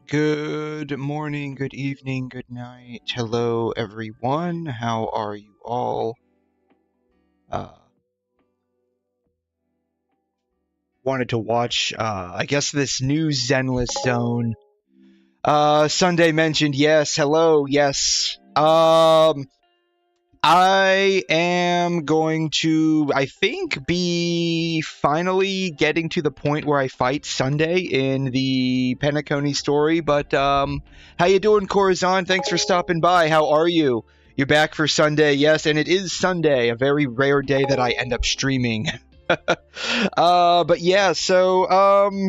Good morning, good evening, good night. Hello, everyone. How are you all? Wanted to watch, I guess, this new Zenless Zone. Sunday mentioned, yes, hello, yes. I am going to, I think, be finally getting to the point where I fight Sunday in the 𝘵𝘵𝘦𝘺 story, but, how you doing, 𝘐'𝘮? Thanks for stopping by. How are you? You're back for Sunday, yes, and it is Sunday, a very rare day that I end up streaming. But yeah, so,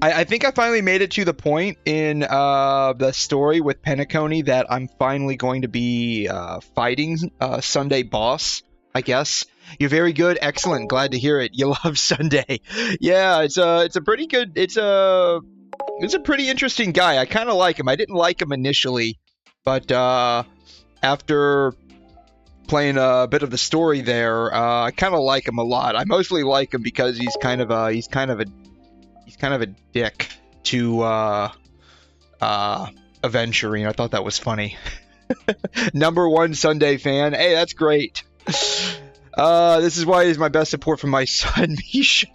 I think I finally made it to the point in the story with 𝘵𝘵𝘺 that I'm finally going to be fighting Sunday boss, I guess. You're very good, excellent, glad to hear it. You love Sunday. Yeah, it's a pretty good, it's a pretty interesting guy. I kind of like him. I didn't like him initially, but after playing a bit of the story there, I kind of like him a lot. I mostly like him because he's kind of a dick to 𝘰𝘮. I thought that was funny. #1 Sunday fan. Hey, that's great. This is why he's my best support from my son, Misha.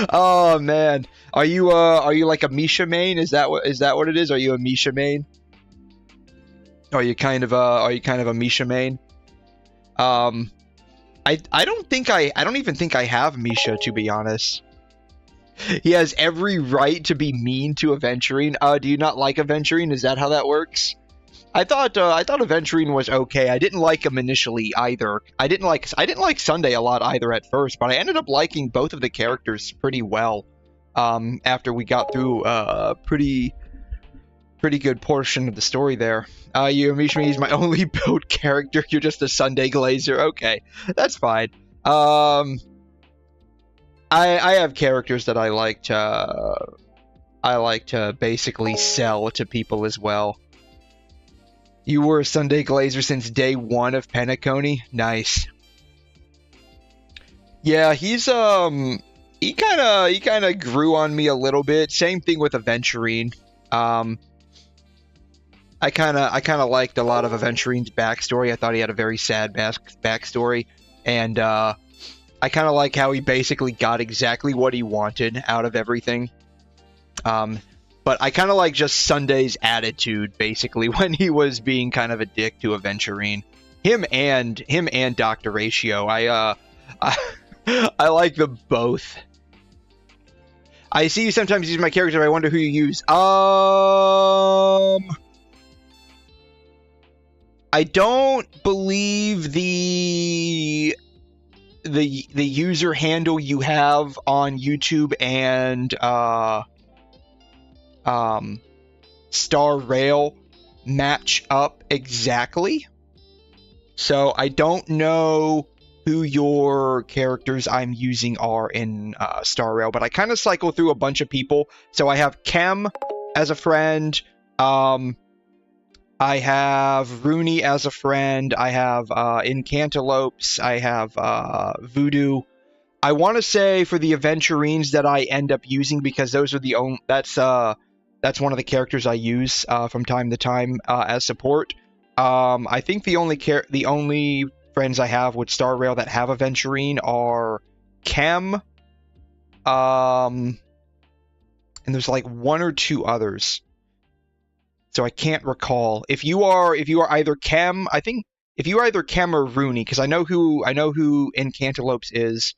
Oh man, are you like a Misha main? Is that what it is? Are you a Misha main? Are you kind of a Misha main? I don't even think I have Misha, to be honest. He has every right to be mean to 𝘰𝘮. Do you not like 𝘰𝘮? Is that how that works? I thought 𝘰𝘮 was okay. I didn't like him initially either. I didn't like Sunday a lot either at first, but I ended up liking both of the characters pretty well. After we got through a pretty good portion of the story there. You Misha, he's my only built character. You're just a Sunday glazer. Okay, that's fine. I have characters that I like to basically sell to people as well. You were a Sunday glazer since day 1 of 𝘵𝘵𝘺? Nice. Yeah, he's he kind of grew on me a little bit. Same thing with 𝘰𝘮. I kind of liked a lot of 𝘰𝘮's backstory. I thought he had a very sad backstory, and I kind of like how he basically got exactly what he wanted out of everything. But I kind of like just Sunday's attitude, basically, when he was being kind of a dick to 𝘰𝘮. Him and 𝘠𝘚𝑟𝑎𝑡𝑖𝑜. I like them both. I see you sometimes use my character. I wonder who you use. I don't believe the user handle you have on YouTube and 𝘺𝘯𝘕 match up exactly. So I don't know who your characters I'm using are in 𝘺𝘯𝘕, but I kind of cycle through a bunch of people. So I have 𝘐𝘮 as a friend. I have 𝘠𝘠𝑦 as a friend. I have 𝘐𝘮. I have 𝑣oodoo. I want to say for the 𝘰𝘮𝑟𝑒𝑛s that I end up using, because those are the only that's one of the characters I use from time to time as support. I think the only friends I have with 𝘺𝘯𝘕 that have 𝘰𝘮𝑟𝑒𝑛 are 𝘐𝘮, and there's like 1 or 2 others. So I can't recall. If you are either 𝘐𝘮, I think if you are either 𝘐𝘮 or 𝘠𝘠𝑦, because I know who 𝘐𝘮 is,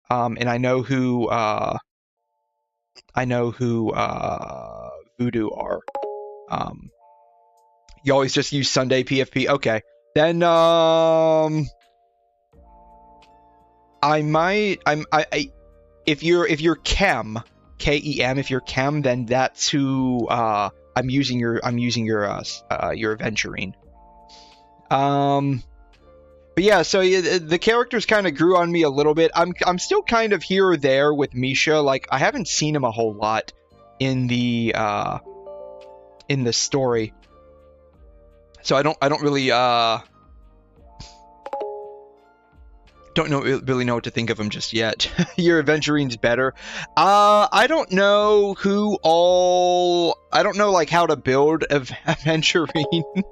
and I know who 𝑣oodoo are. You always just use Sunday PFP. Okay, then if you're 𝘐𝘮, 𝘠𝘮, if you're 𝘐𝘮, then that's who I'm using your 𝘰𝘮𝑟𝑒𝑛. But yeah, so the characters kind of grew on me a little bit. I'm still kind of here or there with Misha. Like, I haven't seen him a whole lot in the story, so I don't really don't really know what to think of him just yet. Your Aventuриne's better. I don't know I don't know like how to build Aventurine.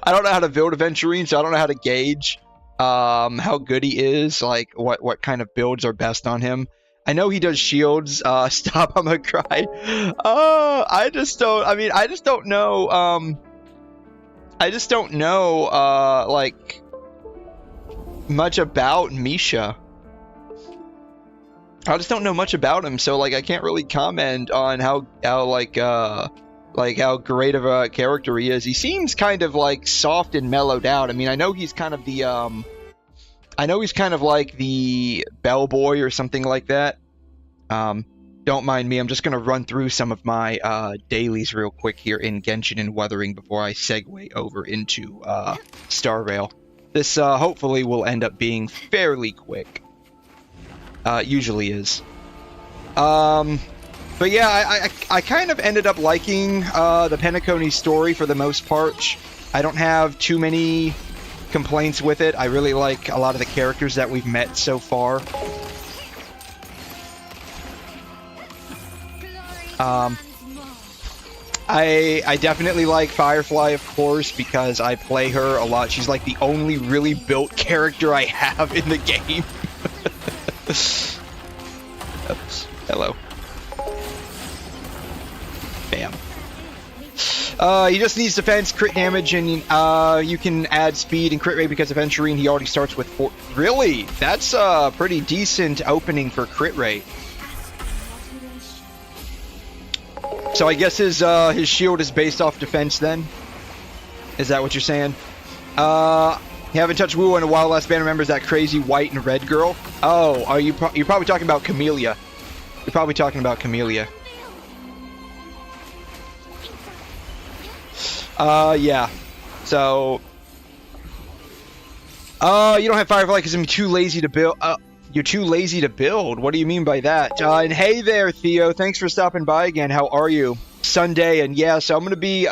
I don't know how to build Aventurine, so I don't know how to gauge how good he is, like what kind of builds are best on him. I know he does shields. Stop, I'm gonna cry. I just don't know. I just don't know like much about Misha. I just don't know much about him, so like I can't really comment on how great of a character he is. He seems kind of like soft and mellowed out. I mean, I know he's kind of the like the bellboy or something like that. Don't mind me. I'm just gonna run through some of my dailies real quick here in Genshin and Wuthering before I segue over into Star Rail. This hopefully will end up being fairly quick. Usually is. But yeah, I kind of ended up liking the Penacony story for the most part. I don't have too many complaints with it. I really like a lot of the characters that we've met so far. I definitely like Firefly, of course, because I play her a lot. She's like the only really built character I have in the game. Oops. Hello. Bam. He just needs defense, crit damage, and you can add speed and crit rate because Aventurine he already starts with 4. Really? That's a pretty decent opening for crit rate. So I guess his shield is based off defense then? Is that what you're saying? You haven't touched Wu in a while. Last band remembers that crazy white and red girl. Oh, are you're probably talking about Camellia. You're probably talking about Camellia. Yeah. So, you don't have Firefly because I'm too lazy to build. You're too lazy to build? What do you mean by that? And hey there, Theo. Thanks for stopping by again. How are you? Sunday, and yeah, so I'm going to be,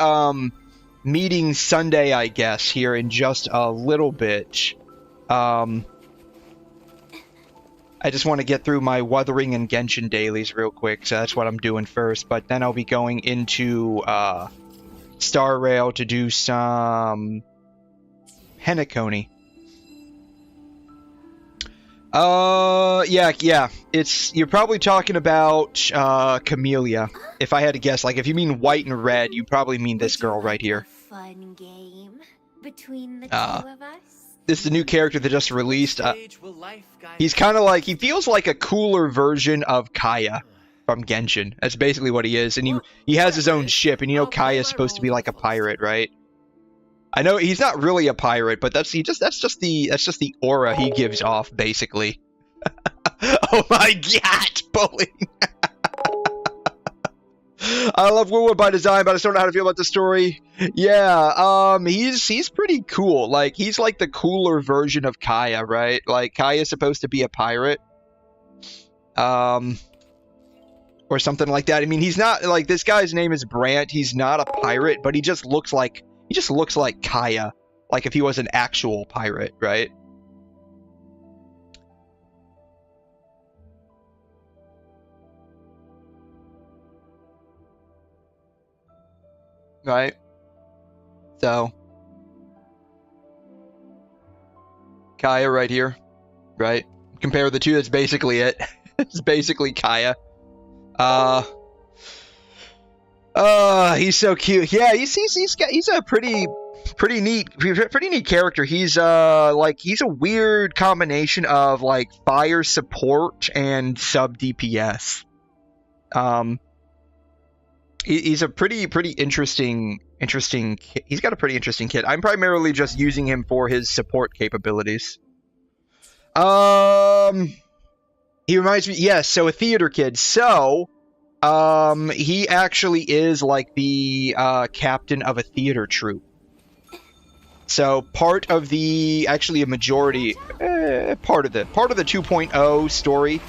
meeting Sunday, I guess, here in just a little bit. I just want to get through my Wuthering and Genshin dailies real quick, so that's what I'm doing first. But then I'll be going into, Star Rail to do some Penacony. Yeah. You're probably talking about, Camellia. If I had to guess, like, if you mean white and red, you probably mean this girl right here. Fun game between the two of us. This is the new character that just released. He's kind of like, he feels like a cooler version of Kaeya from Genshin. That's basically what he is. And he has his own ship, and you know Kaeya is supposed to be like a pirate, right? I know he's not really a pirate, but that's just the aura he gives off, basically. Oh my god, bullying. I love 𝘠𝘮 by design, but I just don't know how to feel about the story. Yeah, he's pretty cool. Like, he's like the cooler version of Kaeya, right? Like, Kaeya's supposed to be a pirate. Or something like that. I mean, he's not, like, this guy's name is Brant. He's not a pirate, but he just looks like Kaeya. Like if he was an actual pirate, right? Right? So, Kaeya right here, right? Compare the two, that's basically it. It's basically Kaeya. He's so cute. Yeah, he's a pretty neat character. He's he's a weird combination of like fire support and sub DPS. He's a pretty interesting. He's got a pretty interesting kit. I'm primarily just using him for his support capabilities. He reminds me, yes. So a theater kid. So, he actually is like the captain of a theater troupe. So part of the, actually a majority, part of the 2.0 story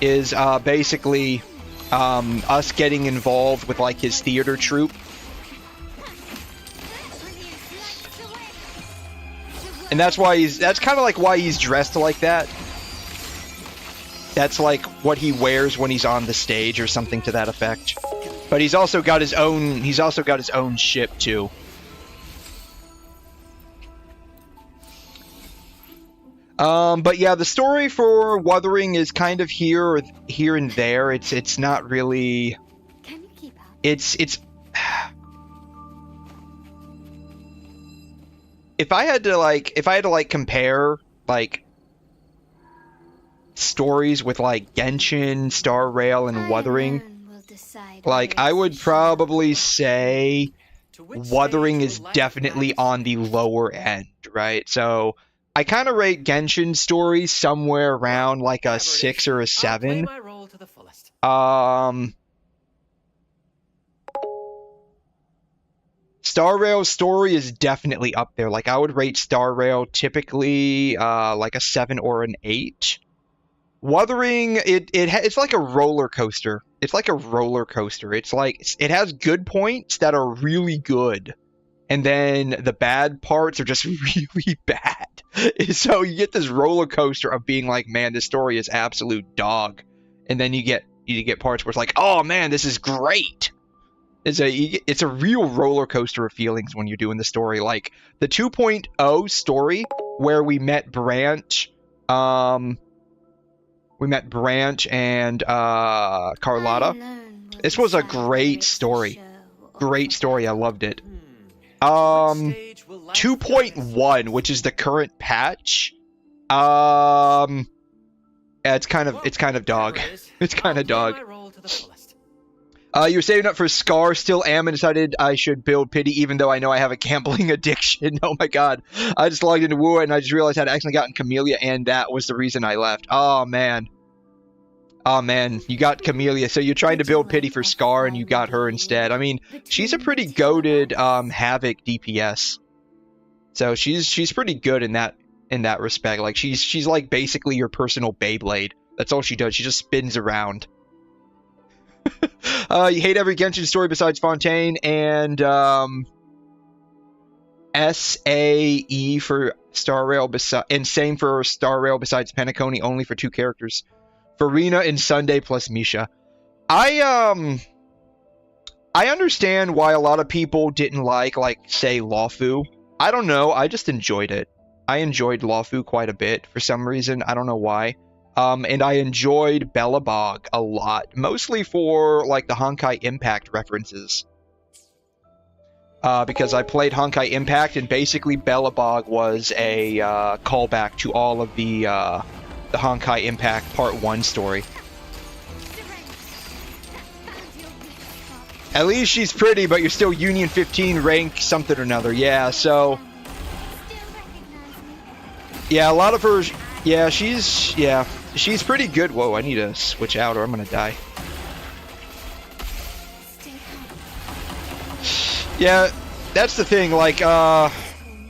is basically us getting involved with like his theater troupe. And that's why that's kind of like why he's dressed like that. That's like what he wears when he's on the stage or something to that effect. But he's also got his own ship too. But yeah, the story for Wuthering is kind of here and there. It's not really. Can you keep up? It's. If I had to compare like stories with like Genshin, Star Rail, and Wuthering, like I would probably say Wuthering is definitely on the lower end, right? So I kind of rate Genshin stories somewhere around like a 6 or a 7. Star Rail's story is definitely up there. Like I would rate Star Rail typically like a 7 or an 8. Wuthering, it's like a roller coaster. It's like a roller coaster. It's like it has good points that are really good, and then the bad parts are just really bad. So you get this roller coaster of being like, man, this story is absolute dog, and then you get parts where it's like, oh man, this is great. It's a real roller coaster of feelings when you're doing the story. Like the 2.0 story where we met Branch, and Carlotta. This was a great story. Great story. I loved it. 2.1, which is the current patch. It's kind of dog. It's kind of dog. You're saving up for Scar. Still am, and decided I should build Pity, even though I know I have a gambling addiction. Oh my god. I just logged into Woo, and I just realized I had accidentally gotten Camellia, and that was the reason I left. Oh man. Oh man, you got Camellia. So you're trying to build Pity for Scar, and you got her instead. I mean, she's a pretty goated Havoc DPS. So she's pretty good in that respect. Like she's like basically your personal Beyblade. That's all she does. She just spins around. You hate every Genshin story besides Fontaine, and SAE for Star Rail, and same for Star Rail besides Penacony, only for 2 characters. Farina and Sunday plus Misha. I understand why a lot of people didn't like say Lawfu. I don't know, I just enjoyed it. I enjoyed Lawfu quite a bit for some reason. I don't know why. And I enjoyed Belobog a lot, mostly for like the Honkai Impact references. Because I played Honkai Impact, and basically Belobog was a callback to all of the Honkai Impact Part 1 story. At least she's pretty, but you're still Union 15 rank something or another. Yeah, so... Yeah, a lot of her... Yeah, she's pretty good. Whoa, I need to switch out or I'm gonna die. Yeah, that's the thing, like,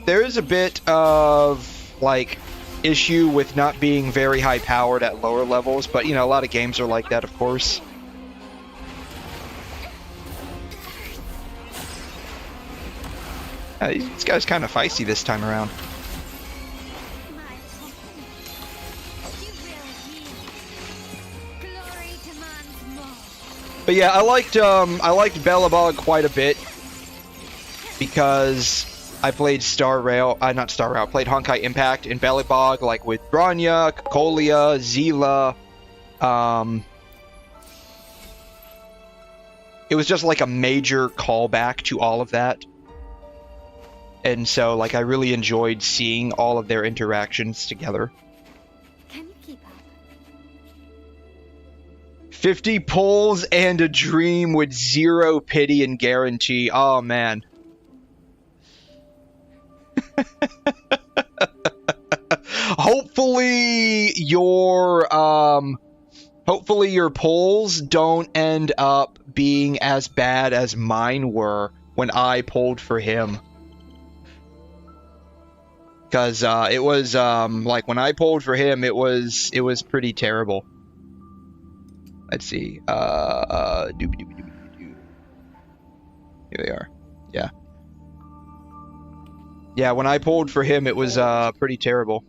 there is a bit of, like, issue with not being very high powered at lower levels, but, you know, a lot of games are like that, of course. This guy's kind of feisty this time around. But yeah, I liked Belobog quite a bit because I played Star Rail, not Star Rail, I played Honkai Impact in Belobog, like with Bronya, Cocolia, Zila. It was just like a major callback to all of that. And so, like, I really enjoyed seeing all of their interactions together. 50 pulls and a dream with 0 pity and guarantee. Oh, man. Hopefully your pulls don't end up being as bad as mine were when I pulled for him. Because it was like when I pulled for him, it was pretty terrible. Let's see. Here they are. Yeah. Yeah, when I pulled for him, it was pretty terrible.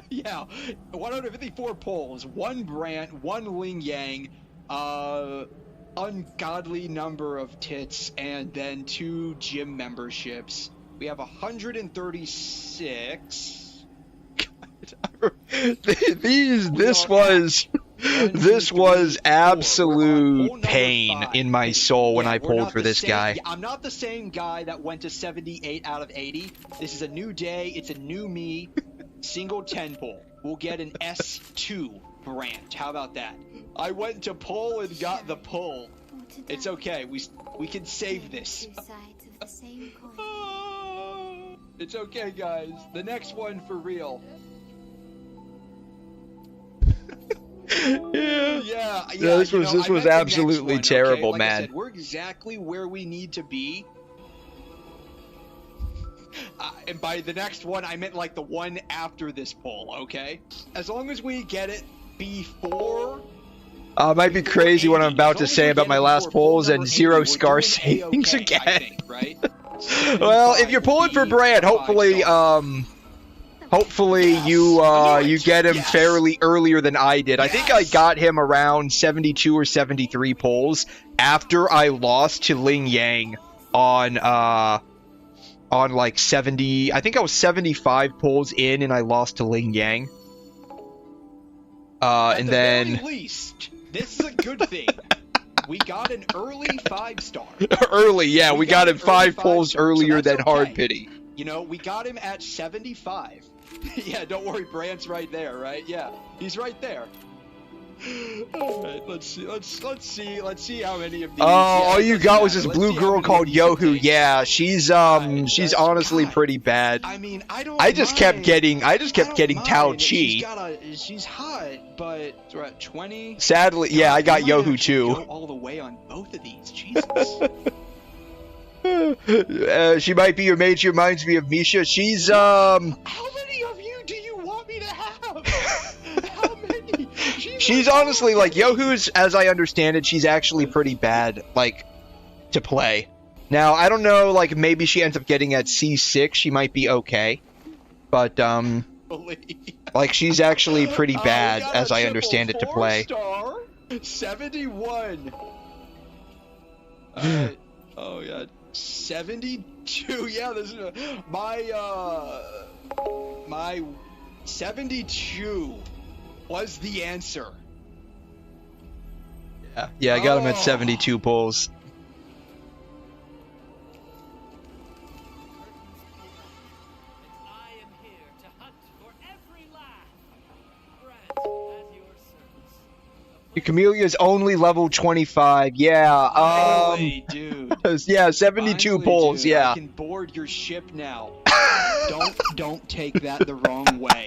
Yeah, 154 polls, 1 Brant, 1 Ling-Yang, ungodly number of tits, and then 2 gym memberships. We have 136. This was absolute pain in my soul when I pulled for this guy. Yeah, I'm not the same guy that went to 78 out of 80. This is a new day. It's a new me. Single 10 pull. We'll get an S2 Brant. How about that? I went to pull and got the pull. It's okay. We can save this. It's okay, guys. The next one for real. Yeah. This was absolutely one, terrible, okay? Like man. I said, we're exactly where we need to be. And by the next one, I meant like the one after this poll, okay? As long as we get it before... It might be crazy what I'm about to say about my last polls and 0 scar savings again. I think, right? Well, if you're pulling for Brad, hopefully you get him fairly earlier than I did. I think I got him around 72 or 73 polls after I lost to Ling-Yang on like 70. I think I was 75 polls in and I lost to Ling-Yang. And then at least this is a good thing. We got an early 5-star. Early, yeah, we got him 5 polls earlier than Hard Pity. You know, we got him at 75. Yeah, don't worry, Brant's right there, right? Yeah, he's right there. All right, let's see how many of these. Oh, all you got was this blue girl called 𝘬𝘠𝘢𝘬𝘦. Yeah, she's honestly pretty bad. I mean, I just kept getting 𝘐𝘮. She's hot, but we're at 20. Sadly, yeah, I got 𝘬𝘠𝘢 too. Go all the way on both of these, Jesus. She might be your mate. She reminds me of Misha. She's How many of you do you want me to have? How many? She's honestly like 𝘬𝘠𝘢's, as I understand it, she's actually pretty bad, like, to play. Now I don't know, like maybe she ends up getting at C6. She might be okay, but like she's actually pretty bad, as I understand it, to play. 71. Oh yeah, 72. Yeah, this is my 72 was the answer. Yeah, I got him at 72 polls. Camellia's only level 25. Yeah. Really, dude. Yeah, 72 Finally, polls. Dude, yeah. I can board your ship now. Don't take that the wrong way.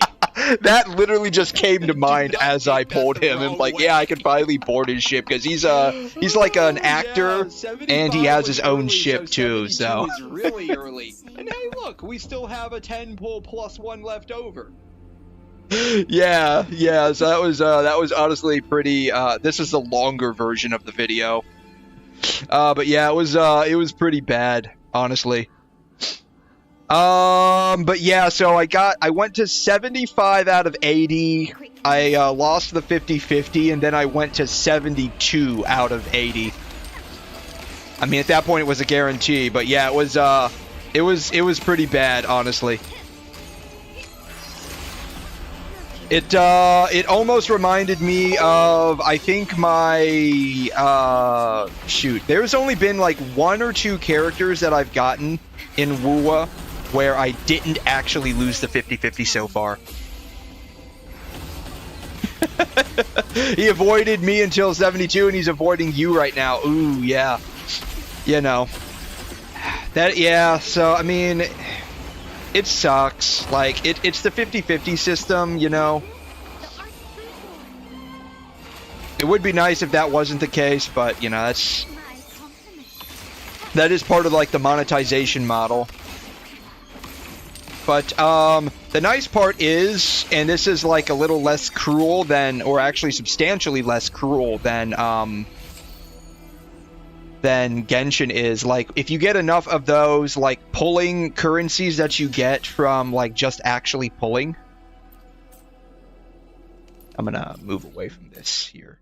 That literally just came to mind as I pulled him, and like, yeah, I can finally board his ship because he's like an actor, and he has his own ship too. So. Is really early. And hey, look, we still have a 10 pull plus 1 left over. Yeah, so that was honestly pretty. This is the longer version of the video, but yeah, it was pretty bad, honestly. But yeah, so I went to 75 out of 80. I lost the 50-50, and then I went to 72 out of 80. I mean, at that point, it was a guarantee, but yeah, it was pretty bad, honestly. It almost reminded me of, I think my, shoot, there's only been like 1 or 2 characters that I've gotten in 𝘬𝘯 where I didn't actually lose the 50-50 so far. He avoided me until 72 and he's avoiding you right now. Ooh, yeah. You know. That, yeah, so, I mean... It sucks. Like, it's the 50-50 system, you know? It would be nice if that wasn't the case, but, you know, that is part of, like, the monetization model. But, the nice part is, and this is, like, a little less cruel than, or actually substantially less cruel than than Genshin is. Like, if you get enough of those, like, pulling currencies that you get from, like, just actually pulling. I'm gonna move away from this here.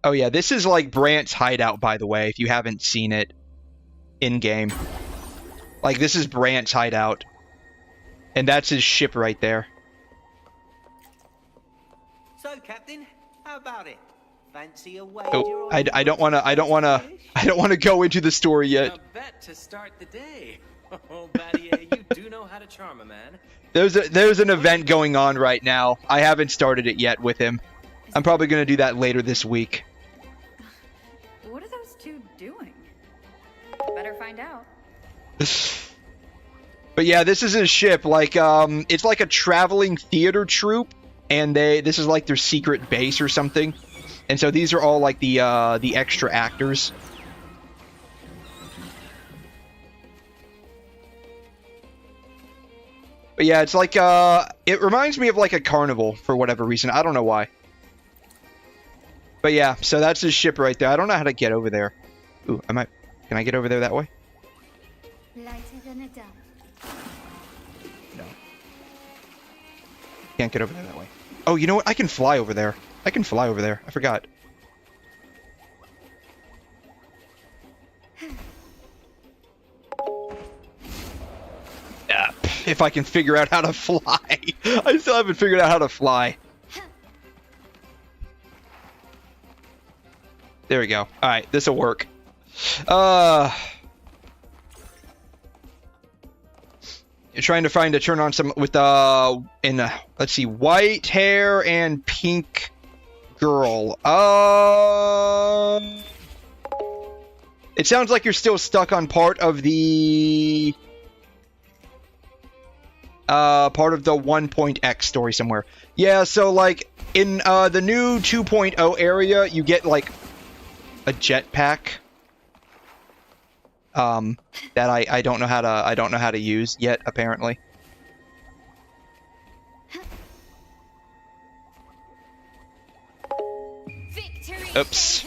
Oh yeah, this is, like, Brant's hideout, by the way, if you haven't seen it in-game. Like, this is Brant's hideout. And that's his ship right there. So, Captain, how about it? Fancy a wager? Oh, I don't wanna go into the story yet. A bet to start the day. Oh, Battier, you do know how to charm a man. There's an event going on right now. I haven't started it yet with him. I'm probably gonna do that later this week. What are those two doing? Better find out. But yeah, this is his ship. Like, it's like a traveling theater troupe, and this is like their secret base or something. And so these are all like the extra actors. But yeah, it's like it reminds me of like a carnival for whatever reason. I don't know why. But yeah, so that's his ship right there. I don't know how to get over there. Ooh, can I get over there that way? Lighter than a dove. No. Can't get over there that way. Oh, you know what? I can fly over there. I can fly over there. I forgot. If I can figure out how to fly. I still haven't figured out how to fly. There we go. Alright, this'll work. You're trying to find a turn on some with let's see, white hair and pink girl. It sounds like you're still stuck on part of the 1.x story somewhere. Yeah, so like in the new 2.0 area, you get like a jetpack. That I don't know how to use yet, apparently. Oops.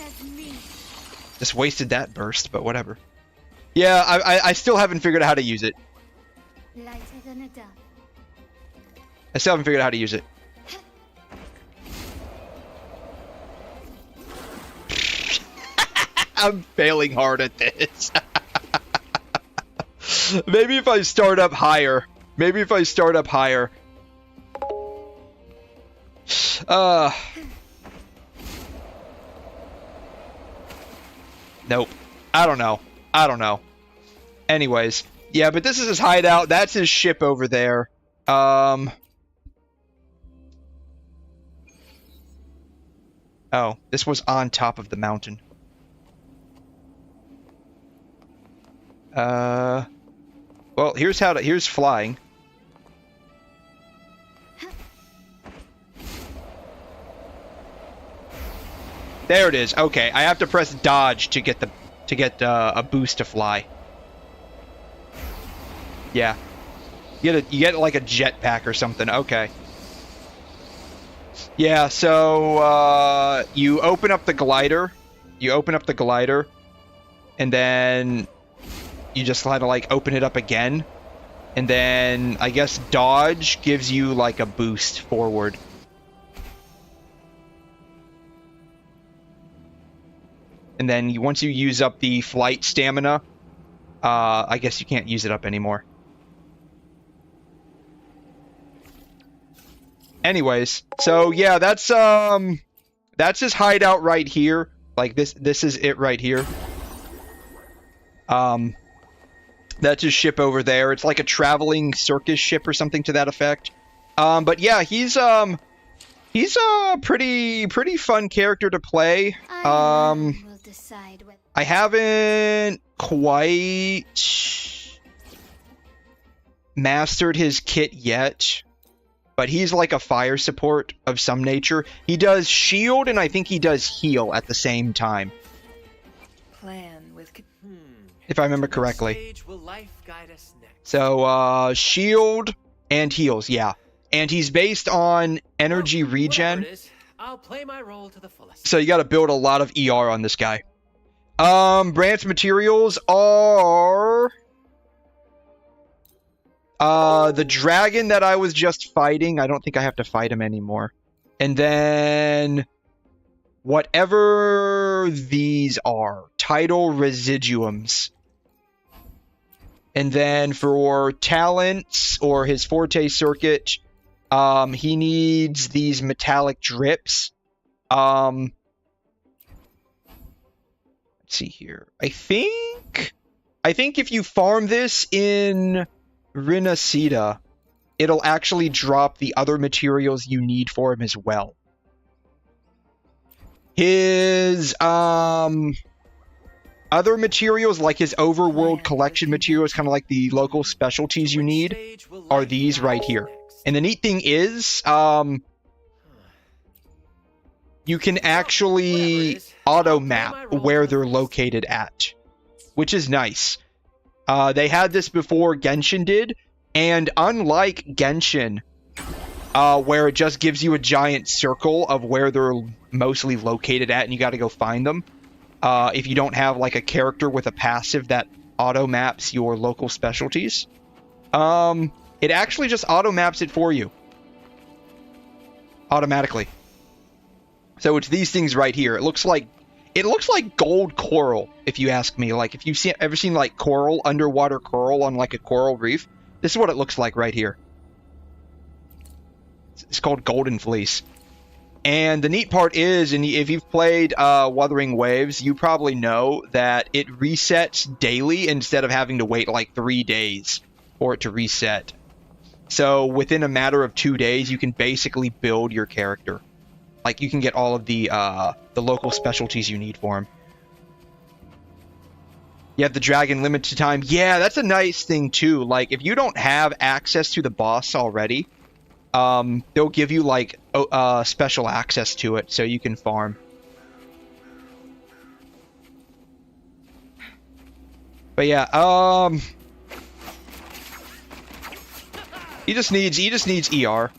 Just wasted that burst, but whatever. Yeah, I still haven't figured out how to use it. Lighter than a dove. I still haven't figured out how to use it. I'm failing hard at this. Maybe if I start up higher. Maybe if I start up higher. Nope. I don't know. I don't know. Anyways. Yeah, but this is his hideout. That's his ship over there. Oh, this was on top of the mountain. Well, here's flying. There it is. Okay, I have to press dodge to get a boost to fly. Yeah. You get like a jetpack or something. Okay. Yeah, so you open up the glider. And then you just kind of like open it up again. And then I guess dodge gives you like a boost forward. And then once you use up the flight stamina, I guess you can't use it up anymore. Anyways, so yeah, that's his hideout right here. Like this is it right here. That's his ship over there. It's like a traveling circus ship or something to that effect. But yeah, he's a pretty fun character to play. Will decide whether I haven't quite mastered his kit yet, but he's like a fire support of some nature. He does shield and I think he does heal at the same time. Plan with if I remember correctly. Stage will life guide us next? So, shield and heals, yeah. And he's based on energy regen. I'll play my role to the fullest. So you gotta build a lot of ER on this guy. Branch materials are the dragon that I was just fighting. I don't think I have to fight him anymore. And then whatever these are, tidal residuums. And then for talents or his forte circuit, he needs these metallic drips. Let's see here. I think if you farm this in Rinacida, it'll actually drop the other materials you need for him as well. His other materials, like his overworld collection materials, kind of like the local specialties you need, are these right here. And the neat thing is, you can actually auto-map where they're located at, which is nice. They had this before Genshin did, and unlike Genshin, where it just gives you a giant circle of where they're mostly located at and you got to go find them, if you don't have like a character with a passive that auto-maps your local specialties, it actually just auto-maps it for you. Automatically. So it's these things right here. It looks like gold coral, if you ask me. Like, if you've ever seen like coral, underwater coral on like a coral reef, this is what it looks like right here. It's called Golden Fleece. And the neat part is, and if you've played Wuthering Waves, you probably know that it resets daily instead of having to wait like 3 days for it to reset. So within a matter of 2 days, you can basically build your character. Like, you can get all of the local specialties you need for him. You have the dragon limited time. Yeah, that's a nice thing too. Like, if you don't have access to the boss already, they'll give you like special access to it so you can farm. But yeah, he just needs ER.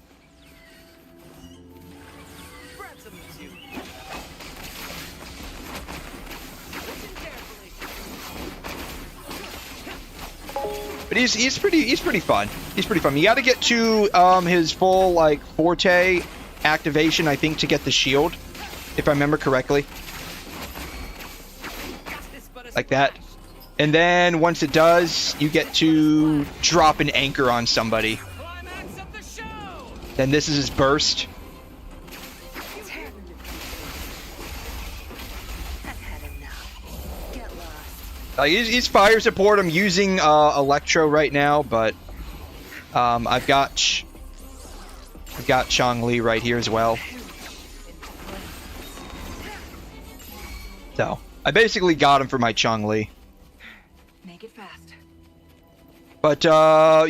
But he's pretty fun. He's pretty fun. You got to get to his full like forte activation, I think, to get the shield, if I remember correctly. Like that. And then once it does, you get to drop an anchor on somebody. Then this is his burst. He's fire support. I'm using Electro right now, but I've got Zhongli right here as well. So I basically got him for my Zhongli. Make it fast. But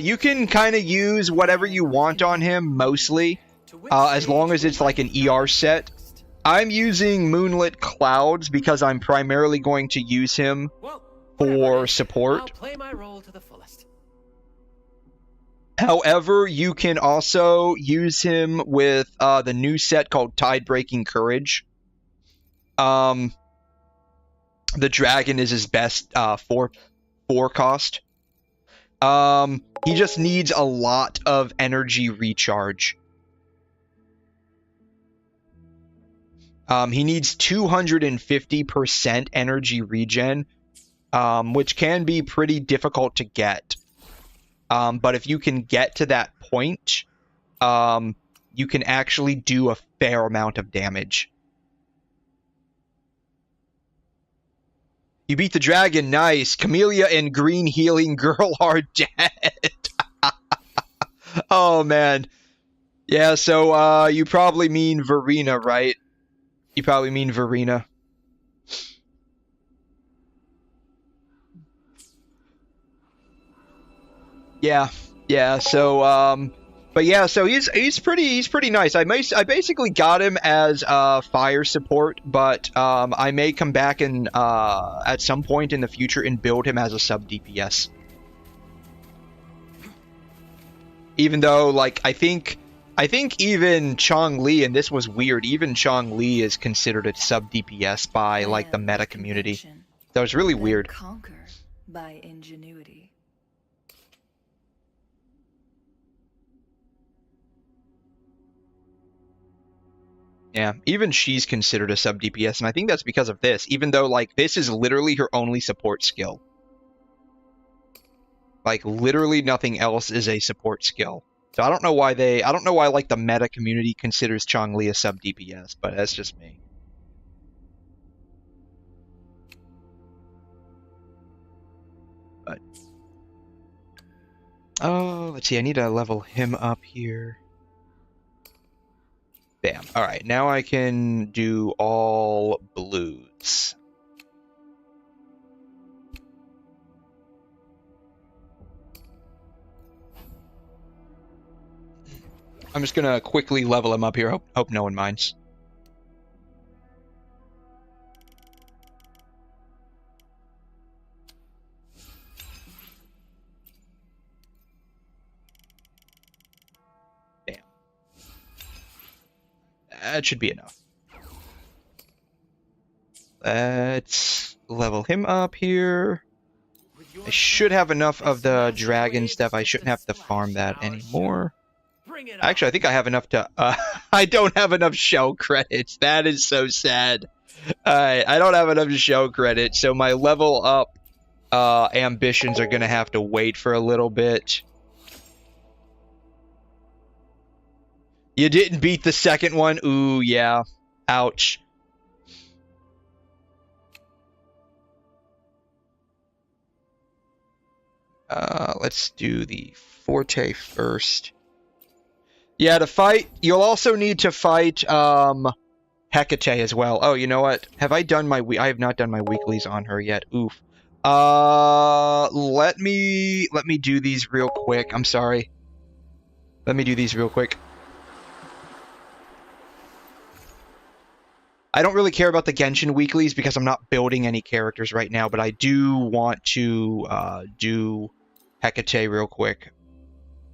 you can kind of use whatever you want on him, mostly, as long as it's like an ER set. I'm using Moonlit Clouds because I'm primarily going to use him for support. I'll play my role to the fullest. However, you can also use him with the new set called Tide-Breaking Courage. The dragon is his best 4 cost. He just needs a lot of energy recharge. He needs 250% energy regen, which can be pretty difficult to get. But if you can get to that point, you can actually do a fair amount of damage. You beat the dragon, nice. Camellia and Green Healing Girl are dead. Oh, man. Yeah, so you probably mean Verena, right? You probably mean Verena. Yeah, so, but yeah, so he's pretty nice. I basically got him as fire support, but I may come back and at some point in the future and build him as a sub DPS. Even though, like, I think even Zhongli, and this was weird, even Zhongli is considered a sub DPS by like the meta community. That was really weird. Conquer by ingenuity. Yeah, even she's considered a sub DPS, and I think that's because of this, even though, like, this is literally her only support skill. Like, literally nothing else is a support skill. So I don't know why like, the meta community considers Chong-Li a sub DPS, but that's just me. But, oh, let's see, I need to level him up here. Bam. Alright, now I can do all blues. I'm just gonna quickly level him up here. Hope no one minds. Bam. That should be enough. Let's level him up here. I should have enough of the dragon stuff. I shouldn't have to farm that anymore. Actually, I think I have enough to... I don't have enough show credits. That is so sad. Alright, I don't have enough show credits, so my level up ambitions are going to have to wait for a little bit. You didn't beat the second one? Ooh, yeah. Ouch. Let's do the Forte first. Yeah, to fight, you'll also need to fight 𝘬𝘬𝘦 as well. Oh, you know what? Have I done my... I have not done my weeklies on her yet. Oof. Let me do these real quick. I'm sorry. Let me do these real quick. I don't really care about the Genshin weeklies because I'm not building any characters right now, but I do want to do 𝘬𝘬𝘦 real quick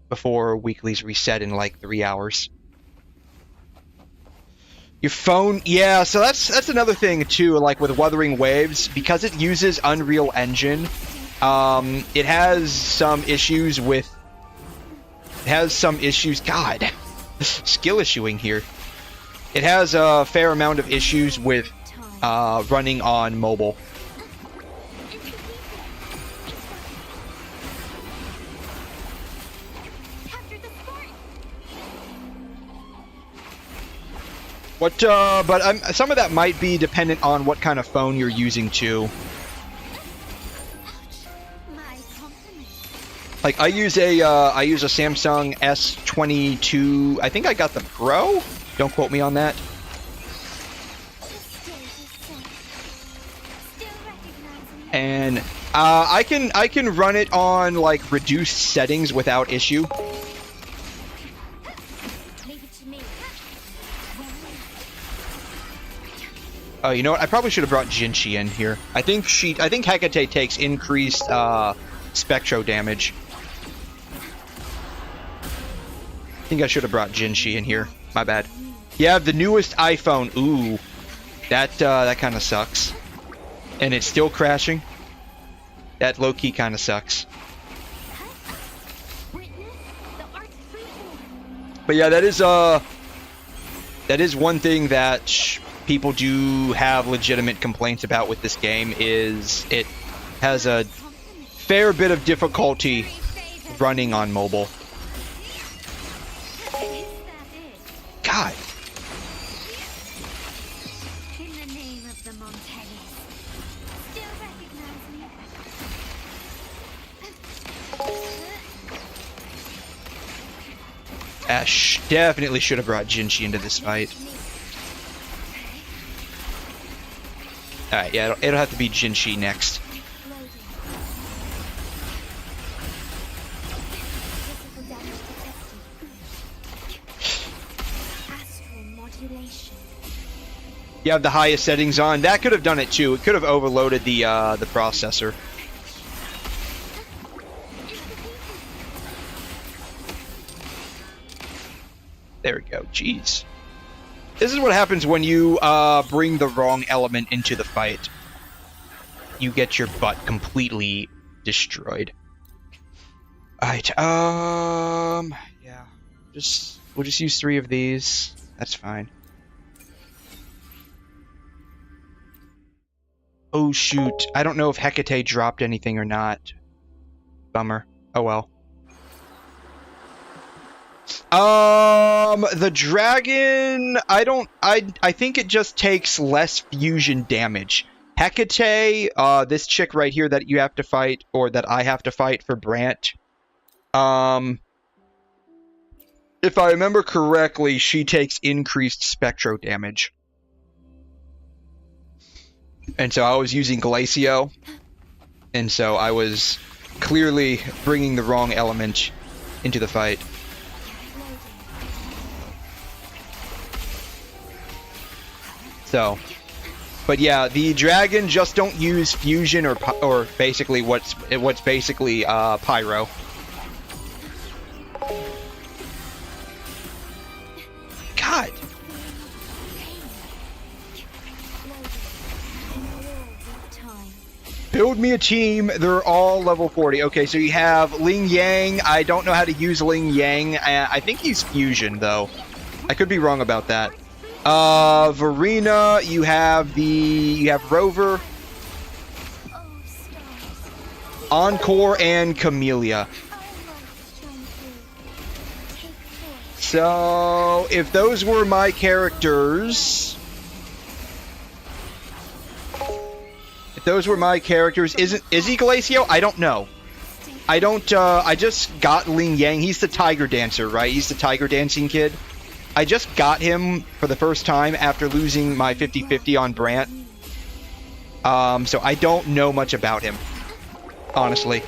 before weeklies reset in like 3 hours. Your phone, yeah, so that's another thing too, like with Wuthering Waves, because it uses Unreal Engine, it has some issues with, God, skill issuing here. It has a fair amount of issues with running on mobile. But some of that might be dependent on what kind of phone you're using too. Like I use a Samsung S22. I think I got the Pro. Don't quote me on that. And I can run it on like reduced settings without issue. Oh, you know what? I probably should have brought Jinshi in here. I think 𝘬𝘬𝘦 takes increased spectro damage. I think I should have brought Jinshi in here. My bad. Yeah, the newest iPhone. Ooh, that kind of sucks. And it's still crashing. That low-key kind of sucks. But yeah, that is one thing that people do have legitimate complaints about with this game, is it has a fair bit of difficulty running on mobile. God. In the name of the Montellis, still recognize me? Ash definitely should have brought Jinshi into this fight. Alright, yeah, it'll have to be Jinshi next. You have the highest settings on. That could have done it too. It could have overloaded the processor. There we go. Jeez. This is what happens when you bring the wrong element into the fight. you get your butt completely destroyed. Alright, yeah. We'll just use 3 of these. That's fine. Oh shoot, I don't know if Hecate dropped anything or not. Bummer. Oh well. The dragon, I think it just takes less fusion damage. Hecate, this chick right here that you have to fight, or that I have to fight for Brant, if I remember correctly, she takes increased spectro damage. And so I was using 𝘬𝘲𝘳, and so I was clearly bringing the wrong element into the fight. So, but yeah, the dragon just don't use fusion or basically what's basically pyro. God. Build me a team. They're all level 40. Okay, so you have Ling Yang. I don't know how to use Ling Yang. I think he's fusion though. I could be wrong about that. Verena, you have Rover, Encore, and Camellia. So, if those were my characters... is he 𝘬𝘲𝘳? I don't know. I just got Ling Yang. He's the tiger dancer, right? He's the tiger dancing kid. I just got him for the first time after losing my 50-50 on Brant. So I don't know much about him, honestly.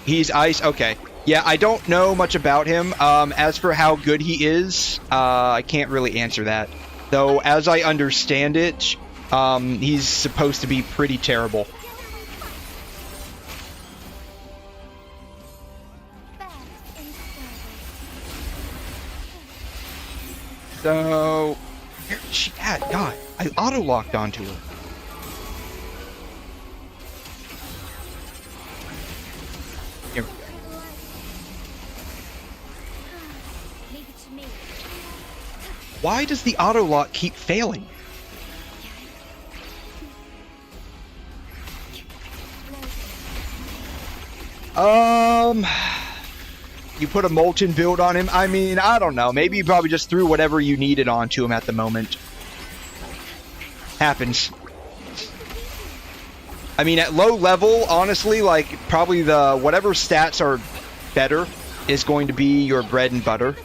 He's ice? Okay. Yeah, I don't know much about him. As for how good he is, I can't really answer that. Though, as I understand it, he's supposed to be pretty terrible. So, where is she at? God, I auto-locked onto her. Here we go. Why does the auto-lock keep failing? You put a molten build on him? I mean, I don't know. Maybe you probably just threw whatever you needed onto him at the moment. Happens. I mean, at low level, honestly, like, probably the whatever stats are better is going to be your bread and butter.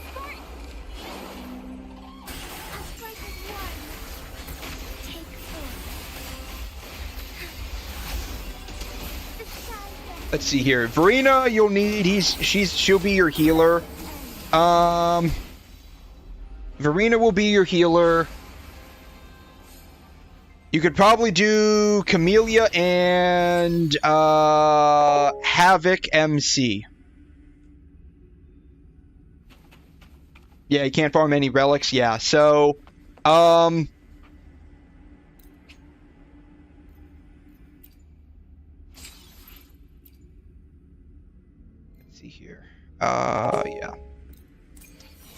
Let's see here. Verena, you'll need. She'll be your healer. Verena will be your healer. You could probably do Camellia and Havoc MC. Yeah, you can't farm any relics. Yeah, so let's see here. Yeah.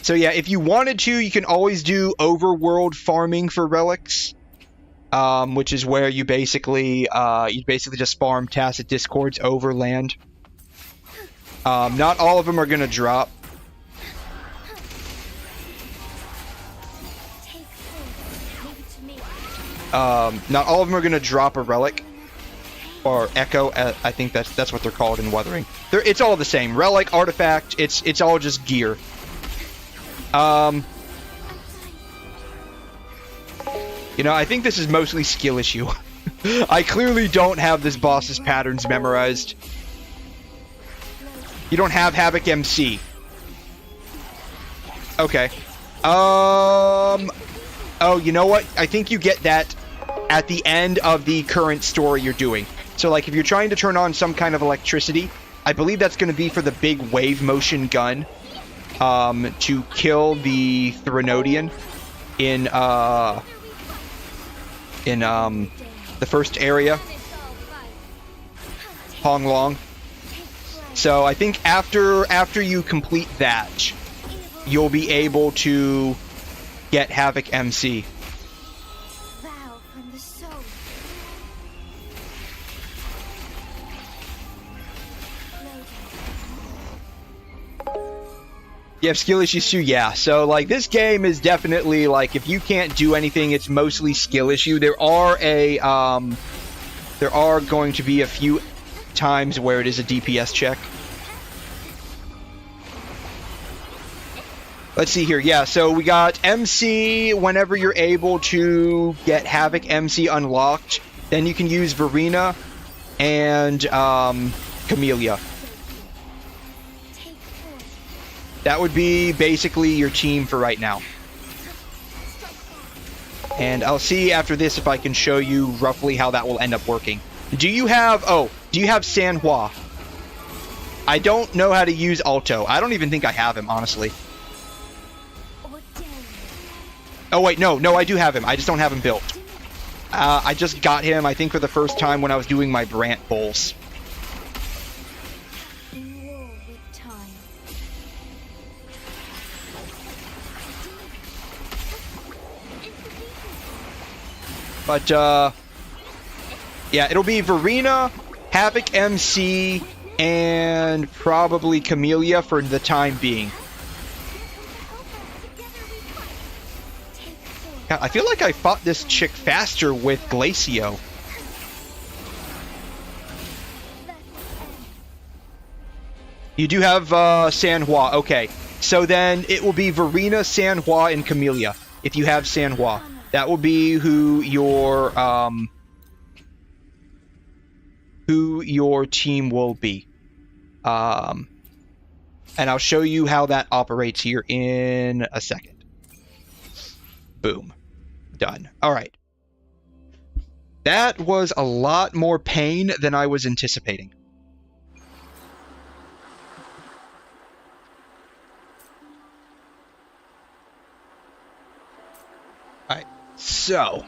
So yeah, if you wanted to, you can always do overworld farming for relics. Which is where you basically just farm Tacit Discords over land. Not all of them are gonna drop. Not all of them are gonna drop a relic or echo. I think that's what they're called in Wuthering. It's all the same. Relic, artifact. It's all just gear. You know, I think this is mostly skill issue. I clearly don't have this boss's patterns memorized. You don't have Havoc MC. Okay. Oh, you know what? I think you get that at the end of the current story you're doing. So, like, if you're trying to turn on some kind of electricity, I believe that's going to be for the big wave motion gun to kill the 𝘺𝘮𝘕 in, in the first area, Hong Long. So I think after you complete that, you'll be able to get Havoc MC. You have skill issues too, yeah. So like this game is definitely like if you can't do anything, it's mostly skill issue. There are going to be a few times where it is a DPS check. Let's see here. Yeah, so we got MC whenever you're able to get Havoc MC unlocked. Then you can use Verena and Camellia. That would be basically your team for right now. And I'll see after this if I can show you roughly how that will end up working. Do you have 𝘬𝘠? I don't know how to use Alto. I don't even think I have him, honestly. Oh wait, no, I do have him. I just don't have him built. I just got him, I think, for the first time when I was doing my Brant bowls. But, yeah, it'll be Verena, Havoc MC, and probably Camellia for the time being. God, I feel like I fought this chick faster with Glacio. You do have 𝘬𝘠. Okay, so then it will be Verena, 𝘬𝘠, and Camellia if you have 𝘬𝘠. That will be who your team will be. And I'll show you how that operates here in a second. Boom. Done. All right. That was a lot more pain than I was anticipating. All right. So,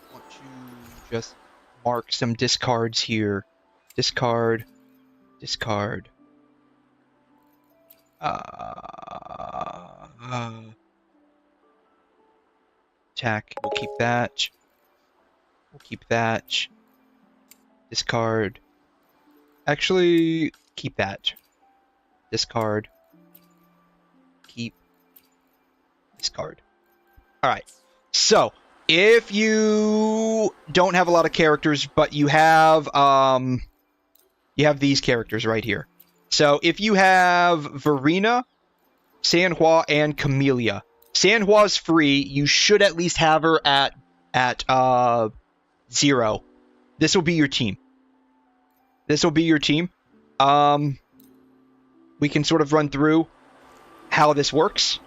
I want to just mark some discards here. Discard, discard. Attack. We'll keep that. We'll keep that. Discard. Actually, keep that. Discard. Keep. Discard. Alright. So, if you don't have a lot of characters, but you have these characters right here. So if you have Verena, 𝘬𝘠, and Camellia, 𝘬𝘠's free. You should at least have her at 0. This will be your team. This will be your team. We can sort of run through how this works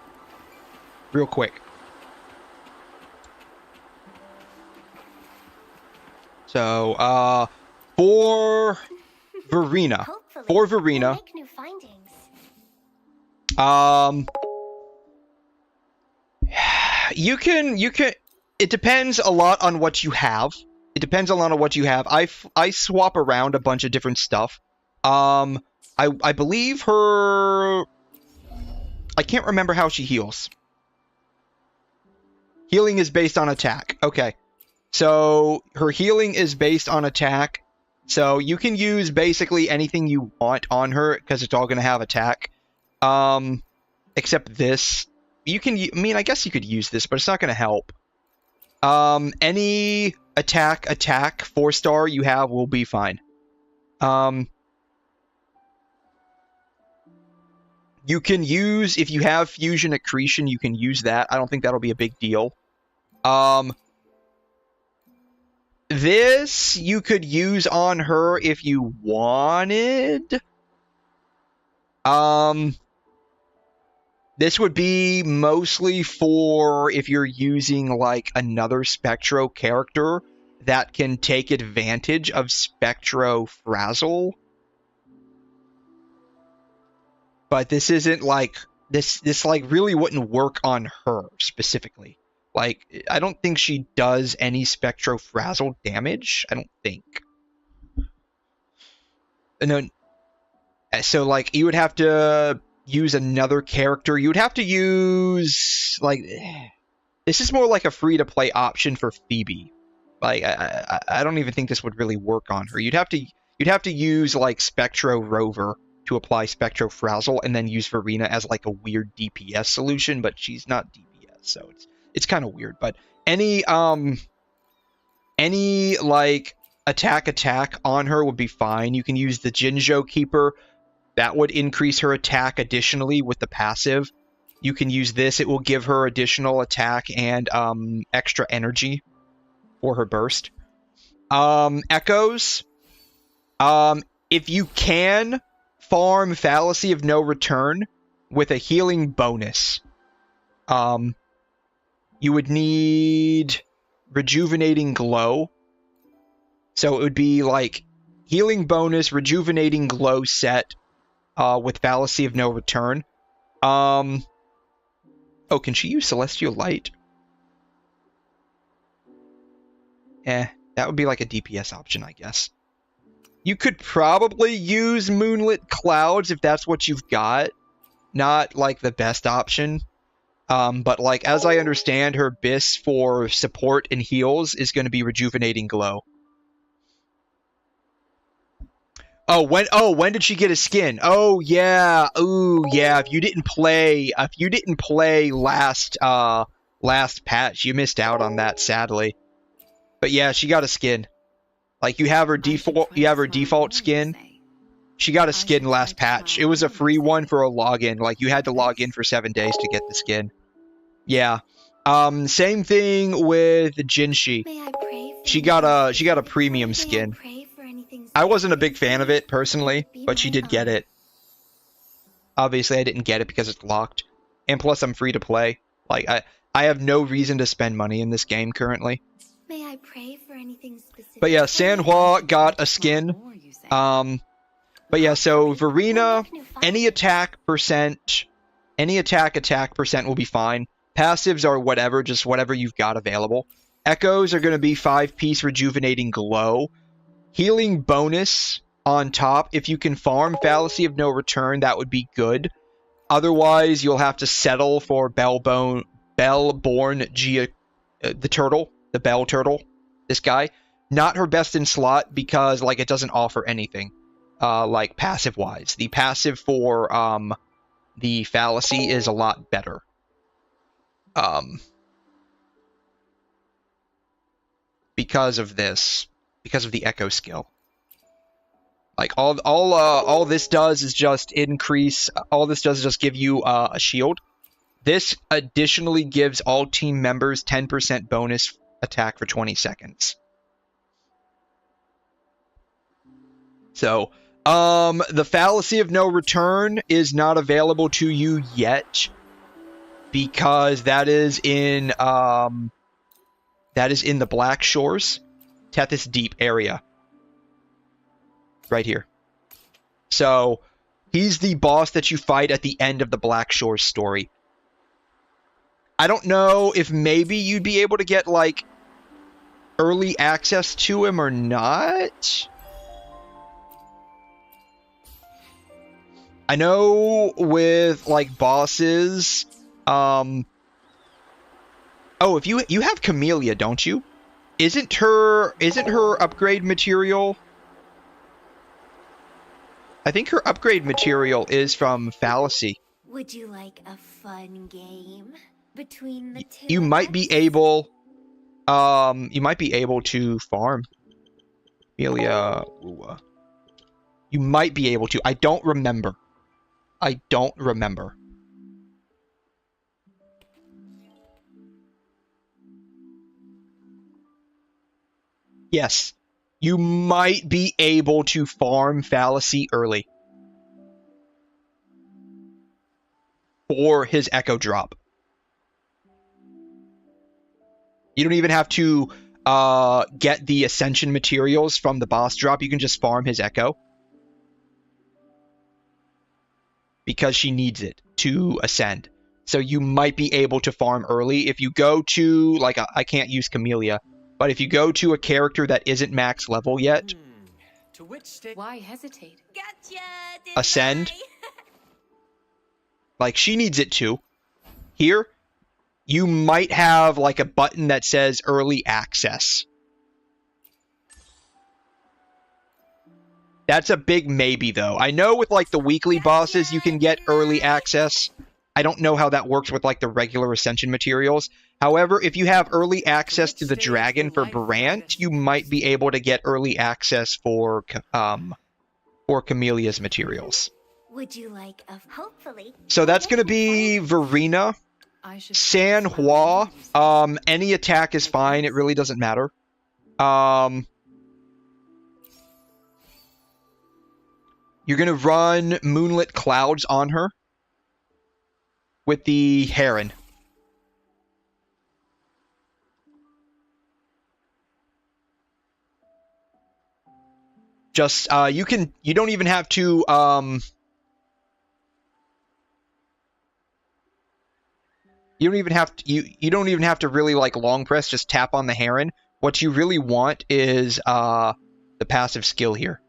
real quick. So, for Verena, Make new findings. you can, it depends a lot on what you have. It depends a lot on what you have. I swap around a bunch of different stuff. I believe her, I can't remember how she heals. Healing is based on attack. Okay. So her healing is based on attack. So you can use basically anything you want on her because it's all going to have attack. Except this. You can, I mean, I guess you could use this, but it's not going to help. Any attack 4-star you have will be fine. You can use, if you have fusion accretion, you can use that. I don't think that'll be a big deal. This you could use on her if you wanted. This would be mostly for if you're using like another Spectro character that can take advantage of Spectro Frazzle. But this isn't like this like really wouldn't work on her specifically. Like I don't think she does any Spectro Frazzle damage. I don't think. No. So like you would have to use another character. You would have to use like this is more like a free-to-play option for Phoebe. Like I don't even think this would really work on her. You'd have to use like Spectro Rover to apply Spectro Frazzle and then use Verena as like a weird DPS solution, but she's not DPS, so it's kind of weird. But any like attack on her would be fine. You can use the Jinzhou Keeper. That would increase her attack additionally with the passive. You can use this. It will give her additional attack and extra energy for her burst. Echoes. If you can farm Fallacy of No Return with a healing bonus, you would need Rejuvenating Glow. So it would be like healing bonus, Rejuvenating Glow set with Fallacy of No Return. Oh, can she use Celestial Light? That would be like a DPS option, I guess. You could probably use Moonlit Clouds if that's what you've got. Not like the best option. But like as I understand, her BIS for support and heals is going to be Rejuvenating Glow. Oh, when did she get a skin? Oh yeah. Ooh, yeah. If you didn't play last patch, you missed out on that, sadly. But yeah, she got a skin. Like you have her default skin. She got a skin last patch. It was a free one for a login. Like you had to log in for 7 days to get the skin. Yeah. Same thing with Jinshi. She got a premium skin. I wasn't a big fan of it personally, but she did get it. Obviously, I didn't get it because it's locked. And plus, I'm free to play. Like I have no reason to spend money in this game currently. May I pray for anything specific? But yeah, Sanhua got a skin. But yeah, so Verena, any attack percent will be fine. Passives are whatever, just whatever you've got available. Echoes are going to be 5-piece Rejuvenating Glow. Healing bonus on top. If you can farm Fallacy of No Return, that would be good. Otherwise, you'll have to settle for Bellborn Gia, the turtle, the Bell Turtle. This guy, not her best in slot because like it doesn't offer anything, like passive wise. The passive for the Fallacy is a lot better. Because of this. Because of the Echo skill. Like all this does is just increase. All this does is just give you a shield. This additionally gives all team members 10% bonus attack for 20 seconds. So, the Fallacy of No Return is not available to you yet because that is in the Black Shores. Tethys Deep area. Right here. So, he's the boss that you fight at the end of the Black Shores story. I don't know if maybe you'd be able to get, like, early access to him or not. I know with, like, bosses, oh, if you have Camellia, don't you? Isn't her upgrade material? I think her upgrade material is from Fallacy. Would you like a fun game between the two? You might be able to farm Camellia. You might be able to. I don't remember. Yes, you might be able to farm Fallacy early. for his echo drop. You don't even have to get the ascension materials from the boss drop. You can just farm his echo. Because she needs it to ascend. So you might be able to farm early. If you go to, like, I can't use 𝘬𝘰𝘦, but if you go to a character that isn't max level yet, To which state? Why hesitate? Gotcha, ascend. Like, she needs it too. Here, you might have, like, a button that says early access. That's a big maybe, though. I know with, like, the weekly bosses, you can get early access. I don't know how that works with, like, the regular Ascension materials. However, if you have early access to the dragon for Brant, you might be able to get early access for 𝘬𝘰𝘦𝘺's materials. Would you like a hopefully? So that's going to be Verena, 𝘬𝘬𝘦. Any attack is fine. It really doesn't matter. You're going to run Moonlit Clouds on her with the Heron. Just, you don't even have to, you don't even have to really, like, long press, just tap on the Heron. What you really want is, the passive skill here.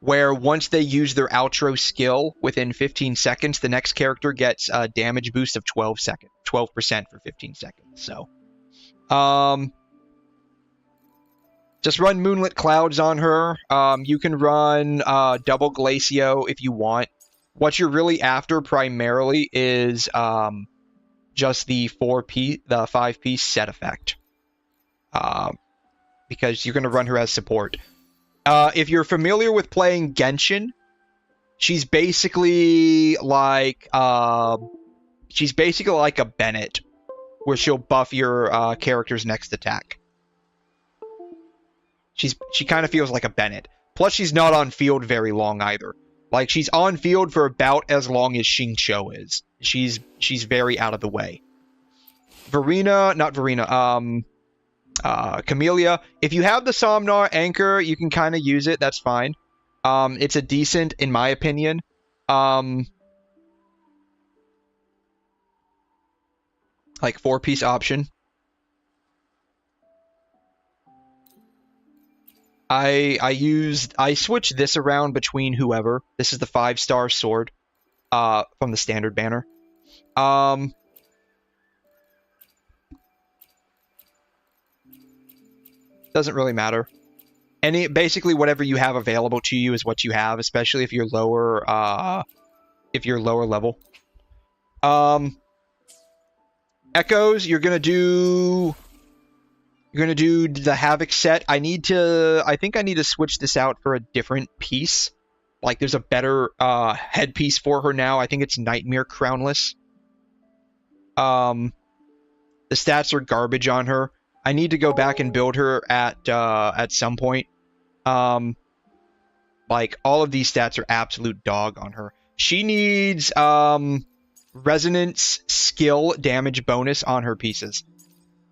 Where once they use their outro skill within 15 seconds, the next character gets a damage boost of 12% for 15 seconds. So, just run Moonlit Clouds on her. You can run double Glacio if you want. What you're really after primarily is just the 5-piece set effect. Because you're going to run her as support. If you're familiar with playing Genshin, she's basically like a Bennett, where she'll buff your character's next attack. She kind of feels like a Bennett. Plus, she's not on field very long either. Like, she's on field for about as long as 𝘕𝘤 is. She's very out of the way. 𝘬𝘰𝘦𝘺. If you have the Somnar Anchor, you can kind of use it. That's fine. It's a decent, in my opinion. Like 4-piece option. I switched this around between whoever. This is the 5-star sword from the standard banner. Doesn't really matter. Basically whatever you have available to you is what you have, especially if you're lower level. Echoes, you're gonna do the Havoc set. I think I need to switch this out for a different piece. Like, there's a better headpiece for her now. I think it's Nightmare Crownless. The stats are garbage on her. I need to go back and build her at some point. Like, all of these stats are absolute dog on her. She needs resonance skill damage bonus on her pieces.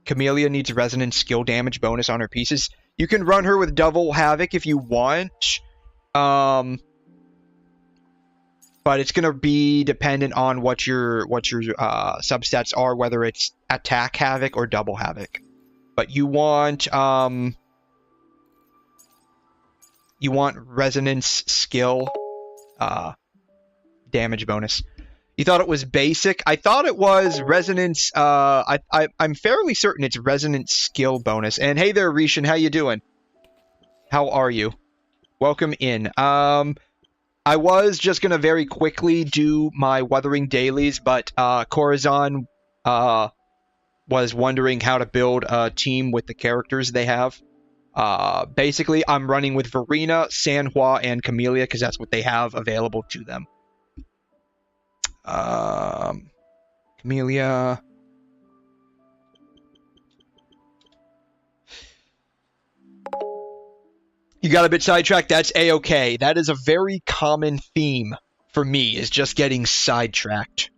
𝘬𝘰𝘦 needs resonance skill damage bonus on her pieces. You can run her with double Havoc if you want. But it's gonna be dependent on what your substats are, whether it's attack Havoc or double Havoc. But you want resonance skill damage bonus. You thought it was basic? I thought it was resonance. I'm fairly certain it's resonance skill bonus. And hey there, Rishan, how you doing? How are you? Welcome in. I was just gonna very quickly do my Wuthering Dailies, but 𝘐'𝘮 was wondering how to build a team with the characters they have. Basically, I'm running with Verena, 𝘬𝘬𝘦, and 𝘬𝘰𝘦 because that's what they have available to them. 𝘬𝘰𝘦. You got a bit sidetracked. That's a-okay. That is a very common theme for me, is just getting sidetracked.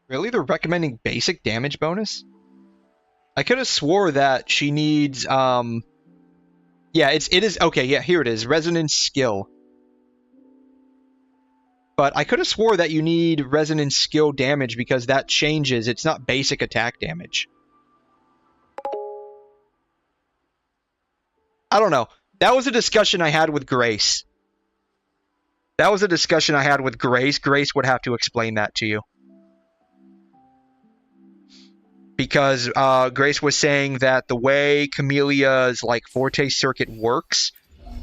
Really? They're recommending basic damage bonus? I could have swore that she needs, yeah, it is, okay, yeah, here it is, resonance skill. But I could have swore that you need resonance skill damage because that changes, it's not basic attack damage. I don't know. That was a discussion I had with Grace. Grace would have to explain that to you. Because Grace was saying that the way Camellia's like Forte circuit works,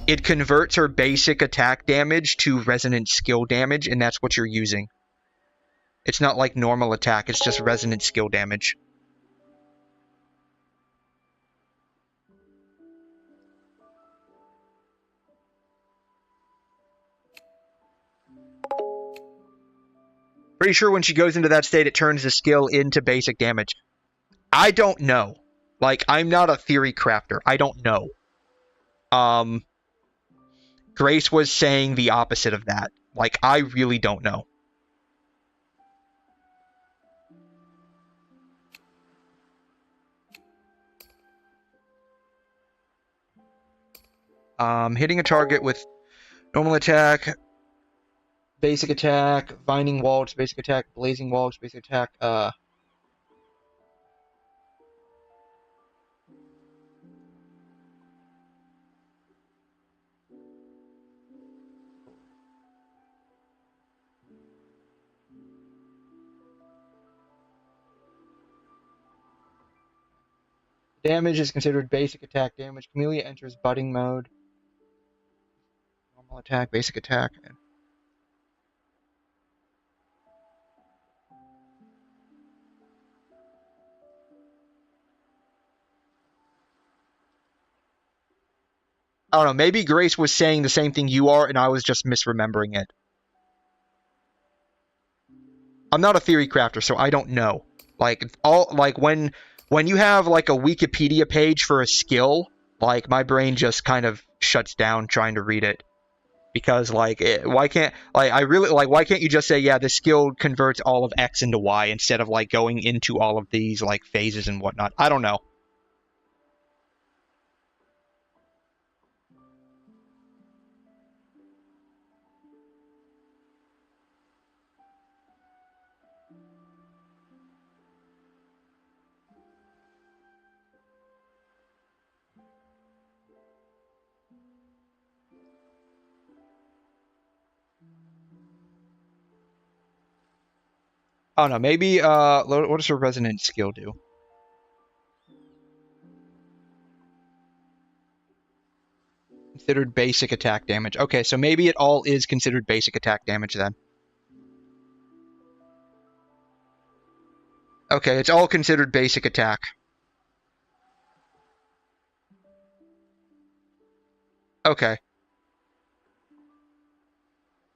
it converts her basic attack damage to resonant skill damage, and that's what you're using. It's not like normal attack, it's just resonant skill damage. Pretty sure when she goes into that state, it turns the skill into basic damage. I don't know. Like, I'm not a theory crafter. I don't know. Grace was saying the opposite of that. Like, I really don't know. Hitting a target with normal attack, basic attack, Vining Waltz, basic attack, Blazing Waltz, basic attack, damage is considered basic attack damage. Camellia enters budding mode. Normal attack, basic attack. I don't know, maybe Grace was saying the same thing you are, and I was just misremembering it. I'm not a theory crafter, so I don't know. Like, when you have, like, a Wikipedia page for a skill, like, my brain just kind of shuts down trying to read it. Because, like, why can't you just say, yeah, this skill converts all of X into Y, instead of, like, going into all of these, like, phases and whatnot? I don't know. I don't know, maybe, what does her resonant skill do? Considered basic attack damage. Okay, so maybe it all is considered basic attack damage then. Okay, it's all considered basic attack. Okay.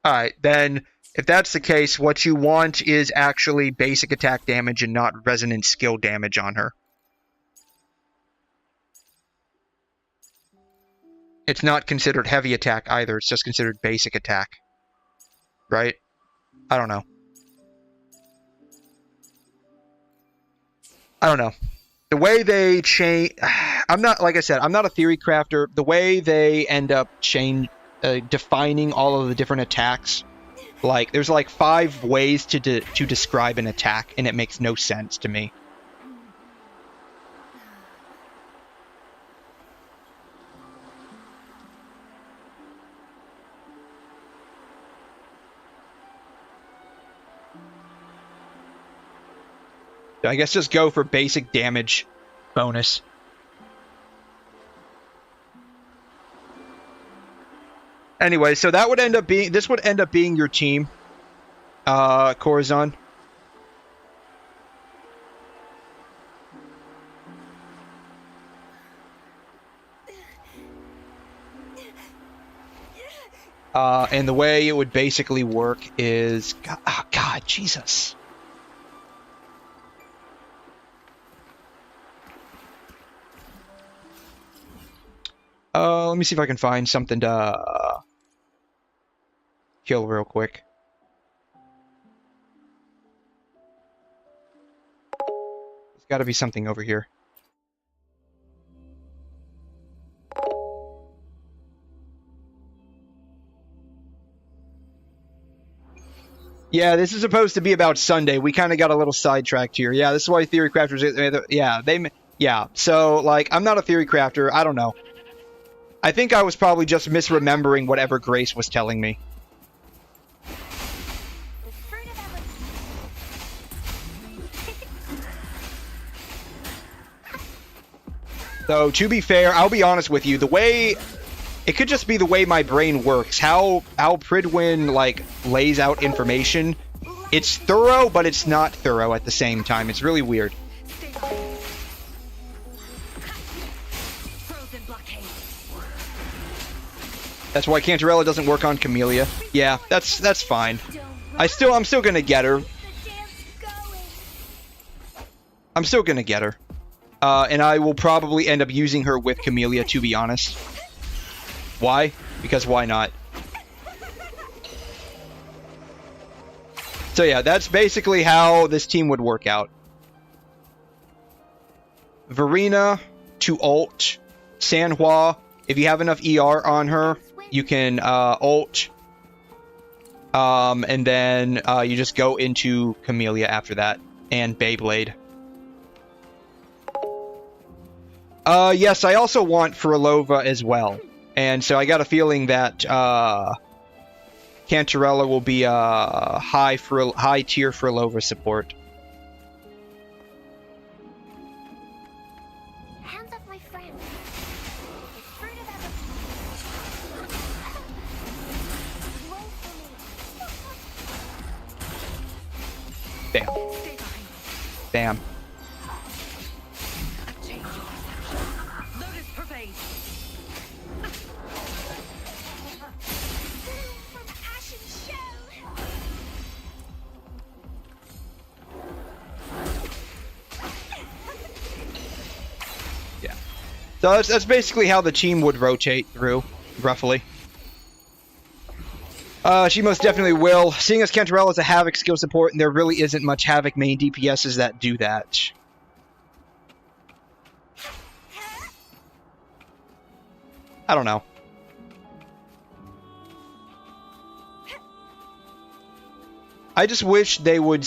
Alright, then, if that's the case, what you want is actually basic attack damage and not resonant skill damage on her. It's not considered heavy attack either, it's just considered basic attack. Right? I don't know. I don't know. The way they change... I'm not, like I said, I'm not a theory crafter. The way they end up defining all of the different attacks, like, there's like 5 ways to describe an attack, and it makes no sense to me. I guess just go for basic damage bonus. Anyway, so that would end up being, this would end up being your team, 𝘐'𝘮. And the way it would basically work is... God, Jesus. Let me see if I can find something to kill real quick. There's got to be something over here. Yeah, this is supposed to be about Sunday. We kind of got a little sidetracked here. Yeah, this is why theory crafters... Yeah, so, like, I'm not a theory crafter. I don't know. I think I was probably just misremembering whatever Grace was telling me. So, to be fair, I'll be honest with you. The way... It could just be the way my brain works. How Pridwin, like, lays out information. It's thorough, but it's not thorough at the same time. It's really weird. That's why 𝘵𝘮 doesn't work on Camellia. Yeah, that's fine. I'm still gonna get her. I'm still gonna get her. And I will probably end up using her with Camellia, to be honest. Why? Because why not? So yeah, that's basically how this team would work out. Verena to ult. Sanhua, if you have enough ER on her, you can ult. And then you just go into Camellia after that. And Beyblade. Yes, I also want Frolova as well. And so I got a feeling that 𝘵𝘮 will be a high tier Frolova support. Hands up, my friend. Bam. Bam. So that's basically how the team would rotate through, roughly. She most definitely will. Seeing as 𝘵𝘮 is a Havoc skill support, and there really isn't much Havoc main DPSs that do that. I don't know. I just wish they would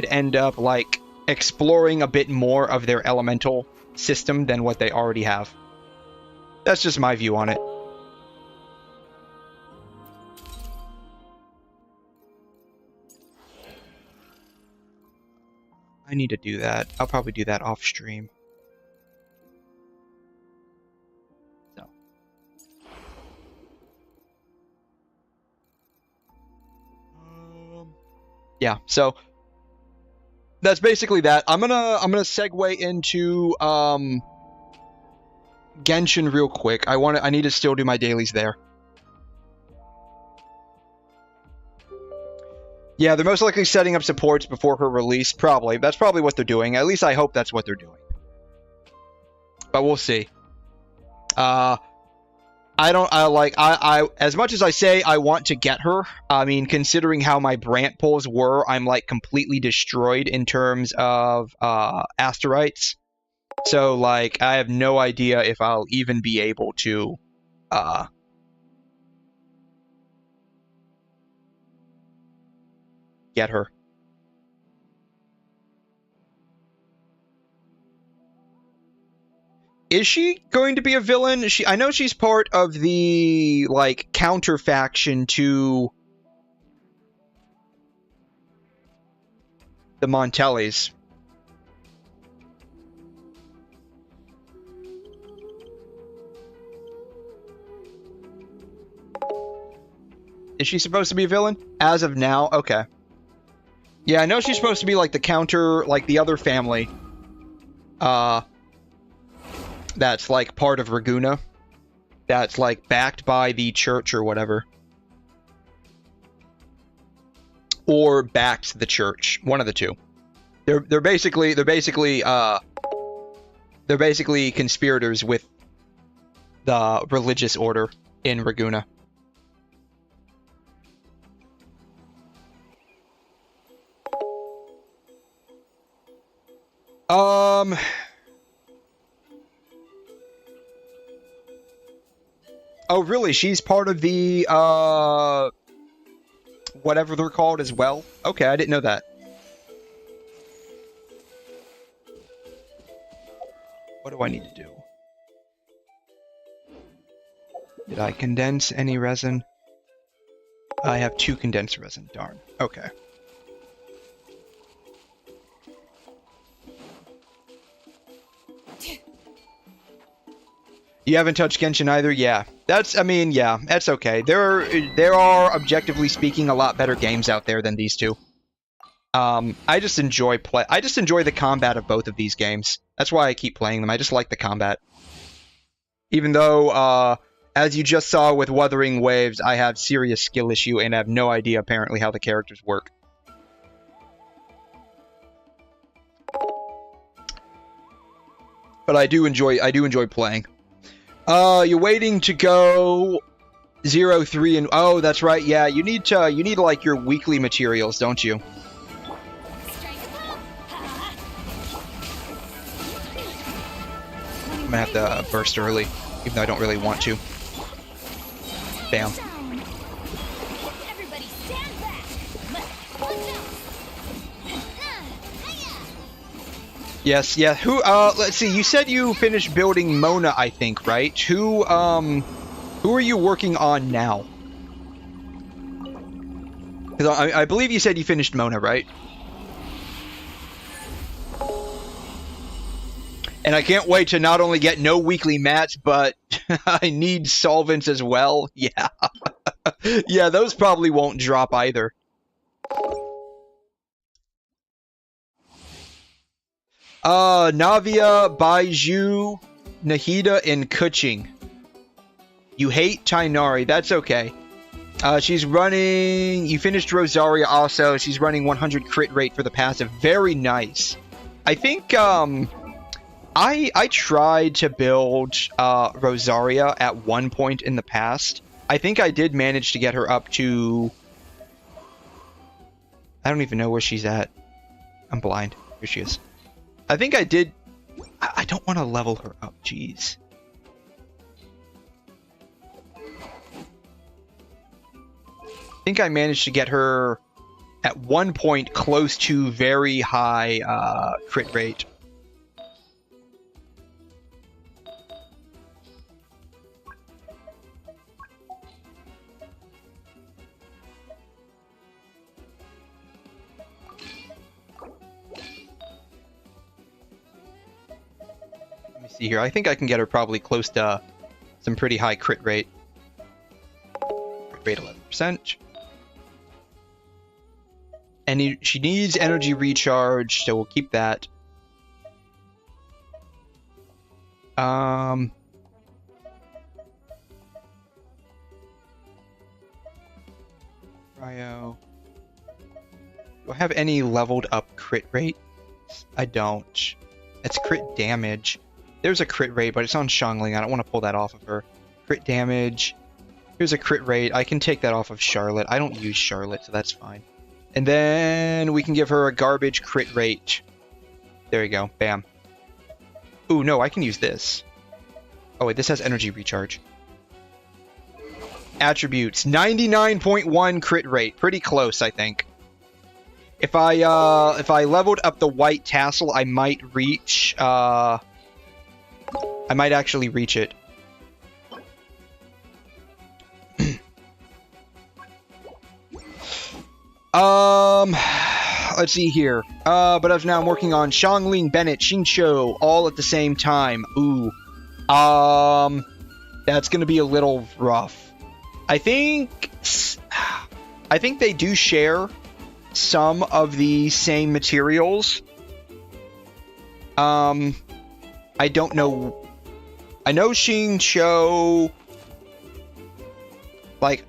end up, like, exploring a bit more of their elemental system than what they already have. That's just my view on it. I need to do that. I'll probably do that off stream. So. Yeah, so that's basically that. I'm gonna segue into Genshin real quick. I need to still do my dailies there. Yeah, they're most likely setting up supports before her release. Probably. That's probably what they're doing. At least I hope that's what they're doing. But we'll see. As much as I say I want to get her, I mean, considering how my Brant pulls were, I'm, like, completely destroyed in terms of, Asterites. So, like, I have no idea if I'll even be able to, get her. Is she going to be a villain? I know she's part of the, like, counter faction to the Montellis. Is she supposed to be a villain? As of now? Okay. Yeah, I know she's supposed to be, like, the counter, like, the other family. That's, like, part of Raguna. that's like backed by the church or whatever. Or backed the church. One of the two. They're basically conspirators with the religious order in Ragusa. Oh, really? She's part of the, whatever they're called as well? Okay, I didn't know that. What do I need to do? Did I condense any resin? I have 2 condensed resin. Darn. Okay. You haven't touched Genshin either? Yeah. That's, I mean, yeah, that's okay. There are, objectively speaking, a lot better games out there than these two. I just enjoy the combat of both of these games. That's why I keep playing them. I just like the combat. Even though, as you just saw with Wuthering Waves, I have serious skill issue and have no idea, apparently, how the characters work. But I do enjoy playing. You're waiting to go 0, 3, and oh, that's right. Yeah, you need like your weekly materials, don't you? I'm gonna have to burst early, even though I don't really want to. Bam. Everybody stand back. Yes, yeah. Who? Let's see. You said you finished building Mona, I think, right? Who are you working on now? Because I believe you said you finished Mona, right? And I can't wait to not only get no weekly mats, but I need solvents as well. Yeah. Yeah, those probably won't drop either. Navia, Baiju, Nahida, and 𝘐'𝘮. You hate Tighnari. That's okay. She's running... You finished Rosaria also. She's running 100 crit rate for the passive. Very nice. I think, I tried to build, Rosaria at one point in the past. I think I did manage to get her up to... I don't even know where she's at. I'm blind. Here she is. I think I did... I don't want to level her up, jeez. I think I managed to get her at one point close to very high crit rate. See here, I think I can get her probably close to some pretty high crit rate. Crit rate 11%. And she needs energy recharge, so we'll keep that. Cryo. Do I have any leveled up crit rate? I don't. It's crit damage. There's a crit rate, but it's on Xiangling. I don't want to pull that off of her. Crit damage. Here's a crit rate. I can take that off of Charlotte. I don't use Charlotte, so that's fine. And then we can give her a garbage crit rate. There you go. Bam. Ooh, no, I can use this. Oh, wait, this has energy recharge. Attributes. 99.1 crit rate. Pretty close, I think. If I leveled up the white tassel, I might reach, I might actually reach it. Let's see here. But as now I'm working on Xiangling, Bennett, Xingqiu, all at the same time. Ooh. That's gonna be a little rough. I think they do share some of the same materials. I don't know. I know Xingqiu like,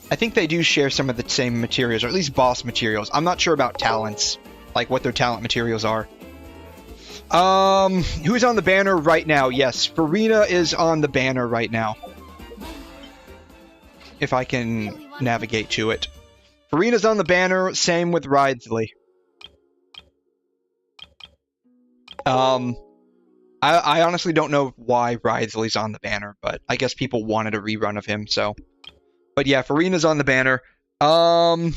I think they do share some of the same materials, or at least boss materials. I'm not sure about talents, like what their talent materials are. Who's on the banner right now? Yes, Furina is on the banner right now. If I can navigate to it. Furina's on the banner, same with Ridley. I honestly don't know why Ridley's on the banner, but I guess people wanted a rerun of him, so. But yeah, Furina's on the banner. You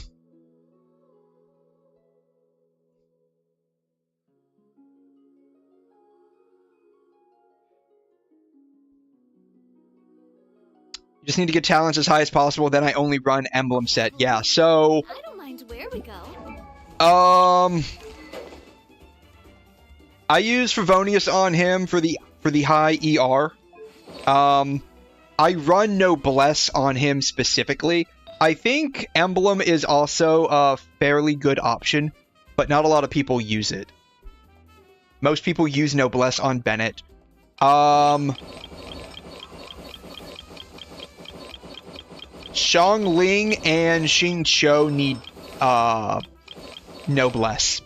just need to get talents as high as possible, then I only run emblem set. Yeah, so... I don't mind where we go. I use Favonius on him for the high ER. I run Noblesse on him specifically. I think Emblem is also a fairly good option, but not a lot of people use it. Most people use Noblesse on Bennett. Xiangling and Xingqiu need Noblesse.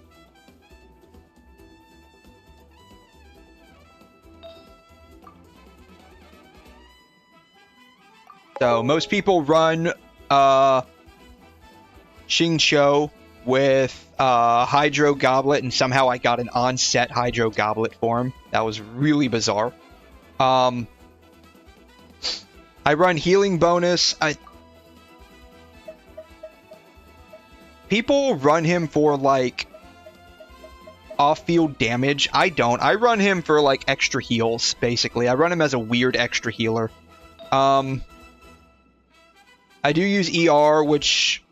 So most people run Xingqiu with Hydro Goblet, and somehow I got an on-set Hydro Goblet for him. That was really bizarre. I run healing bonus. People run him for, like, off-field damage. I don't. I run him for, like, extra heals, basically. I run him as a weird extra healer. I do use ER, which,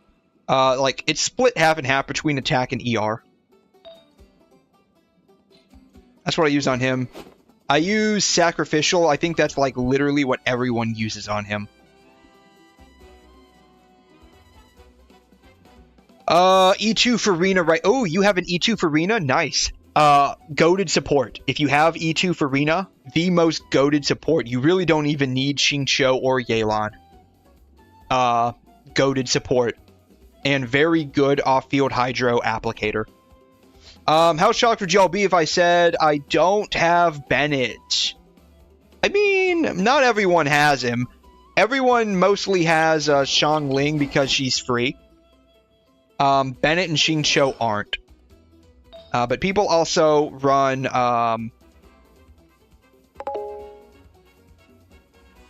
like, it's split half and half between attack and ER. That's what I use on him. I use Sacrificial. I think that's, like, literally what everyone uses on him. E2 Furina, right? Oh, you have an E2 Furina? Nice. Goated support. If you have E2 Furina, the most goated support. You really don't even need Xingqiu or Yelan. Goated support. And very good off-field Hydro applicator. How shocked would y'all be if I said I don't have Bennett? I mean, not everyone has him. Everyone mostly has Xiangling because she's free. Bennett and Xingqiu aren't. But people also run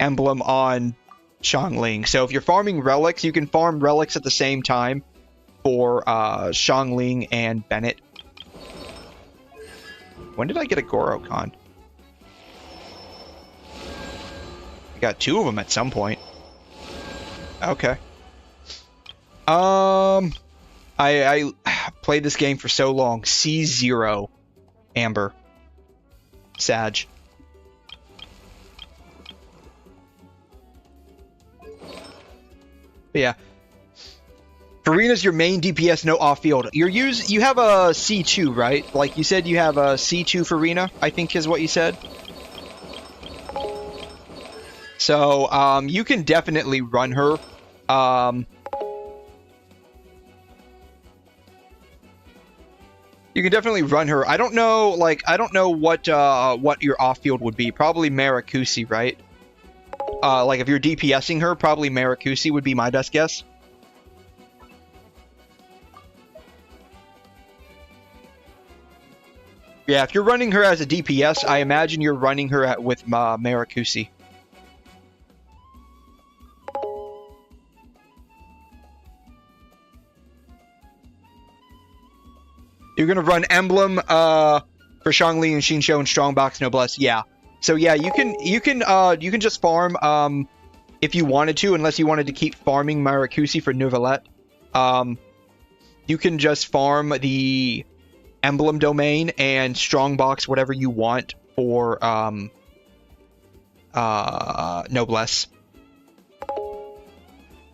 Emblem on Xiangling. So if you're farming relics, you can farm relics at the same time for Xiangling and Bennett. When did I get a Gorokan? I got 2 of them at some point. Okay. I played this game for so long. C0 Amber. Sag. But yeah. Furina's your main DPS, no off-field. You have a C2, right? Like you said you have a C2 Furina, I think is what you said. So, you can definitely run her. You can definitely run her. I don't know, like, I don't know what your off-field would be. Probably 𝘵𝘮𝘳𝘳, right? Like, if you're DPSing her, probably 𝘵𝘮𝘳𝘳 would be my best guess. Yeah, if you're running her as a DPS, I imagine you're running her with 𝘵𝘮𝘳𝘳. You're gonna run Emblem for Xiangling and Xingqiu and Strongbox Noblesse. Yeah. So yeah, you can just farm if you wanted to, unless you wanted to keep farming 𝘵𝘮𝘳𝘳 for Neuvillette. You can just farm the Emblem domain and Strongbox whatever you want for Noblesse.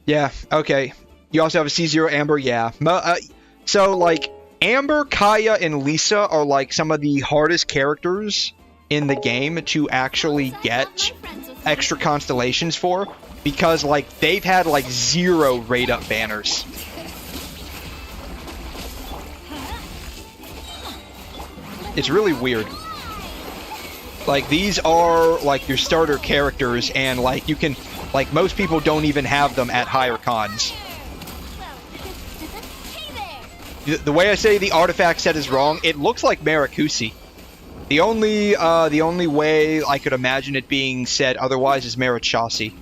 Yeah. Okay. You also have a C0 Amber. Yeah. So like. Amber, Kaya, and Lisa are like some of the hardest characters in the game to actually get extra constellations for, because like they've had like 0 raid up banners. It's really weird. Like these are like your starter characters, and like you can, like most people don't even have them at higher cons. The way I say the artifact set is wrong, it looks like 𝘵𝘂𝘶. The only way I could imagine it being said otherwise is 𝘵𝘂𝘶.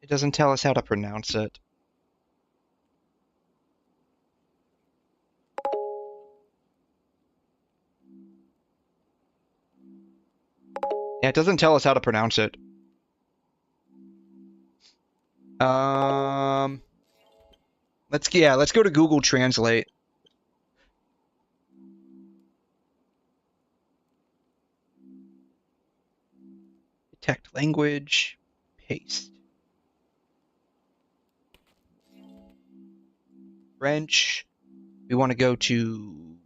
It doesn't tell us how to pronounce it. Yeah, it doesn't tell us how to pronounce it. Let's go to Google Translate. Detect language, paste. French. We want to go to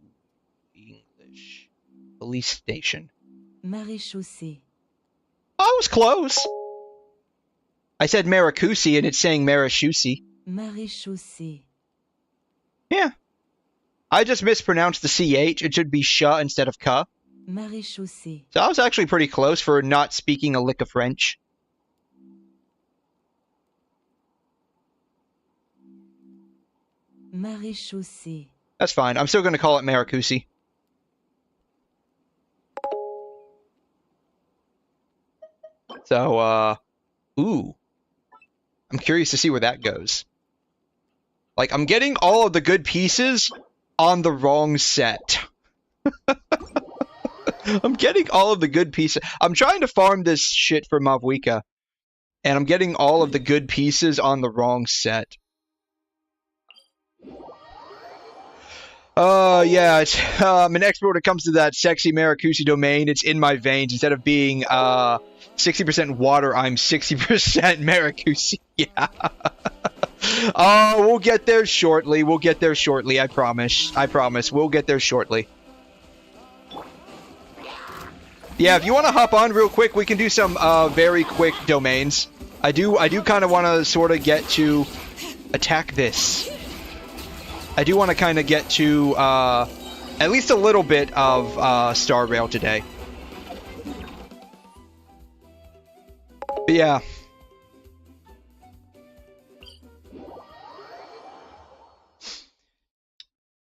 English. Police station. Maréchaussée. Oh, I was close. I said 𝘵𝘂𝘶𝘶 and it's saying 𝘵𝘂𝘶. Maréchaussée. Yeah. I just mispronounced the CH. It should be 𝘤 instead of 𝘐. Maréchaussée. So I was actually pretty close for not speaking a lick of French. Maréchaussée. That's fine. I'm still going to call it 𝘵𝘂𝘶. So, ooh. I'm curious to see where that goes. Like, I'm getting all of the good pieces on the wrong set. I'm getting all of the good pieces. I'm trying to farm this shit for Mavuika, and I'm getting all of the good pieces on the wrong set. Yeah, I'm an expert when it comes to that sexy 𝘵𝘂𝘶 domain. It's in my veins. Instead of being 60% water, I'm 60% 𝘵𝘂𝘶. Yeah. Oh, we'll get there shortly. We'll get there shortly. I promise. I promise. We'll get there shortly. Yeah, if you want to hop on real quick, we can do some very quick domains. I do kind of want to sort of get to attack this. I do want to kind of get to at least a little bit of Star Rail today. But yeah.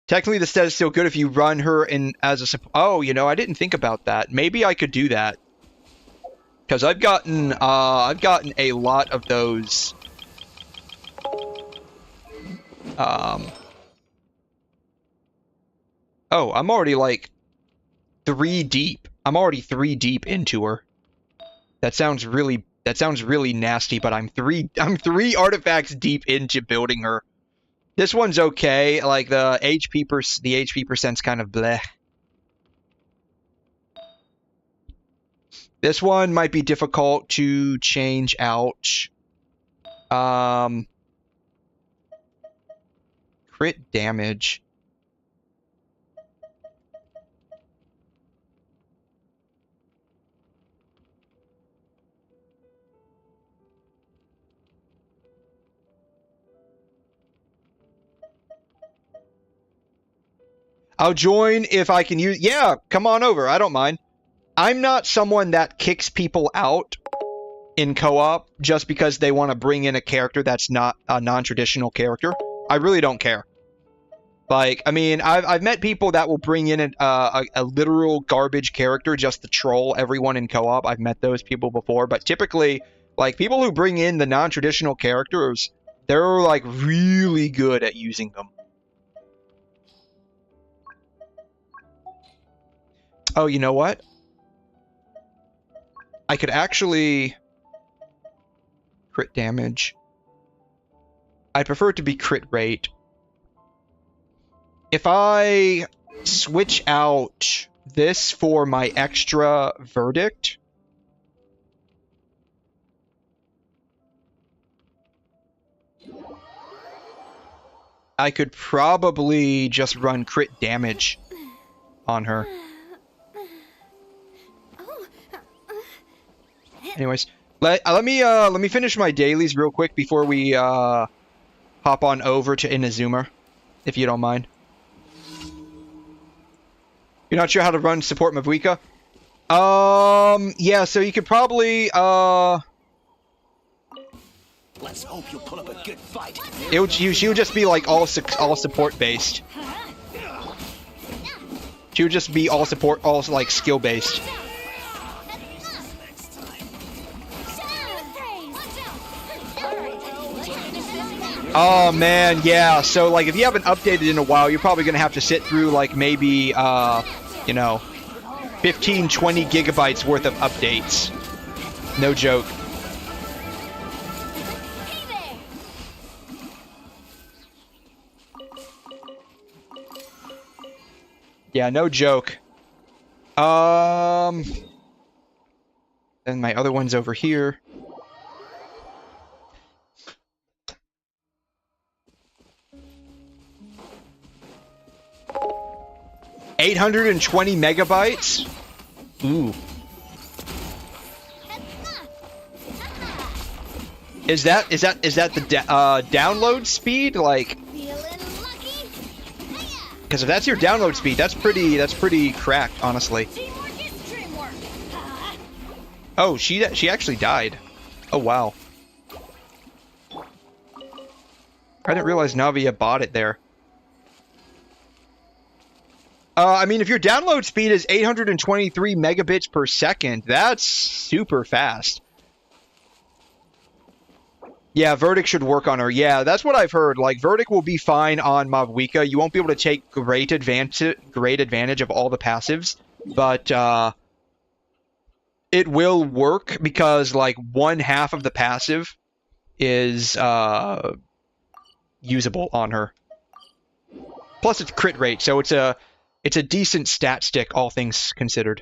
Technically, the set is still good if you run her in as a... Oh, you know, I didn't think about that. Maybe I could do that. Because I've gotten a lot of those... Oh, I'm already like 3 deep. I'm already 3 deep into her. That sounds really nasty, but I'm 3 artifacts deep into building her. This one's okay. Like the HP percent's kind of bleh. This one might be difficult to change out. Crit damage. I'll join if I can use... Yeah, come on over. I don't mind. I'm not someone that kicks people out in co-op just because they want to bring in a character that's not a non-traditional character. I really don't care. Like, I mean, I've met people that will bring in a literal garbage character just to troll everyone in co-op. I've met those people before, but typically, like, people who bring in the non-traditional characters, they're, like, really good at using them. Oh, you know what? I could actually... crit damage. I'd prefer it to be crit rate. If I switch out this for my extra verdict... I could probably just run crit damage on her. Anyways, let me finish my dailies real quick before we hop on over to Inazuma, if you don't mind. You're not sure how to run support Mavuika? Yeah, so you could probably Let's hope you pull up a good fight. she would just be like all support based. She would just be all support, all like skill based. Oh man, yeah. So like if you haven't updated in a while, you're probably gonna have to sit through like maybe you know, 15-20 gigabytes worth of updates. No joke. Yeah, no joke. Then my other one's over here. $820 megabytes? Ooh. Is that the download speed? Like, because if that's your download speed, that's pretty cracked, honestly. Oh, she actually died. Oh wow. I didn't realize Navia bought it there. I mean, if your download speed is 823 megabits per second, that's super fast. Yeah, Verdict should work on her. Yeah, that's what I've heard. Like, Verdict will be fine on Mavuika. You won't be able to take great advantage of all the passives, but it will work because, like, one half of the passive is usable on her. Plus, it's crit rate, so it's a decent stat stick, all things considered.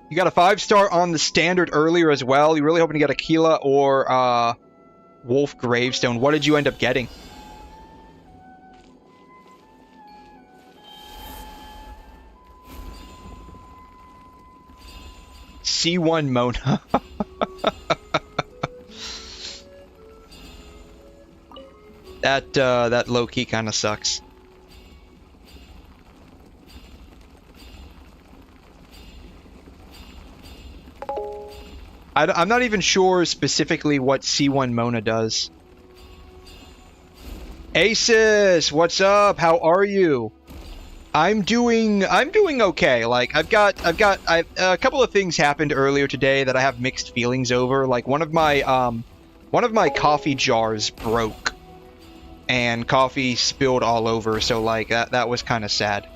You got a 5-star on the standard earlier as well. You're really hoping to get a Keela or Wolf Gravestone. What did you end up getting? C1 Mona. That low-key kind of sucks. I'm not even sure specifically what C1 Mona does. Asus, what's up? How are you? I'm doing okay. Like I've got a couple of things happened earlier today that I have mixed feelings over. Like one of my coffee jars broke and coffee spilled all over, so like that was kind of sad.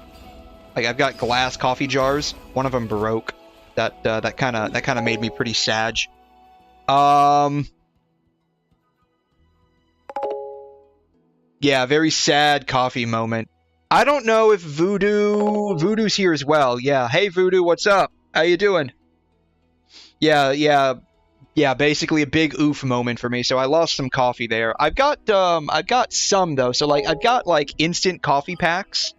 Like I've got glass coffee jars, one of them broke. That kind of made me pretty sad. Yeah, very sad coffee moment. I don't know if Voodoo's here as well. Yeah, hey Voodoo, what's up? How you doing? Yeah, basically a big oof moment for me. So I lost some coffee there. I've got some though. So like I've got like instant coffee packs.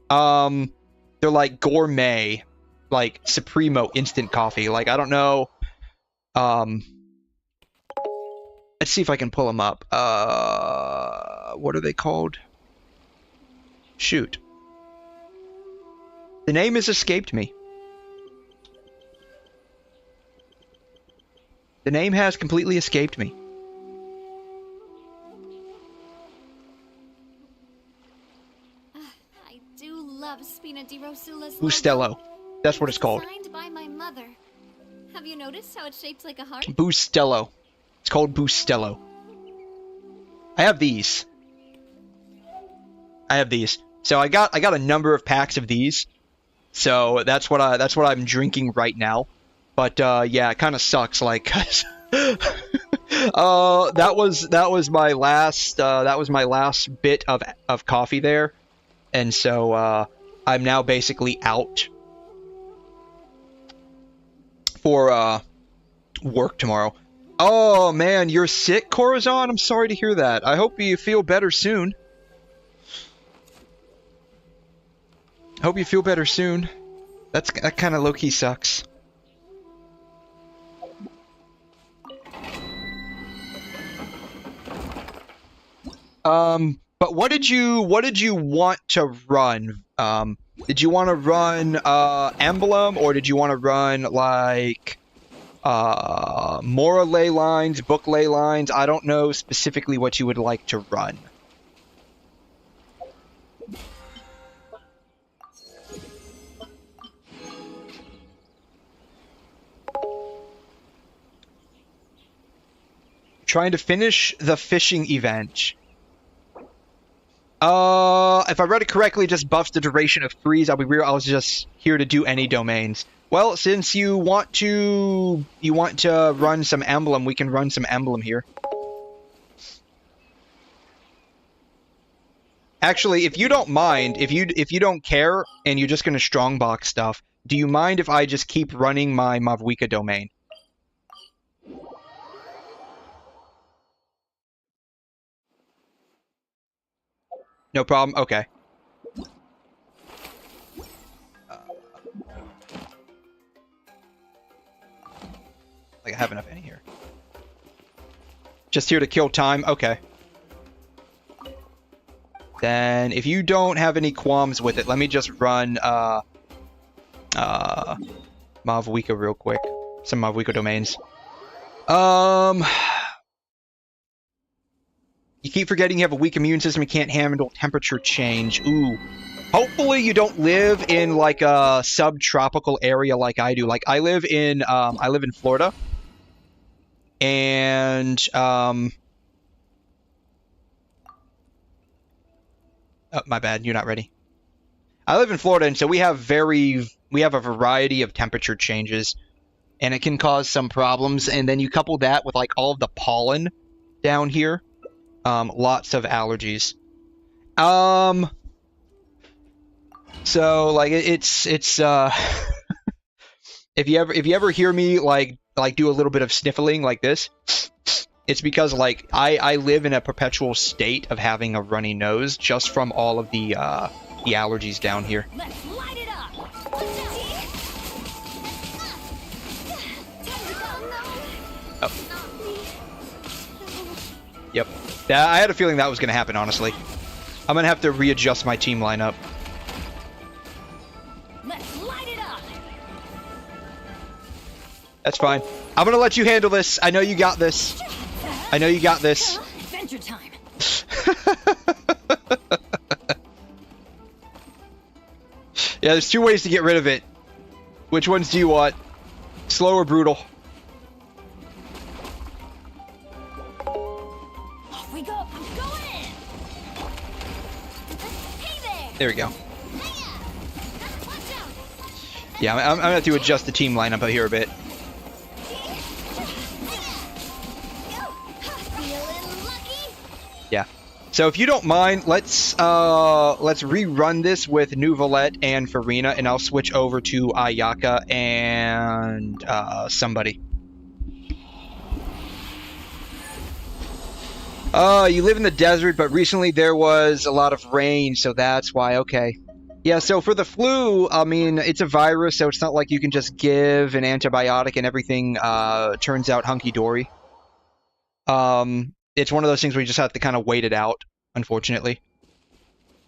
They're like gourmet, like Supremo instant coffee. Like I don't know. Let's see if I can pull them up. What are they called? Shoot. The name has escaped me. The name has completely escaped me. I do love 𝘵𝘮 𝘬𝘩. That's what it's called. Designed by my mother. Have you noticed how it's shaped like a heart? 𝘬𝘩. It's called 𝘬𝘩. I have these. So I got a number of packs of these. So that's what I'm drinking right now. But yeah, it kind of sucks, like, 'cause that was my last bit of coffee there, and so I'm now basically out for work tomorrow. Oh man, you're sick, 𝘬'𝘮? I'm sorry to hear that. I hope you feel better soon. Hope you feel better soon. That kind of low-key sucks. But what did you want to run? Did you want to run emblem, or did you want to run like Mora ley lines, book ley lines? I don't know specifically what you would like to run. Trying to finish the fishing event. If I read it correctly, it just buffs the duration of freeze. I'll be real, I was just here to do any domains. Well, since you want to run some emblem, we can run some emblem here. Actually, if you don't mind, if you don't care and you're just gonna strongbox stuff, do you mind if I just keep running my 𝘠𝘬𝘐 domain? No problem? Okay. Like, I have enough in here. Just here to kill time? Okay. Then, if you don't have any qualms with it, let me just run, 𝘠𝘬𝘐 real quick. Some 𝘠𝘬𝘐 domains. You keep forgetting you have a weak immune system and can't handle temperature change. Ooh. Hopefully you don't live in like a subtropical area like I do. Like I live in Florida. And oh, my bad, you're not ready. I live in Florida, and so we have a variety of temperature changes, and it can cause some problems. And then you couple that with like all of the pollen down here. Lots of allergies. So like it's if you ever hear me like do a little bit of sniffling like this, it's because like I live in a perpetual state of having a runny nose just from all of the allergies down here. Let's light it up. Oh. Yep. I had a feeling that was going to happen, honestly. I'm going to have to readjust my team lineup. Let's light it up. That's fine. I'm going to let you handle this. I know you got this. I know you got this. Adventure time. Yeah, there's two ways to get rid of it. Which ones do you want? Slow or brutal? Off we go. I'm going in. Hey there. There we go. Hiya. Watch out. Yeah, I'm going to have to adjust the team lineup out here a bit. Feeling lucky? Yeah. So if you don't mind, let's rerun this with 𝘠𝘠𝘠𝘠 and Farina, and I'll switch over to Ayaka and somebody. You live in the desert, but recently there was a lot of rain, so that's why. Okay. Yeah, so for the flu, I mean, it's a virus, so it's not like you can just give an antibiotic and everything turns out hunky-dory. It's one of those things where you just have to kind of wait it out, unfortunately.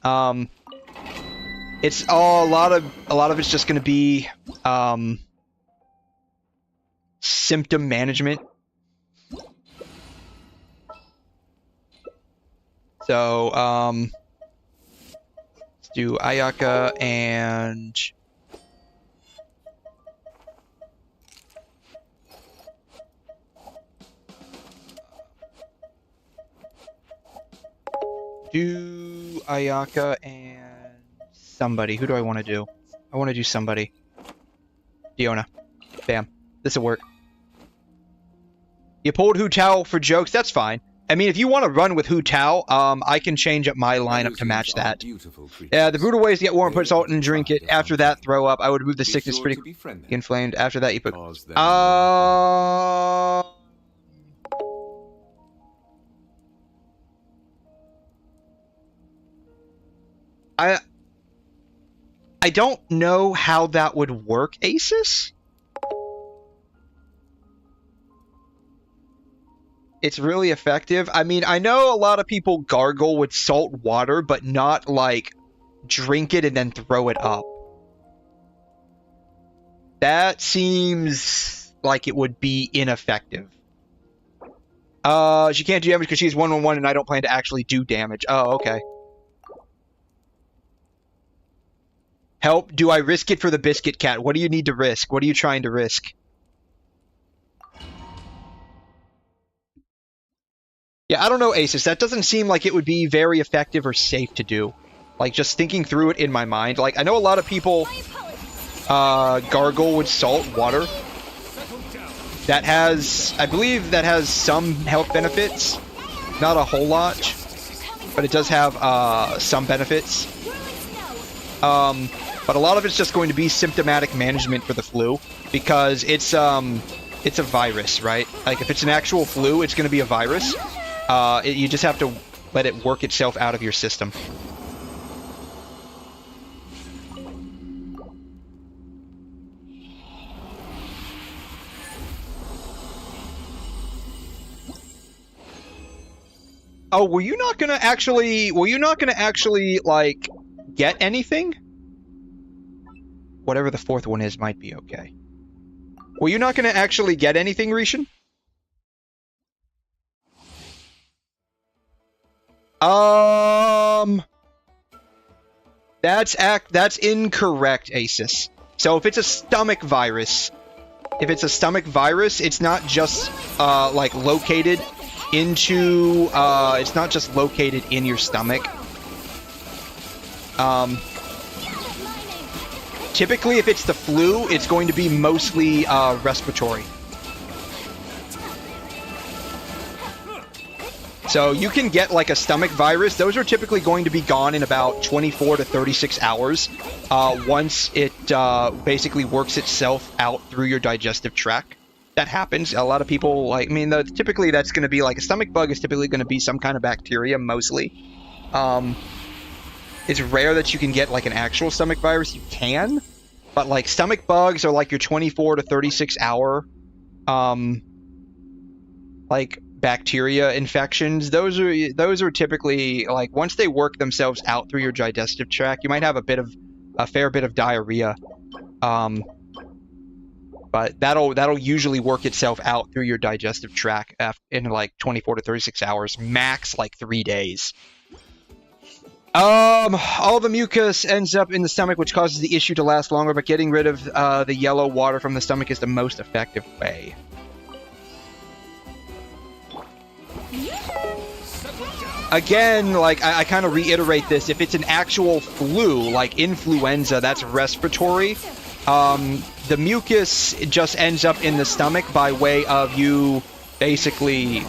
It's a lot of it's just going to be symptom management So, let's do Ayaka and... do Ayaka and somebody. Who do I want to do? I want to do somebody. Diona. Bam. This'll work. You pulled 𝘬𝘬 for jokes. That's fine. I mean, if you want to run with 𝘬𝘬, I can change up my lineup to match that. Yeah, the brutal way is to get warm, put salt in and drink it. After that, throw up. I would remove the sickness pretty inflamed. After that, you put... I don't know how that would work, Asus. It's really effective. I mean, I know a lot of people gargle with salt water, but not, like, drink it and then throw it up. That seems like it would be ineffective. She can't do damage because she's 1/1 and I don't plan to actually do damage. Oh, okay. Help, do I risk it for the biscuit cat? What do you need to risk? What are you trying to risk? Yeah, I don't know, Asus. That doesn't seem like it would be very effective or safe to do. Like, just thinking through it in my mind. Like, I know a lot of people gargle with salt water. That has... I believe that has some health benefits. Not a whole lot. But it does have some benefits. But a lot of it's just going to be symptomatic management for the flu. Because it's a virus, right? Like, if it's an actual flu, it's going to be a virus. You just have to let it work itself out of your system. Oh, were you not gonna actually, like, get anything? Whatever the fourth one is might be okay. Were you not gonna actually get anything, Rishon? That's incorrect, Asus. So if it's a stomach virus, it's not just like located into it's not just located in your stomach. Typically, if it's the flu, it's going to be mostly respiratory. So you can get like a stomach virus. Those are typically going to be gone in about 24 to 36 hours once it basically works itself out through your digestive tract. That happens. A lot of people, like, I mean, typically that's going to be like a stomach bug is typically going to be some kind of bacteria, mostly. It's rare that you can get like an actual stomach virus. You can, but like stomach bugs are like your 24 to 36 hour like bacteria infections. Those are typically like once they work themselves out through your digestive tract, you might have a fair bit of diarrhea. But that'll usually work itself out through your digestive tract in like 24 to 36 hours, max like 3 days. All the mucus ends up in the stomach, which causes the issue to last longer, but getting rid of the yellow water from the stomach is the most effective way. Again, like, I kind of reiterate this. If it's an actual flu, like influenza, that's respiratory. The mucus just ends up in the stomach by way of you basically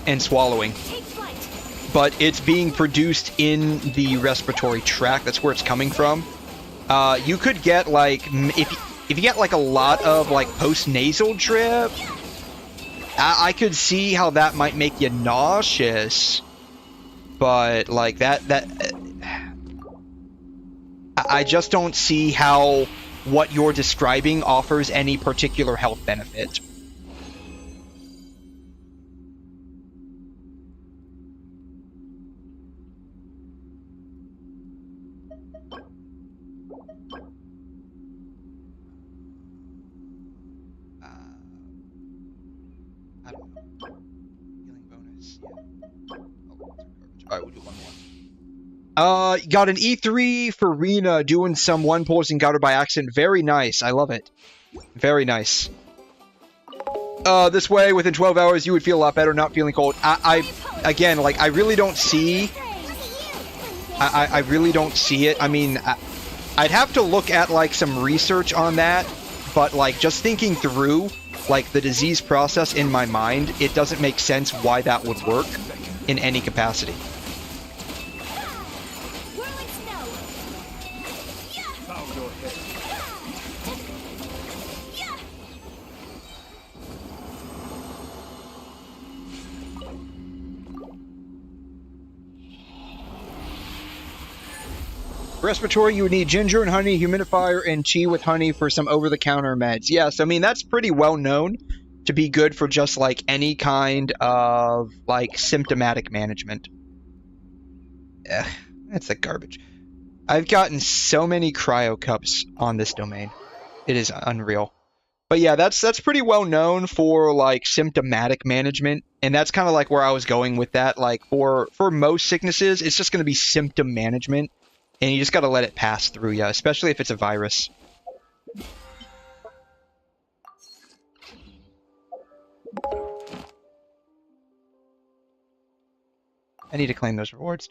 and swallowing. But it's being produced in the respiratory tract. That's where it's coming from. You could get like if you get like a lot of like post-nasal drip, I could see how that might make you nauseous. But like I just don't see how what you're describing offers any particular health benefit. I don't know. Healing bonus. Alright, we'll do one more. Got an E3 for Rena doing some one pulls and got her by accident. Very nice. I love it. Very nice. This way, within 12 hours, you would feel a lot better not feeling cold. Again, like, I really don't see... I really don't see it. I mean, I'd have to look at, like, some research on that, but, like, just thinking through, like, the disease process in my mind, it doesn't make sense why that would work in any capacity. Respiratory, you would need ginger and honey, humidifier, and tea with honey for some over-the-counter meds. Yes, I mean, that's pretty well known to be good for just, like, any kind of, like, symptomatic management. That's the garbage. I've gotten so many cryo cups on this domain. It is unreal. But yeah, that's pretty well known for, like, symptomatic management. And that's kind of like where I was going with that. Like, for most sicknesses, it's just going to be symptom management. And you just gotta let it pass through you, especially if it's a virus. I need to claim those rewards.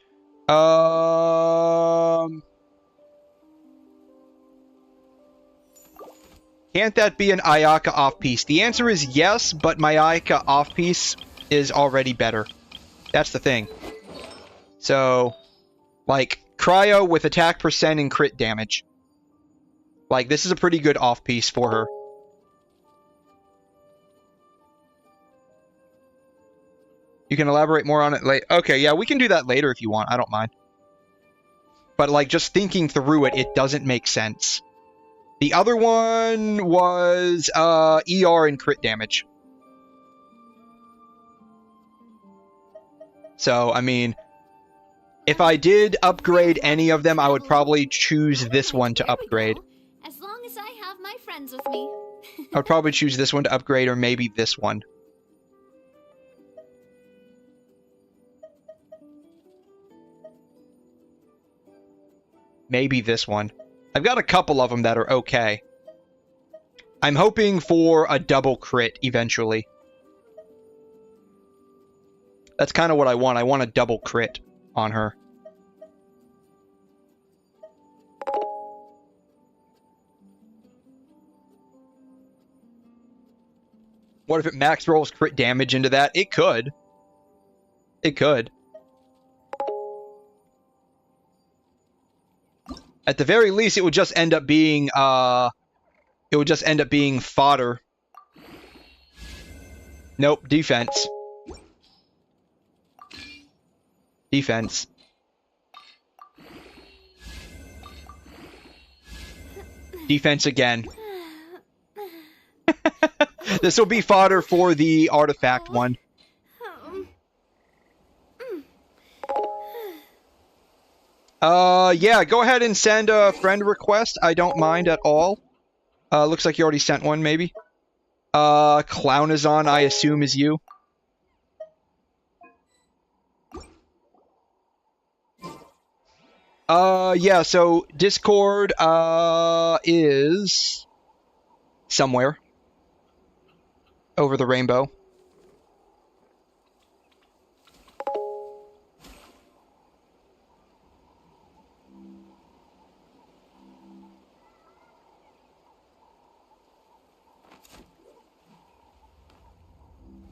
Can't that be an Ayaka off-piece? The answer is yes, but my Ayaka off-piece is already better. That's the thing. So, like... Cryo with attack percent and crit damage. Like, this is a pretty good off-piece for her. You can elaborate more on it later. Okay, yeah, we can do that later if you want. I don't mind. But, like, just thinking through it, it doesn't make sense. The other one was ER and crit damage. So, I mean... If I did upgrade any of them, I would probably choose this one to upgrade. As long as I have my friends with me. I would probably choose this one to upgrade, or maybe this one. Maybe this one. I've got a couple of them that are okay. I'm hoping for a double crit eventually. That's kind of what I want. I want a double crit on her. What if it max rolls crit damage into that? It could. It could. At the very least, it would just end up being fodder. Nope, defense. Defense. Defense again. This will be fodder for the artifact one. Yeah, go ahead and send a friend request. I don't mind at all. Looks like you already sent one, maybe. 𝘠𝘮, I assume, is you. Yeah, so Discord, is somewhere over the rainbow.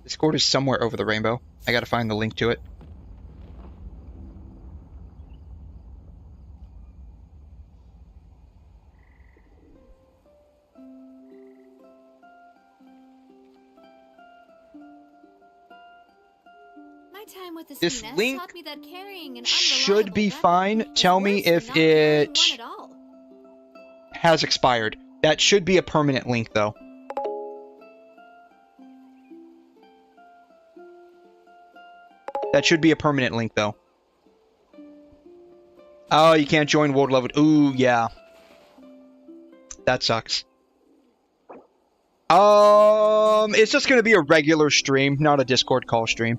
Discord is somewhere over the rainbow. I gotta find the link to it. This link should be fine. Tell me if it has expired. That should be a permanent link, though. That should be a permanent link, though. Oh, you can't join World Level. Ooh, yeah. That sucks. It's just gonna be a regular stream, not a Discord call stream.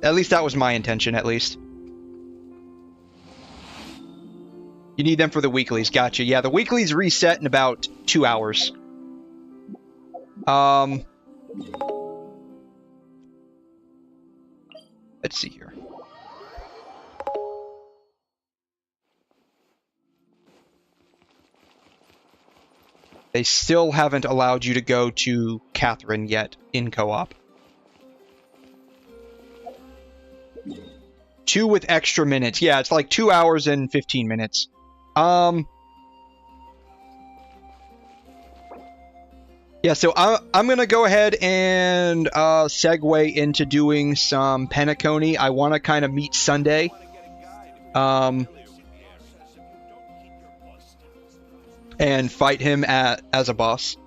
At least that was my intention, at least. You need them for the weeklies. Gotcha. Yeah, the weeklies reset in about 2 hours. Let's see here. They still haven't allowed you to go to Catherine yet in co-op. 2 with extra minutes. Yeah, it's like 2 hours and 15 minutes. Yeah, so I'm going to go ahead and segue into doing some Penacony. I want to kind of meet Sunday. And fight him as a boss.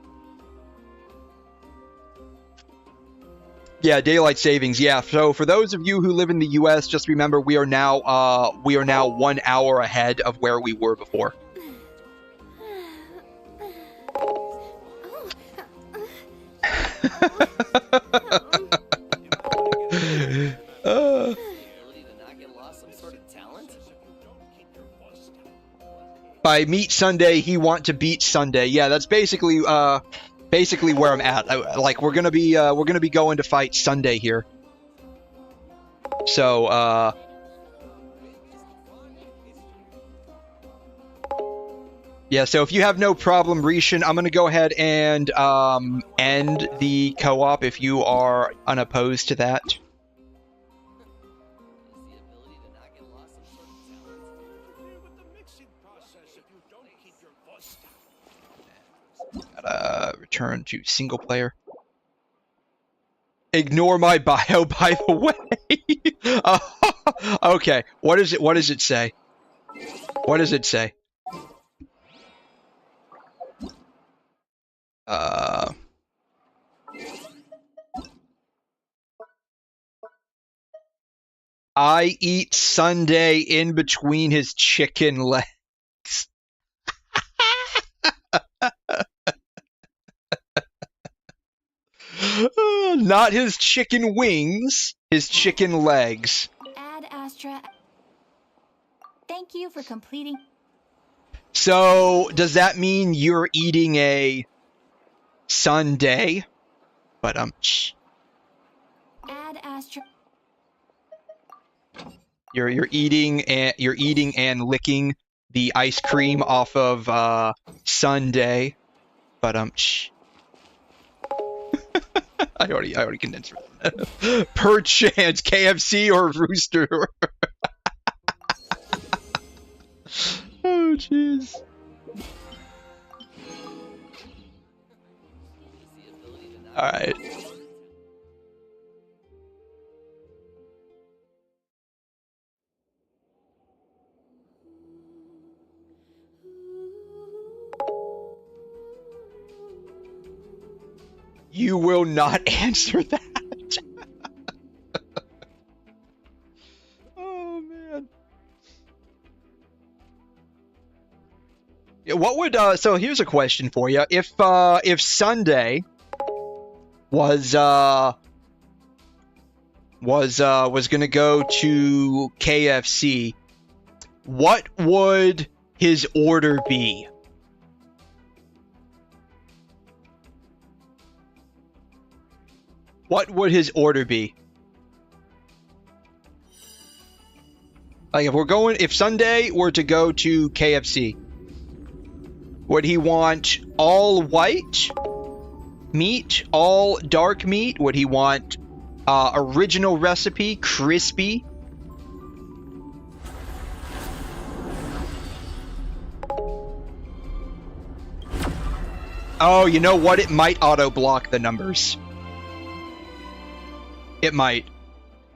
Yeah, daylight savings. Yeah, so for those of you who live in the U.S., just remember we are now 1 hour ahead of where we were before. By meet Sunday, he want to beat Sunday. Yeah, that's basically where I'm at. Like we're gonna be going to fight Sunday here. So yeah, so if you have no problem, Rishin, I'm gonna go ahead and end the co-op if you are unopposed to that. Return to single player. Ignore my bio, by the way. Okay, what is it? What does it say? What does it say? I eat Sunday in between his chicken legs. Not his chicken wings, his chicken legs. Ad Astra. Thank you for completing. So, does that mean you're eating a Sunday? But Ad Astra. You're eating and licking the ice cream off of Sunday. But I already condensed it. Perchance KFC or Rooster. Oh jeez. All right. You will not answer that. Oh man. Yeah, what would so here's a question for you. If Sunday was gonna go to KFC, what would his order be? What would his order be? Like if Sunday were to go to KFC, would he want all white meat, all dark meat? Would he want original recipe, crispy? Oh, you know what? It might auto-block the numbers. It might.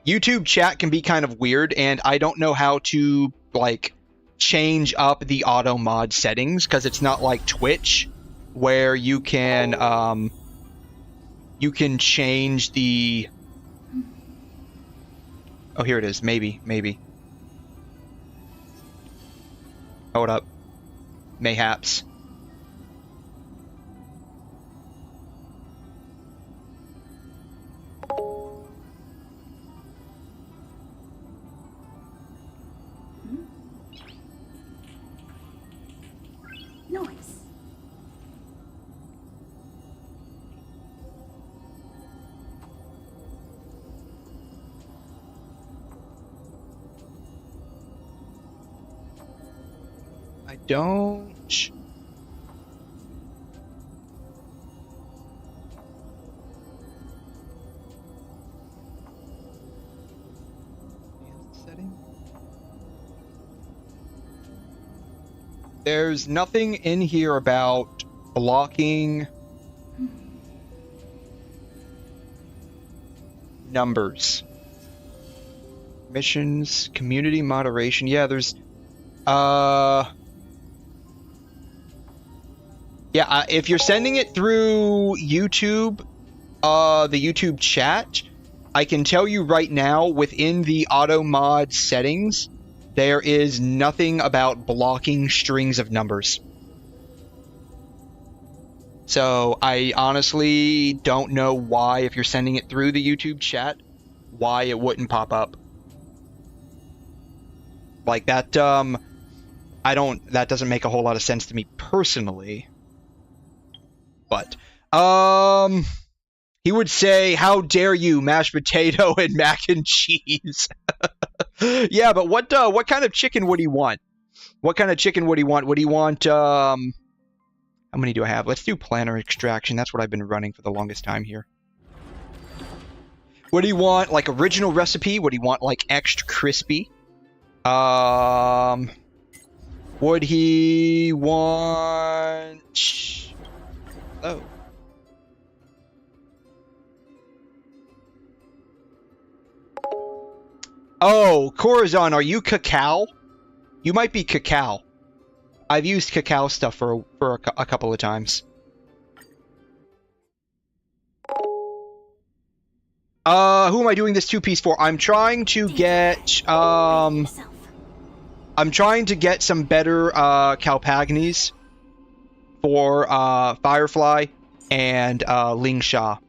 YouTube chat can be kind of weird, and I don't know how to, like, change up the auto mod settings, because it's not like Twitch, where you can change the... Oh, here it is. Maybe. Hold up. Mayhaps. I don't. There's nothing in here about blocking numbers. Missions, community moderation. Yeah, there's yeah, if you're sending it through YouTube, the YouTube chat, I can tell you right now, within the auto mod settings, there is nothing about blocking strings of numbers. So I honestly don't know why, if you're sending it through the YouTube chat, why it wouldn't pop up. Like that, that doesn't make a whole lot of sense to me personally. But, he would say, "How dare you, mashed potato and mac and cheese?" Yeah, but what kind of chicken would he want? What kind of chicken would he want? Would he want, how many do I have? Let's do planner extraction. That's what I've been running for the longest time here. Would he want, like, original recipe? Would he want, like, extra crispy? Would he want... Oh. Oh, Corazon, are you cacao? You might be cacao. I've used cacao stuff for a couple of times. Who am I doing this two-piece for? I'm trying to get, I'm trying to get some better, 𝘐𝘮 for, Firefly and, 𝘠𝘮.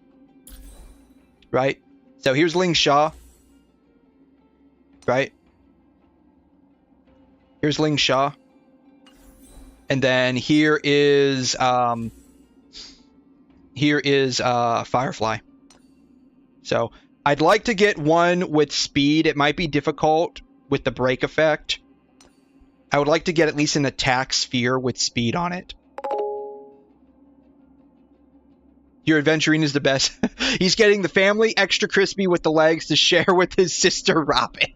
Right? So here's 𝘠𝘮. Right? Here's 𝘠𝘮. And then here is Firefly. So I'd like to get one with speed. It might be difficult with the break effect. I would like to get at least an attack sphere with speed on it. Your adventuring is the best. He's getting the family extra crispy with the legs to share with his sister Robin.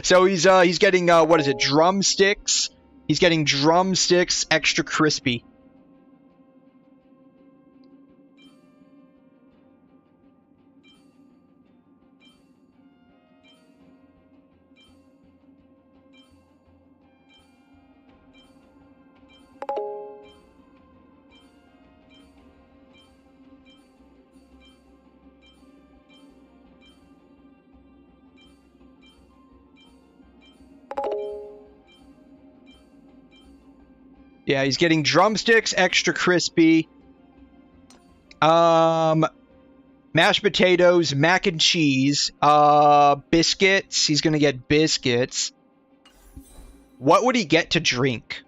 So he's getting what is it? Drumsticks. He's getting drumsticks extra crispy. Yeah, he's getting drumsticks, extra crispy. Mashed potatoes, mac and cheese, biscuits. He's gonna get biscuits. What would he get to drink?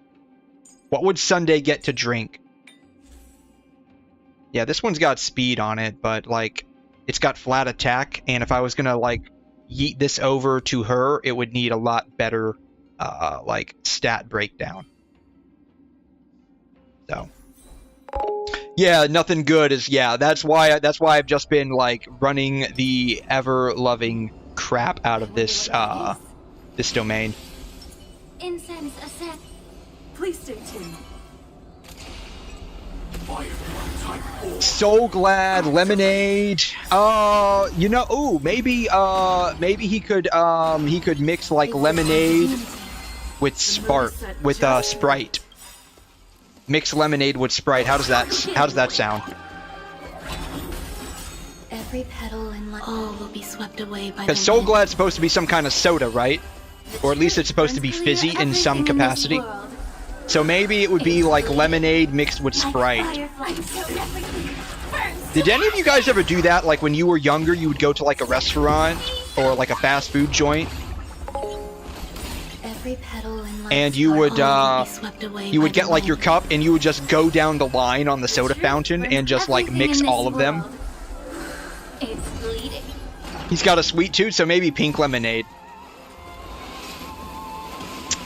What would Sunday get to drink? Yeah, this one's got speed on it, but, like, it's got flat attack, and if I was gonna, like, yeet this over to her, it would need a lot better, like, stat breakdown. So, yeah, nothing good is, yeah, that's why I've just been, like, running the ever-loving crap out of this, this domain. Incense a sec. Please stay tuned. So glad lemonade. You know, ooh, maybe he could mix like lemonade with Sprite. Mix lemonade with Sprite. How does that sound? Every petal in all will be swept away by. Because So Glad's supposed to be some kind of soda, right? Or at least it's supposed to be fizzy in some capacity. So maybe it would be like lemonade mixed with Sprite. Did any of you guys ever do that? Like when you were younger, you would go to like a restaurant or like a fast food joint, and you would get like your cup and you would just go down the line on the soda fountain and just like mix all of them. He's got a sweet tooth, so maybe pink lemonade.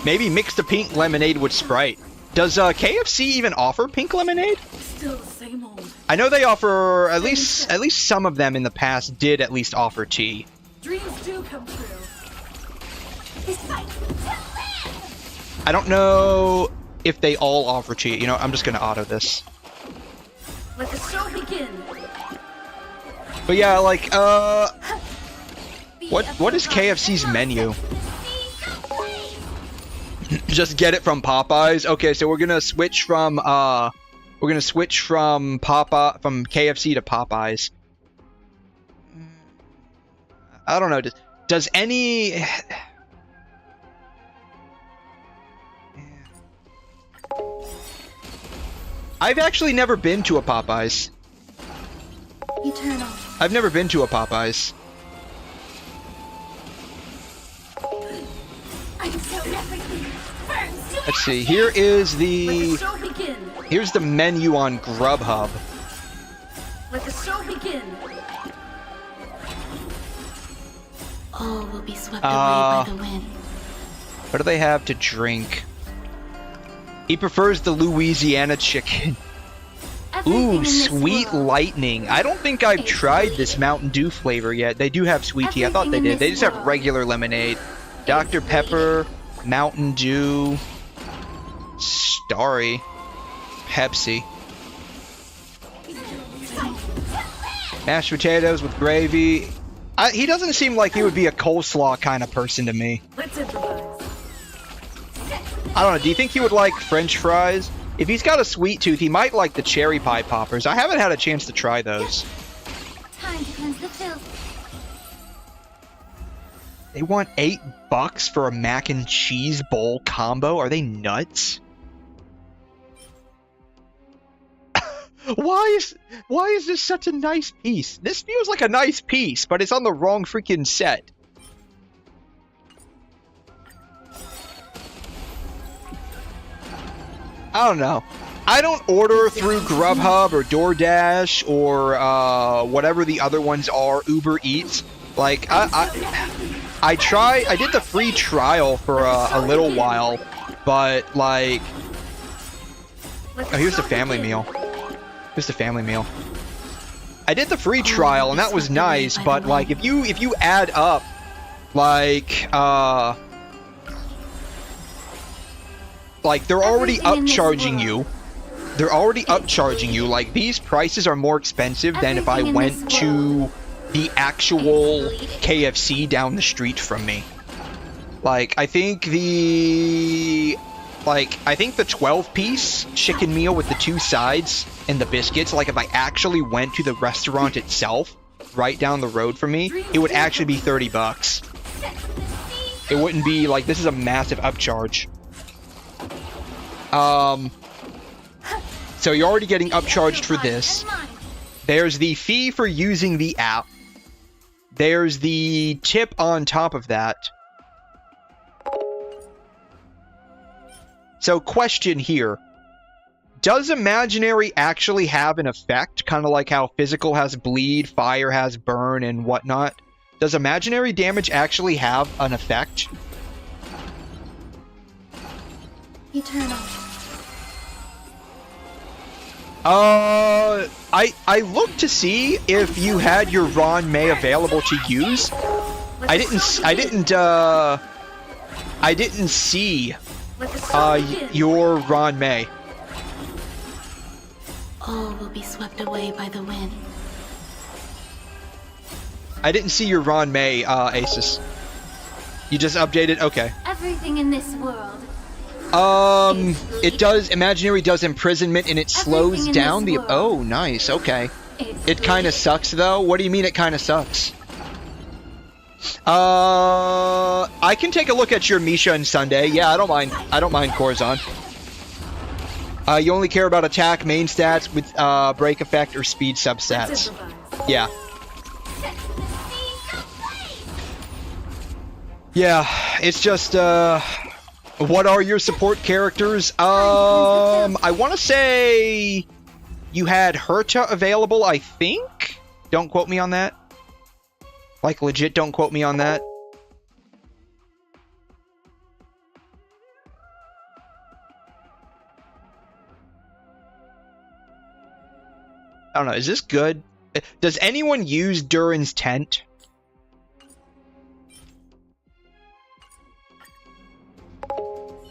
Maybe mix the pink lemonade with Sprite. Does KFC even offer pink lemonade? Still the same old. I know they offer at least some of them in the past did at least offer tea. Dreams do come true. I don't know if they all offer tea. You know, I'm just gonna auto this. Let the show begin. But yeah, like what is KFC's menu? Just get it from Popeyes. Okay, so we're gonna switch from KFC to Popeyes. I don't know. Does any I've actually never been to a Popeyes. Eternal. I've never been to a Popeyes. Let's see. Here's the menu on Grubhub. Let the show begin. All will be swept away by the wind. What do they have to drink? He prefers the Louisiana chicken. Ooh, Sweet Lightning. I don't think I've tried this Mountain Dew flavor yet. They do have sweet tea. I thought they did. They just have regular lemonade. Dr. Pepper, Mountain Dew, Starry, Pepsi. Mashed potatoes with gravy. He doesn't seem like he would be a coleslaw kind of person to me. Let's improvise. I don't know. Do you think he would like French fries? If he's got a sweet tooth, he might like the cherry pie poppers. I haven't had a chance to try those. Time to cleanse the filth. They want $8 for a mac and cheese bowl combo? Are they nuts? Why is this such a nice piece? This feels like a nice piece, but it's on the wrong freaking set. I don't know. I don't order through Grubhub or DoorDash or whatever the other ones are, Uber Eats. Like, I did the free trial for a little while, but like, oh, here's the family meal. Here's the family meal. I did the free trial and that was nice, but like, if you add up, like they're already upcharging you. They're already upcharging you. Like, these prices are more expensive than if I went to the actual KFC down the street from me. Like, I think the 12-piece chicken meal with the 2 sides and the biscuits, like if I actually went to the restaurant itself right down the road from me, it would actually be $30. It wouldn't be like, this is a massive upcharge. So you're already getting upcharged for this. There's the fee for using the app. There's the tip on top of that. So question here. Does imaginary actually have an effect? Kind of like how physical has bleed, fire has burn, and whatnot. Does imaginary damage actually have an effect? Eternal. I looked to see if you had your Ron May available to use. I didn't see your Ron May. All will be swept away by the wind. I didn't see your Ron May, Asus. You just updated? Okay. Everything in this world. It does, imaginary does imprisonment and it slows down the, oh, nice, okay. It kind of sucks though. What do you mean it kind of sucks? I can take a look at your Misha and Sunday. Yeah, I don't mind 𝘰𝘮. You only care about attack, main stats with, break effect or speed substats. Yeah. Yeah, it's just, what are your support characters? I want to say you had 𝘠𝘠 available, I think? Don't quote me on that. Like, legit, don't quote me on that. I don't know. Is this good? Does anyone use Durin's tent?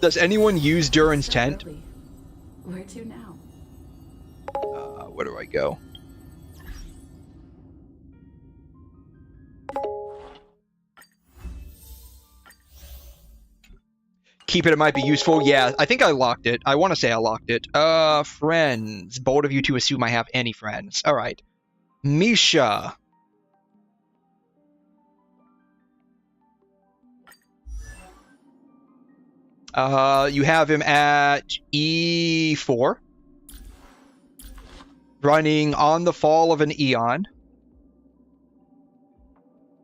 Does anyone use Durin's tent? Where to now? Where do I go? Keep it might be useful. Yeah, I think I locked it. I want to say I locked it. Friends. Bold of you to assume I have any friends. All right. Misha. You have him at E4. Running on the fall of an Eon.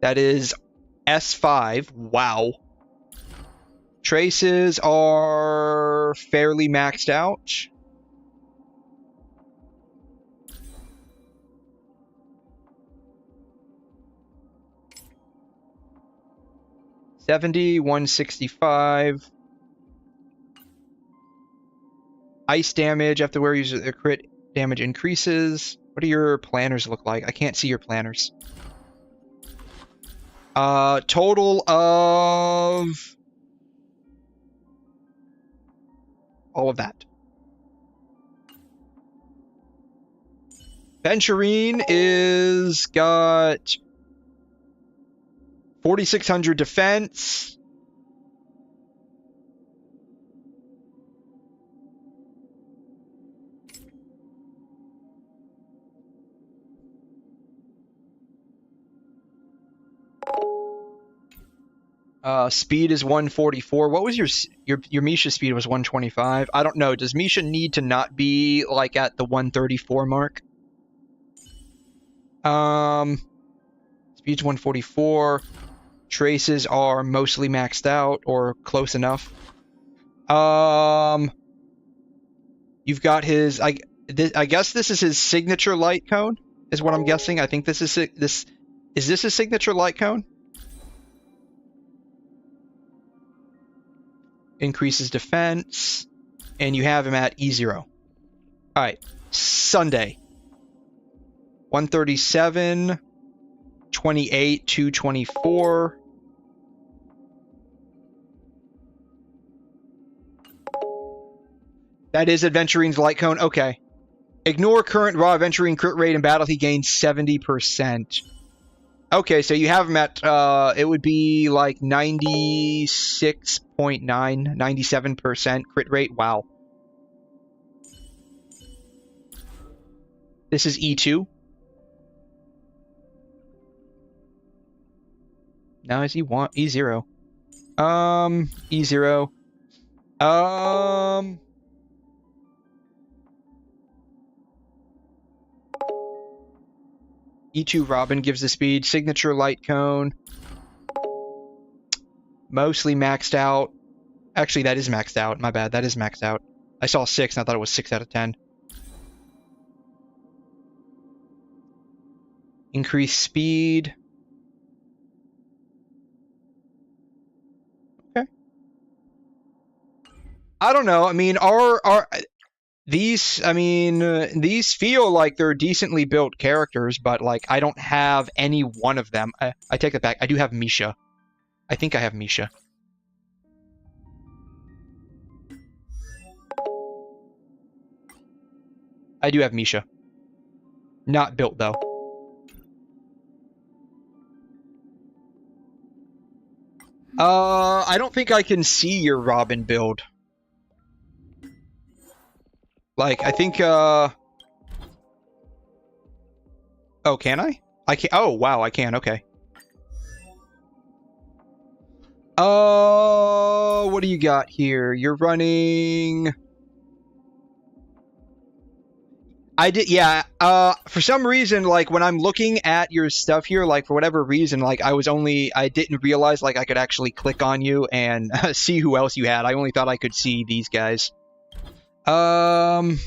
That is S5. Wow. Traces are fairly maxed out. $70, 165. Ice damage after where user crit damage increases. What do your planners look like? I can't see your planners. Total of all of that. Venturine is got 4,600 defense. Speed is 144. What was your Misha speed was 125? I don't know. Does Misha need to not be like at the 134 mark? Speed's 144. Traces are mostly maxed out or close enough. You've got his I guess this is his signature light cone is what I'm guessing. I think this is this his signature light cone? Increases defense, and you have him at E0. All right, Sunday. 137, 28, 224. That is Adventurine's light cone. Okay. Ignore current raw Adventurine crit rate in battle. He gains 70%. Okay, so you have him at, it would be like 96.9, 97% crit rate. Wow. This is E2. Now is E0. E0. E2 Robin gives the speed. Signature light cone. Mostly maxed out. Actually, that is maxed out. My bad. That is maxed out. I saw 6 and I thought it was 6 out of 10. Increase speed. Okay. I don't know. I mean, these feel like they're decently built characters, but like I don't have any one of them. I take that back. I do have Misha. I think I have Misha. I do have Misha. Not built though. I don't think I can see your Robin build. Like, I think, oh, can I? I can. Oh, wow, I can. Okay. What do you got here? You're running... yeah, for some reason, like, when I'm looking at your stuff here, like, for whatever reason, like, I didn't realize, like, I could actually click on you and see who else you had. I only thought I could see these guys. Robin,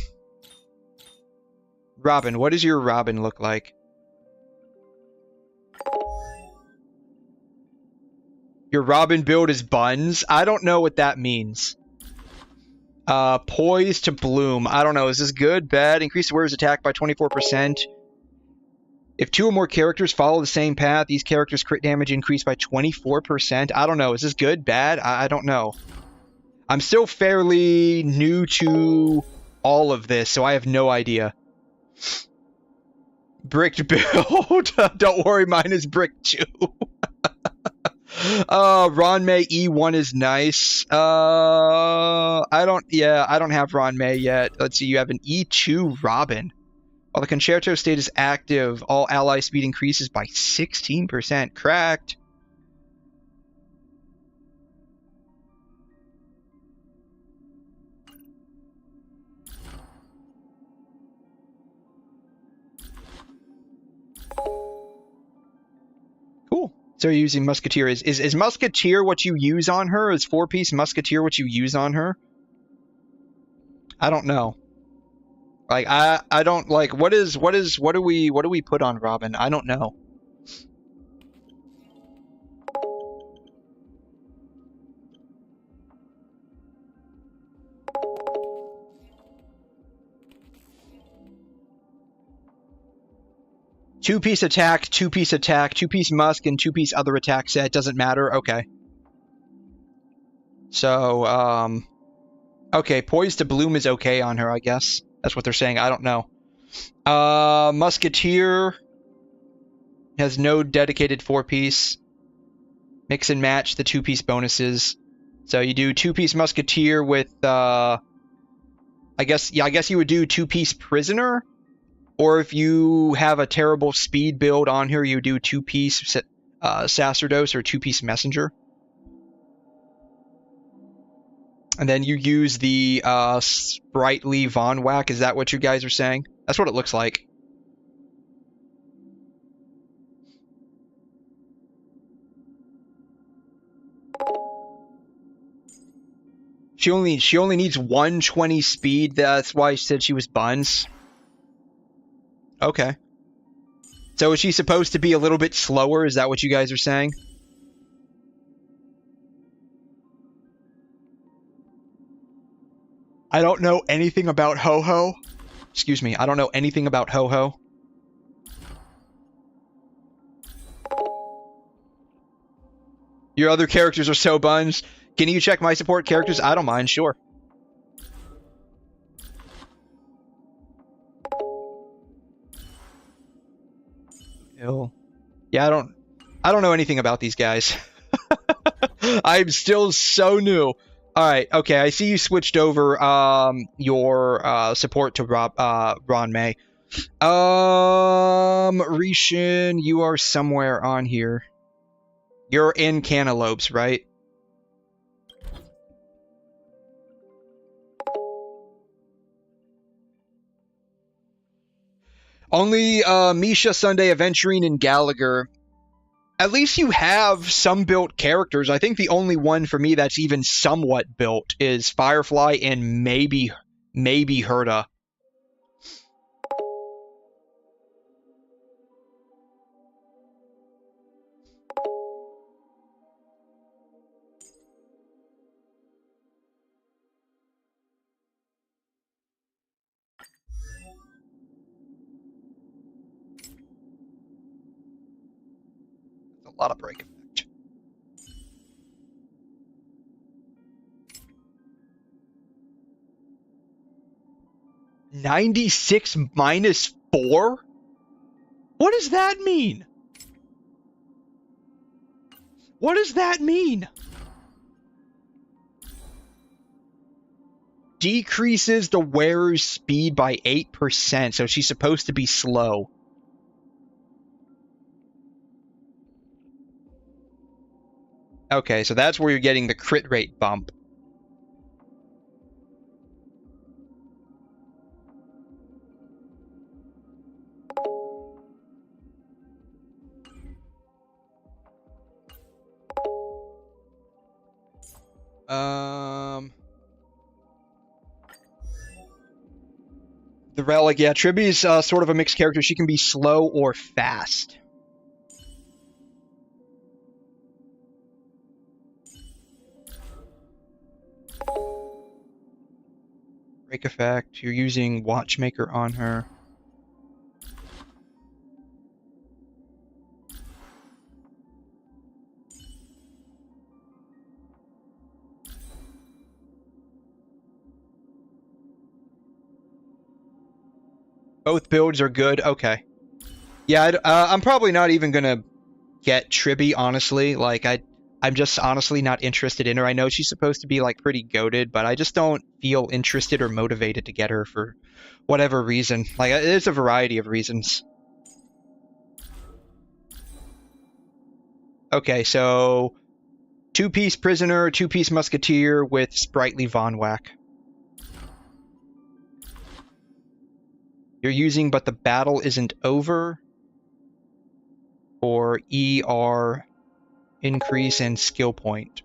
what does your Robin look like? Your Robin build is buns? I don't know what that means. Poised to bloom. I don't know. Is this good? Bad? Increase the wearer's attack by 24%. If 2 or more characters follow the same path, these characters' crit damage increase by 24%. I don't know. Is this good? Bad? I don't know. I'm still fairly new to all of this, so I have no idea. Bricked build. Don't worry, mine is brick too. Ronmei E1 is nice. I don't have Ronmei yet. Let's see, you have an E2 Robin. While the concerto state is active, all ally speed increases by 16%. Cracked. Cool. So you're using Musketeer. Is Musketeer what you use on her? Is 4-piece Musketeer what you use on her? I don't know. Like I don't like what do we put on Robin? I don't know. Two-piece attack, two-piece attack, two-piece musk, and two-piece other attack set. Doesn't matter. Okay. So, okay, Poised to Bloom is okay on her, I guess. That's what they're saying. I don't know. Musketeer has no dedicated 4-piece. Mix and match the 2-piece bonuses. So you do 2-piece Musketeer with, I guess you would do 2-piece Prisoner. Or if you have a terrible speed build on here, you do 2-piece Sacerdoce or 2-piece Messenger. And then you use the sprightly Von Whack. Is that what you guys are saying? That's what it looks like. She only needs 120 speed. That's why she said she was buns. Okay. So is she supposed to be a little bit slower? Is that what you guys are saying? I don't know anything about Ho-Ho. Excuse me, I don't know anything about Ho-Ho. Your other characters are so buns. Can you check my support characters? I don't mind, sure. Ill. Yeah, I don't know anything about these guys. I'm still so new. Alright, okay, I see you switched over your support to Ronmei. Rishon, you are somewhere on here. You're in Cantaloupes, right? Only Misha, Sunday, Aventurine, and Gallagher. At least you have some built characters. I think the only one for me that's even somewhat built is Firefly and maybe 𝘠𝘠𝘠𝘠. A lot of break effect. (96 minus 4? What does that mean? What does that mean? Decreases the wearer's speed by 8%, so she's supposed to be slow. Okay, so that's where you're getting the crit rate bump. The Relic, yeah, Tribby's sort of a mixed character. She can be slow or fast. Break effect. You're using Watchmaker on her. Both builds are good. Okay. Yeah, I'm probably not even gonna get Tribby, honestly. Like, I'm just honestly not interested in her. I know she's supposed to be, like, pretty goated, but I just don't feel interested or motivated to get her for whatever reason. Like, there's a variety of reasons. Okay, so 2-piece prisoner, 2-piece musketeer with sprightly Von Whack. You're using but the battle isn't over. Or ER increase in skill point.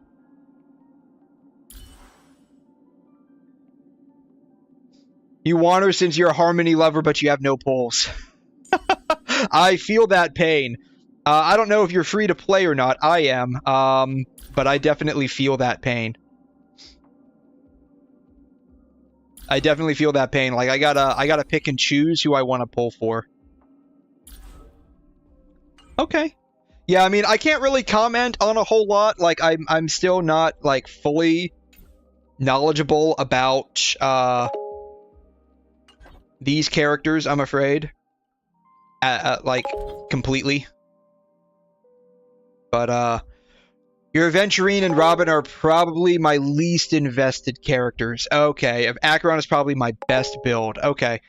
You want her since you're a harmony lover, but you have no pulls. I feel that pain. I don't know if you're free to play or not. I am. But I definitely feel that pain. I definitely feel that pain. Like, I gotta pick and choose who I want to pull for. Okay. Yeah, I mean, I can't really comment on a whole lot. Like, I'm still not, like, fully knowledgeable about these characters, I'm afraid. Like, completely. But, your Aventurine and Robin are probably my least invested characters. Okay, Acheron is probably my best build. Okay.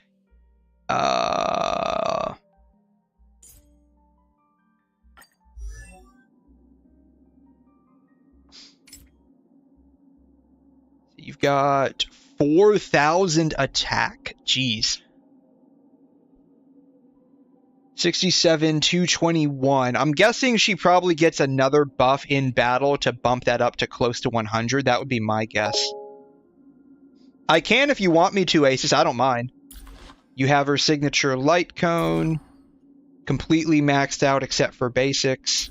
You've got 4,000 attack. Jeez. 67, 221. I'm guessing she probably gets another buff in battle to bump that up to close to 100. That would be my guess. I can if you want me to, Aces. I don't mind. You have her signature light cone. Completely maxed out except for basics.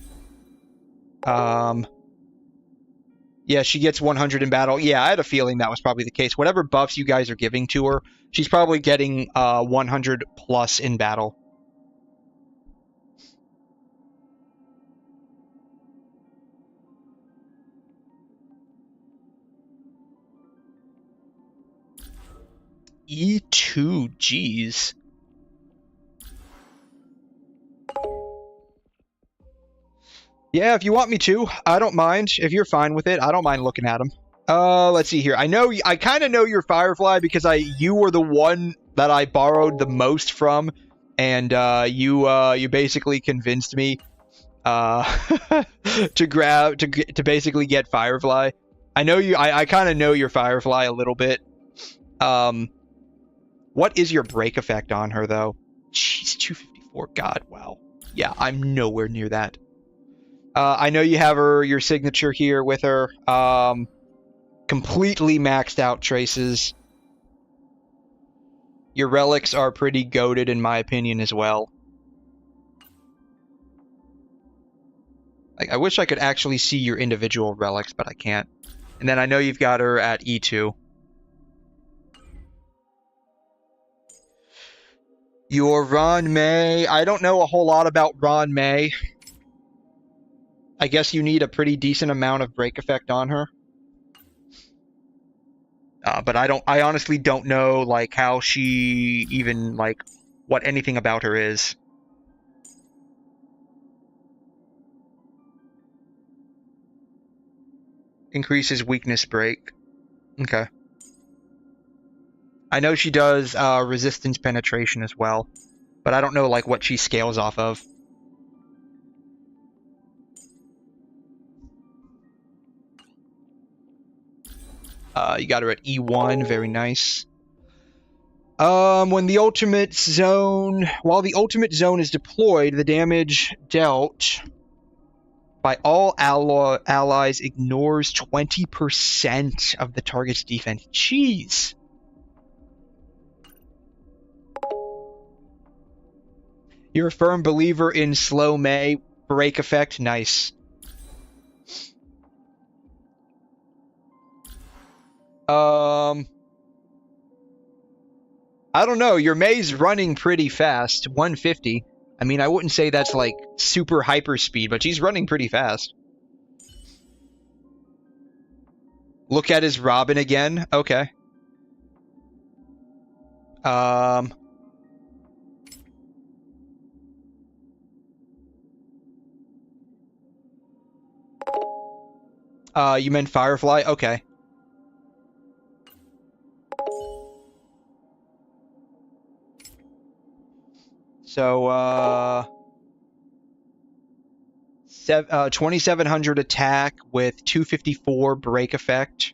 Yeah, she gets 100 in battle. Yeah, I had a feeling that was probably the case. Whatever buffs you guys are giving to her, she's probably getting 100 plus in battle. E2, geez. Yeah, if you want me to, I don't mind. If you're fine with it, I don't mind looking at them. Let's see here. I kind of know your Firefly because you were the one that I borrowed the most from, and you basically convinced me to basically get Firefly. I know you. I kind of know your Firefly a little bit. What is your break effect on her though? Jeez, 254. God, wow. Yeah, I'm nowhere near that. I know you have your signature here with her. Completely maxed out traces. Your relics are pretty goated in my opinion as well. Like, I wish I could actually see your individual relics, but I can't. And then I know you've got her at E2. Your Ron May. I don't know a whole lot about Ron May. I guess you need a pretty decent amount of break effect on her. But I honestly don't know, like, how she even, like, what anything about her is. Increases weakness break. Okay. I know she does resistance penetration as well, but I don't know, like, what she scales off of. You got her at E1, very nice. When the ultimate zone, while the ultimate zone is deployed, the damage dealt by all allies ignores 20% of the target's defense. Jeez. You're a firm believer in slow May break effect. Nice. I don't know. Your May's running pretty fast. 150. I mean, I wouldn't say that's like super hyper speed, but she's running pretty fast. Look at his Robin again. Okay. You meant Firefly? Okay. So, 2700 attack with 254 break effect.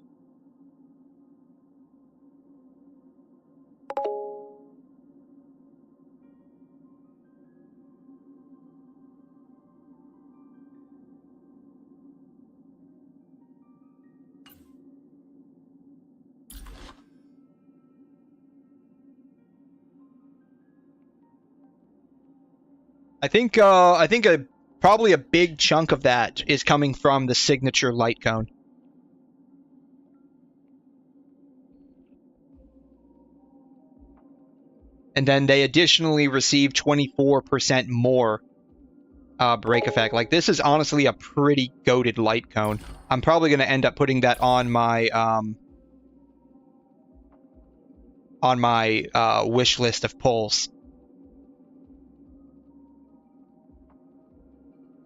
I think probably a big chunk of that is coming from the signature light cone. And then they additionally receive 24% more break effect. Like, this is honestly a pretty goated light cone. I'm probably going to end up putting that on my wish list of pulls.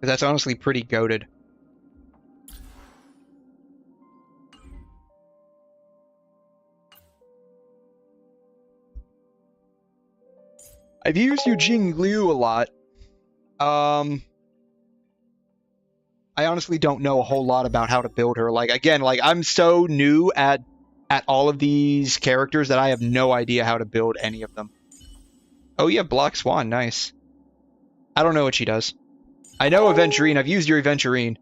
That's honestly pretty goated. I've used 𝘤𝑗ing-Liu a lot. I honestly don't know a whole lot about how to build her. Like, again, like, I'm so new at all of these characters that I have no idea how to build any of them. Oh, yeah, Black Swan, nice. I don't know what she does. I know Aventurine. I've used your Aventurine.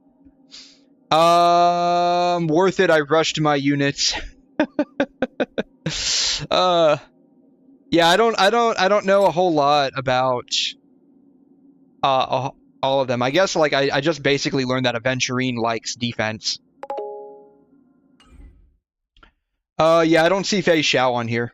Worth it. I rushed my units. Yeah, I don't know a whole lot about all of them. I guess like I just basically learned that Aventurine likes defense. Yeah, I don't see Fei Xiao on here.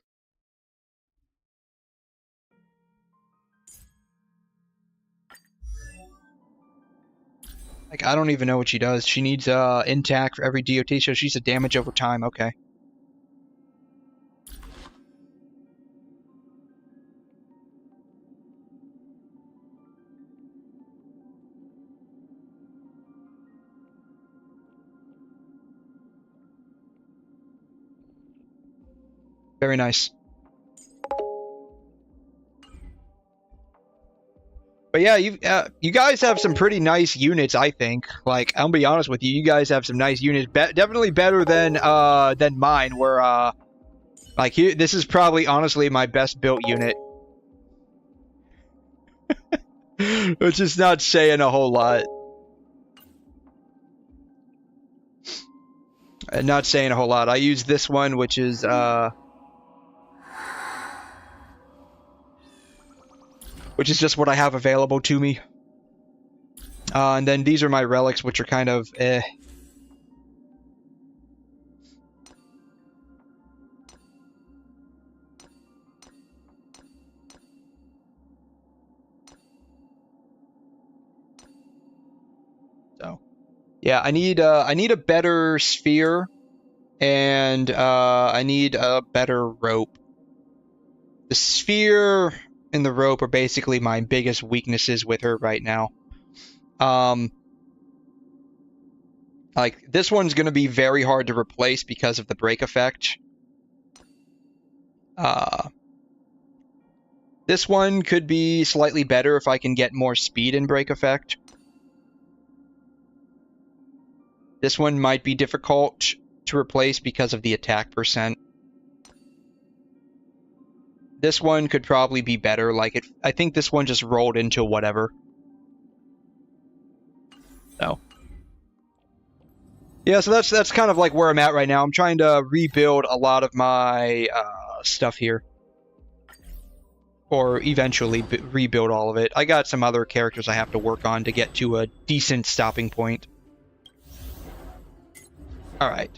Like, I don't even know what she does. She needs intact for every DOT, so she's a damage over time. Okay. Very nice. But yeah, you guys have some pretty nice units, I think. Like, I'll be honest with you, you guys have some nice units. Definitely better than mine. Where like here, this is probably honestly my best built unit, which is not saying a whole lot. Not saying a whole lot. I use this one, which is just what I have available to me. And then these are my relics, which are kind of eh. So, yeah, I need a better sphere, and I need a better rope. The sphere and the rope are basically my biggest weaknesses with her right now. Like, this one's going to be very hard to replace because of the break effect. This one could be slightly better if I can get more speed in break effect. This one might be difficult to replace because of the attack percent. This one could probably be better. Like, I think this one just rolled into whatever. So, yeah, so that's kind of like where I'm at right now. I'm trying to rebuild a lot of my stuff here, or eventually rebuild all of it. I got some other characters I have to work on to get to a decent stopping point. All right.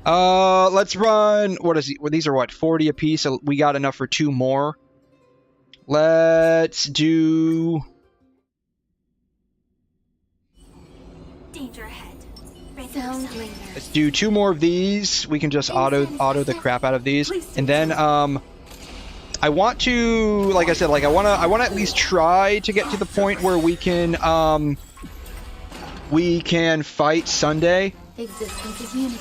Let's run. What is it? Well, these are what, 40 apiece. So we got enough for 2 more. Let's do. Danger ahead. Let's do 2 more of these. We can just auto the crap out of these, and then I want to, like I said, like I want to at least try to get to the point where we can fight Sunday. Existence is unity.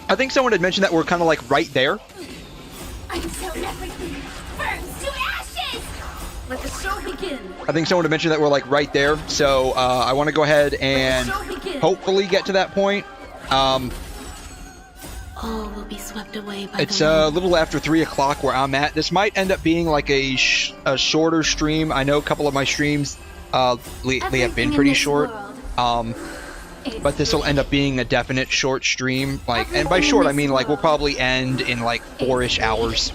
I think someone had mentioned that we're kind of like right there. I sown everything burns to ashes. Let the show begin. I think someone had mentioned that we're like right there, so I want to go ahead and hopefully get to that point. All will be swept away by it's a little after 3 o'clock where I'm at. This might end up being like a shorter stream. I know a couple of my streams lately have been pretty short. But this will end up being a definite short stream. Like, and by short I mean like we'll probably end in like 4-ish hours.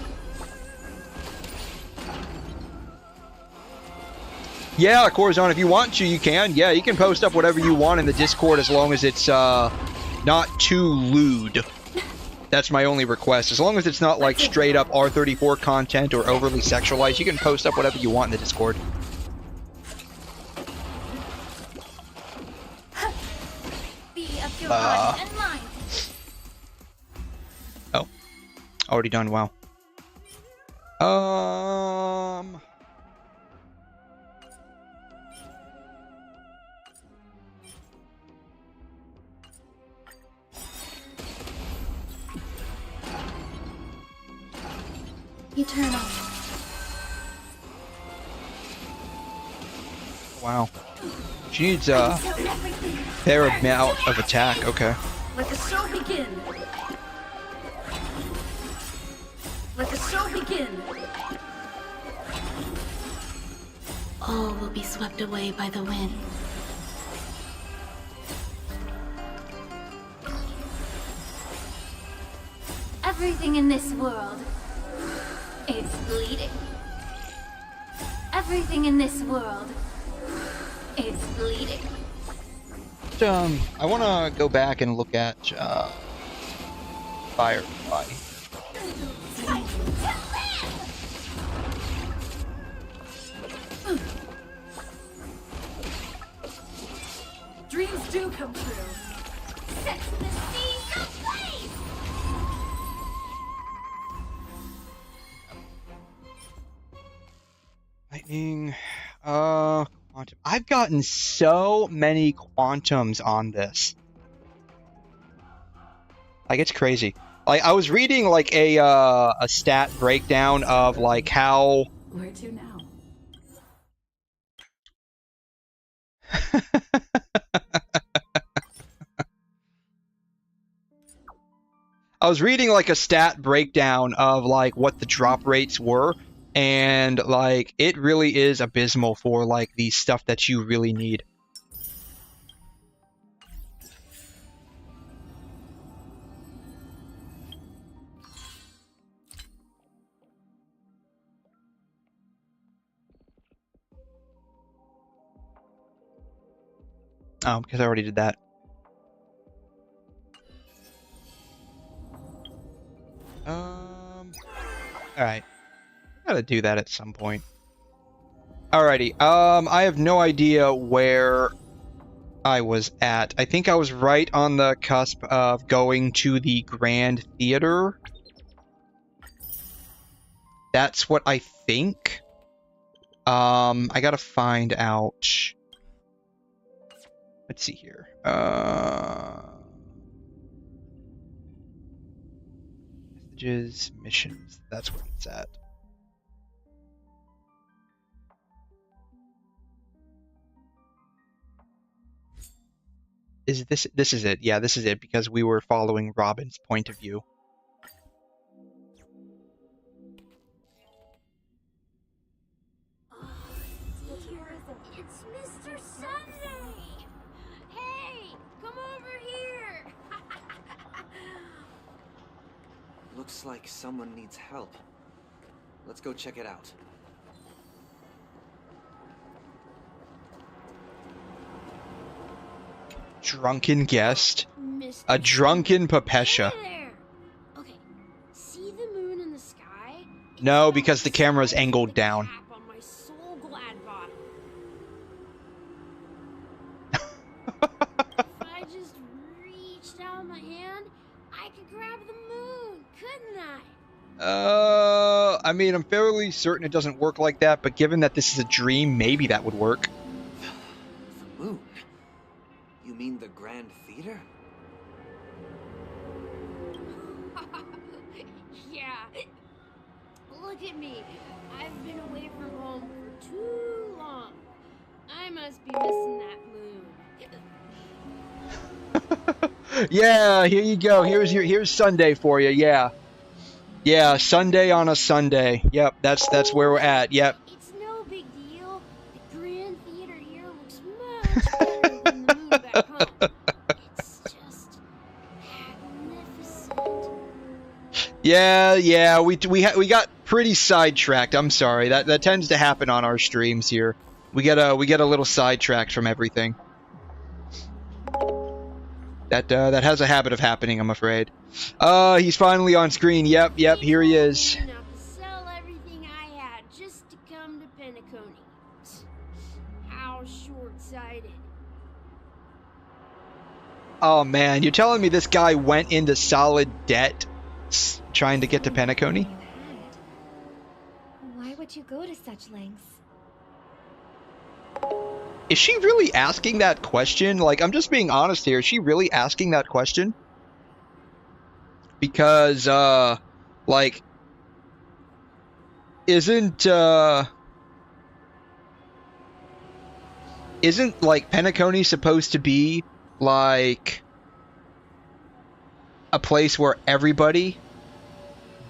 Yeah, Corazon, if you want to, you can. Yeah, you can post up whatever you want in the Discord as long as it's not too lewd. That's my only request. As long as it's not like straight up R34 content or overly sexualized, you can post up whatever you want in the Discord. Oh. Already done, wow. Eternal. Wow. She needs a fair amount of attack, okay. Let the show begin. Let the show begin. All will be swept away by the wind. Everything in this world, it's bleeding. Everything in this world, it's bleeding. I want to go back and look at Firefly. Dreams do come true. Set the seas ablaze! Lightning, quantum. I've gotten so many quantums on this. Like, it's crazy. Like, I was reading like a stat breakdown of like how. Where to now? I was reading like a stat breakdown of like what the drop rates were, and like it really is abysmal for like the stuff that you really need. Oh, because I already did that. Alright. Gotta do that at some point. Alrighty. I have no idea where I was at. I think I was right on the cusp of going to the Grand Theater. That's what I think. I gotta find out. Let's see here. Messages, missions. That's where it's at. Is this is it? Yeah, this is it, because we were following Robin's point of view. It's Mr. Sunday! Hey, come over here! Looks like someone needs help. Let's go check it out. Drunken guest. Mr. just A drunken 𝘠𝘠. there. Okay, see the moon in the sky? It's No, about because the camera's size of angled the down. cap on my 𝘬𝘬𝘦 bottle. If I just reached out my hand, I could grab the moon, couldn't I? I mean, I'm fairly certain it doesn't work like that, but given that this is a dream, maybe that would work. The moon? You mean the Grand Theater? Yeah. Look at me. I've been away from home for too long. I must be missing that moon. Yeah, here you go. Here's Sunday for you. Yeah. Yeah, Sunday on a Sunday. Yep, that's where we're at. Yep. It's no big deal. The Grand Theater here looks much better than the moon back home. It's just magnificent. Yeah, we got pretty sidetracked. I'm sorry. That tends to happen on our streams here. We get a little sidetracked from everything. That has a habit of happening, I'm afraid. He's finally on screen. Yep, here he is. Enough to sell everything I had just to come to Penacony. How short-sighted. Oh man, you're telling me this guy went into solid debt trying to get to Penacony? Why would you go to such lengths? Is she really asking that question? Like, I'm just being honest here. Is she really asking that question? Because, like, isn't like Penacony supposed to be like a place where everybody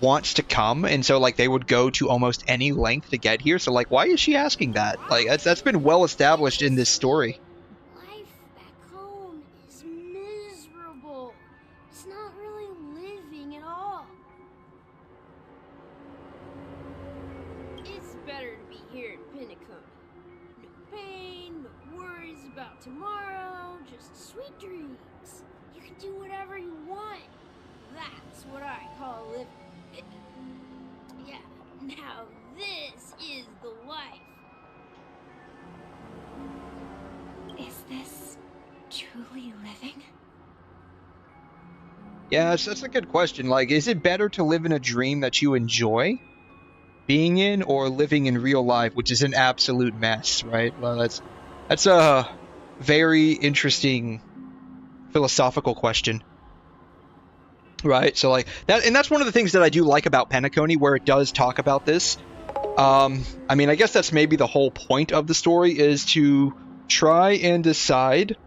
wants to come, and so like they would go to almost any length to get here? So like, why is she asking that? Like, that's been well established in this story. Life back home is miserable. It's not really living at all. It's better to be here in Penacony. No pain, no worries about tomorrow, just sweet dreams. You can do whatever you want. That's what I call living. Yeah, now this is the life. Is this truly living? Yeah, that's a good question. Like, is it better to live in a dream that you enjoy being in, or living in real life, which is an absolute mess, right? Well, that's a very interesting philosophical question. Right, so like that, and that's one of the things that I do like about Penacony, where it does talk about this. I mean, I guess that's maybe the whole point of the story, is to try and decide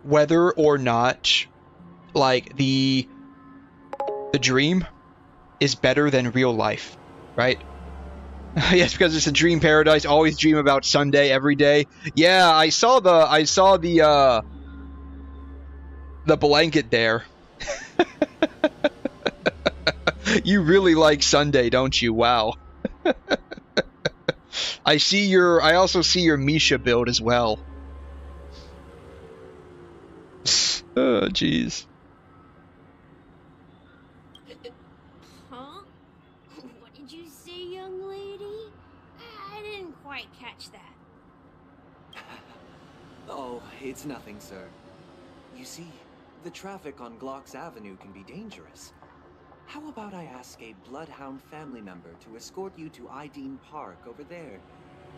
whether or not, like, the dream is better than real life, right? Yes, because it's a dream paradise. Always dream about Sunday every day. Yeah, I saw the blanket there. You really like Sunday, don't you? Wow. I also see your Misha build as well. Oh, jeez. Huh? What did you say, young lady? I didn't quite catch that. Oh, it's nothing, sir. You see, the traffic on Glocks Avenue can be dangerous. How about I ask a bloodhound family member to escort you to Iden Park over there,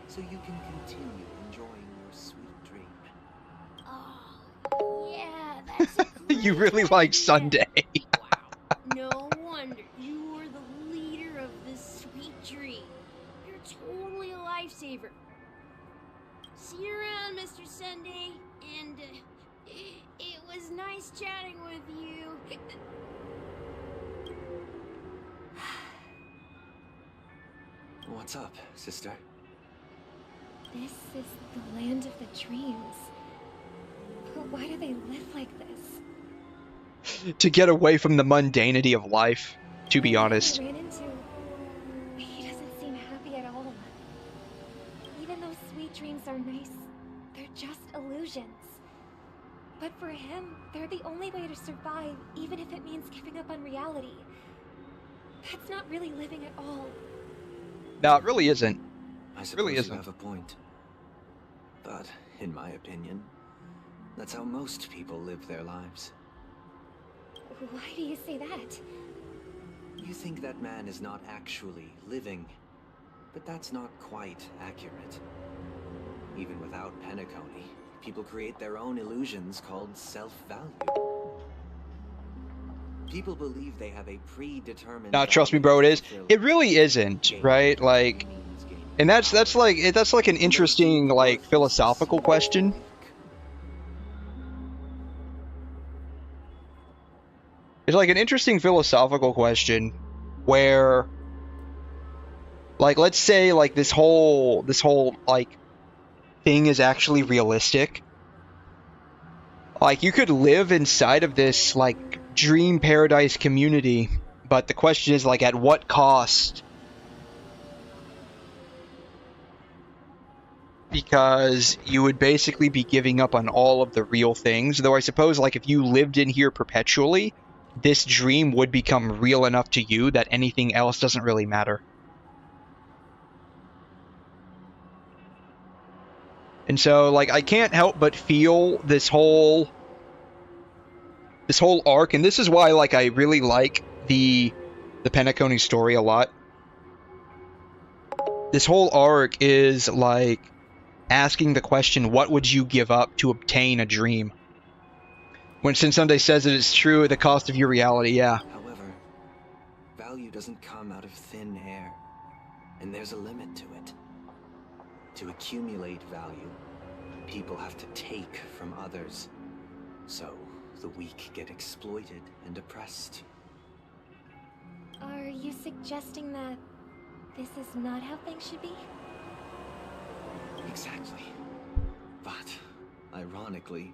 so you can continue enjoying your sweet dream? Oh, yeah, that's a great You really like idea. Sunday. Wow, no wonder you were the leader of this sweet dream. You're totally a lifesaver. See you around, Mr. Sunday, and it was nice chatting with you. What's up, sister? This is the land of the dreams. But why do they live like this? To get away from the mundanity of life, to be honest. He doesn't seem happy at all. Even though sweet dreams are nice, they're just illusions. But for him, they're the only way to survive, even if it means giving up on reality. That's not really living at all. No, it really isn't. I It suppose really you isn't. have a point. But, in my opinion, that's how most people live their lives. Why do you say that? You think that man is not actually living, but that's not quite accurate. Even without Penacony, people create their own illusions called self-value. People believe they have a predetermined. Nah, trust me, bro, it is. It really isn't, right? Like, and that's like an interesting like philosophical question. It's like an interesting philosophical question where, like, let's say like this whole like thing is actually realistic. Like, you could live inside of this like dream paradise community, but the question is, like, at what cost? Because you would basically be giving up on all of the real things. Though I suppose, like, if you lived in here perpetually, this dream would become real enough to you that anything else doesn't really matter. And so, like, I can't help but feel this whole arc, and this is why, like, I really like the Penacony story a lot. This whole arc is like asking the question, what would you give up to obtain a dream? When Sin Sunday says that it's true at the cost of your reality, yeah. However, value doesn't come out of thin air, and there's a limit to it. To accumulate value, people have to take from others. So, the weak get exploited and oppressed. Are you suggesting that this is not how things should be? Exactly. But, ironically,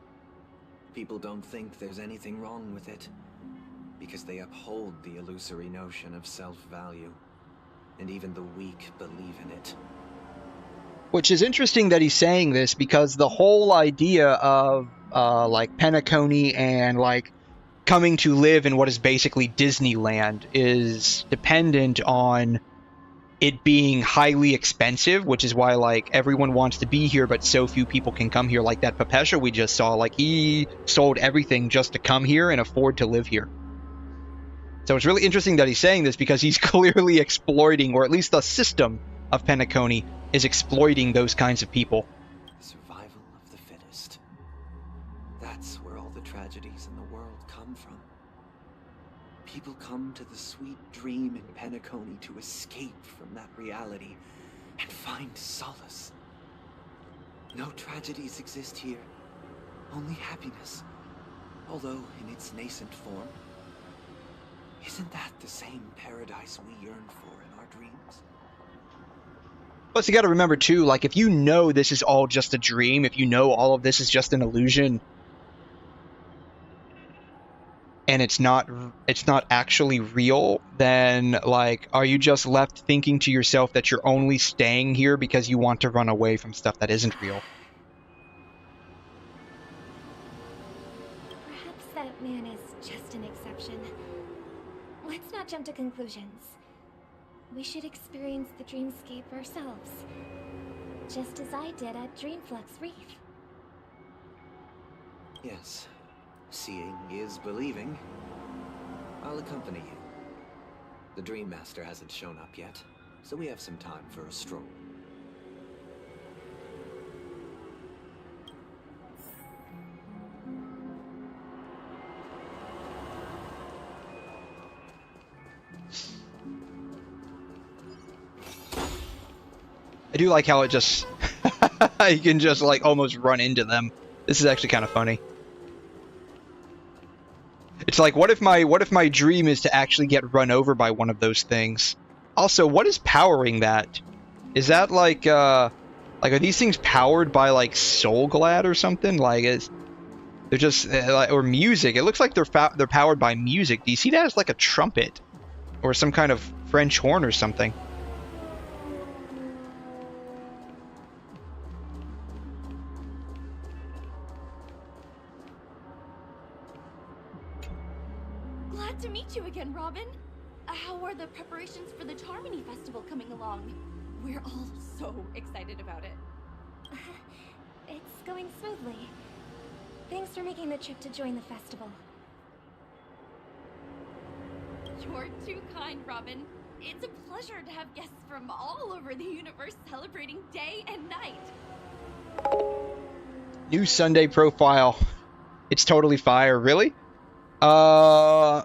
people don't think there's anything wrong with it, because they uphold the illusory notion of self-value, and even the weak believe in it. Which is interesting that he's saying this, because the whole idea of like Penacony and like coming to live in what is basically Disneyland is dependent on it being highly expensive, which is why like everyone wants to be here but so few people can come here. Like that 𝘱𝑒𝑠ℎ we just saw, like he sold everything just to come here and afford to live here. So it's really interesting that he's saying this, because he's clearly exploiting, or at least the system of Penacony is exploiting those kinds of people. Survival of the fittest. That's where all the tragedies in the world come from. People come to the sweet dream in Penacony to escape from that reality and find solace. No tragedies exist here, only happiness. Although in its nascent form, isn't that the same paradise we yearn for in our dreams? Plus, you got to remember too, like, if you know this is all just a dream, if you know all of this is just an illusion, and it's not actually real, then, like, are you just left thinking to yourself that you're only staying here because you want to run away from stuff that isn't real? Perhaps that man is just an exception. Let's not jump to conclusions. We should experience the dreamscape ourselves, just as I did at Dreamflux Reef. Yes, seeing is believing. I'll accompany you. The Dream Master hasn't shown up yet, so we have some time for a stroll. I do like how it just you can just like almost run into them. This is actually kind of funny. It's like, what if my dream is to actually get run over by one of those things? Also, what is powering that? Is that like are these things powered by like 𝘬𝘬𝘦 or something? Like they're just or music. It looks like they're powered by music. Do you see that as like a trumpet or some kind of French horn or something? Glad to meet you again, Robin. How are the preparations for the 𝘺𝘠 Festival coming along? We're all so excited about it. It's going smoothly. Thanks for making the trip to join the festival. You're too kind, Robin. It's a pleasure to have guests from all over the universe celebrating day and night. New Sunday profile. It's totally fire. Really? Are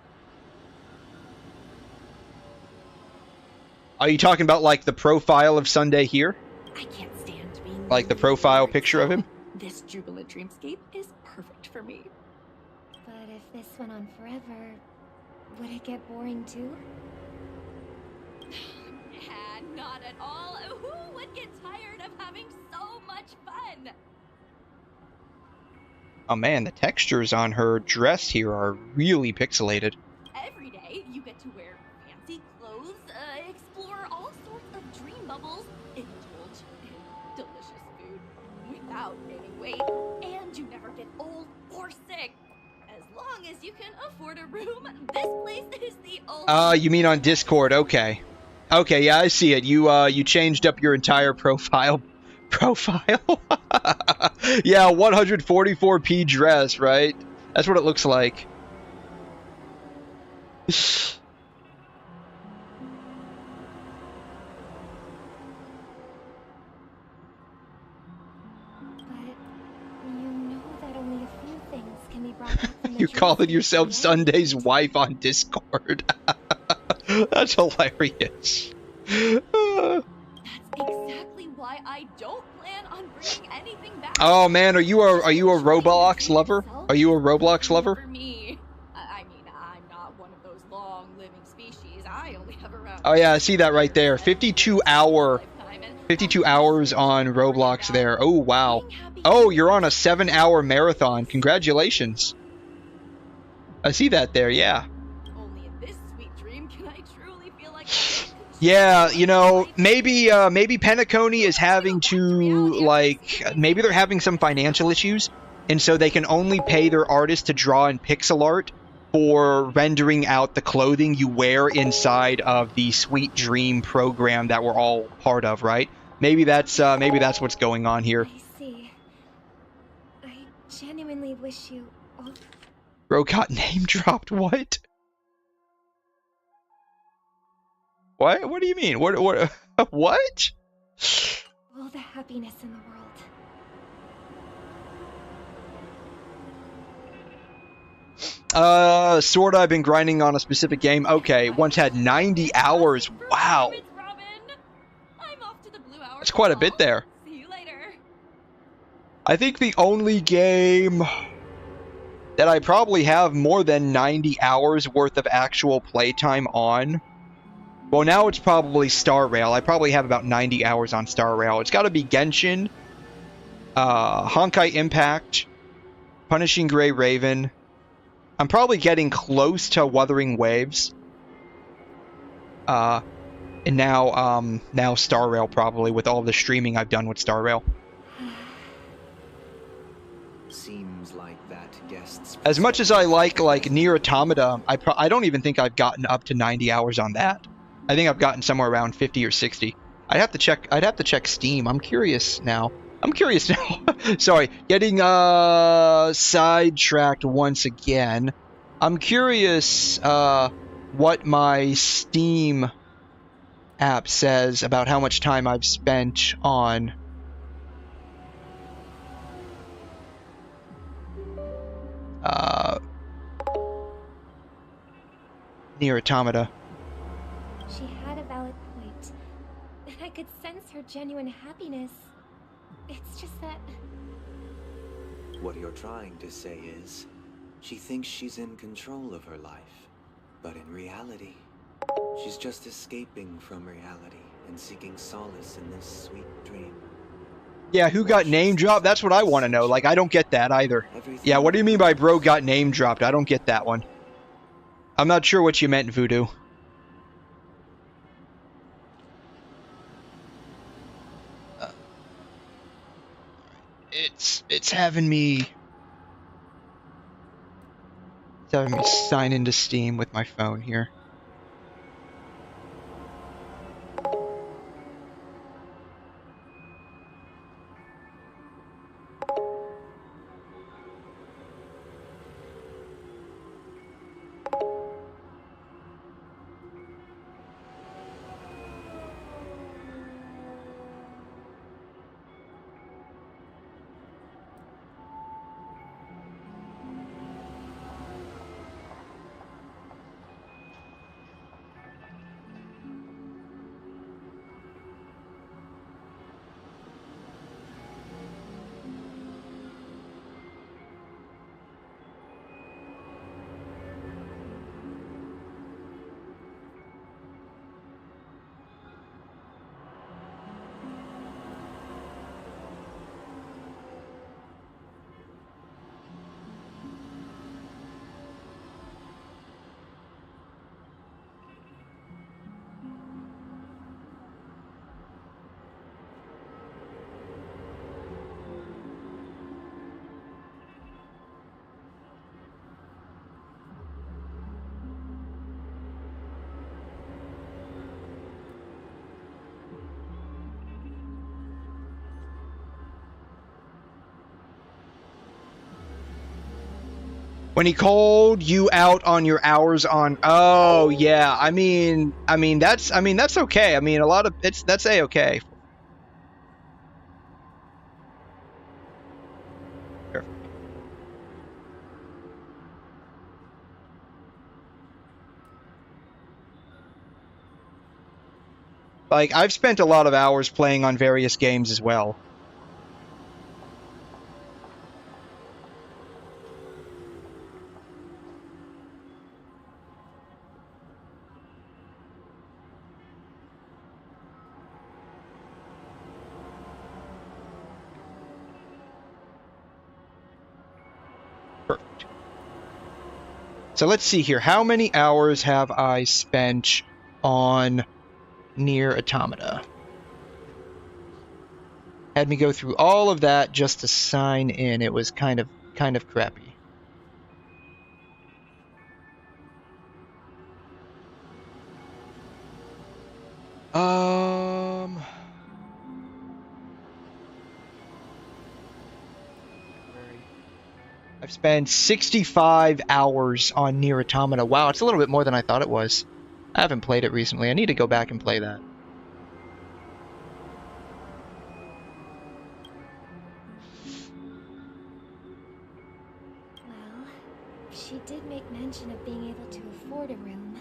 you talking about like the profile of Sunday here? I can't stand being like the profile picture of him? This jubilant dreamscape is perfect for me. But if this went on forever, would it get boring too? Not at all. Who would get tired of having so much fun? Oh man, the textures on her dress here are really pixelated. Every day you get to wear fancy clothes, explore all sorts of dream bubbles, indulge in delicious food without gaining weight, and you never get old or sick. As long as you can afford a room, this place is the ultimate. You mean on Discord? Okay. Okay, yeah, I see it. You changed up your entire profile. Yeah, 144p dress, right? That's what it looks like. You're calling yourself Sunday's wife on Discord. That's hilarious. That's exactly why I don't plan on bringing anything back. Oh man, are you a Roblox lover? Are you a Roblox lover? For me, I mean, I'm not one of those long-living species. I only have around. Oh yeah, I see that right there. 52 hours on Roblox there. Oh wow. Oh, you're on a 7-hour marathon. Congratulations. I see that there, yeah. Only in this sweet dream can I truly feel like. Yeah, you know, maybe 𝘺𝘠 is having to, like, maybe they're having some financial issues, and so they can only pay their artists to draw in pixel art for rendering out the clothing you wear inside of the Sweet Dream program that we're all part of, right? Maybe that's what's going on here. I see. I genuinely wish you all. Bro got name dropped. What? What? What do you mean? What? What? All the happiness in the world. Sorta. I've been grinding on a specific game. Okay, once had 90 hours. Wow. That's quite a bit there. See you later. I think the only game that I probably have more than 90 hours worth of actual playtime on. Well, now it's probably Star Rail. I probably have about 90 hours on Star Rail. It's got to be Genshin, Honkai Impact, Punishing Gray Raven. I'm probably getting close to Wuthering Waves. And now Star Rail probably, with all the streaming I've done with Star Rail. Seems like that guests. As much as I like 𝘵 Automata, I don't even think I've gotten up to 90 hours on that. I think I've gotten somewhere around 50 or 60. I'd have to check Steam. I'm curious now. Sorry, getting sidetracked once again. I'm curious what my Steam app says about how much time I've spent on 𝘵 Automata. She had a valid point. And I could sense her genuine happiness. It's just that. What you're trying to say is, she thinks she's in control of her life. But in reality, she's just escaping from reality and seeking solace in this sweet dream. Yeah, who got name dropped? That's what I want to know. Like, I don't get that either. Yeah, what do you mean by bro got name dropped? I don't get that one. I'm not sure what you meant, Voodoo. It's having me It's having me sign into Steam with my phone here. When he called you out on your hours on, oh yeah, I mean that's okay. I mean, a lot of that's a-okay. Like, I've spent a lot of hours playing on various games as well. Perfect. So let's see here. How many hours have I spent on Nier Automata? Had me go through all of that just to sign in. It was kind of crappy. I've spent 65 hours on Nier Automata. Wow, it's a little bit more than I thought it was. I haven't played it recently. I need to go back and play that. Well, she did make mention of being able to afford a room,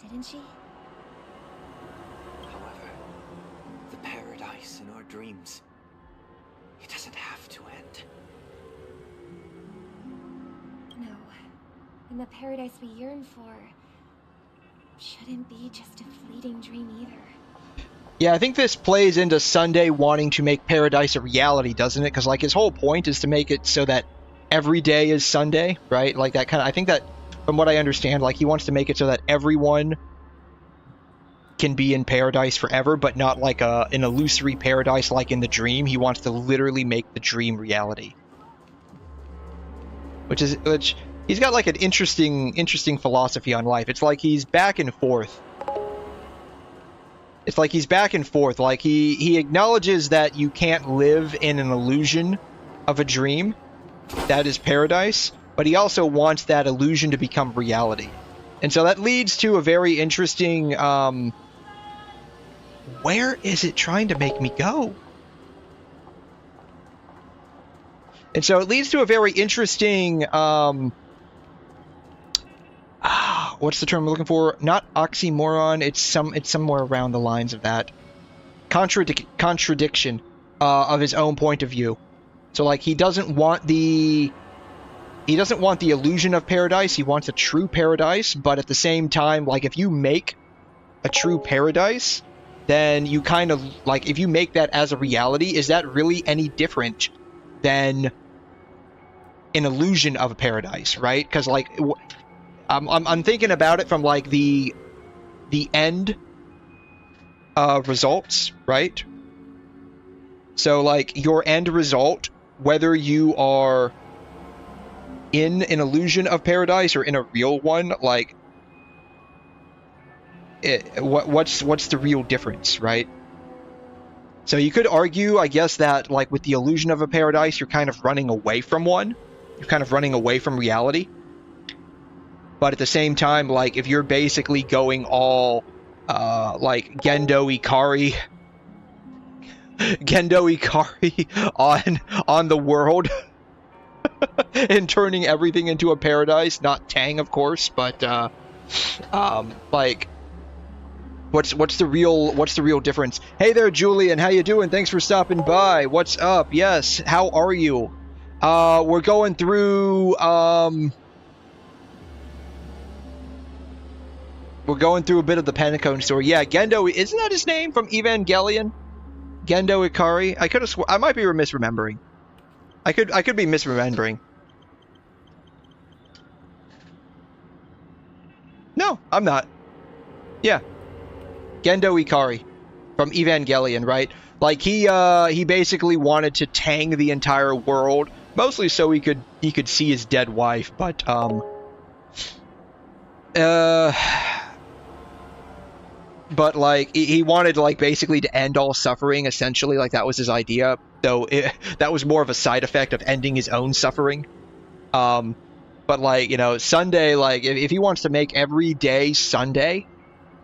didn't she? However, the paradise in our dreams, it doesn't have to end. No, and the paradise we yearn for shouldn't be just a fleeting dream either. Yeah, I think this plays into Sunday wanting to make Paradise a reality, doesn't it? Because, like, his whole point is to make it so that every day is Sunday, right? Like, that kind of... I think that, from what I understand, like, he wants to make it so that everyone can be in Paradise forever, but not like an illusory paradise like in the dream. He wants to literally make the dream reality. Which he's got, like, an interesting philosophy on life. It's like he's back and forth. It's like he's back and forth. Like, he acknowledges that you can't live in an illusion of a dream. That is paradise. But he also wants that illusion to become reality. And so that leads to a very interesting... where is it trying to make me go? And so it leads to a very interesting... what's the term I'm looking for? Not oxymoron. It's somewhere around the lines of that. Contradiction of his own point of view. So, like, he doesn't want the illusion of paradise. He wants a true paradise, but at the same time, like, if you make a true paradise, then you kind of, like, if you make that as a reality, is that really any different than an illusion of a paradise, right? Because, like, I'm thinking about it from, like, the end results, right? So, like, your end result, whether you are in an illusion of paradise or in a real one, like, what's the real difference, right? So you could argue, I guess, that like with the illusion of a paradise, you're kind of running away from one. You're kind of running away from reality. But at the same time, like if you're basically going all like 𝘠𝘮𝘕𝘂𝘠𝘮 on the world and turning everything into a paradise, not Tang, of course, but like what's the real difference? Hey there, Julian, how you doing? Thanks for stopping by. What's up? Yes, how are you? We're going through a bit of the Penacone story. Yeah, Gendo, isn't that his name from Evangelion? 𝘠𝘮𝘕𝘂𝘠𝘮. I could have I might be misremembering. I could be misremembering. No, I'm not. Yeah. 𝘠𝘮𝘕𝑂𝘠𝘮 from Evangelion, right? Like he basically wanted to tang the entire world, mostly so he could see his dead wife, but but like he wanted like basically to end all suffering, essentially, like that was his idea, though that was more of a side effect of ending his own suffering. But like, you know, Sunday, like if he wants to make every day Sunday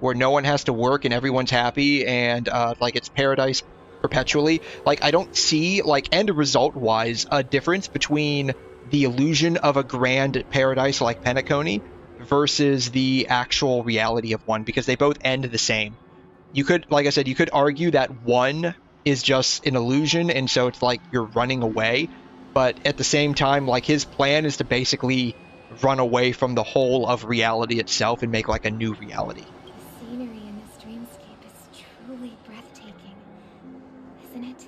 where no one has to work and everyone's happy and like it's paradise perpetually, like I don't see like end result wise a difference between the illusion of a grand paradise like Penacony versus the actual reality of one, because they both end the same. You could, like I said, you could argue that one is just an illusion and so it's like you're running away, but at the same time, like his plan is to basically run away from the whole of reality itself and make like a new reality. The scenery in this dreamscape is truly breathtaking, isn't it?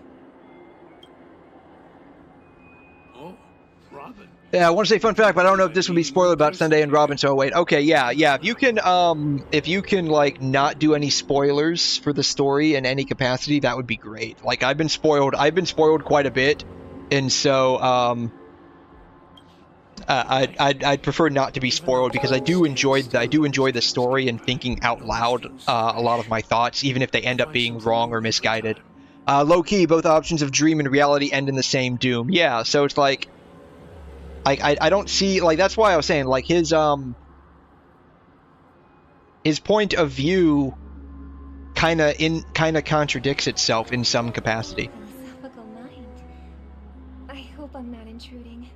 Oh, Robin. Yeah, I want to say fun fact, but I don't know if this would be spoiler about Sunday and Robin, so wait. Okay, yeah. If you can like not do any spoilers for the story in any capacity, that would be great. Like I've been spoiled quite a bit, and so I'd prefer not to be spoiled, because I do enjoy the story and thinking out loud a lot of my thoughts, even if they end up being wrong or misguided. Low key, both options of dream and reality end in the same doom. Yeah, so it's like I don't see, like, that's why I was saying, like, his point of view kind of contradicts itself in some capacity. Philosophical mind. I hope I'm not intruding.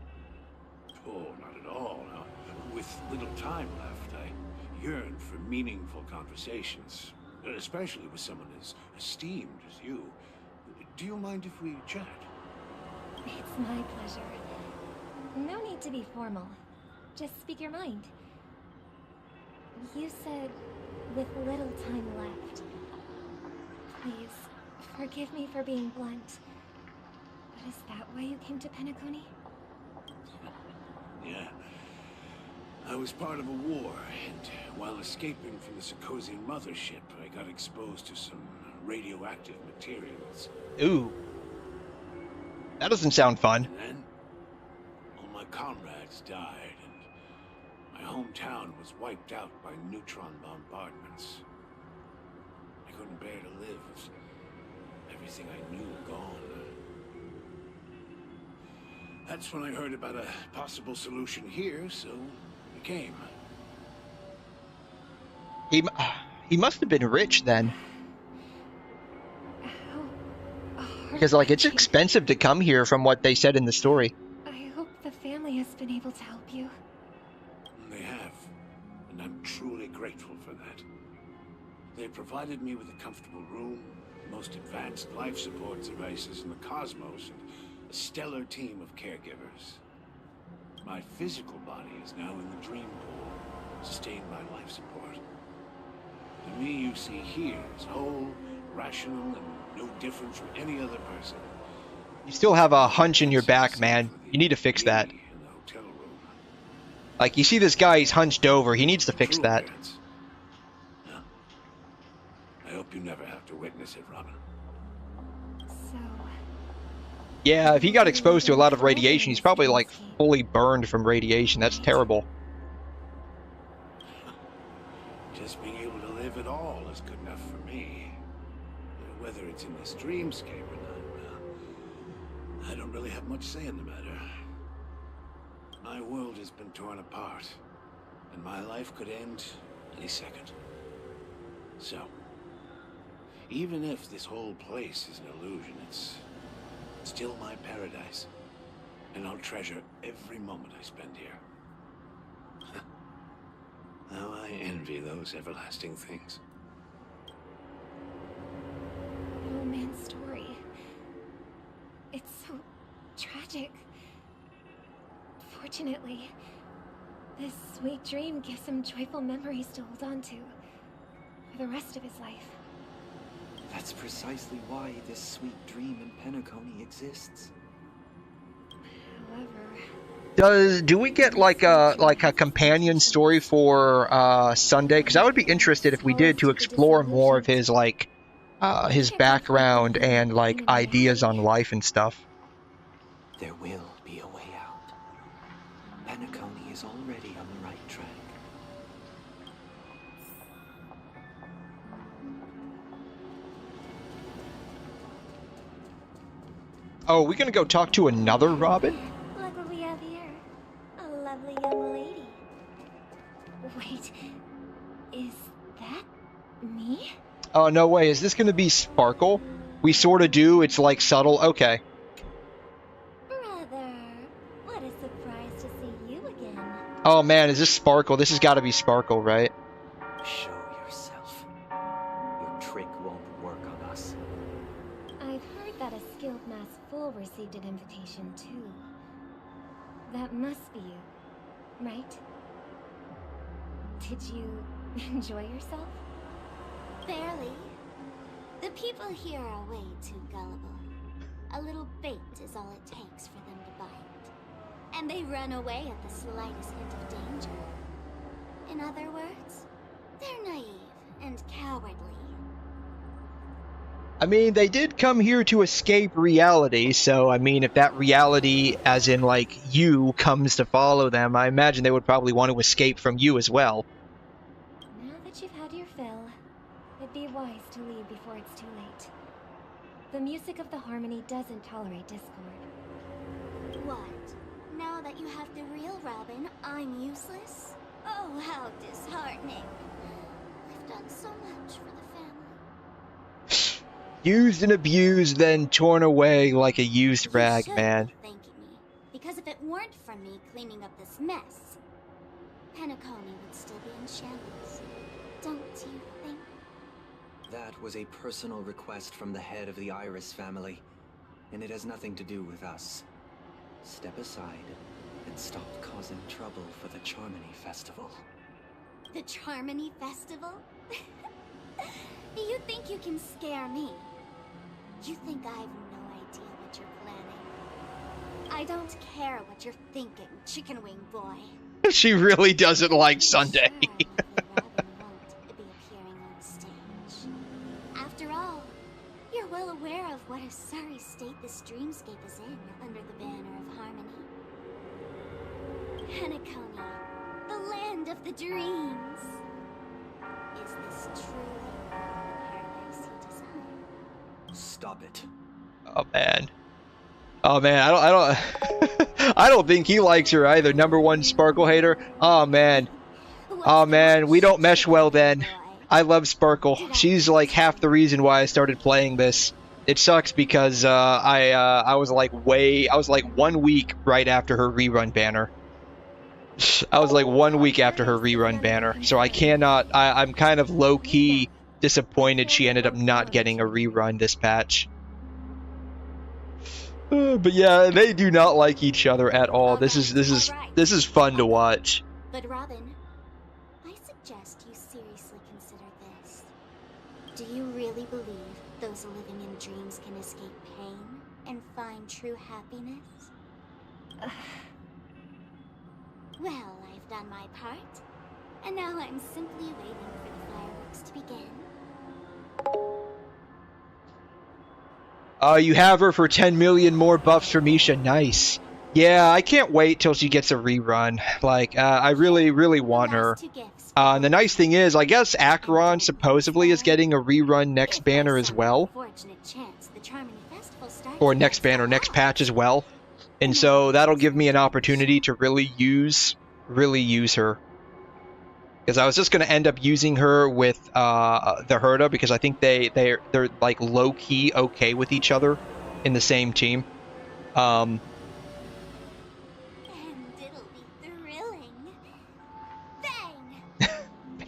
Oh, not at all. Now, with little time left, I yearn for meaningful conversations, especially with someone as esteemed as you. Do you mind if we chat? It's my pleasure. No need to be formal. Just speak your mind. You said, with little time left. Please, forgive me for being blunt. But is that why you came to Penacony? Yeah. I was part of a war, and while escaping from the 𝘧𝘬𝘕 mothership, I got exposed to some radioactive materials. Ooh. That doesn't sound fun. And then, all my comrades died, and my hometown was wiped out by neutron bombardments. I couldn't bear to live with everything I knew gone. That's when I heard about a possible solution here, so I came. He must have been rich then. Because, like, it's expensive to come here from what they said in the story. I hope the family has been able to help you. They have, and I'm truly grateful for that. They provided me with a comfortable room, the most advanced life support devices in the cosmos, and a stellar team of caregivers. My physical body is now in the dream pool, sustained by life support. The me you see here is whole, rational, and no different from any other person. You still have a hunch in your back, man. You need to fix that. Like, you see this guy, he's hunched over. He needs to fix that. Yeah. I hope you never have to witness it, Robin. So, Yeah, if he got exposed to a lot of radiation, he's probably like fully burned from radiation. That's terrible. Just being able to live at all is good enough for me. Whether it's in this dreamscape or not, I don't really have much say in the matter. My world has been torn apart, and my life could end any second. So, even if this whole place is an illusion, it's still my paradise, and I'll treasure every moment I spend here. How I envy those everlasting things. The old man's story. It's so tragic. Fortunately, this sweet dream gives him joyful memories to hold on to for the rest of his life. That's precisely why this sweet dream in Penacony exists. However, Do we get like a companion story for Sunday? Because I would be interested if we did to explore more of his like his background and like ideas on life and stuff. There will be a way out. Penacony is already on the right track. Oh, we gonna go talk to another Robin? look what we have here. A lovely young lady. Wait, is that me? Oh, no way. Is this gonna be Sparkle? We sort of do. It's like subtle. Okay. Brother, what a surprise to see you again. Oh man, is this Sparkle? This has got to be Sparkle, right? Show yourself. Your trick won't work on us. I've heard that a skilled mass fool received an invitation too. That must be you, right? Did you enjoy yourself? Barely. The people here are way too gullible. A little bait is all it takes for them to bite. And they run away at the slightest hint of danger. In other words, they're naive and cowardly. I mean, they did come here to escape reality, so I mean, if that reality, as in like you, comes to follow them, I imagine they would probably want to escape from you as well. Now that you've had your fill, it'd be wise to leave before it's too late. The music of the harmony doesn't tolerate discord. What? Now that you have the real Robin, I'm useless? Oh, how disheartening. I've done so much for the family. Used and abused, then torn away like a used rag, man. You should be thanking me, because if it weren't for me cleaning up this mess, Penacony would still be in shambles. Don't you think? That was a personal request from the head of the Iris family, and it has nothing to do with us. Step aside and stop causing trouble for the 𝘵𝘮 Festival. The 𝘵𝘮 Festival? You think you can scare me? You think I have no idea what you're planning? I don't care what you're thinking, chicken wing boy. She really doesn't like Sunday. Robin won't be appearing on stage. After all, you're well aware of what a sorry state this dreamscape is in under the banner of harmony. Penacony, the land of the dreams. Is this truly the paradise you desire? Stop it. Oh man. Oh man, I don't I don't think he likes her either. #1 Sparkle hater. Oh man. Oh man, we don't mesh well then. I love Sparkle. She's like half the reason why I started playing this. It sucks because I was like 1 week right after her rerun banner. I was like 1 week after her rerun banner, so I cannot. I'm kind of low key disappointed she ended up not getting a rerun this patch. But yeah, they do not like each other at all. This is fun to watch. But Robin, I suggest you seriously consider this. Do you really believe those living in dreams can escape pain and find true happiness? Well, I've done my part, and now I'm simply waiting for the fireworks to begin. You have her for 10 million more buffs for Misha. Nice. Yeah, I can't wait till she gets a rerun. Like, I really, really want her. And the nice thing is, I guess 𝘐𝘮 supposedly is getting a rerun next banner as well. Or next banner, next patch as well. And so that'll give me an opportunity to really use her. Because I was just going to end up using her with the 𝘠𝘠𝘦 because I think they're like low-key okay with each other in the same team. And it'll be thrilling. Bang!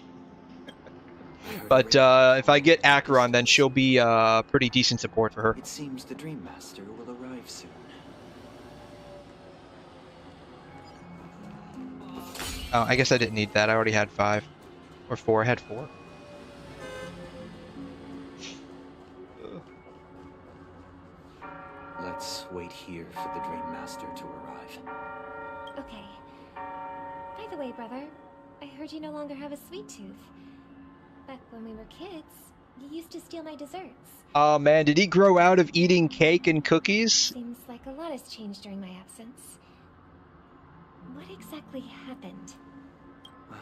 But if I get 𝘐𝘮, then she'll be pretty decent support for her. It seems the Dream Master will arrive soon. Oh, I guess I didn't need that. I already had 5. Or 4. I had 4. Let's wait here for the Dream Master to arrive. Okay. By the way, brother, I heard you no longer have a sweet tooth. Back when we were kids, you used to steal my desserts. Oh man, did he grow out of eating cake and cookies? Seems like a lot has changed during my absence. What exactly happened? Well,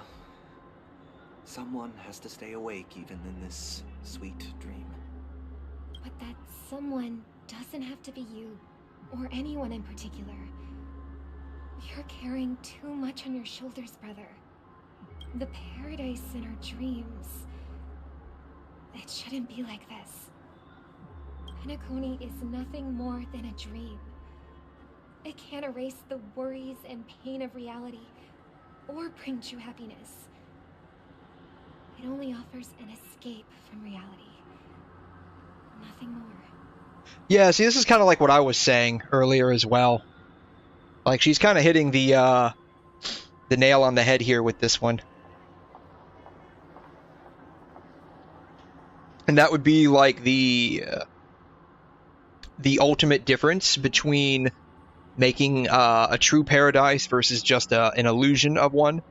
someone has to stay awake even in this sweet dream. But that someone doesn't have to be you, or anyone in particular. You're carrying too much on your shoulders, brother. The paradise in our dreams. It shouldn't be like this. 𝘐𝘮 is nothing more than a dream. It can't erase the worries and pain of reality, or bring true happiness. It only offers an escape from reality. Nothing more. Yeah, see, this is kind of like what I was saying earlier as well. Like, she's kind of hitting the nail on the head here with this one. And that would be like the ultimate difference between making a true paradise versus just an illusion of one.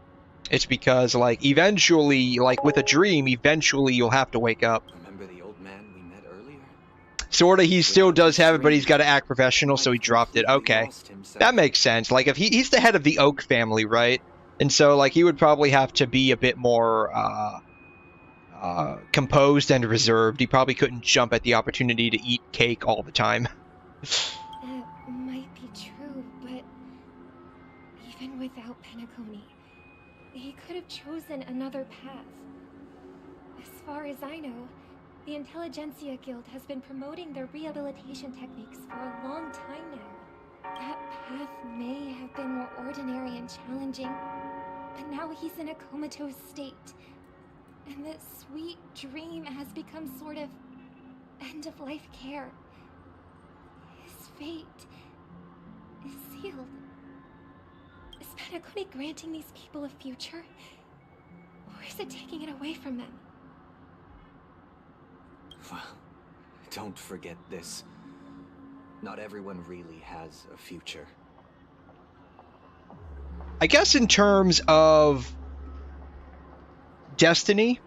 It's because, like, eventually, like with a dream, eventually you'll have to wake up. Remember the old man we met earlier? Sorta, he still does have it, but he's got to act professional, so he dropped it. Okay, that makes sense. Like, if he's the head of the Oak family, right? And so, like, he would probably have to be a bit more composed and reserved. He probably couldn't jump at the opportunity to eat cake all the time. That might be true, but even without 𝘐𝘮, he could have chosen another path. As far as I know, the Intelligentsia Guild has been promoting their rehabilitation techniques for a long time now. That path may have been more ordinary and challenging, but now he's in a comatose state. And that sweet dream has become sort of end-of-life care. His fate is sealed. Is 𝘐𝘮 granting these people a future? Or is it taking it away from them? Well, don't forget this. Not everyone really has a future. I guess in terms of destiny,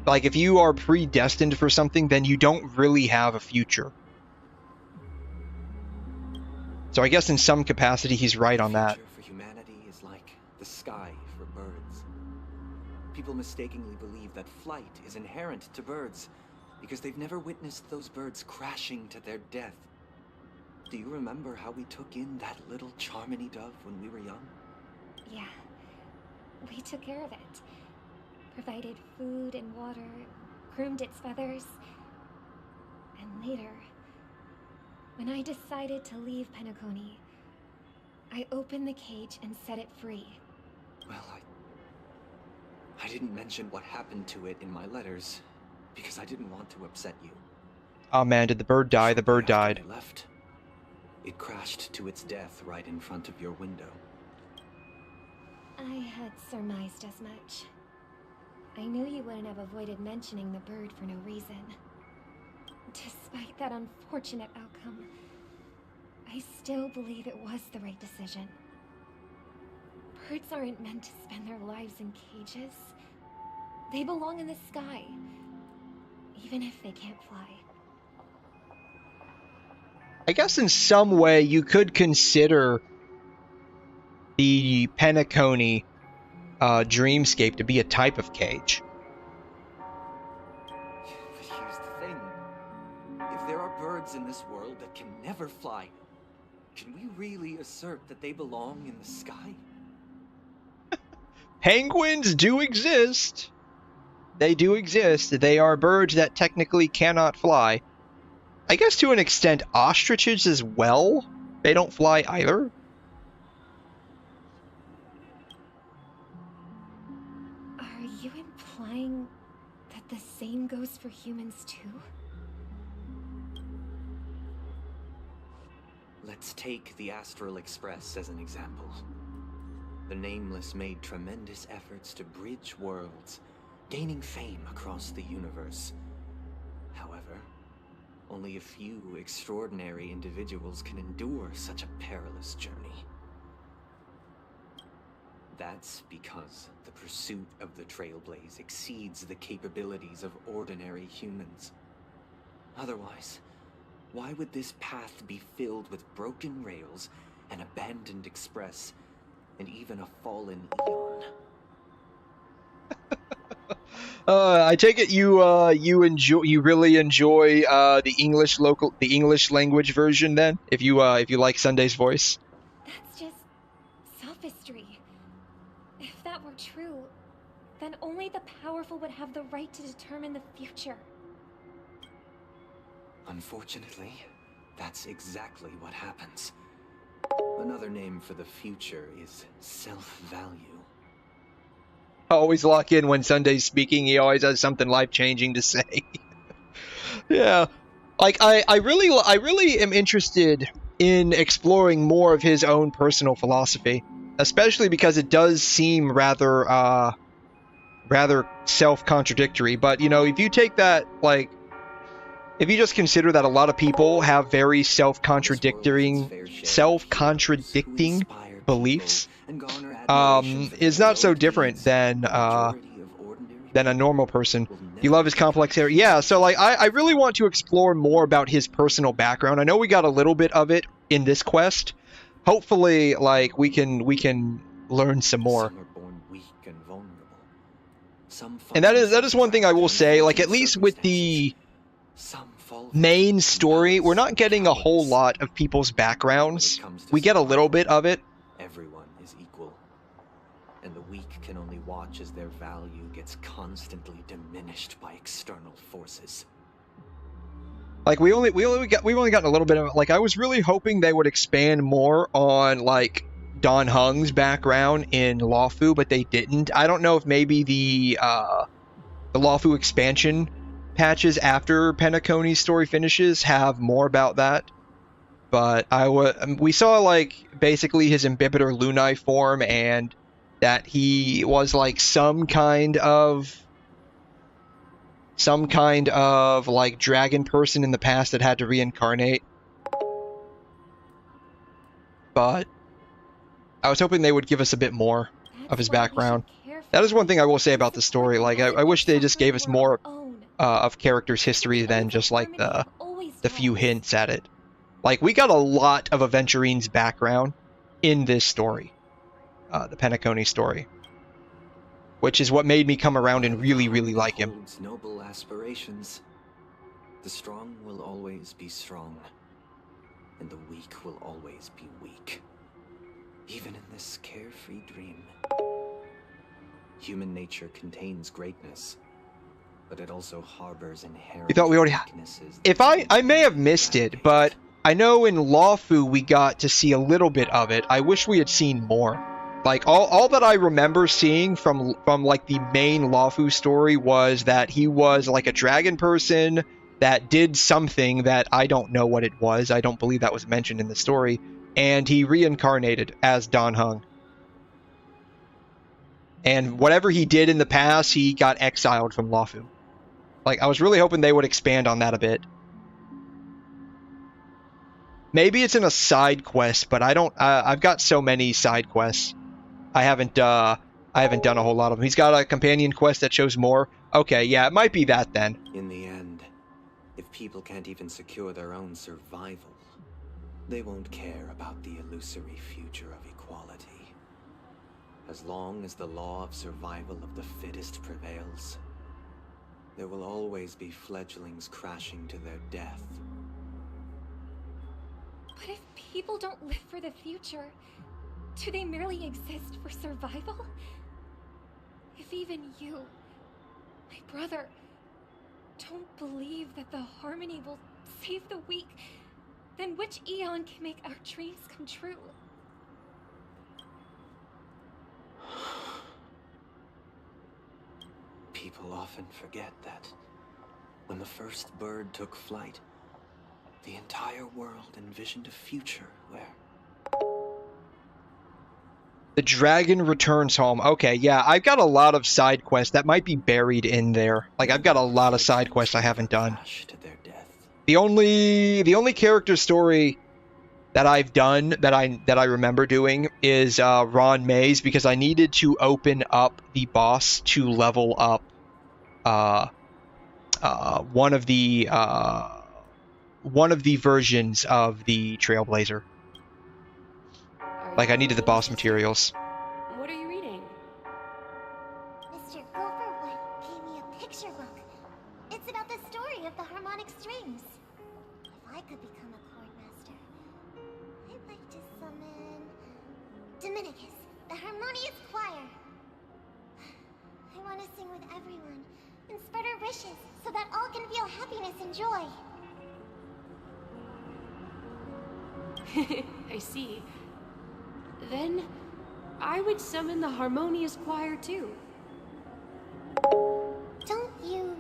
like if you are predestined for something, then you don't really have a future. So I guess in some capacity he's right on that. The future for humanity is like the sky for birds. People mistakenly believe that flight is inherent to birds because they've never witnessed those birds crashing to their death. Do you remember how we took in that little 𝘺𝘮 dove when we were young? Yeah. We took care of it. Provided food and water, groomed its feathers. And later, when I decided to leave 𝘐𝘮, I opened the cage and set it free. Well, I didn't mention what happened to it in my letters because I didn't want to upset you. Oh man, did the bird die? The bird died. After I left, it crashed to its death right in front of your window. I had surmised as much. I knew you wouldn't have avoided mentioning the bird for no reason. Despite that unfortunate outcome, I still believe it was the right decision. Birds aren't meant to spend their lives in cages. They belong in the sky, even if they can't fly. I guess in some way you could consider the 𝘵𝘭𝘦 dreamscape to be a type of cage. But here's the thing. If there are birds in this world that can never fly, can we really assert that they belong in the sky? Penguins do exist. They do exist. They are birds that technically cannot fly. I guess to an extent, ostriches as well. They don't fly either. Are you implying that the same goes for humans too? Let's take the Astral Express as an example. The Nameless made tremendous efforts to bridge worlds, gaining fame across the universe. However, only a few extraordinary individuals can endure such a perilous journey. That's because the pursuit of the Trailblaze exceeds the capabilities of ordinary humans. Otherwise, why would this path be filled with broken rails, an abandoned express, and even a fallen eon? I take it you really enjoy the English language version then, if you like Sunday's voice. That's just sophistry. If that were true, then only the powerful would have the right to determine the future. Unfortunately, that's exactly what happens. Another name for the future is self-value. I always lock in when Sunday's speaking. He always has something life-changing to say. Yeah, like I really am interested in exploring more of his own personal philosophy, especially because it does seem rather self-contradictory. But you know, if you take that, like, if you just consider that a lot of people have very self-contradicting beliefs, is not so different than a normal person. You love his complex area. Yeah, so like I really want to explore more about his personal background. I know we got a little bit of it in this quest. Hopefully, like we can learn some more. And that is one thing I will say, like at least with the main story, we're not getting a whole lot of people's backgrounds. We get a little bit of it. Everyone is equal, and the weak can only watch as their value gets constantly diminished by external forces. Like we've only gotten a little bit of it. Like I was really hoping they would expand more on like Dan Heng's background in Lawfu, but they didn't. I don't know if maybe the Lawfu expansion patches after 𝘵𝘭𝘦's story finishes have more about that. But we saw like basically his 𝘠𝘠𝘠𝘠 form, and that he was like some kind of like dragon person in the past that had to reincarnate. But I was hoping they would give us a bit more of his background. That is one thing I will say about the story. Like I wish they just gave us more of characters' history than just like the few hints at it. Like we got a lot of 𝘠𝘠𝘠𝘠's background in this story, the 𝘵𝘭𝘦 story, which is what made me come around and really like him. Noble aspirations. The strong will always be strong, and the weak will always be weak. Even in this carefree dream, human nature contains greatness, but it also harbors inherent You thought we already had. If I may have missed it, but I know in Lawfu we got to see a little bit of it. I wish we had seen more. Like all that I remember seeing from like the main Lawfu story was that he was like a dragon person that did something that I don't know what it was. I don't believe that was mentioned in the story, and he reincarnated as Dan Heng. And whatever he did in the past, he got exiled from Lawfu. Like I was really hoping they would expand on that a bit. Maybe it's in a side quest, but I don't. I've got so many side quests. I haven't done a whole lot of them. He's got a companion quest that shows more. Okay, yeah, it might be that then. In the end, if people can't even secure their own survival, They won't care about the illusory future of equality. As long as the law of survival of the fittest prevails, there will always be fledglings crashing to their death. But if people don't live for the future, do they merely exist for survival? If even you, my brother, don't believe that the harmony will save the weak, then which eon can make our dreams come true? People often forget that when the first bird took flight, the entire world envisioned a future where... The dragon returns home. Okay, yeah, I've got a lot of side quests that might be buried in there. Like, I've got a lot of side quests I haven't done. The only character story that I've done that I remember doing is Ron Mays, because I needed to open up the boss to level up one of the versions of the Trailblazer. Like, I needed the boss materials. What are you reading? Mr. Gopherwood gave me a picture book. It's about the story of the harmonic strings. If I could become a chord master, I'd like to summon Dominicus, the harmonious choir. I want to sing with everyone and spread our wishes so that all can feel happiness and joy. I see. Then I would summon the harmonious choir too. Don't you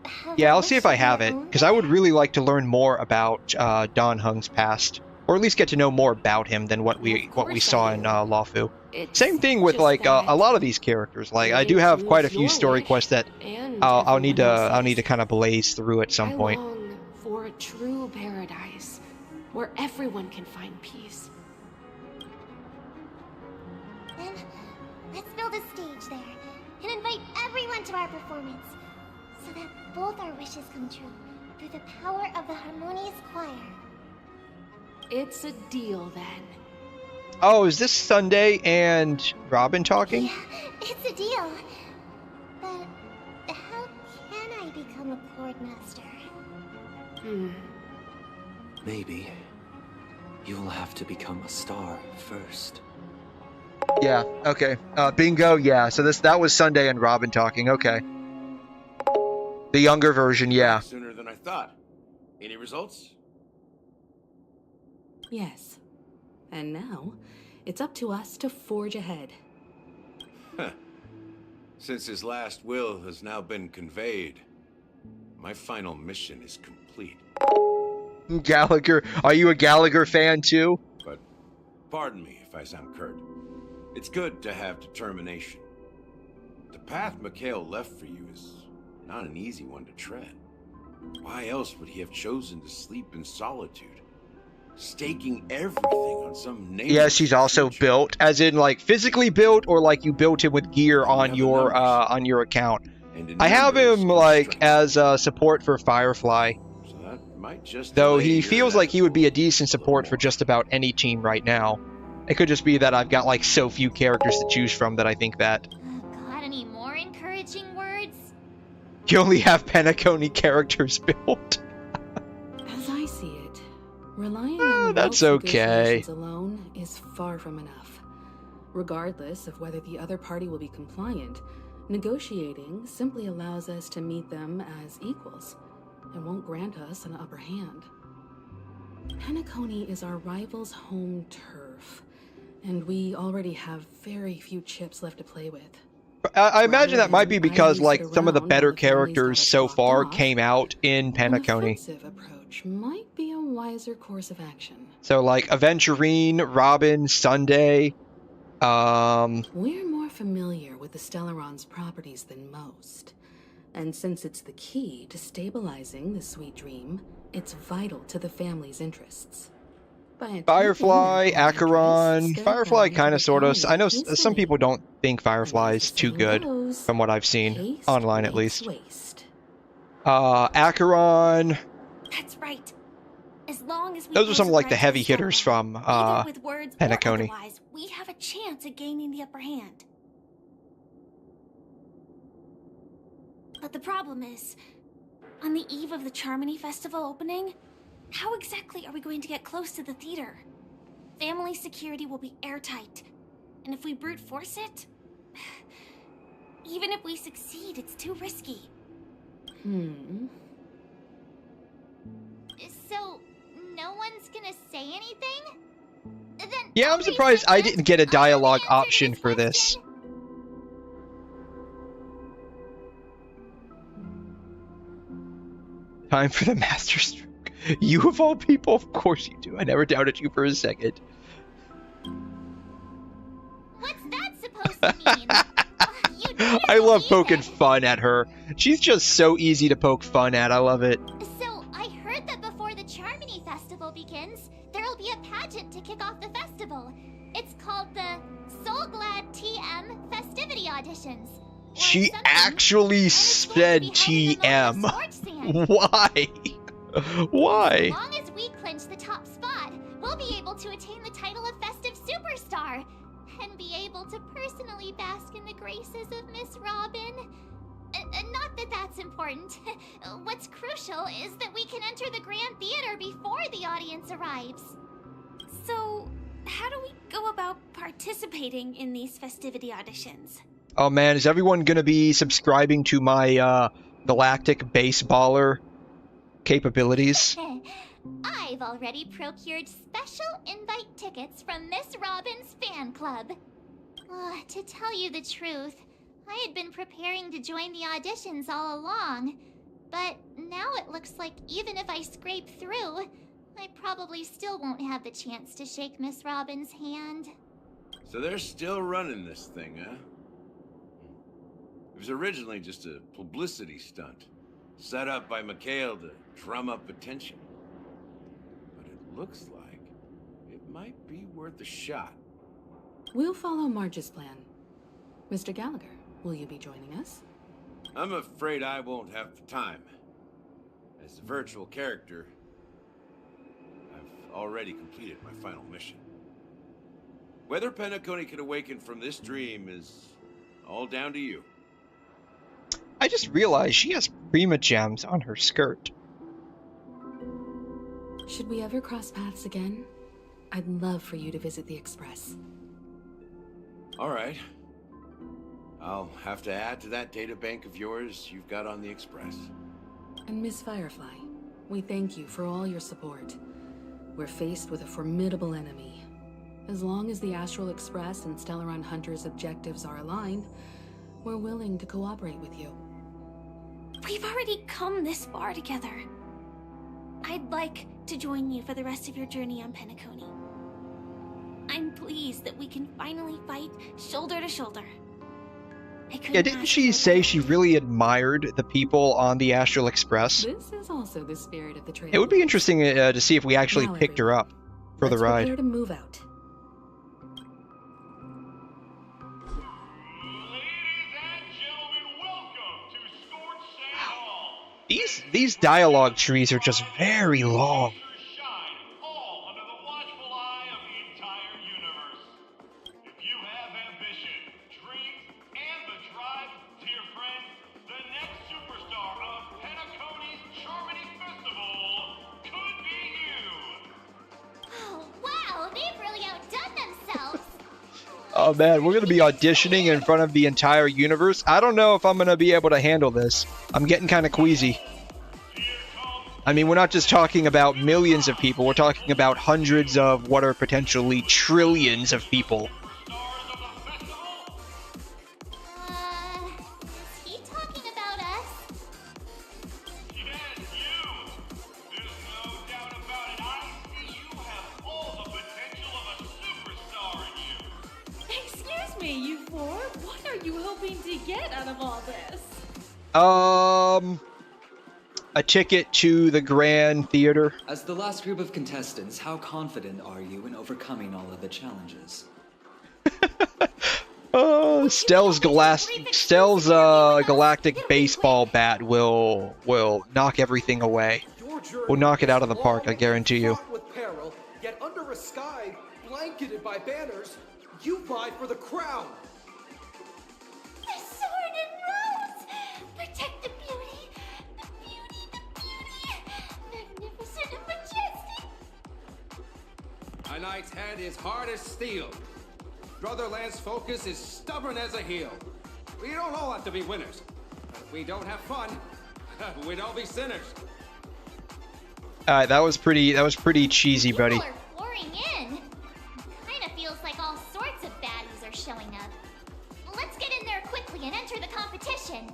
have Yeah, a I'll see if I wish of have your it, own? because I would really like to learn more about Dan Heng's past, or at least get to know more about him than what we saw in Lawfu. Same thing with like a lot of these characters. Like, I do have quite a few story quests that I'll need to kind of blaze through at some point. I long for a true paradise where everyone can find peace. Then, let's build a stage there and invite everyone to our performance so that both our wishes come true through the power of the harmonious choir. It's a deal then. Oh, is this Sunday and Robin talking? Yeah, it's a deal. But how can I become a chord master? Maybe you'll have to become a star first. Yeah, okay. Bingo, yeah. So that was Sunday and Robin talking, okay. The younger version, yeah. Sooner than I thought. Any results? Yes. And now, it's up to us to forge ahead. Huh. Since his last will has now been conveyed, my final mission is complete. Gallagher, are you a Gallagher fan too? But pardon me if I sound curt. It's good to have determination. The path Mikhail left for you is not an easy one to tread. Why else would he have chosen to sleep in solitude? Staking everything on some name. Yes, he's also built, as in like physically built, or like you built him with gear on your account. I have him like as support for Firefly. So that might just though he feels like he would be a decent support for just about any team right now. It could just be that I've got like so few characters to choose from that I think that. Got any more encouraging words? You only have Penacony characters built. As I see it, relying on that's wealth okay. negotiations alone is far from enough. Regardless of whether the other party will be compliant, negotiating simply allows us to meet them as equals and won't grant us an upper hand. Penacony is our rival's home turf, and we already have very few chips left to play with. I imagine that might be because like some of the better characters so far came out in Penacony. An offensive approach might be a wiser course of action. So like Aventurine, Robin, Sunday. We're more familiar with the Stellaron's properties than most. And since it's the key to stabilizing the sweet dream, it's vital to the family's interess. Firefly, Acheron, Firefly kind of sort of. I know some people don't think Firefly's too good, from what I've seen, online at least. Acheron. That's right. As long as we Those are some of like the persevere heavy to hitters from either with words or 𝘐𝘮. otherwise, we have a chance at gaining the upper hand. But the problem is, on the eve of the 𝘕𝘮 festival opening, how exactly are we going to get close to the theater? Family security will be airtight, and if we brute force it, even if we succeed, it's too risky. So, no one's gonna say anything? Then Yeah, I'm surprised I didn't get a dialogue option for this. Time for the masterstroke. You of all people, of course you do. I never doubted you for a second. What's that supposed to mean? I love poking fun at her. She's just so easy to poke fun at. I love it. So, I heard that before the 𝘕𝘮 festival begins, there'll be a pageant to kick off the festival. It's called the 𝘧𝘠𝘬 festivity auditions. She actually said TM. Why? Why? As long as we clinch the top spot, we'll be able to attain the title of Festive Superstar and be able to personally bask in the graces of Miss Robin. Not that that's important. What's crucial is that we can enter the Grand Theater before the audience arrives. So, how do we go about participating in these festivity auditions? Oh man, is everyone gonna be subscribing to my galactic baseballer capabilities? I've already procured special invite tickets from Miss Robin's fan club. To tell you the truth, I had been preparing to join the auditions all along, but now it looks like even if I scrape through, I probably still won't have the chance to shake Miss Robin's hand. So they're still running this thing, huh? It was originally just a publicity stunt, set up by Mikhail to drum up attention. But it looks like it might be worth a shot. We'll follow Marge's plan. Mr. Gallagher, will you be joining us? I'm afraid I won't have the time. As a virtual character, I've already completed my final mission. Whether Penacony can awaken from this dream is all down to you. I just realized she has 𝘕𝘮 on her skirt. Should we ever cross paths again, I'd love for you to visit the Express. All right. I'll have to add to that data bank of yours you've got on the Express. And Miss Firefly, we thank you for all your support. We're faced with a formidable enemy. As long as the Astral Express and Stellaron Hunter's objectives are aligned, we're willing to cooperate with you. We've already come this far together. I'd like to join you for the rest of your journey on Penacony. I'm pleased that we can finally fight shoulder to shoulder. Yeah, didn't she say she really admired the people on the Astral Express? This is also the spirit of the trail. It would be interesting to see if we actually Now, picked her up for the ride. Prepare to move out. These dialogue trees are just very long. Oh man, we're gonna be auditioning in front of the entire universe. I don't know if I'm gonna be able to handle this. I'm getting kind of queasy. I mean, we're not just talking about millions of people, we're talking about hundreds of what are potentially trillions of people. Is he talking about us? Yes, you! There's no doubt about it. I see you have all the potential of a superstar in you. Excuse me, you four. What are you hoping to get out of all this? A ticket to the Grand Theater. As the last group of contestants, how confident are you in overcoming all of the challenges? Stell's galactic baseball bat will knock everything away. You're journey We'll knock it is out of the park, I long guarantee and you. fraught with peril, yet under a sky blanketed by banners, you vie for the crown. The sword and rose! Protect the beauty! The beauty, the beauty! Magnificent and majestic! A knight's head is hard as steel. Brotherland's focus is stubborn as a heel. We don't all have to be winners. But if we don't have fun, we'd all be sinners. Alright, that was pretty cheesy, buddy. People are pouring in. Kinda feels like all sorts of baddies are showing up. Let's get in there quickly and enter the competition.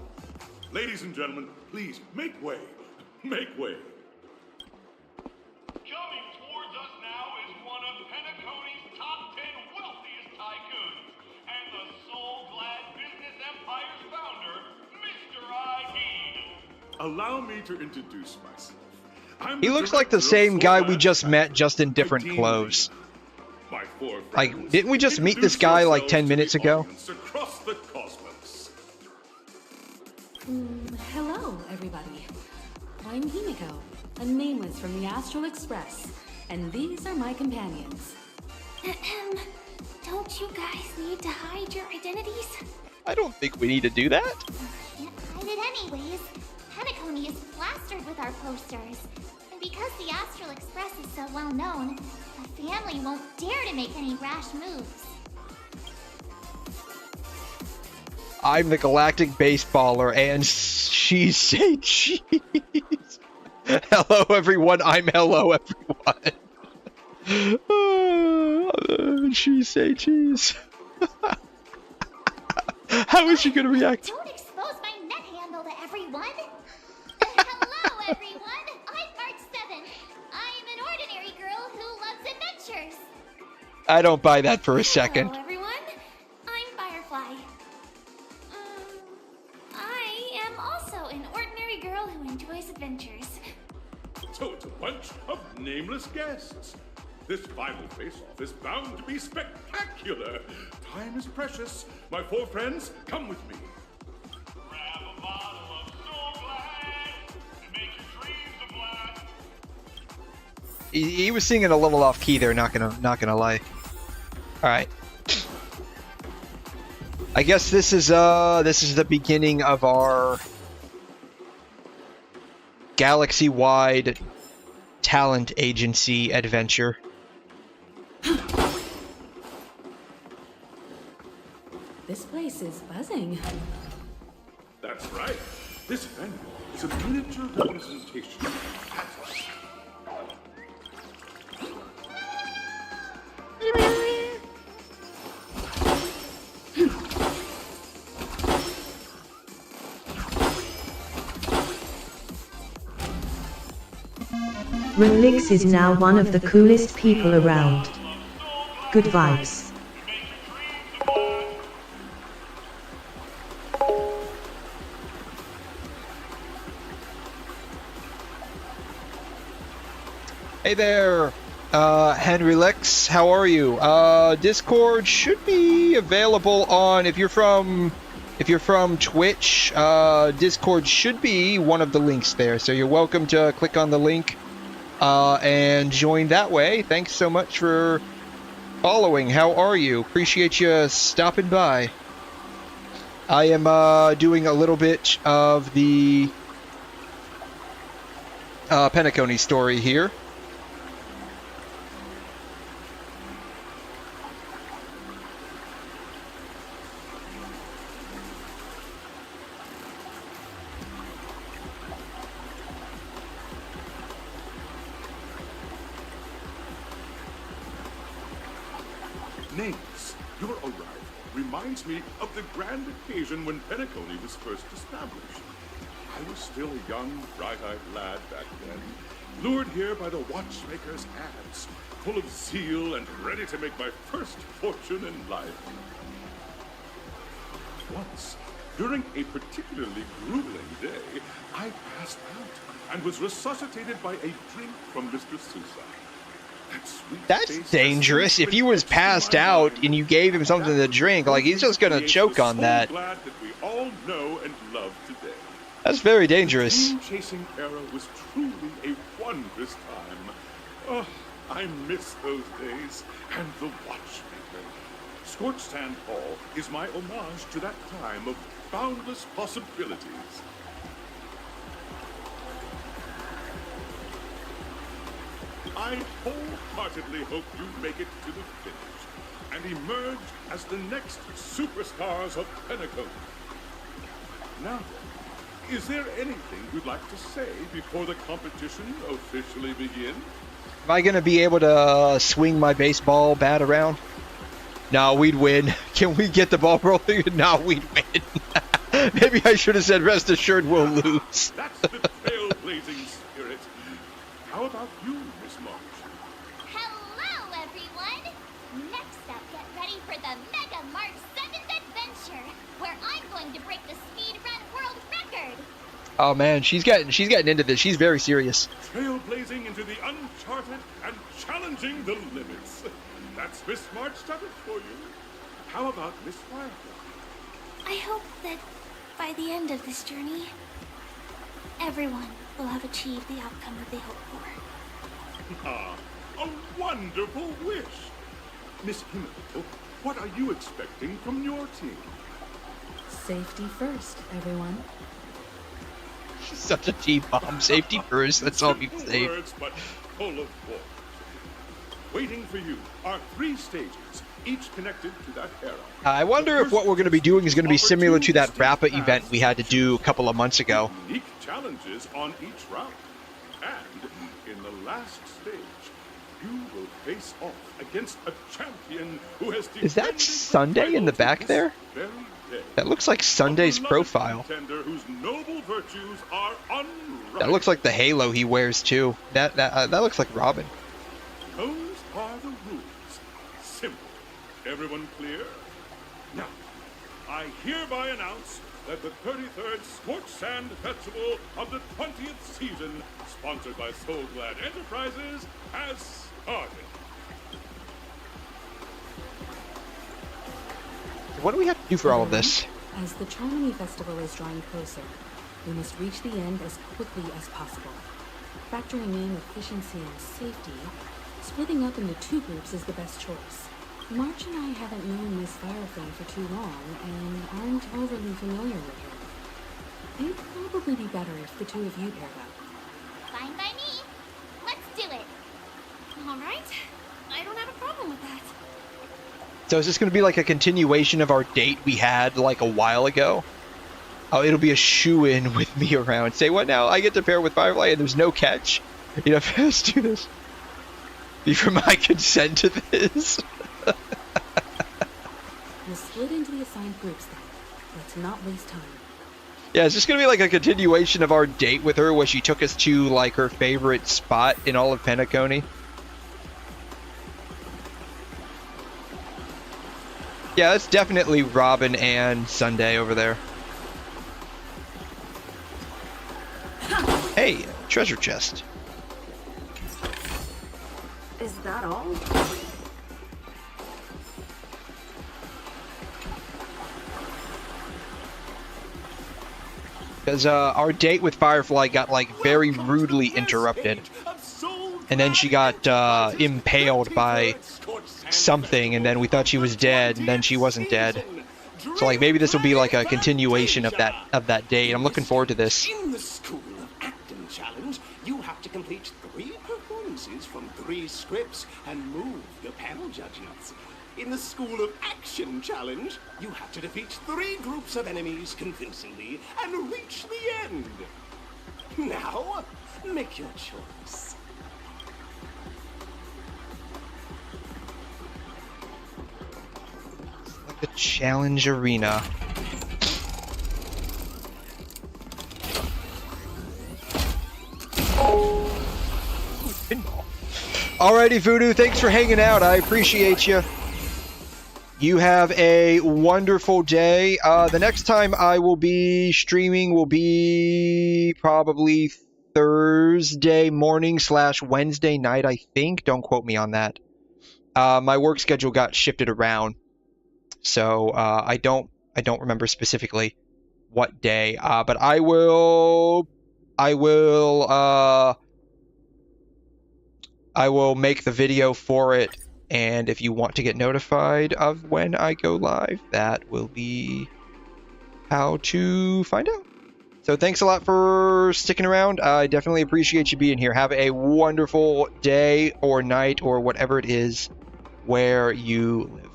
Ladies and gentlemen, please make way. Make way. Coming towards us now is one of Penacony's top 10 wealthiest tycoons and the soul-glad business empire's founder, Mr. ID. Allow me to introduce myself. He looks like the same guy we just met, just in different clothes. Like, didn't we just meet this guy like 10 minutes ago? Across the cosmos. Hello, everybody. I'm Himiko, a nameless from the Astral Express, and these are my companions. Don't you guys need to hide your identities? I don't think we need to do that. Can't hide it anyways. Penacony is plastered with our posters. And because the Astral Express is so well known, the family won't dare to make any rash moves. I'm the galactic baseballer, and she say cheese. Hello, everyone. I'm hello, everyone. She say cheese. How is she gonna react? Don't expose my net handle to everyone. Hello, everyone. I'm March 7th. I'm an ordinary girl who loves adventures. I don't buy that for a second. Hello, everyone. I'm Firefly. I am also an ordinary girl who enjoys adventures. So it's a bunch of nameless guests. This final face-off is bound to be spectacular. Time is precious. My four friends, come with me. Grab a bottle of Soul Glad and make your dreams a blast. He was singing a little off key there. Not gonna lie. All right. I guess this is the beginning of our galaxy-wide talent agency adventure. This place is buzzing. That's right. This venue is a miniature representation of Atlas. Relix is now one of the coolest people around. Good vibes. Hey there, Henry Lex, how are you? Discord should be available on, if you're from Twitch, Discord should be one of the links there, so you're welcome to click on the link and join that way. Thanks so much for following. How are you? Appreciate you stopping by. I am doing a little bit of the Penacony story here. Names, your arrival reminds me of the grand occasion when Penacony was first established. I was still a young, bright-eyed lad back then, lured here by the watchmaker's ads, full of zeal and ready to make my first fortune in life. Once, during a particularly grueling day, I passed out and was resuscitated by a drink from Mr. Sousa. That's dangerous. If he was passed out and you gave him something to drink, like, he's just gonna choke on that. Glad that we all know and love today. That's very dangerous. The dream-chasing era was truly a this time. Oh, I miss those days. And the watchmaker. 𝘧𝘗 Hall is my homage to that time of boundless possibilities. I wholeheartedly hope you make it to the finish and emerge as the next superstars of Penacony. Now then, is there anything you'd like to say before the competition officially begins? Am I gonna be able to swing my baseball bat around? No, we'd win. Can we get the ball rolling? No, we'd win. Maybe I should have said rest assured we'll lose. That's the trailblazing spirit. How about you, Miss March? Hello, everyone! Next up, get ready for the Mega March 7th adventure, where I'm going to break the speed run world record. Oh man, she's getting into this. She's very serious. Trailblazing into the uncharted and challenging the limits. That's Miss March done it for you. How about Miss Firefly? I hope that by the end of this journey, everyone will have achieved the outcome that they hope for. Ah, a wonderful wish. Miss Himiko, what are you expecting from your team? Safety first, everyone. She's such a T-bomb. Safety first. That's all people say. Words, but full of force. Waiting for you are 3 stages, each connected to that era. I wonder if what we're going to be doing is going to be similar to that Rappa event we had to do a couple of months ago. Unique challenges on each round. And in the last stage, you will face off against a champion who has Is that Sunday in the back there? That looks like Sunday's profile. Whose noble virtues are unrivaled. That looks like the halo he wears too. That looks like Robin. Those are the rules. Simple. Everyone clear? Now, I hereby announce that the 33rd Scorched Sand Festival of the 20th season, sponsored by Soul Glad Enterprises, has started. What do we have to do for all of this? As the Charmony Festival is drawing closer, we must reach the end as quickly as possible. Factoring in efficiency and safety, splitting up into 2 groups is the best choice. March and I haven't known Miss Firefly for too long and aren't overly familiar with her. It'd probably be better if the 2 of you paired up. Fine by me. Let's do it. All right. I don't have a problem with that. So is this going to be like a continuation of our date we had like a while ago? Oh, it'll be a shoe-in with me around. Say what now? I get to pair with Firefly and there's no catch? You know, let's do this. Be for my consent to this. We'll split into the assigned groups then. Let's not waste time. Yeah, is this going to be like a continuation of our date with her where she took us to like her favorite spot in all of Penacony? Yeah, that's definitely Robin and Sunday over there. Hey, treasure chest. Is that all? Because our date with Firefly got like very rudely interrupted. And then she got impaled by something, and then we thought she was dead, and then she wasn't dead. So like maybe this will be like a continuation of that date. I'm looking forward to this. In the School of Acting Challenge, you have to complete 3 performances from 3 scripts and move the panel judges. In the School of Action Challenge, you have to defeat 3 groups of enemies convincingly and reach the end. Now, make your choice. Like the challenge arena. Pinball. Alrighty, Voodoo, thanks for hanging out. I appreciate you. You have a wonderful day. The next time I will be streaming will be probably Thursday morning / Wednesday night, I think. Don't quote me on that. My work schedule got shifted around, so I don't remember specifically what day. But I will I will make the video for it, and if you want to get notified of when I go live, that will be how to find out. So thanks a lot for sticking around. I definitely appreciate you being here. Have a wonderful day or night or whatever it is where you live.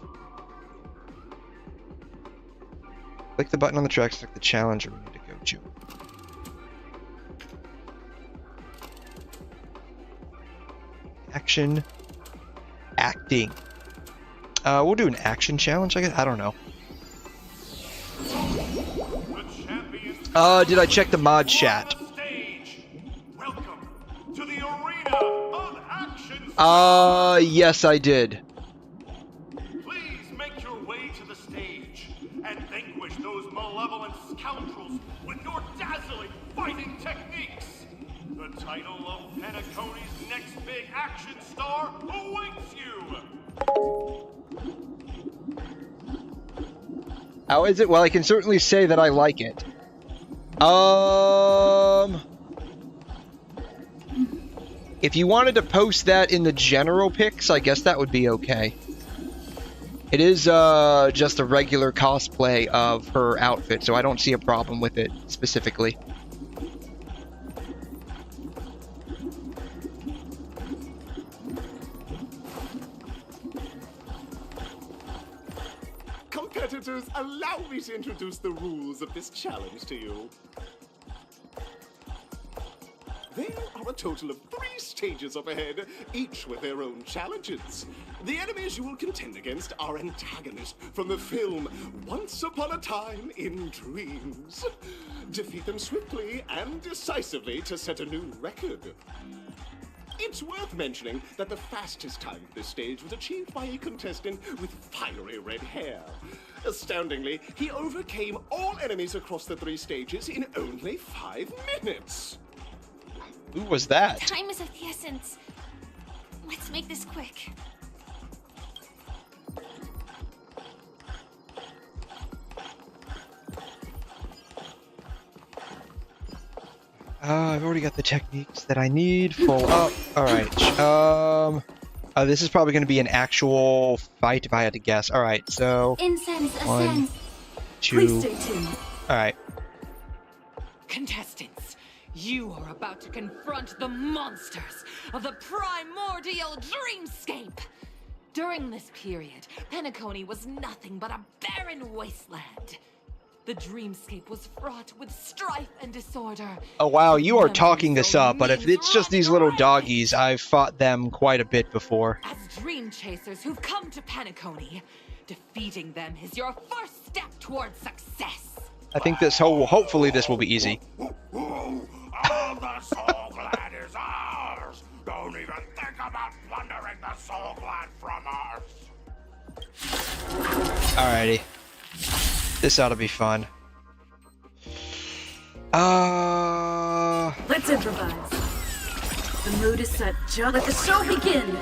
Click the button on the track, select the challenge arena to go to. Action. Acting. We'll do an action challenge, I guess. I don't know. Did I check the mod chat? Yes, I did. Please make your way to the stage and vanquish those malevolent scoundrels with your dazzling fighting techniques. The title of Penacony's next big action star awaits you. How is it? Well, I can certainly say that I like it. If you wanted to post that in the general pics, I guess that would be okay. It is just a regular cosplay of her outfit, so I don't see a problem with it specifically. Competitors, allow me to introduce the rules of this challenge to you. There are a total of 3 stages up ahead, each with their own challenges. The enemies you will contend against are antagonists from the film Once Upon a Time in Dreams. Defeat them swiftly and decisively to set a new record. It's worth mentioning that the fastest time for this stage was achieved by a contestant with fiery red hair. Astoundingly, he overcame all enemies across the 3 stages in only 5 minutes. Who was that? Time is of the essence. Let's make this quick. I've already got the techniques that I need. Full up. Alright. This is probably going to be an actual fight if I had to guess. Alright, so... Incense 1, ascends. 2... Please stay tuned. Alright. Contestants, you are about to confront the monsters of the primordial dreamscape. During this period, Penacony was nothing but a barren wasteland. The dreamscape was fraught with strife and disorder. Oh wow, you are talking this up, but if it's just these little doggies, I've fought them quite a bit before. As dream chasers who've come to Penacony, defeating them is your first step towards success. I think this hopefully this will be easy. All the soul glad is ours. Don't even think about plundering the soul glad from us. Alrighty. This ought to be fun. Let's improvise. The mood is set. Just let the show begin.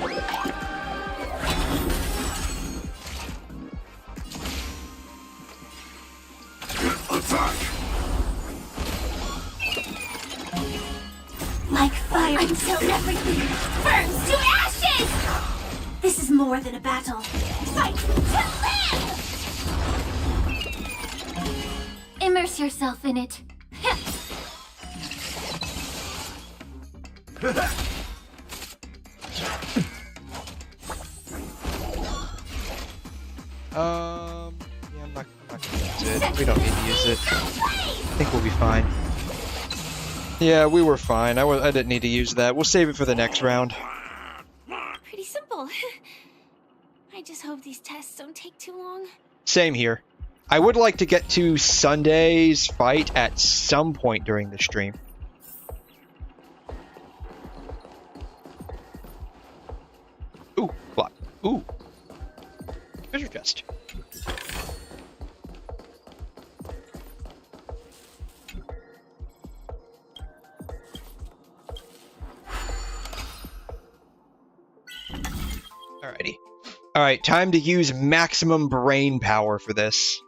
Attack! Like fire until everything burns to ashes! This is more than a battle. Fight to live! Immerse yourself in it. Yeah, I'm not gonna use it. We don't need to use it. I think we'll be fine. Yeah, we were fine. I didn't need to use that. We'll save it for the next round. Pretty simple. I just hope these tests don't take too long. Same here. I would like to get to Sunday's fight at some point during the stream. Ooh, block. Ooh. Treasure chest. Alrighty. Alright, time to use maximum brain power for this.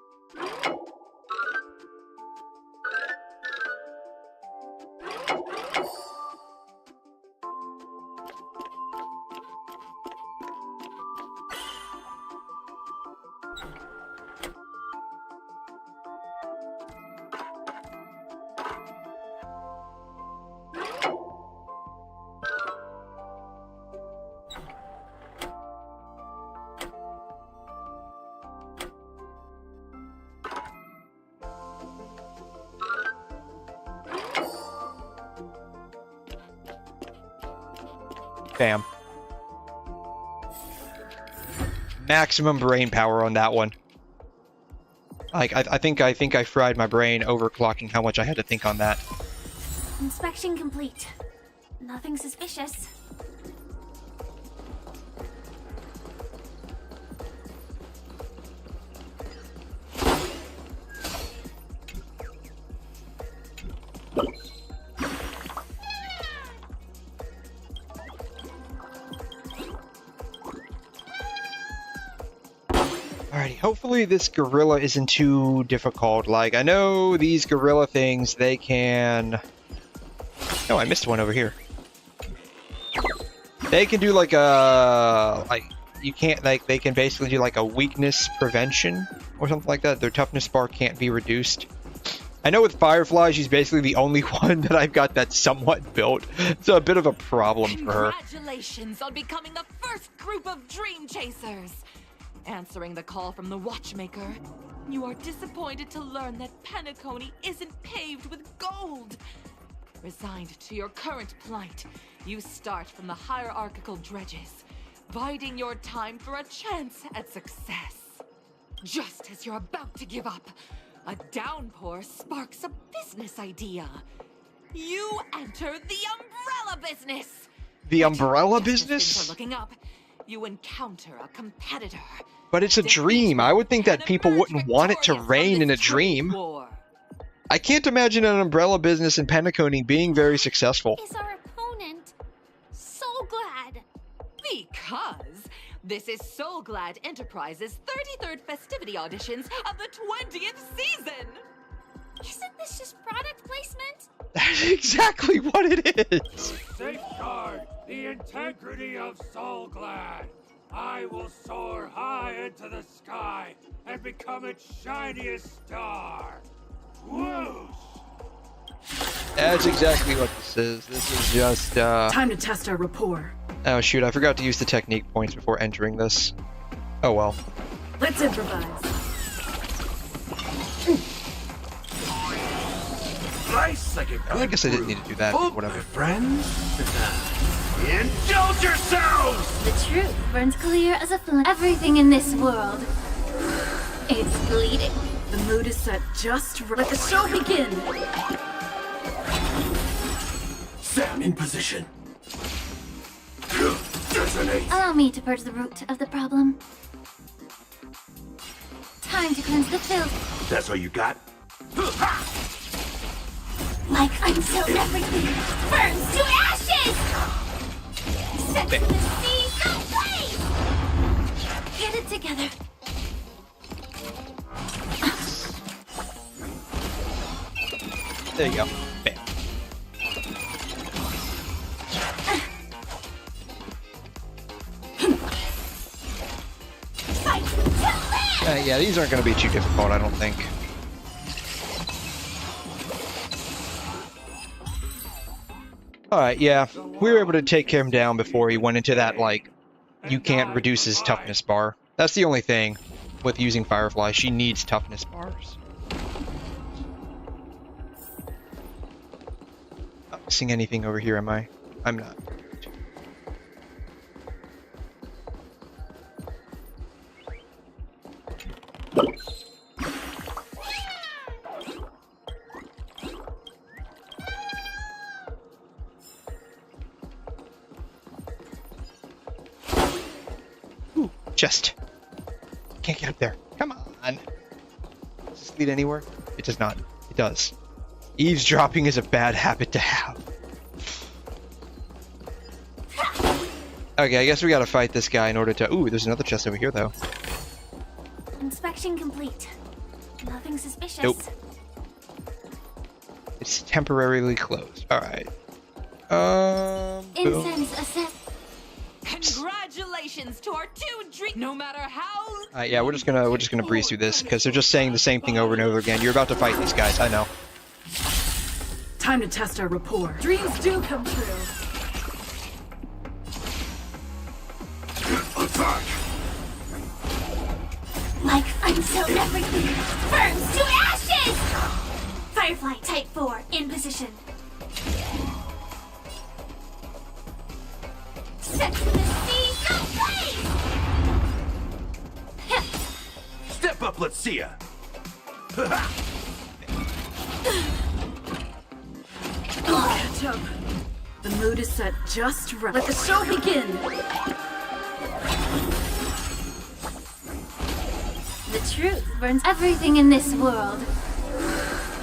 Bam. Maximum brain power on that one. Like, I think I fried my brain overclocking how much I had to think on that. Inspection complete. Nothing suspicious. Alrighty, hopefully this gorilla isn't too difficult. Like, I know these gorilla things, they can... Oh, I missed one over here. They can do like a... Like, you can't, like, they can basically do like a weakness prevention or something like that. Their toughness bar can't be reduced. I know with Firefly, she's basically the only one that I've got that's somewhat built. It's a bit of a problem for her. Congratulations on becoming the first group of Dream Chasers! Answering the call from the watchmaker, you are disappointed to learn that Penacony isn't paved with gold. Resigned to your current plight, you start from the hierarchical dredges, biding your time for a chance at success. Just as you're about to give up, a downpour sparks a business idea. You enter the umbrella business! The umbrella business? Looking up, you encounter a competitor. But it's a dream. I would think that people wouldn't want it to rain in a dream. I can't imagine an umbrella business in Penacony being very successful. Is our opponent 𝘬𝘬𝘬𝘬? Because this is 𝘬𝘬𝘬𝘬 Enterprises' 33rd festivity auditions of the 20th season! Isn't this just product placement? That's exactly what it is! Safeguard the integrity of 𝘬𝘬𝘬𝘬. I will soar high into the sky and become its shiniest star. Whoosh! That's exactly what this is. This is just, Time to test our rapport. Oh shoot, I forgot to use the technique points before entering this. Oh well. Let's improvise. Slice like a good I guess I didn't need to do that. Whatever. friends. Indulge yourselves! The truth burns clear as a flame. Everything in this world, it's bleeding. The mood is set just right. Let the show begin! Sam in position. Detonate. Allow me to purge the root of the problem. Time to cleanse the filth. That's all you got? Like until everything burns to ashes! Set to the sea, no place! Get it together. There you go. Bam. Yeah, these aren't going to be too difficult, I don't think. Alright, yeah. We were able to take him down before he went into that, like, you can't reduce his toughness bar. That's the only thing with using Firefly. She needs toughness bars. Not missing anything over here, am I? I'm not. Ooh, chest. Can't get up there. Come on. Does this lead anywhere? It does not. It does. Eavesdropping is a bad habit to have. Okay, I guess we gotta fight this guy in order to... Ooh, there's another chest over here, though. Inspection complete. Nothing suspicious. Nope. It's temporarily closed. Alright. Boom. Incense ascent. Congratulations to our two dream. No matter how. Yeah, we're just gonna breeze through this because they're just saying the same thing over and over again. You're about to fight these guys. I know. Time to test our rapport. Dreams do come true. Attack! Like until everything burns to ashes! Firefly Type 4 in position. Sex in the sea, no way! Step up, let's see ya. Catch up. The mood is set just right. Let the show begin. The truth burns everything in this world.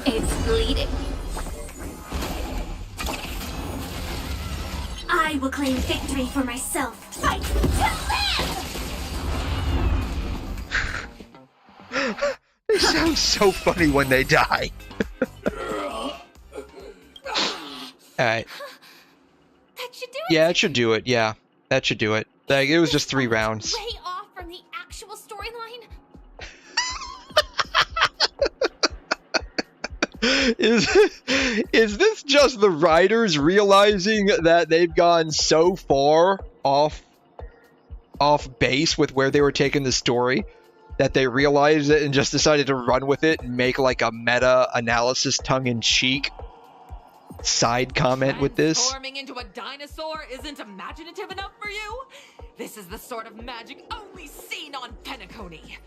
It's bleeding. I will claim victory for myself. Fight to live! It sounds so funny when they die. Alright. That should do it. Yeah, it should do it. Yeah, that should do it. Like, it was just 3 rounds. Way off from the actual storyline. Is this just the writers realizing that they've gone so far off base with where they were taking the story that they realized it and just decided to run with it and make like a meta-analysis tongue-in-cheek side comment with this? Transforming into a dinosaur isn't imaginative enough for you? This is the sort of magic only seen on Penacony.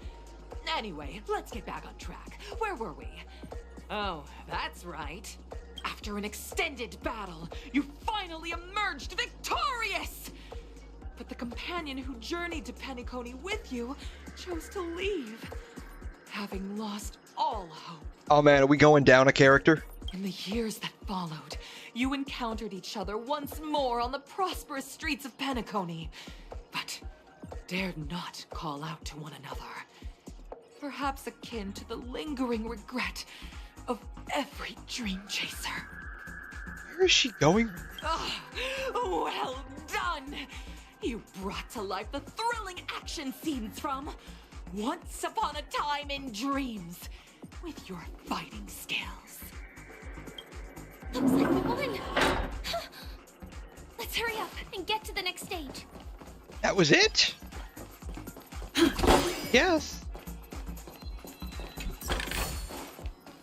Anyway, let's get back on track. Where were we? Oh, that's right. After an extended battle, you finally emerged victorious! But the companion who journeyed to Penacony with you chose to leave, having lost all hope. Oh man, are we going down a character? In the years that followed, you encountered each other once more on the prosperous streets of Penacony, but dared not call out to one another. Perhaps akin to the lingering regret of every dream chaser. Where is she going? Oh, well done! You brought to life the thrilling action scenes from Once Upon a Time in Dreams with your fighting skills. Looks like we won. Let's hurry up and get to the next stage. That was it? Yes.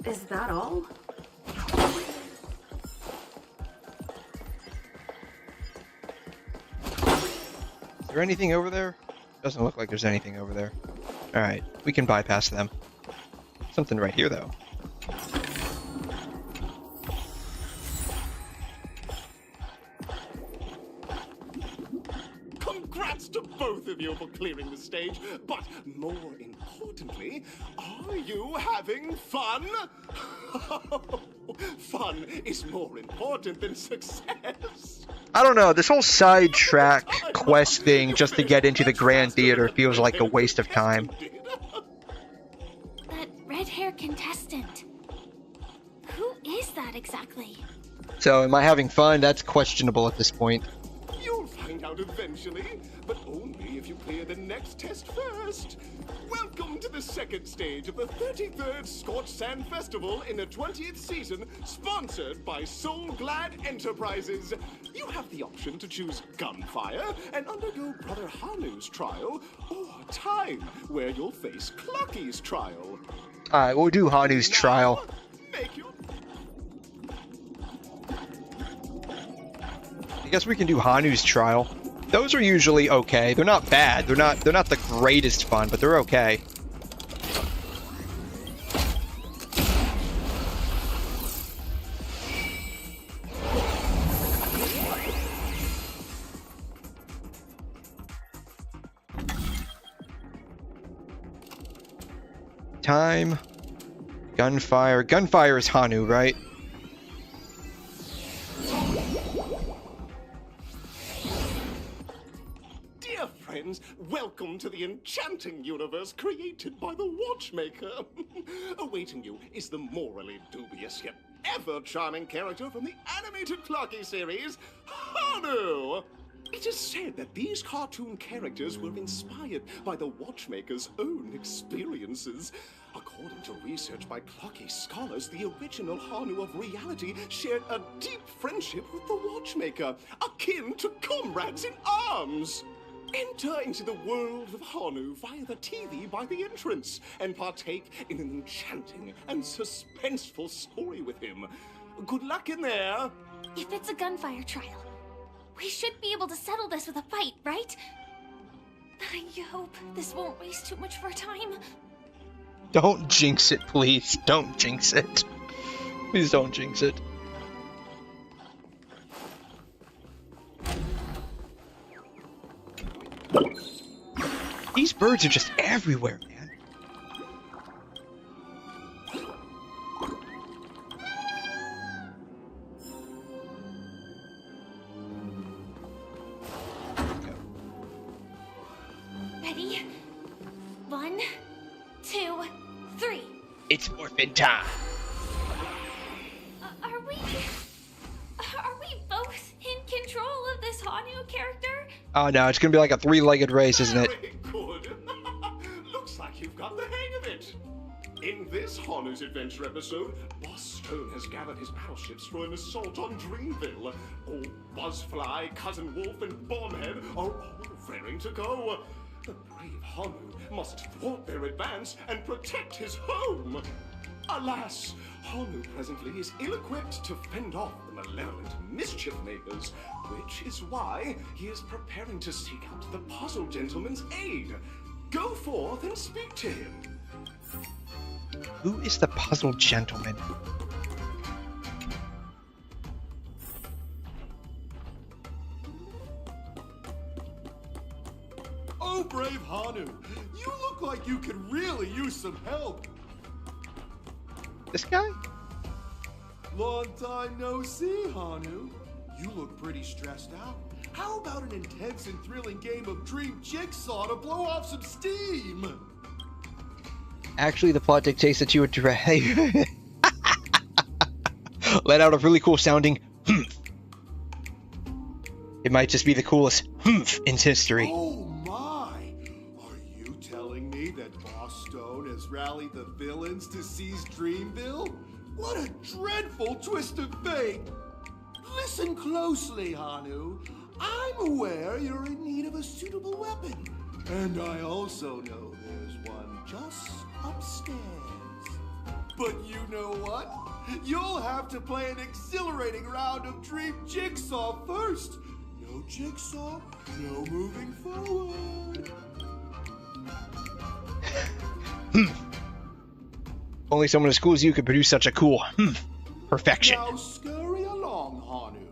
Is that all? Is there anything over there? Doesn't look like there's anything over there. Alright, we can bypass them. Something right here, though. Congrats to both of you for clearing the stage, but more importantly, are you having fun? Fun is more important than success. I don't know, this whole sidetrack quest thing just to get into the Grand Theater feels like a waste of time. That red-haired contestant. Who is that exactly? So, am I having fun? That's questionable at this point. You'll find out eventually, but only if you clear the next test first. Welcome to the second stage of the 33rd Scorched Sand Festival in the 20th season, sponsored by Soul-Glad Enterprises. You have the option to choose gunfire and undergo Brother Hanu's trial, or time, where you'll face Clucky's trial. Alright, we'll do Hanu's trial. Make your I guess we can do Hanu's trial. Those are usually okay. They're not bad. They're not the greatest fun, but they're okay. Time. Gunfire. Gunfire is Hanu, right? Dear friends, welcome to the enchanting universe created by the Watchmaker. Awaiting you is the morally dubious yet ever charming character from the animated Clocky series, Hanu. It is said that these cartoon characters were inspired by the Watchmaker's own experiences. According to research by Clocky scholars, the original Hanu of reality shared a deep friendship with the Watchmaker, akin to comrades in arms. Enter into the world of Hanu via the TV by the entrance and partake in an enchanting and suspenseful story with him. Good luck in there. If it's a gunfire trial, We should be able to settle this with a fight, right? I hope this won't waste too much of our time. Don't jinx it, please. Don't jinx it. Please don't jinx it. These birds are just everywhere, man. Ready? 1, 2, 3. It's morphin' time. Are we both in control of this Hanu character? Oh no, it's gonna be like a three-legged race, isn't it? Very good. Looks like you've got the hang of it. In this Hanu's Adventure episode, Boss Stone has gathered his battleships for an assault on Dreamville. Old Buzzfly, Cousin Wolf, and Bombhead are all raring to go. The brave Hanu must thwart their advance and protect his home. Alas, Hanu presently is ill-equipped to fend off the malevolent mischief makers, which is why he is preparing to seek out the Puzzle Gentleman's aid. Go forth and speak to him. Who is the Puzzle Gentleman? Oh, brave Hanu, you look like you could really use some help. This guy? Long time no see, Hanu. You look pretty stressed out. How about an intense and thrilling game of Dream Jigsaw to blow off some steam? Actually, the plot dictates that you would let out a really cool sounding humph. It might just be the coolest humph in history. Oh my! Are you telling me that Boss Stone has rallied the villains to seize Dreamville? What a dreadful twist of fate! Listen closely, Hanu. I'm aware you're in need of a suitable weapon. And I also know there's one just upstairs. But you know what? You'll have to play an exhilarating round of Dream Jigsaw first. No Jigsaw, no moving forward. Only someone as cool as you could produce such a cool perfection. Now scurry along, Hanu,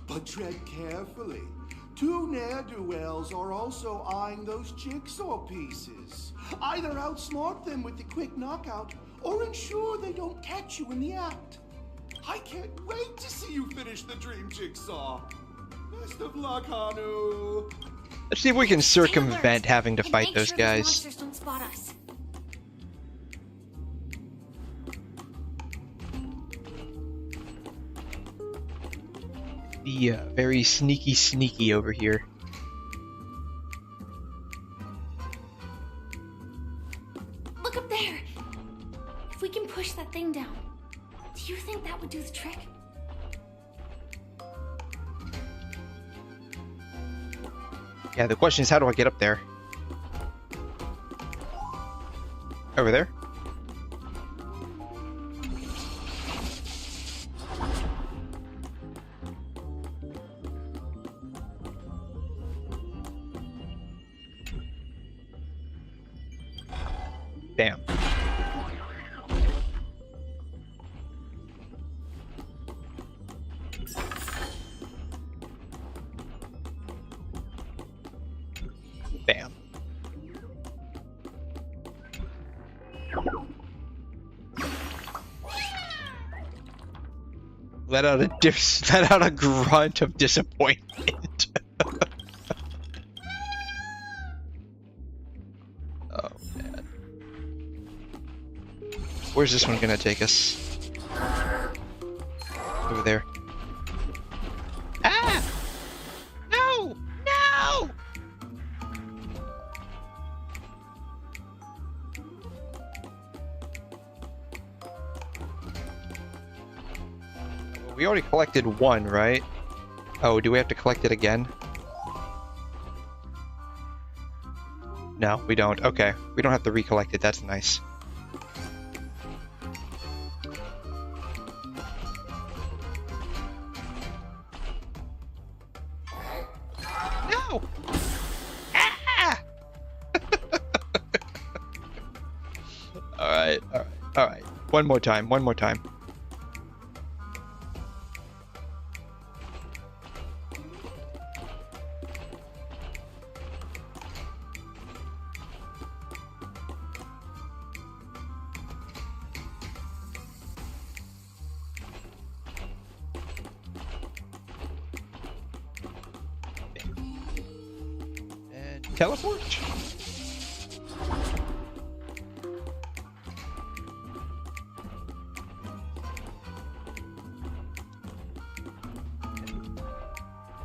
but tread carefully. Two ne'er-do-wells are also eyeing those jigsaw pieces. Either outsmart them with the quick knockout, or ensure they don't catch you in the act. I can't wait to see you finish the Dream Jigsaw. Best of luck, Hanu. Let's see if we can circumvent having to fight Make those sure guys. monsters don't spot us. Be very sneaky over here. Look up there! If we can push that thing down, do you think that would do the trick? Yeah, the question is, how do I get up there? Over there? Bam. Bam. Let out a grunt of disappointment. Oh man. Where's this one gonna take us? Over there. Ah! No! No! We already collected one, right? Oh, do we have to collect it again? No, we don't. Okay. We don't have to recollect it. That's nice. right. One more time. And teleport.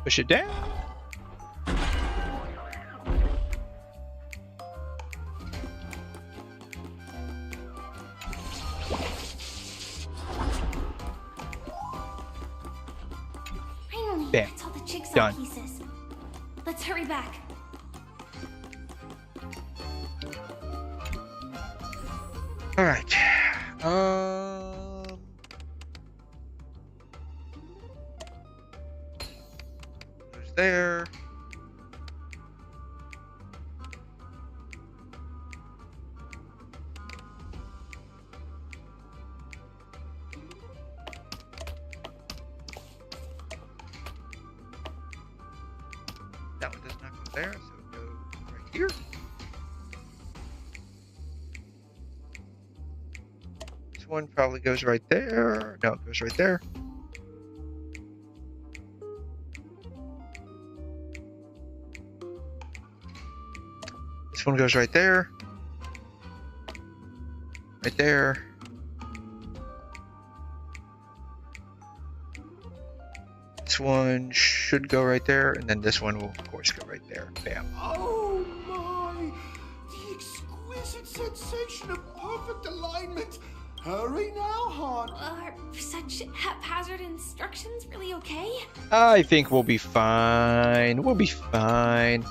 Push it down. Finally, Bam. that's all the jigsaw Done. pieces. Let's hurry back. All right. There's there. That one does not go there, so it goes right here. This one probably goes right there. No, it goes right there. This one goes right there. Right there. This one should go right there, and then this one will, of course, go right there. Bam. Oh my! The exquisite sensation of perfect alignment! Hurry now, hon! Are such haphazard instructions really okay? I think we'll be fine. We'll be fine.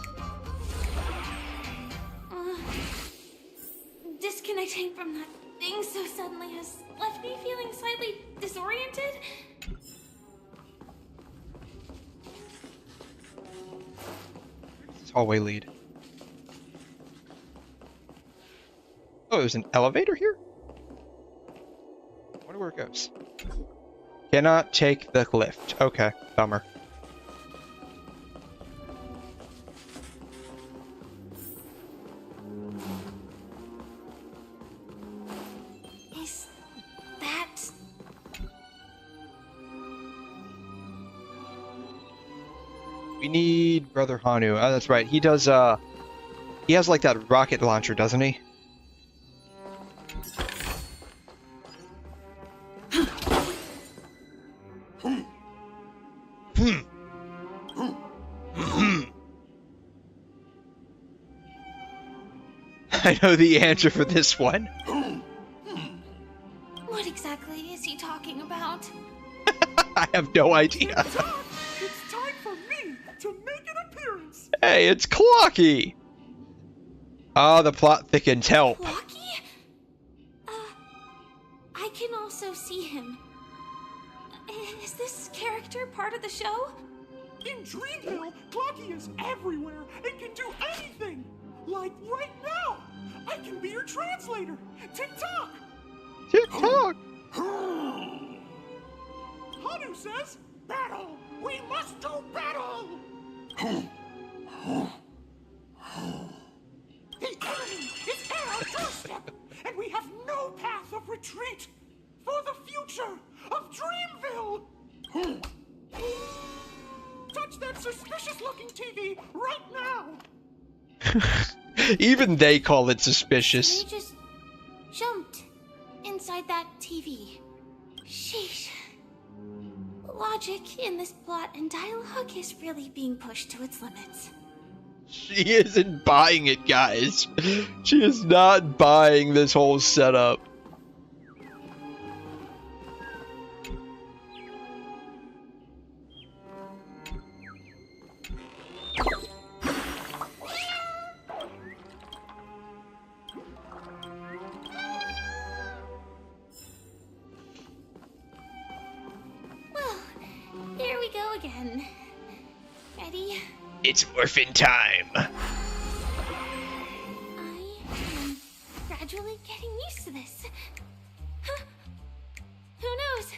Disconnecting from that thing so suddenly has left me feeling slightly disoriented. Hallway lead. Oh, there's an elevator here? I wonder where it goes. Cannot take the lift. Okay, bummer. Is that... We need Brother Hanu. Oh, that's right. He does, he has like that rocket launcher, doesn't he? I know the answer for this one. What exactly is he talking about? I have no idea. It's time for me to make an appearance! Hey, it's Clocky! Ah, the plot thickens. Help. Clocky? I can also see him. Is this character part of the show? In Dreamville, Clocky is everywhere and can do anything! Like right now! I can be your translator! Tick-tock! Tick-tock! Hanu says, battle! We must do battle! The enemy is at our doorstep, and we have no path of retreat for the future of Dreamville! Touch that suspicious-looking TV right now! Even they call it suspicious. They just jumped inside that TV. Sheesh. Logic in this plot and dialogue is really being pushed to its limits. She isn't buying it, guys. She is not buying this whole setup. Here we go again. Ready? It's orphan time. I am gradually getting used to this. Huh. Who knows?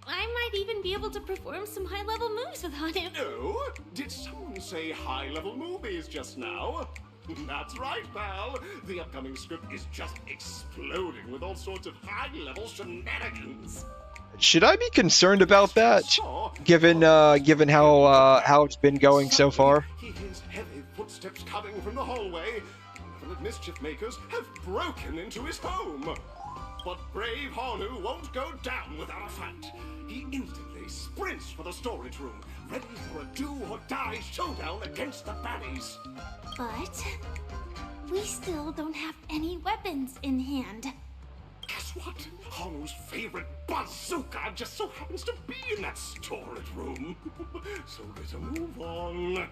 I might even be able to perform some high-level moves with Hanu. Oh? Did someone say high-level movies just now? That's right, pal. The upcoming script is just exploding with all sorts of high-level shenanigans. Should I be concerned about that, given how it's been going so far? He hears heavy footsteps coming from the hallway. Malevolent mischief makers have broken into his home. But brave Hanu won't go down without a fight. He instantly sprints for the storage room, ready for a do-or-die showdown against the baddies. But we still don't have any weapons in hand. Guess what? Hanu's favorite bazooka just so happens to be in that storage room. So better move on.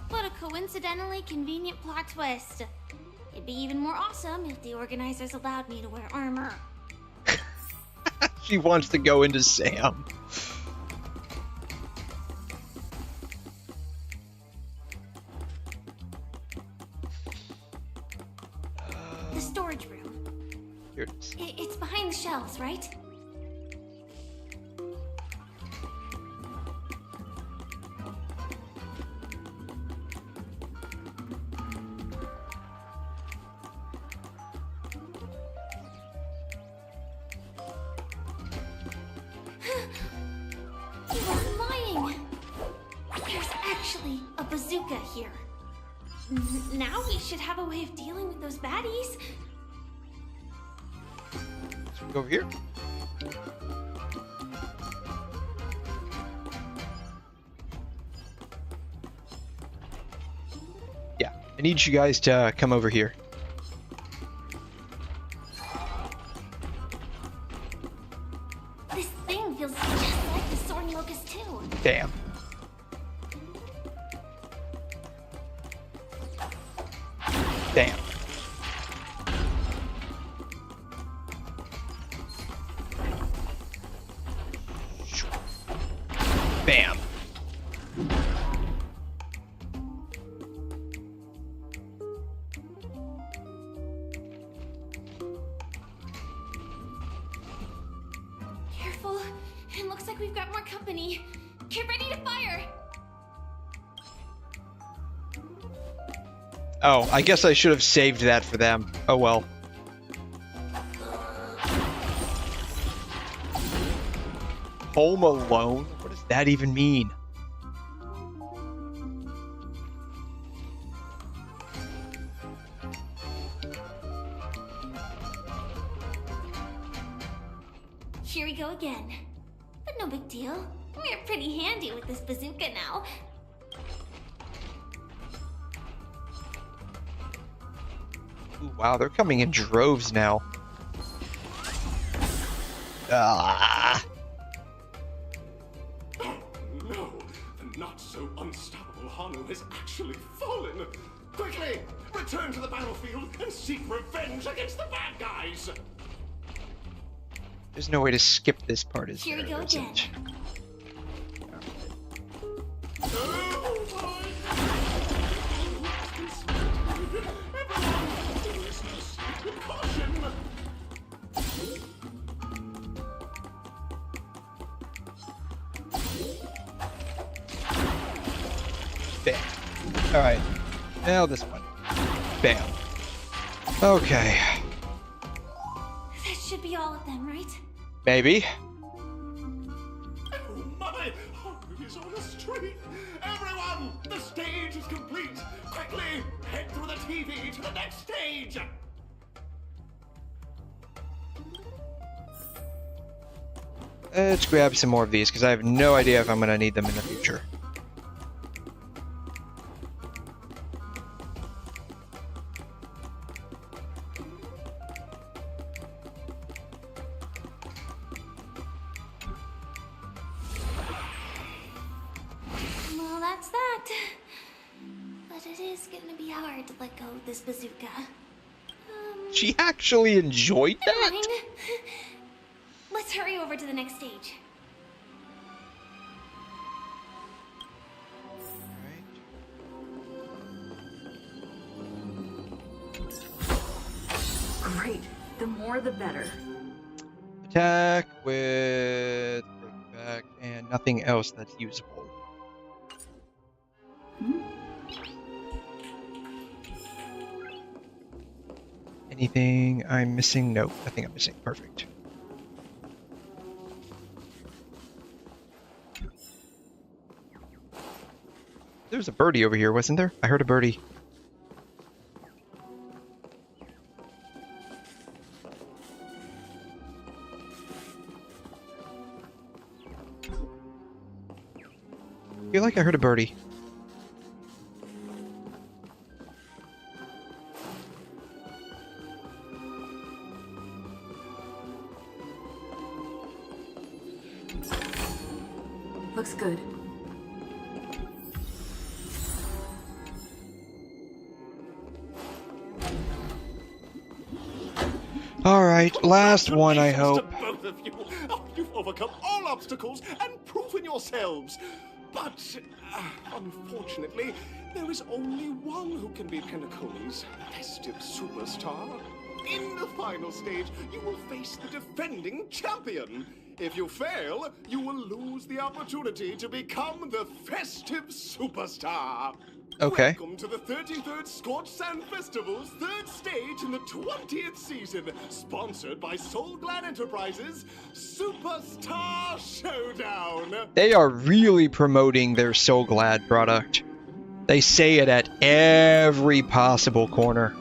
What a coincidentally convenient plot twist. It'd be even more awesome if the organizers allowed me to wear armor. She wants to go into Sam. The storage room. Here it is. It's behind the shelves, right? He wasn't lying. There's actually a bazooka here. Now we should have a way of dealing with those baddies. Should we go over here? Yeah, I need you guys to come over here. This thing feels just like the 𝘬𝘬𝘕 too. Damn. Damn. Bam. Careful. It looks like we've got more company. Get ready to fire. Oh, I guess I should have saved that for them. Oh well. Home alone? What does that even mean? Here we go again. But no big deal. We're pretty handy with this bazooka now. Ooh, wow, they're coming in droves now. Ah. Oh no! The not-so-unstoppable Hanu has actually fallen! Quickly! Return to the battlefield and seek revenge against the bad guys! There's no way to skip this part, is Here there? we go There again. isn't. Bam. Alright. Now this one. Bam. Okay. That should be all of them, right? Maybe. Oh my! Hanu is on the street! Everyone! The stage is complete! Quickly! Head through the TV to the next stage! Let's grab some more of these, because I have no idea if I'm going to need them in the future. Well, that's that. But it is gonna be hard to let go of this bazooka. She actually enjoyed Never that? mind. Let's hurry over to the next stage. Great. The more the better. Attack with break back and nothing else that's usable. Anything I'm missing? Nope, nothing I'm missing. Perfect. There's a birdie over here, wasn't there? I heard a birdie. I feel like I heard a birdie. Looks good. All right, last one, I hope. Both of you. Oh, you've overcome all obstacles and proven yourselves. But, unfortunately, there is only one who can be Penacony's festive superstar. In the final stage, you will face the defending champion. If you fail, you will lose the opportunity to become the festive superstar. Okay. Welcome to the 33rd Scorched Sand Festival's third stage in the 20th season, sponsored by 𝘬𝘠 Enterprises Superstar Showdown. They are really promoting their 𝘬𝘠 product. They say it at every possible corner.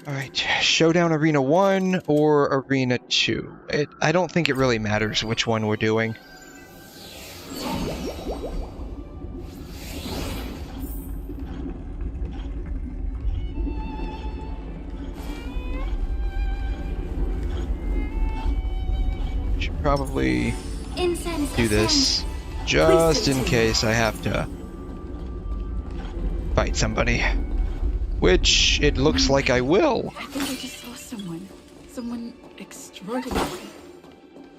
Alright, Showdown Arena 1 or Arena 2. I don't think it really matters which one we're doing. Should probably do this just in case I have to fight somebody. Which it looks like I will. I think I just saw someone. Someone extraordinary.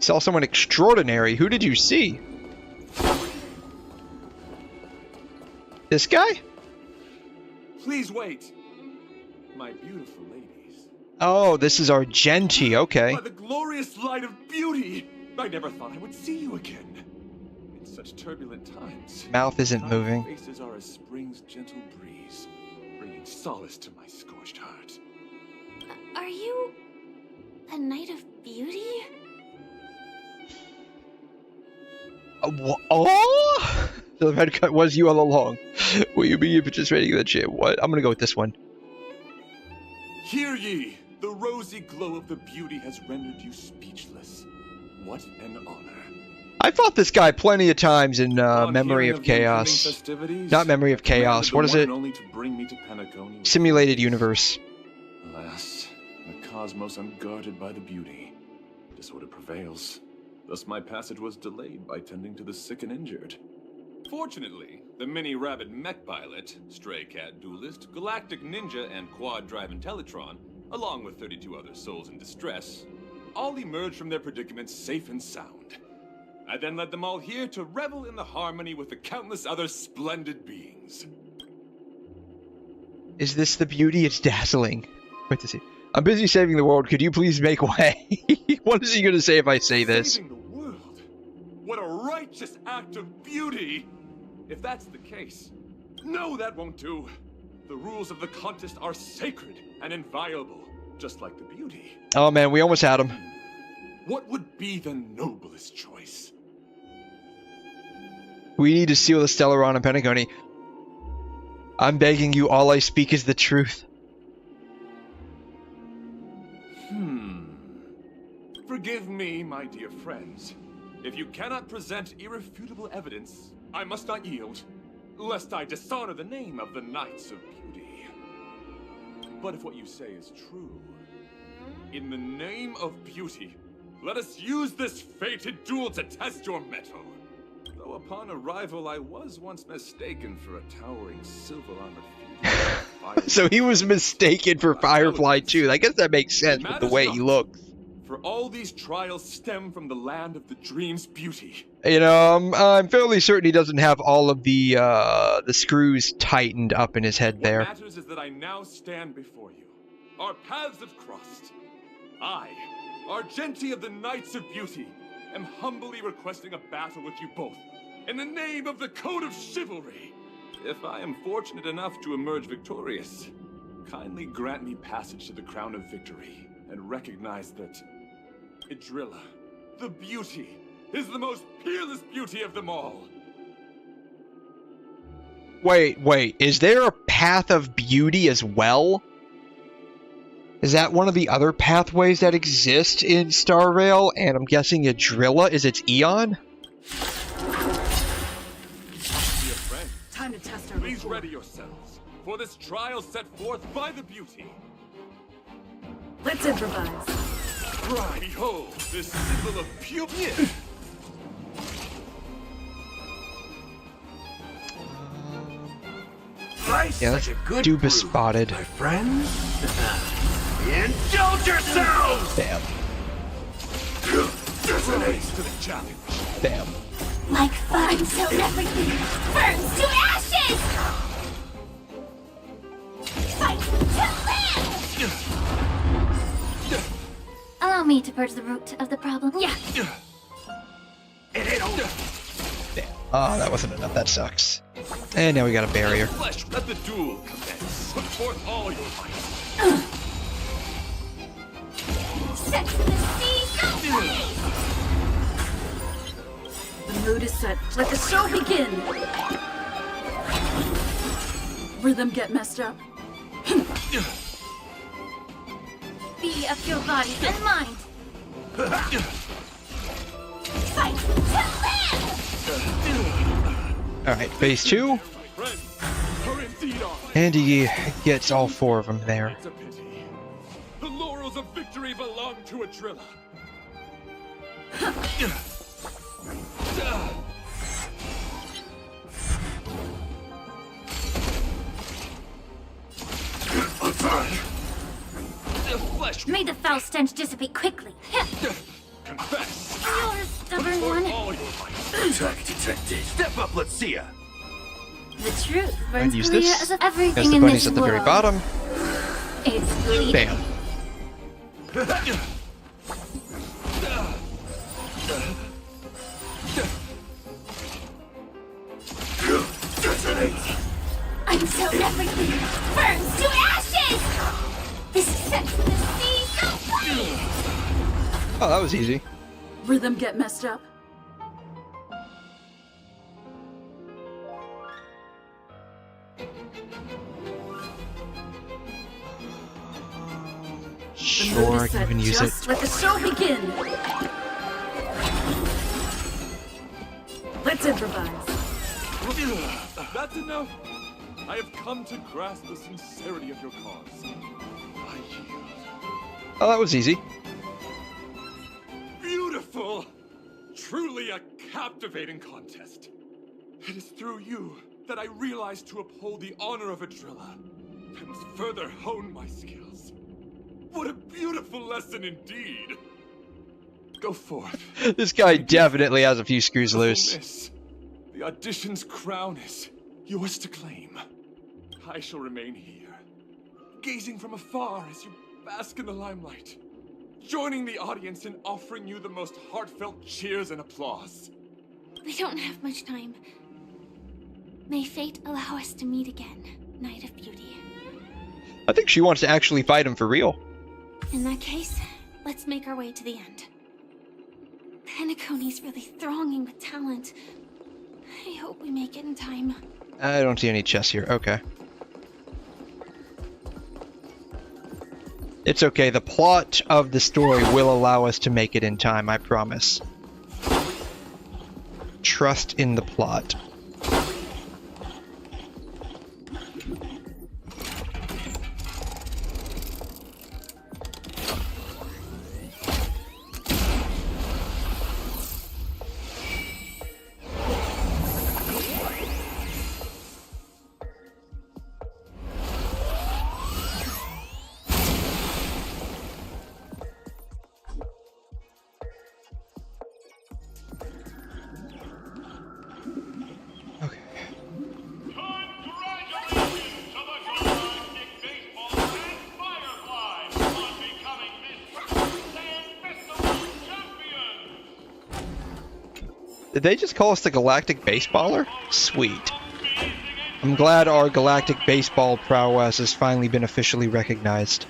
Saw someone extraordinary? Who did you see? This guy? Please wait. My beautiful ladies. Oh, this is our 𝘮, okay. By the glorious light of beauty! I never thought I would see you again. In such turbulent times. Mouth isn't moving. Faces are as spring's gentle breeze, bringing solace to my scorched heart. Are you a knight of beauty? Oh! So the red cut was you all along. Will you be participating in the chip? What? I'm gonna go with this one. Hear ye! The rosy glow of the beauty has rendered you speechless. What an honor. I fought this guy plenty of times in Memory of Chaos. Not Memory of Chaos. What is it? Simulated Universe. Alas, the cosmos unguarded by the beauty. Disorder prevails. Thus my passage was delayed by tending to the sick and injured. Fortunately, the mini-rabid mech pilot, stray cat duelist, galactic ninja, and quad-drive Intellitron, along with 32 other souls in distress, all emerged from their predicaments safe and sound. I then led them all here to revel in the harmony with the countless other splendid beings. Is this the beauty? It's dazzling. Wait to see. I'm busy saving the world. Could you please make way? What is he going to say if I say this? Saving the world? What a righteous act of beauty! If that's the case, no, that won't do. The rules of the contest are sacred and inviolable, just like the beauty. Oh man, we almost had him. What would be the noblest choice? We need to seal the Stellaron and Penacony. I'm begging you, all I speak is the truth. Forgive me, my dear friends. If you cannot present irrefutable evidence, I must not yield, lest I dishonor the name of the Knights of Beauty. But if what you say is true, in the name of beauty, let us use this fated duel to test your mettle. Though upon arrival, I was once mistaken for a towering silver-armored fugitive. So he was mistaken for Firefly too. I guess that makes sense with the way he looks. For all these trials stem from the land of the dream's beauty. You know, I'm fairly certain he doesn't have all of the screws tightened up in his head there. What matters is that I now stand before you. Our paths have crossed. I, Argenti of the Knights of Beauty, am humbly requesting a battle with you both, in the name of the Code of Chivalry. If I am fortunate enough to emerge victorious, kindly grant me passage to the Crown of Victory, and recognize that 𝘧𝘠𝘠, the beauty, is the most peerless beauty of them all. Wait, is there a path of beauty as well? Is that one of the other pathways that exist in Star Rail? And I'm guessing 𝘧𝘠𝘠, is its Eon? Time to test our Please ready yourselves for this trial set forth by the beauty. Let's improvise. Behold, this symbol of beauty. Yeah, that's Duba spotted. My friends? Indulge yourselves! Bam. Rise to the challenge. Bam. Like fire until everything burns to ashes! Fight to live! Allow me to purge the root of the problem. Yeah. It ain't over. Bam. Oh, that wasn't enough. That sucks. And now we got a barrier. Flesh, let the duel commence. Put forth all your might. Set the sea ablaze! The mood is set. Let the show begin! Rhythm get messed up. Be of your body and mind. Fight to live! Alright, phase 2. And he gets all 4 of them there. It's a pity. The laurels of victory belong to 𝘧𝘠𝘠. May the foul stench dissipate quickly. Confess. You're a stubborn one. Attack detected. Step up, let's see ya. The truth And burns use clear this. as of As everything the in bunny's this at the world. very bottom. It's bleeding. Bam. Until everything burns to ashes! This sets the sea ablaze! Oh, that was easy. Rhythm get messed up. Sure, I can even use it. Just let the show begin! Let's improvise. That's enough. I have come to grasp the sincerity of your cause. I yield. Oh, that was easy. Beautiful! Truly a captivating contest. It is through you that I realized to uphold the honor of 𝘧𝘠𝘠. I must further hone my skills. What a beautiful lesson indeed. Go forth. This guy definitely has a few screws loose. Miss, the audition's crown is yours to claim. I shall remain here, gazing from afar as you bask in the limelight, joining the audience in offering you the most heartfelt cheers and applause. We don't have much time. May fate allow us to meet again, Knight of Beauty. I think she wants to actually fight him for real. In that case, let's make our way to the end. Penacony's really thronging with talent. I hope we make it in time. I don't see any chests here. Okay. It's okay. The plot of the story will allow us to make it in time, I promise. Trust in the plot. Did they just call us the Galactic Baseballer? Sweet. I'm glad our galactic baseball prowess has finally been officially recognized.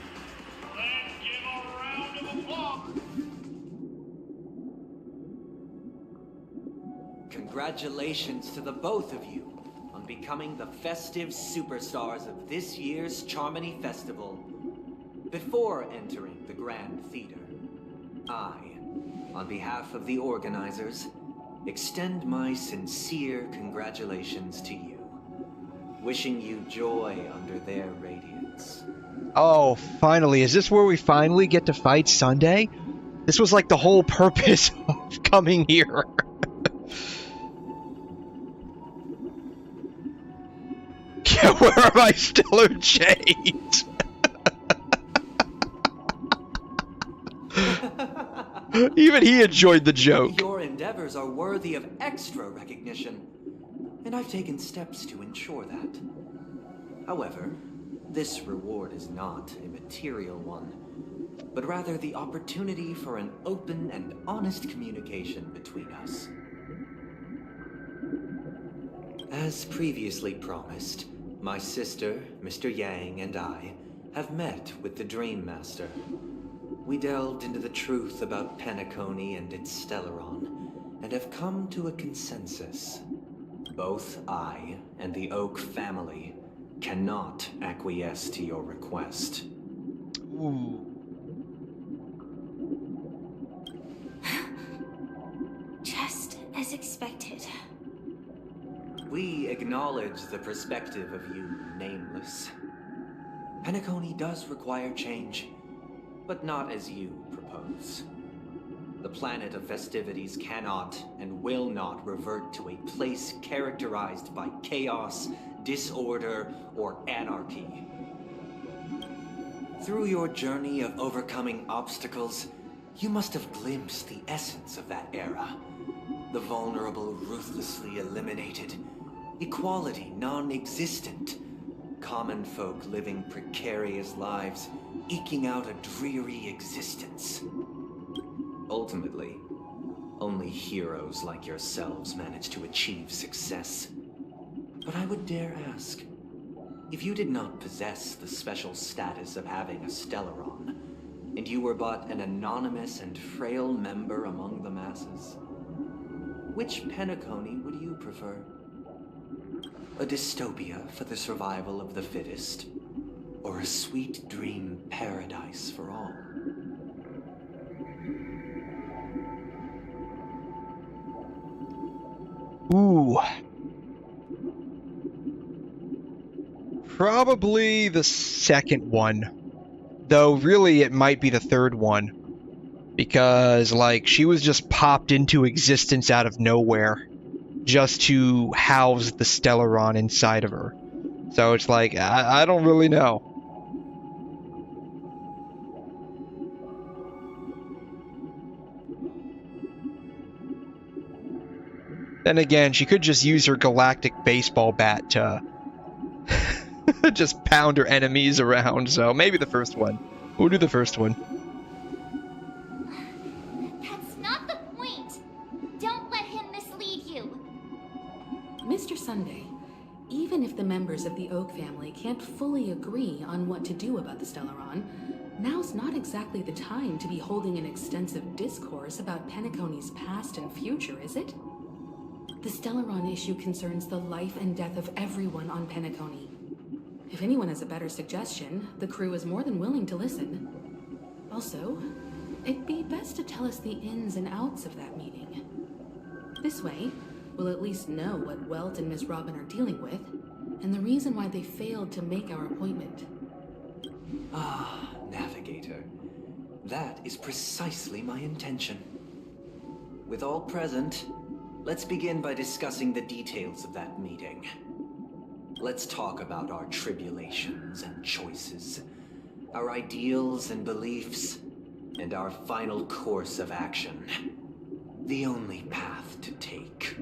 Congratulations to the both of you on becoming the festive superstars of this year's 𝘺𝘮 Festival. Before entering the Grand Theater, I, on behalf of the organizers, extend my sincere congratulations to you, wishing you joy under their radiance. Oh, finally. Is this where we finally get to fight Sunday? This was like the whole purpose of coming here. Yeah, where are my stellar jades? Even he enjoyed the joke. Your endeavors are worthy of extra recognition, and I've taken steps to ensure that. However, this reward is not a material one, but rather the opportunity for an open and honest communication between us. As previously promised, my sister, Mr. Yang, and I have met with the Dream Master. We delved into the truth about Penacony and its 𝘧𝘀 and have come to a consensus. Both I and the Oak family cannot acquiesce to your request. Ooh. Just as expected. We acknowledge the perspective of you, Nameless. Penacony does require change, but not as you propose. The planet of festivities cannot and will not revert to a place characterized by chaos, disorder, or anarchy. Through your journey of overcoming obstacles, you must have glimpsed the essence of that era. The vulnerable ruthlessly eliminated, equality non-existent, common folk living precarious lives, eking out a dreary existence. Ultimately, only heroes like yourselves manage to achieve success. But I would dare ask, if you did not possess the special status of having a 𝘧𝘀, and you were but an anonymous and frail member among the masses, which Penacony would you prefer? A dystopia for the survival of the fittest, or a sweet dream paradise for all? Ooh. Probably the second one. Though really it might be the third one. Because, like, she was just popped into existence out of nowhere. Just to house the 𝘧𝘀 inside of her. So it's like, I don't really know. Then again, she could just use her galactic baseball bat to just pound her enemies around, so maybe the first one. We'll do the first one. That's not the point. Don't let him mislead you. Mr. Sunday, even if the members of the Oak family can't fully agree on what to do about the 𝘧𝘀, now's not exactly the time to be holding an extensive discourse about Penacony's past and future, is it? The 𝘧𝘀 issue concerns the life and death of everyone on Penacony. If anyone has a better suggestion, the crew is more than willing to listen. Also, it'd be best to tell us the ins and outs of that meeting. This way, we'll at least know what Welt and Miss Robin are dealing with, and the reason why they failed to make our appointment. Ah, Navigator. That is precisely my intention. With all present, let's begin by discussing the details of that meeting. Let's talk about our tribulations and choices, our ideals and beliefs, and our final course of action. The only path to take.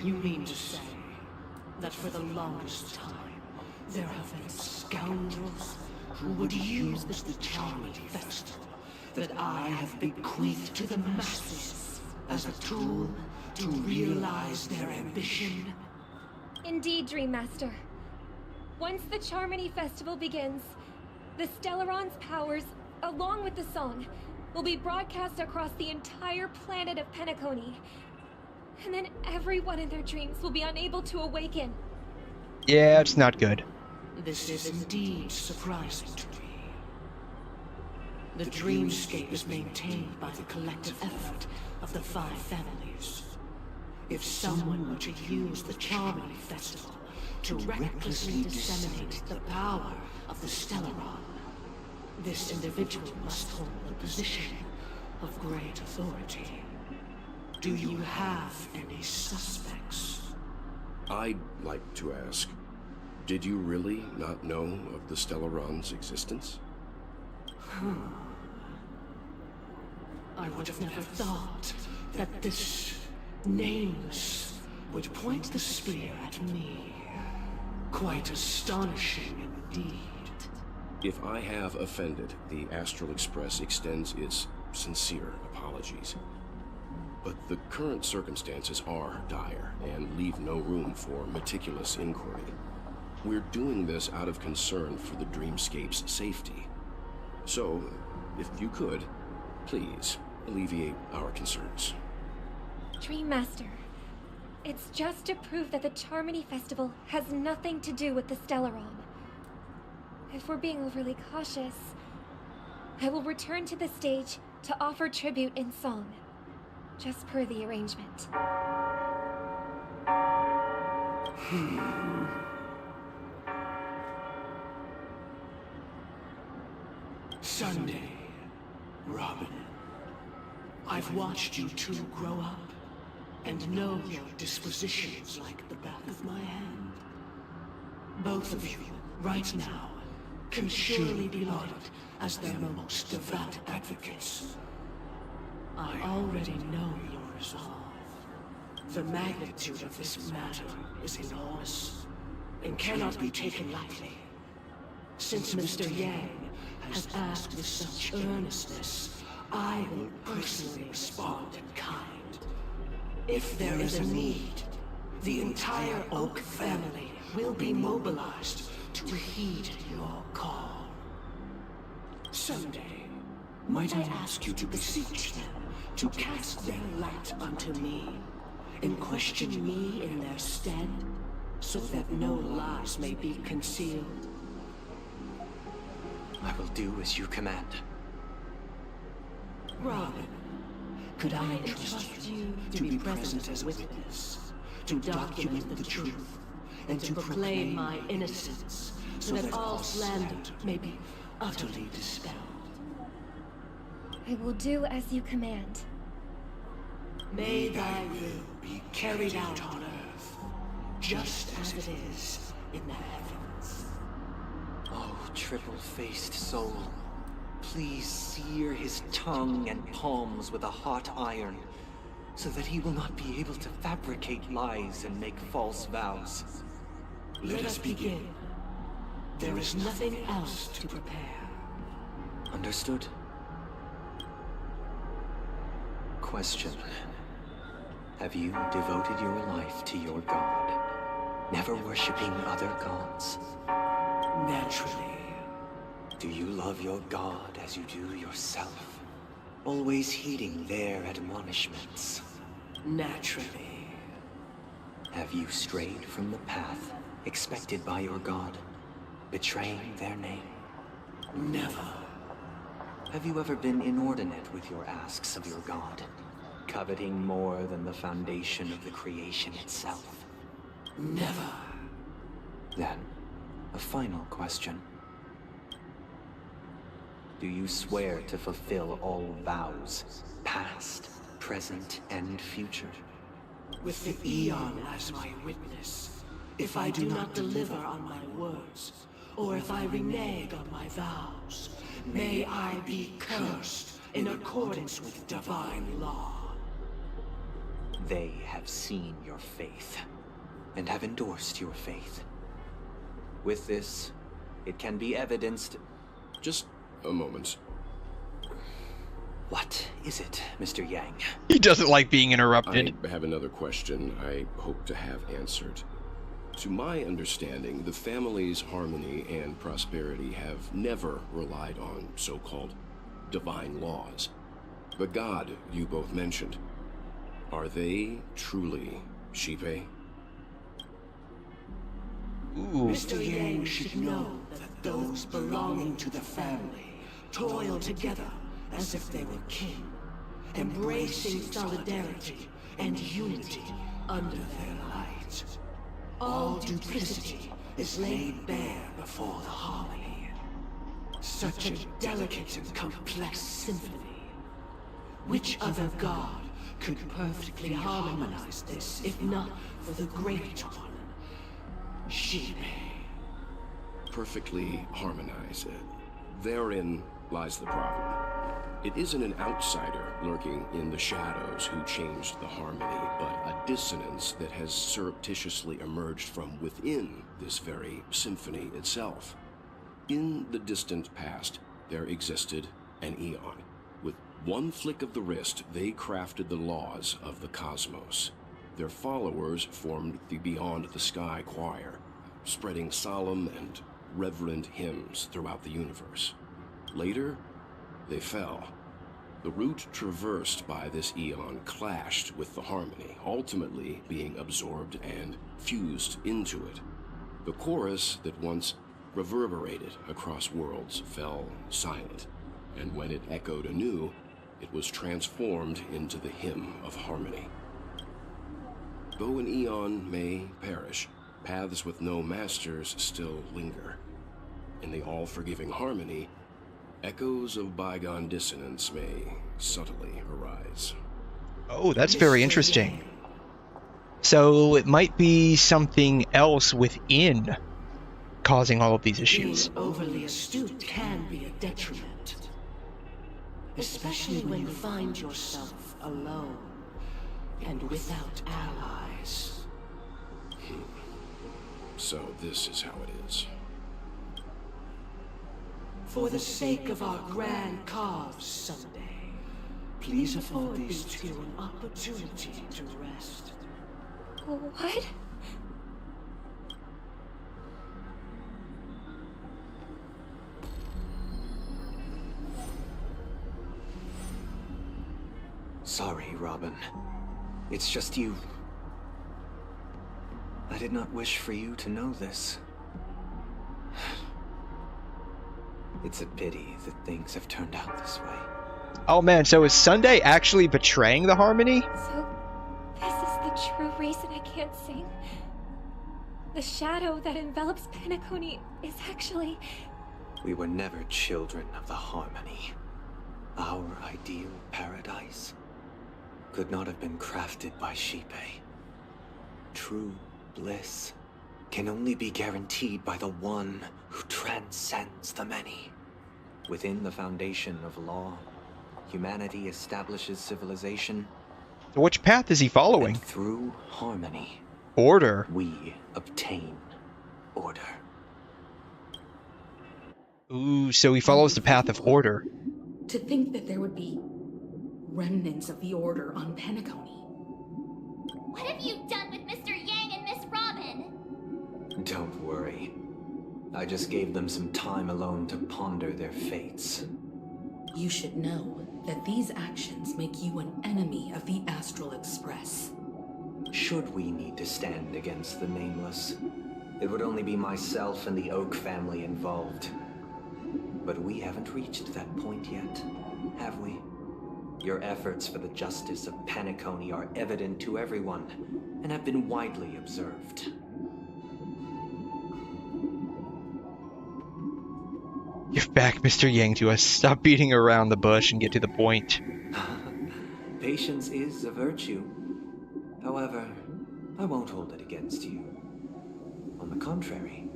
You mean to say that for the longest time, there have been scoundrels who would use this 𝘺𝘮 festival that I have bequeathed to the masses as a tool to realize their ambition. Indeed, Dream Master. Once the 𝘺𝘮 Festival begins, the 𝘧𝘀𝘀𝑟on's powers, along with the song, will be broadcast across the entire planet of Penacony. And then everyone in their dreams will be unable to awaken. Yeah, it's not good. This is indeed surprising to me. The dreamscape is maintained by the collective effort of the 5 families. If someone were to use the 𝘺𝘮 Festival to recklessly disseminate the power of the 𝘧𝘀𝘀𝑟on, this individual must hold a position of great authority. Do you have any suspects? I'd like to ask, did you really not know of the 𝘧𝘀𝘀𝑟on's existence? I would have never thought that this nameless would point the spear at me. Quite astonishing indeed. If I have offended, the Astral Express extends its sincere apologies. But the current circumstances are dire and leave no room for meticulous inquiry. We're doing this out of concern for the dreamscape's safety. So, if you could, please alleviate our concerns. Dream Master, it's just to prove that the 𝘺𝘮 Festival has nothing to do with the 𝘧𝘀𝘀𝑟on. If we're being overly cautious, I will return to the stage to offer tribute in song, just per the arrangement. Sunday, Robin. I've watched you two grow up and know your dispositions like the back of my hand. Both of you, right now, can surely be lauded as their most devout advocates. I already know your resolve. The magnitude of this matter is enormous and cannot be taken lightly. Since Mr. Yang has asked with such earnestness, I will personally respond in kind. If there is a need, the entire Oak family will be mobilized to heed your call. Someday, might I ask you to beseech them to cast their light unto me, and question me in their stead, so that no lies may be concealed? I will do as you command. Robin, could I entrust you to be present as witness, to document the truth, and to proclaim my innocence, so that all slander may be utterly dispelled? I will do as you command. May thy will be carried out on earth, just as it is in the heavens. Oh, triple-faced soul, please sear his tongue and palms with a hot iron, so that he will not be able to fabricate lies and make false vows. Let us begin. There is nothing else to prepare. Understood. Question. Have you devoted your life to your god, never worshipping other gods? Naturally. Do you love your god as you do yourself, always heeding their admonishments? Naturally. Have you strayed from the path expected by your god, betraying their name? Never. Have you ever been inordinate with your asks of your god, coveting more than the foundation of the creation itself? Never. Then, a final question. Do you swear to fulfill all vows, past, present, and future? With the Aeon as my witness, if I do not deliver on my words, or if I renege on my vows, may I be cursed in accordance with divine law. They have seen your faith, and have endorsed your faith. With this, it can be evidenced... Just a moment. What is it, Mr. Yang? He doesn't like being interrupted. I have another question I hope to have answered. To my understanding, the family's harmony and prosperity have never relied on so-called divine laws. The god you both mentioned, are they truly 𝘕𝘂? Mr. Yang should know that those belonging to the family toil together as if they were kin, embracing solidarity and unity under their light. All duplicity is laid bare before the harmony. Such a delicate and complex symphony. Which other god could perfectly harmonize this, if not for the great one, 𝘕𝘂? Perfectly harmonize it. Therein lies the problem. It isn't an outsider lurking in the shadows who changed the harmony, but a dissonance that has surreptitiously emerged from within this very symphony itself. In the distant past, there existed an eon. With one flick of the wrist, they crafted the laws of the cosmos. Their followers formed the Beyond the Sky choir, spreading solemn and reverent hymns throughout the universe. Later, they fell. The route traversed by this eon clashed with the harmony, ultimately being absorbed and fused into it. The chorus that once reverberated across worlds fell silent, and when it echoed anew, it was transformed into the hymn of harmony. Though an eon may perish, paths with no masters still linger. In the all-forgiving harmony, echoes of bygone dissonance may subtly arise. Oh, that's very interesting. So it might be something else within causing all of these issues. Being overly astute can be a detriment. Especially when you find yourself alone and without allies. So this is how it is. For the sake of our grand cause someday, please afford these two an opportunity to rest. What? Sorry, Robin. It's just you. I did not wish for you to know this. It's a pity that things have turned out this way. Oh man, so is Sunday actually betraying the harmony? So, this is the true reason I can't sing? The shadow that envelops Penacony is actually... We were never children of the harmony. Our ideal paradise could not have been crafted by 𝘕𝘂. True bliss can only be guaranteed by the one who transcends the many. Within the foundation of law, humanity establishes civilization. So which path is he following? And through harmony, order. We obtain order. Ooh, so he follows the path of order. To think that there would be remnants of the order on Penacony. What have you done with Mr. Yang and Miss Robin? Don't worry. I just gave them some time alone to ponder their fates. You should know that these actions make you an enemy of the Astral Express. Should we need to stand against the Nameless, it would only be myself and the Oak family involved. But we haven't reached that point yet, have we? Your efforts for the justice of Penacony are evident to everyone, and have been widely observed. Give back Mr. Yang to us. Stop beating around the bush and get to the point. Patience is a virtue. However, I won't hold it against you. On the contrary,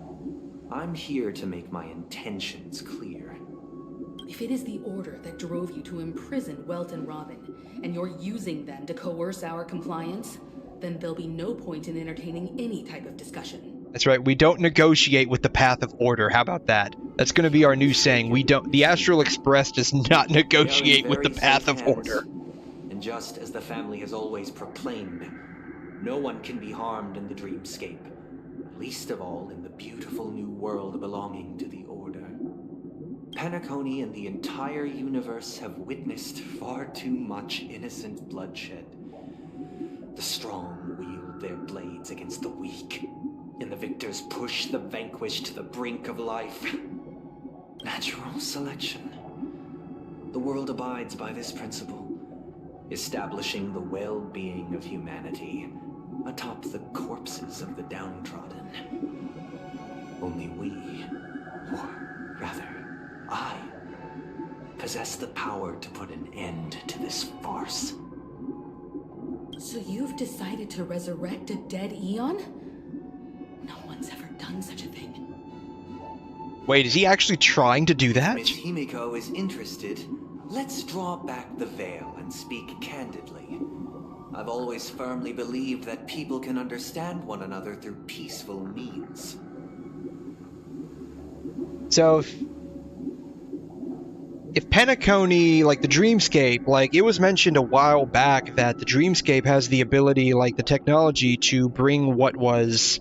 I'm here to make my intentions clear. If it is the order that drove you to imprison 𝘬𝘗 and Robin, and you're using them to coerce our compliance, then there'll be no point in entertaining any type of discussion. That's right. We don't negotiate with the path of order. How about that? That's going to be our new saying. We don't. The Astral Express does not negotiate with the path of order. And just as the family has always proclaimed, no one can be harmed in the dreamscape, least of all in the beautiful new world belonging to the Order. Penacony and the entire universe have witnessed far too much innocent bloodshed. The strong wield their blades against the weak, and the victors push the vanquished to the brink of life. Natural selection. The world abides by this principle, establishing the well-being of humanity atop the corpses of the downtrodden. Only we, or rather, I, possess the power to put an end to this farce. So you've decided to resurrect a dead Aeon? No one's ever done such a thing. Wait, is he actually trying to do that? Miss Himiko is interested. Let's draw back the veil and speak candidly. I've always firmly believed that people can understand one another through peaceful means. So, if Penacony, like the Dreamscape, like it was mentioned a while back that the Dreamscape has the ability, like the technology, to bring what was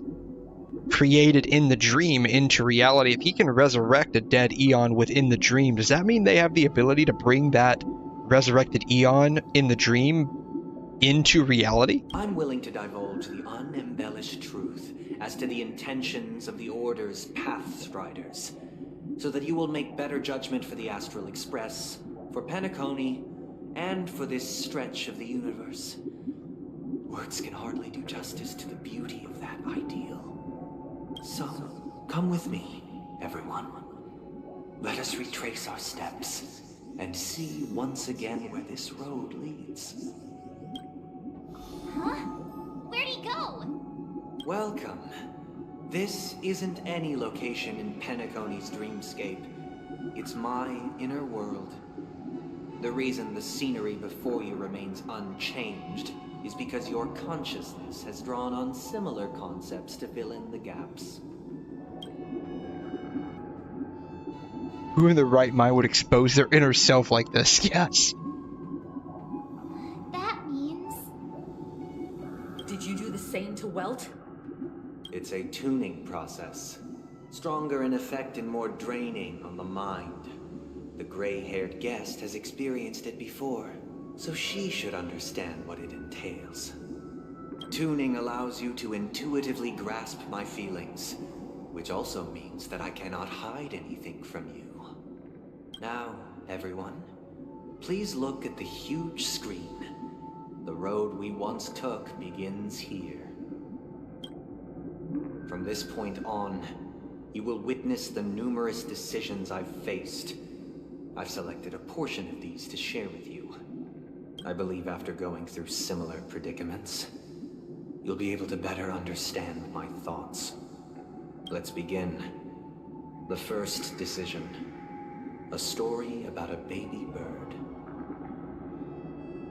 created in the dream into reality. If he can resurrect a dead Aeon within the dream, does that mean they have the ability to bring that resurrected Aeon in the dream into reality? I'm willing to divulge the unembellished truth as to the intentions of the Order's Pathstriders, so that you will make better judgment for the Astral Express, for Penacony, and for this stretch of the universe. Words can hardly do justice to the beauty of that ideal. So, come with me, everyone. Let us retrace our steps and see once again where this road leads. Huh? Where'd he go? Welcome. This isn't any location in Penacony's dreamscape. It's my inner world. The reason the scenery before you remains unchanged is because your consciousness has drawn on similar concepts to fill in the gaps. Who in their right mind would expose their inner self like this? Yes. That means... Did you do the same to Welt? It's a tuning process. Stronger in effect and more draining on the mind. The gray-haired guest has experienced it before, so she should understand what it entails. Tuning allows you to intuitively grasp my feelings, which also means that I cannot hide anything from you. Now, everyone, please look at the huge screen. The road we once took begins here. From this point on, you will witness the numerous decisions I've faced. I've selected a portion of these to share with you. I believe after going through similar predicaments, you'll be able to better understand my thoughts. Let's begin. The first decision. A story about a baby bird.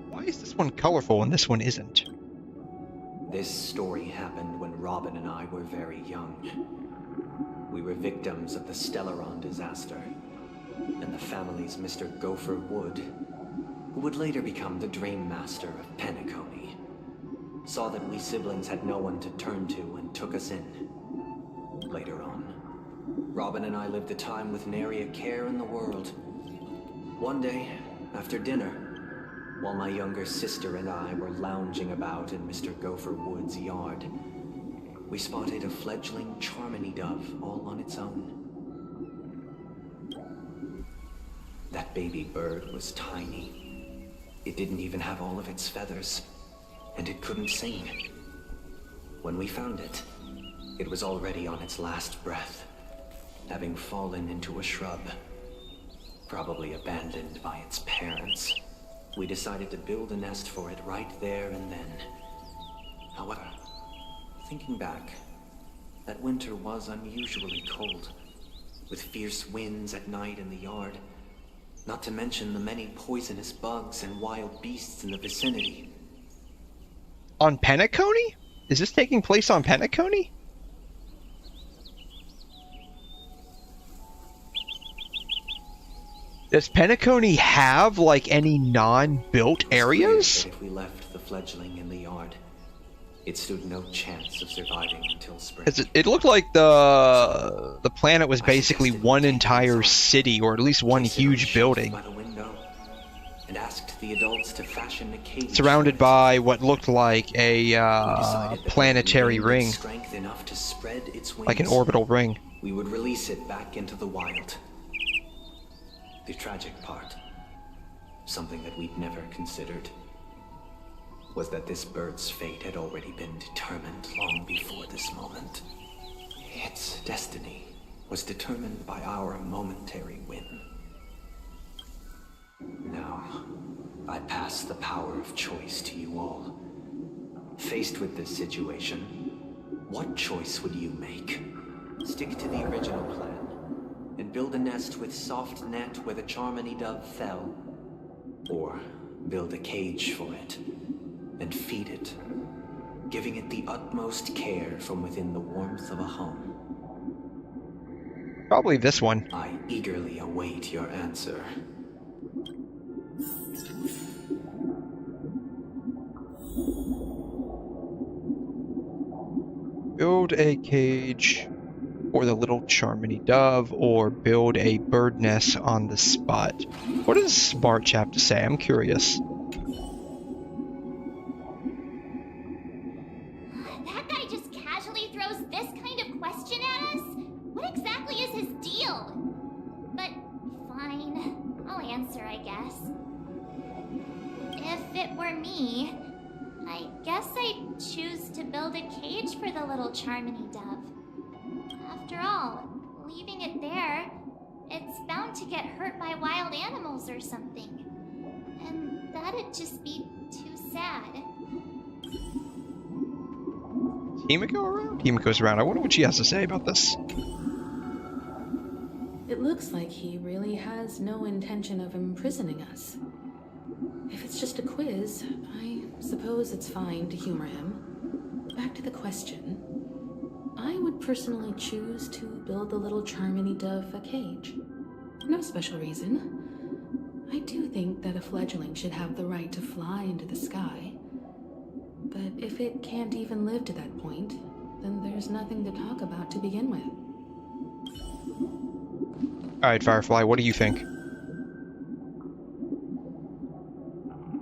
Why is this one colorful and this one isn't? This story happened when Robin and I were very young. We were victims of the Stellaron disaster, and the family's Mr. Gopher Wood, who would later become the Dream Master of Penacony, saw that we siblings had no one to turn to and took us in. Later on, Robin and I lived a time with nary a care in the world. One day, after dinner, while my younger sister and I were lounging about in Mr. Gopher Wood's yard, we spotted a fledgling Charmony dove all on its own. That baby bird was tiny. It didn't even have all of its feathers, and it couldn't sing. When we found it, it was already on its last breath, having fallen into a shrub, probably abandoned by its parents. We decided to build a nest for it right there and then. However, thinking back, that winter was unusually cold, with fierce winds at night in the yard, not to mention the many poisonous bugs and wild beasts in the vicinity. On Penacony? Is this taking place on Penacony? Does Penacony have, like, any non-built areas? If we left the fledgling in the yard, it stood no chance of surviving until spring. It looked like the planet was basically one entire city, or at least one huge building. By the window, and asked the adults to fashion a cage Surrounded by what looked like a planetary ring. Strength enough to spread its wings, like an orbital ring. We would release it back into the wild. The tragic part, something that we'd never considered, was that this bird's fate had already been determined long before this moment. Its destiny was determined by our momentary win. Now, I pass the power of choice to you all. Faced with this situation, what choice would you make? Stick to the original plan and build a nest with soft net where the 𝘵𝘮 fell, or build a cage for it and feed it, giving it the utmost care from within the warmth of a home. Probably this one. I eagerly await your answer. Build a cage for the little 𝘵𝘮, or build a bird nest on the spot. What does Smart have to say? I'm curious. That guy just casually throws this kind of question at us? What exactly is his deal? But fine, I'll answer, I guess. If it were me, I guess I'd choose to build a cage for the little 𝘵𝘮. After all, leaving it there, it's bound to get hurt by wild animals or something. And that'd just be too sad. Himiko around? Himiko's around. I wonder what she has to say about this. It looks like he really has no intention of imprisoning us. If it's just a quiz, I suppose it's fine to humor him. Back to the question. I would personally choose to build the little 𝘵𝘮 a cage. No special reason. I do think that a fledgling should have the right to fly into the sky. But if it can't even live to that point, then there's nothing to talk about to begin with. Alright, Firefly, what do you think?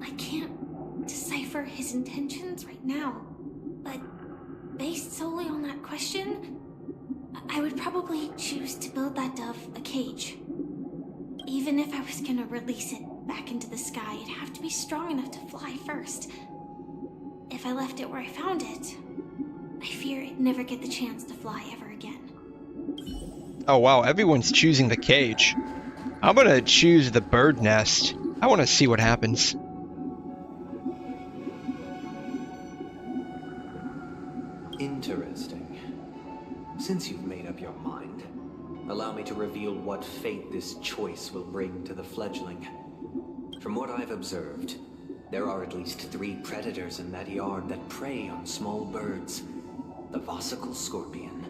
I can't decipher his intentions right now, but based solely on that question, I would probably choose to build that dove a cage. Even if I was gonna release it back into the sky, it'd have to be strong enough to fly first. If I left it where I found it, I fear it'd never get the chance to fly ever again. Oh wow, everyone's choosing the cage. I'm gonna choose the bird nest. I want to see what happens. Interesting. Since you've made up your mind, allow me to reveal what fate this choice will bring to the fledgling. From what I've observed, there are at least 3 predators in that yard that prey on small birds. The Vosicle scorpion,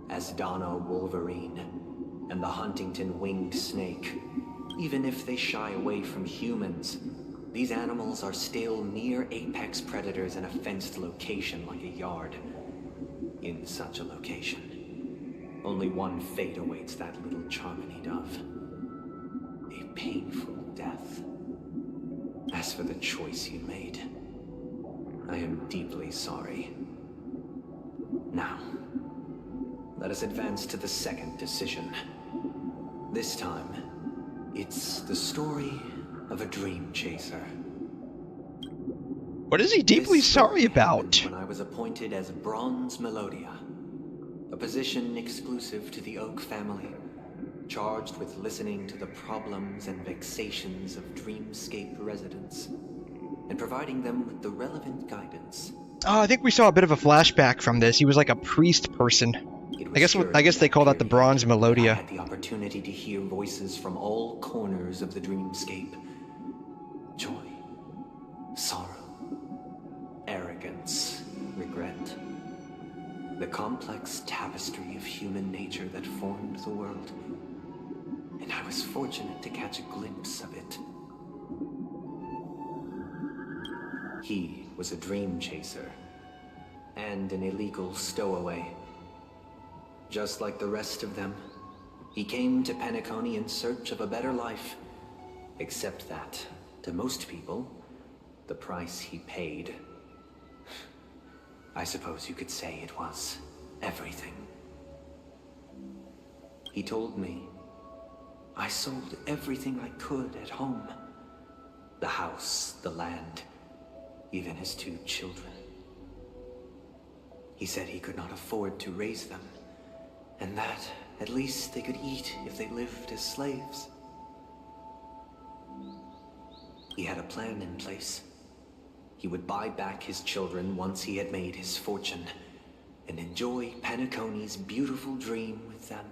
Asdano wolverine, and the Huntington winged snake. Even if they shy away from humans, these animals are still near apex predators in a fenced location like a yard. In such a location, only one fate awaits that little 𝘵𝘮. A painful death. As for the choice you made, I am deeply sorry. Now, let us advance to the second decision. This time, it's the story of a dream chaser. What is he deeply sorry about? When I was appointed as 𝘵𝘮 𝘕𝘠𝘵, a position exclusive to the Oak family, charged with listening to the problems and vexations of Dreamscape residents, and providing them with the relevant guidance. Oh, I think we saw a bit of a flashback from this. He was like a priest person. I guess they call that the 𝘵𝘮 𝘕𝘠𝘵. I had the opportunity to hear voices from all corners of the Dreamscape. Joy, sorrow, arrogance, regret. The complex tapestry of human nature that formed the world. And I was fortunate to catch a glimpse of it. He was a dream chaser and an illegal stowaway. Just like the rest of them, he came to Penacony in search of a better life, except that, to most people, the price he paid, I suppose you could say it was everything. He told me I sold everything I could at home. The house, the land, even his 2 children. He said he could not afford to raise them, and that at least they could eat if they lived as slaves. He had a plan in place. He would buy back his children once he had made his fortune, and enjoy Penacony's beautiful dream with them.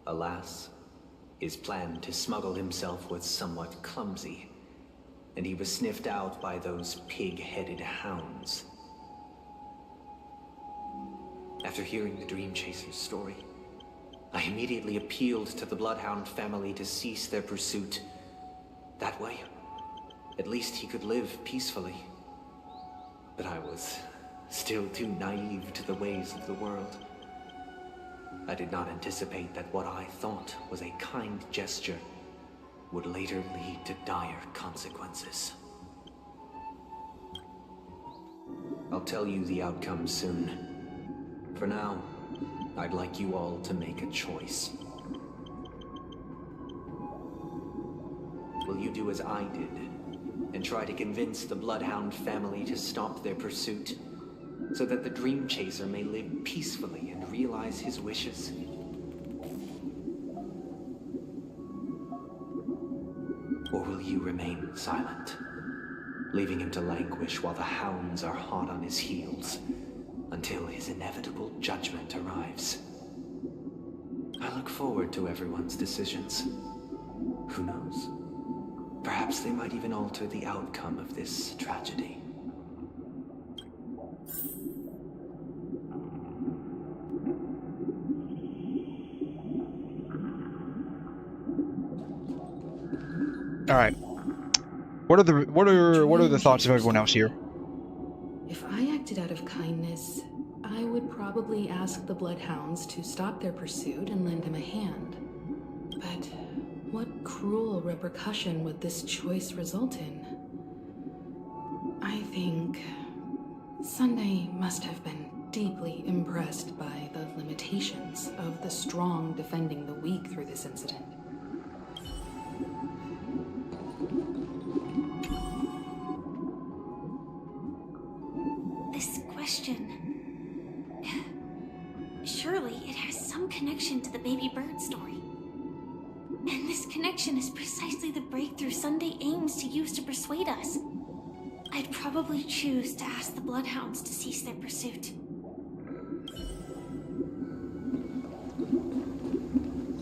Alas, his plan to smuggle himself was somewhat clumsy, and he was sniffed out by those pig-headed hounds. After hearing the Dream Chaser's story, I immediately appealed to the Bloodhound family to cease their pursuit. That way, at least he could live peacefully. But I was still too naive to the ways of the world. I did not anticipate that what I thought was a kind gesture would later lead to dire consequences. I'll tell you the outcome soon. For now, I'd like you all to make a choice. Will you do as I did and try to convince the Bloodhound family to stop their pursuit so that the Dream Chaser may live peacefully and realize his wishes? Or will you remain silent, leaving him to languish while the hounds are hot on his heels until his inevitable judgment arrives? I look forward to everyone's decisions. Who knows? Perhaps they might even alter the outcome of this tragedy. All right. What are the thoughts of everyone else here? If I acted out of kindness, I would probably ask the Bloodhounds to stop their pursuit and lend him a hand. But what cruel repercussion would this choice result in? I think Sunday must have been deeply impressed by the limitations of the strong defending the weak through this incident. This question... surely it has some connection to the baby bird story. And this connection is precisely the breakthrough Sunday aims to use to persuade us. I'd probably choose to ask the Bloodhounds to cease their pursuit.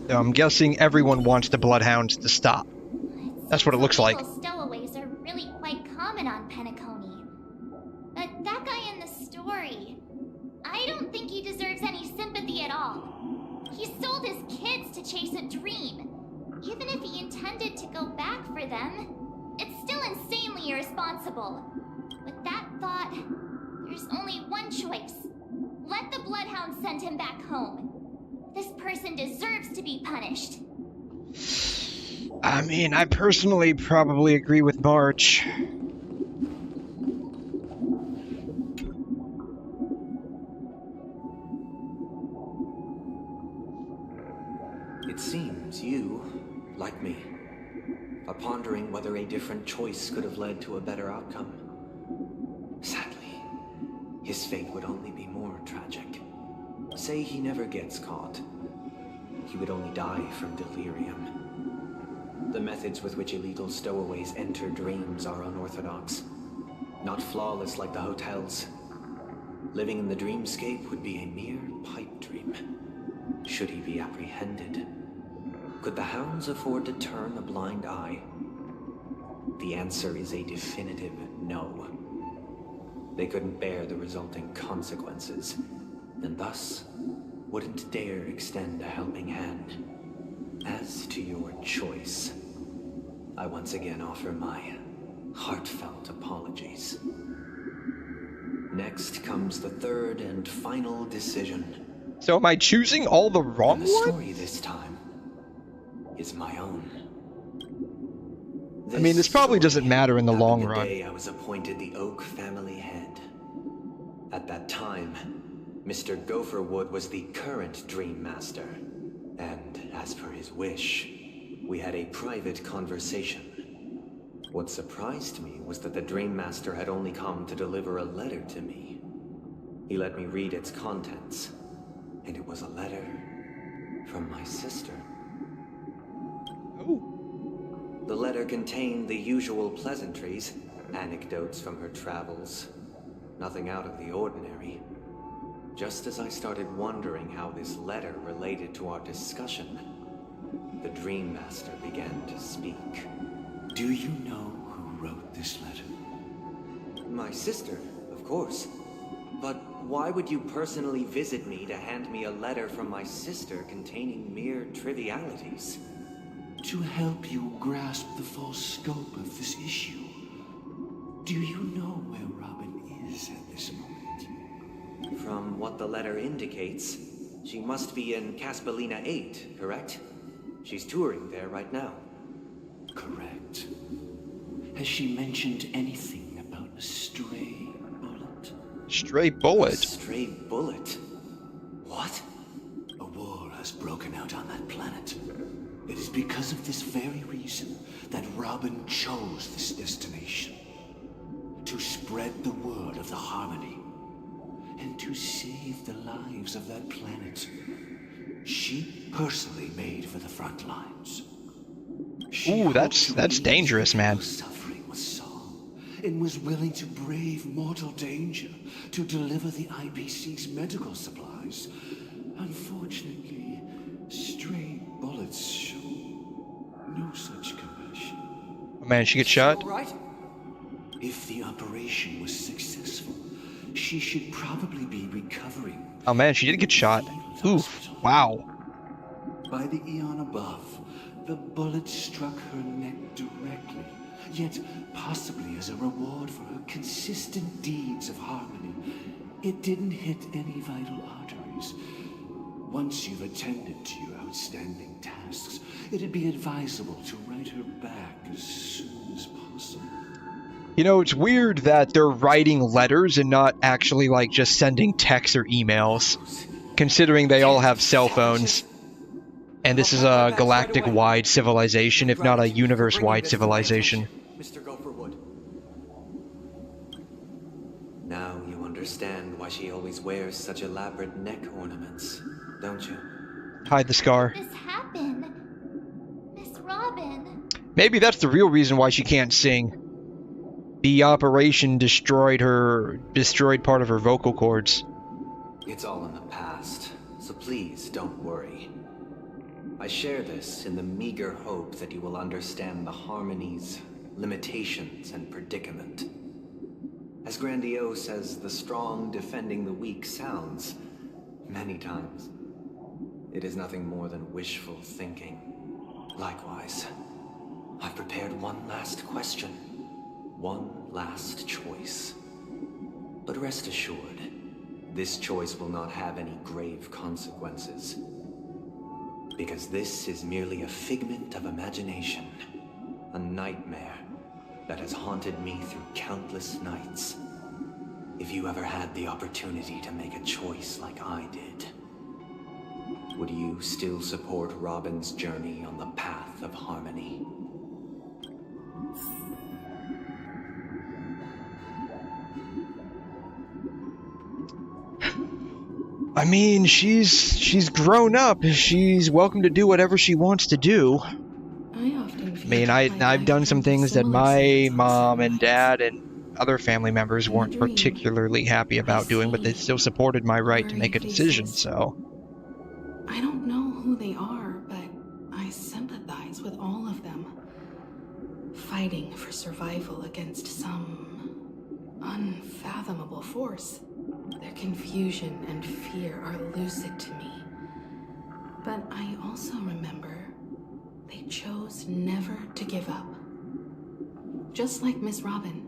I'm guessing everyone wants the Bloodhounds to stop. That's what it looks like. Stowaways are really quite common on Penacony. But that guy in the story, I don't think he deserves any sympathy at all. He sold his kids to chase a dream. Even if he intended to go back for them, it's still insanely irresponsible. With that thought, there's only one choice. Let the Bloodhounds send him back home. This person deserves to be punished. I mean, I personally probably agree with March. It seems you, like me, are pondering whether a different choice could have led to a better outcome. Sadly, his fate would only be more tragic. Say he never gets caught. He would only die from delirium. The methods with which illegal stowaways enter dreams are unorthodox, not flawless like the hotels. Living in the dreamscape would be a mere pipe dream. Should he be apprehended? Could the hounds afford to turn a blind eye? The answer is a definitive no. They couldn't bear the resulting consequences, and thus wouldn't dare extend a helping hand. As to your choice, I once again offer my heartfelt apologies. Next comes the third and final decision. So am I choosing all the wrong And the ones? story this time is my own. I mean, this probably doesn't matter in the long run. The day I was appointed the Oak family head. At that time, Mr. Gopherwood was the current Dream Master, and as per his wish, we had a private conversation. What surprised me was that the Dream Master had only come to deliver a letter to me. He let me read its contents, and it was a letter from my sister. Oh. The letter contained the usual pleasantries, anecdotes from her travels, nothing out of the ordinary. Just as I started wondering how this letter related to our discussion, the Dream Master began to speak. Do you know who wrote this letter? My sister, of course. But why would you personally visit me to hand me a letter from my sister containing mere trivialities? To help you grasp the full scope of this issue. Do you know where Robin is at this moment? From what the letter indicates, she must be in Caspelina 8, correct? She's touring there right now. Correct. Has she mentioned anything about a stray bullet? Stray bullet? A stray bullet? What? A war has broken out on that planet. It is because of this very reason that Robin chose this destination. To spread the word of the Harmony. And to save the lives of that planet. She personally made for the front lines. Ooh, that's dangerous, man. Suffering with song, and was willing to brave mortal danger to deliver the IBC's medical supplies. Unfortunately, stray bullets show no such compassion. Oh man, she gets shot? Right? If the operation was successful, she should probably be recovering. Oh man, she did get shot. Oof, wow. By the eon above, the bullet struck her neck directly, yet possibly as a reward for her consistent deeds of harmony. It didn't hit any vital arteries. Once you've attended to your outstanding tasks, it'd be advisable to write her back as soon as possible. You know, it's weird that they're writing letters and not actually, like, just sending texts or emails, considering they all have cell phones. And this is a galactic-wide civilization, if not a universe-wide civilization. Mr. Gopherwood. Now you understand why she always wears such elaborate neck ornaments, don't you? Hide the scar. This happened. Miss Robin. Maybe that's the real reason why she can't sing. The operation destroyed part of her vocal cords. It's all in the past, so please don't worry. I share this in the meager hope that you will understand the Harmony's limitations and predicament. As grandiose as the strong defending the weak sounds, many times, it is nothing more than wishful thinking. Likewise, I've prepared one last question, one last choice. But rest assured, this choice will not have any grave consequences. Because this is merely a figment of imagination, a nightmare that has haunted me through countless nights. If you ever had the opportunity to make a choice like I did, would you still support Robin's journey on the path of harmony? I mean, she's grown up. She's welcome to do whatever she wants to do. I've done some things that my mom and dad and other family members weren't particularly happy about doing, but they still supported my right to make a decision, so. I don't know who they are, but I sympathize with all of them. Fighting for survival against some unfathomable force. Their confusion and fear are lucid to me. But I also remember It chose never to give up. Just like Miss Robin.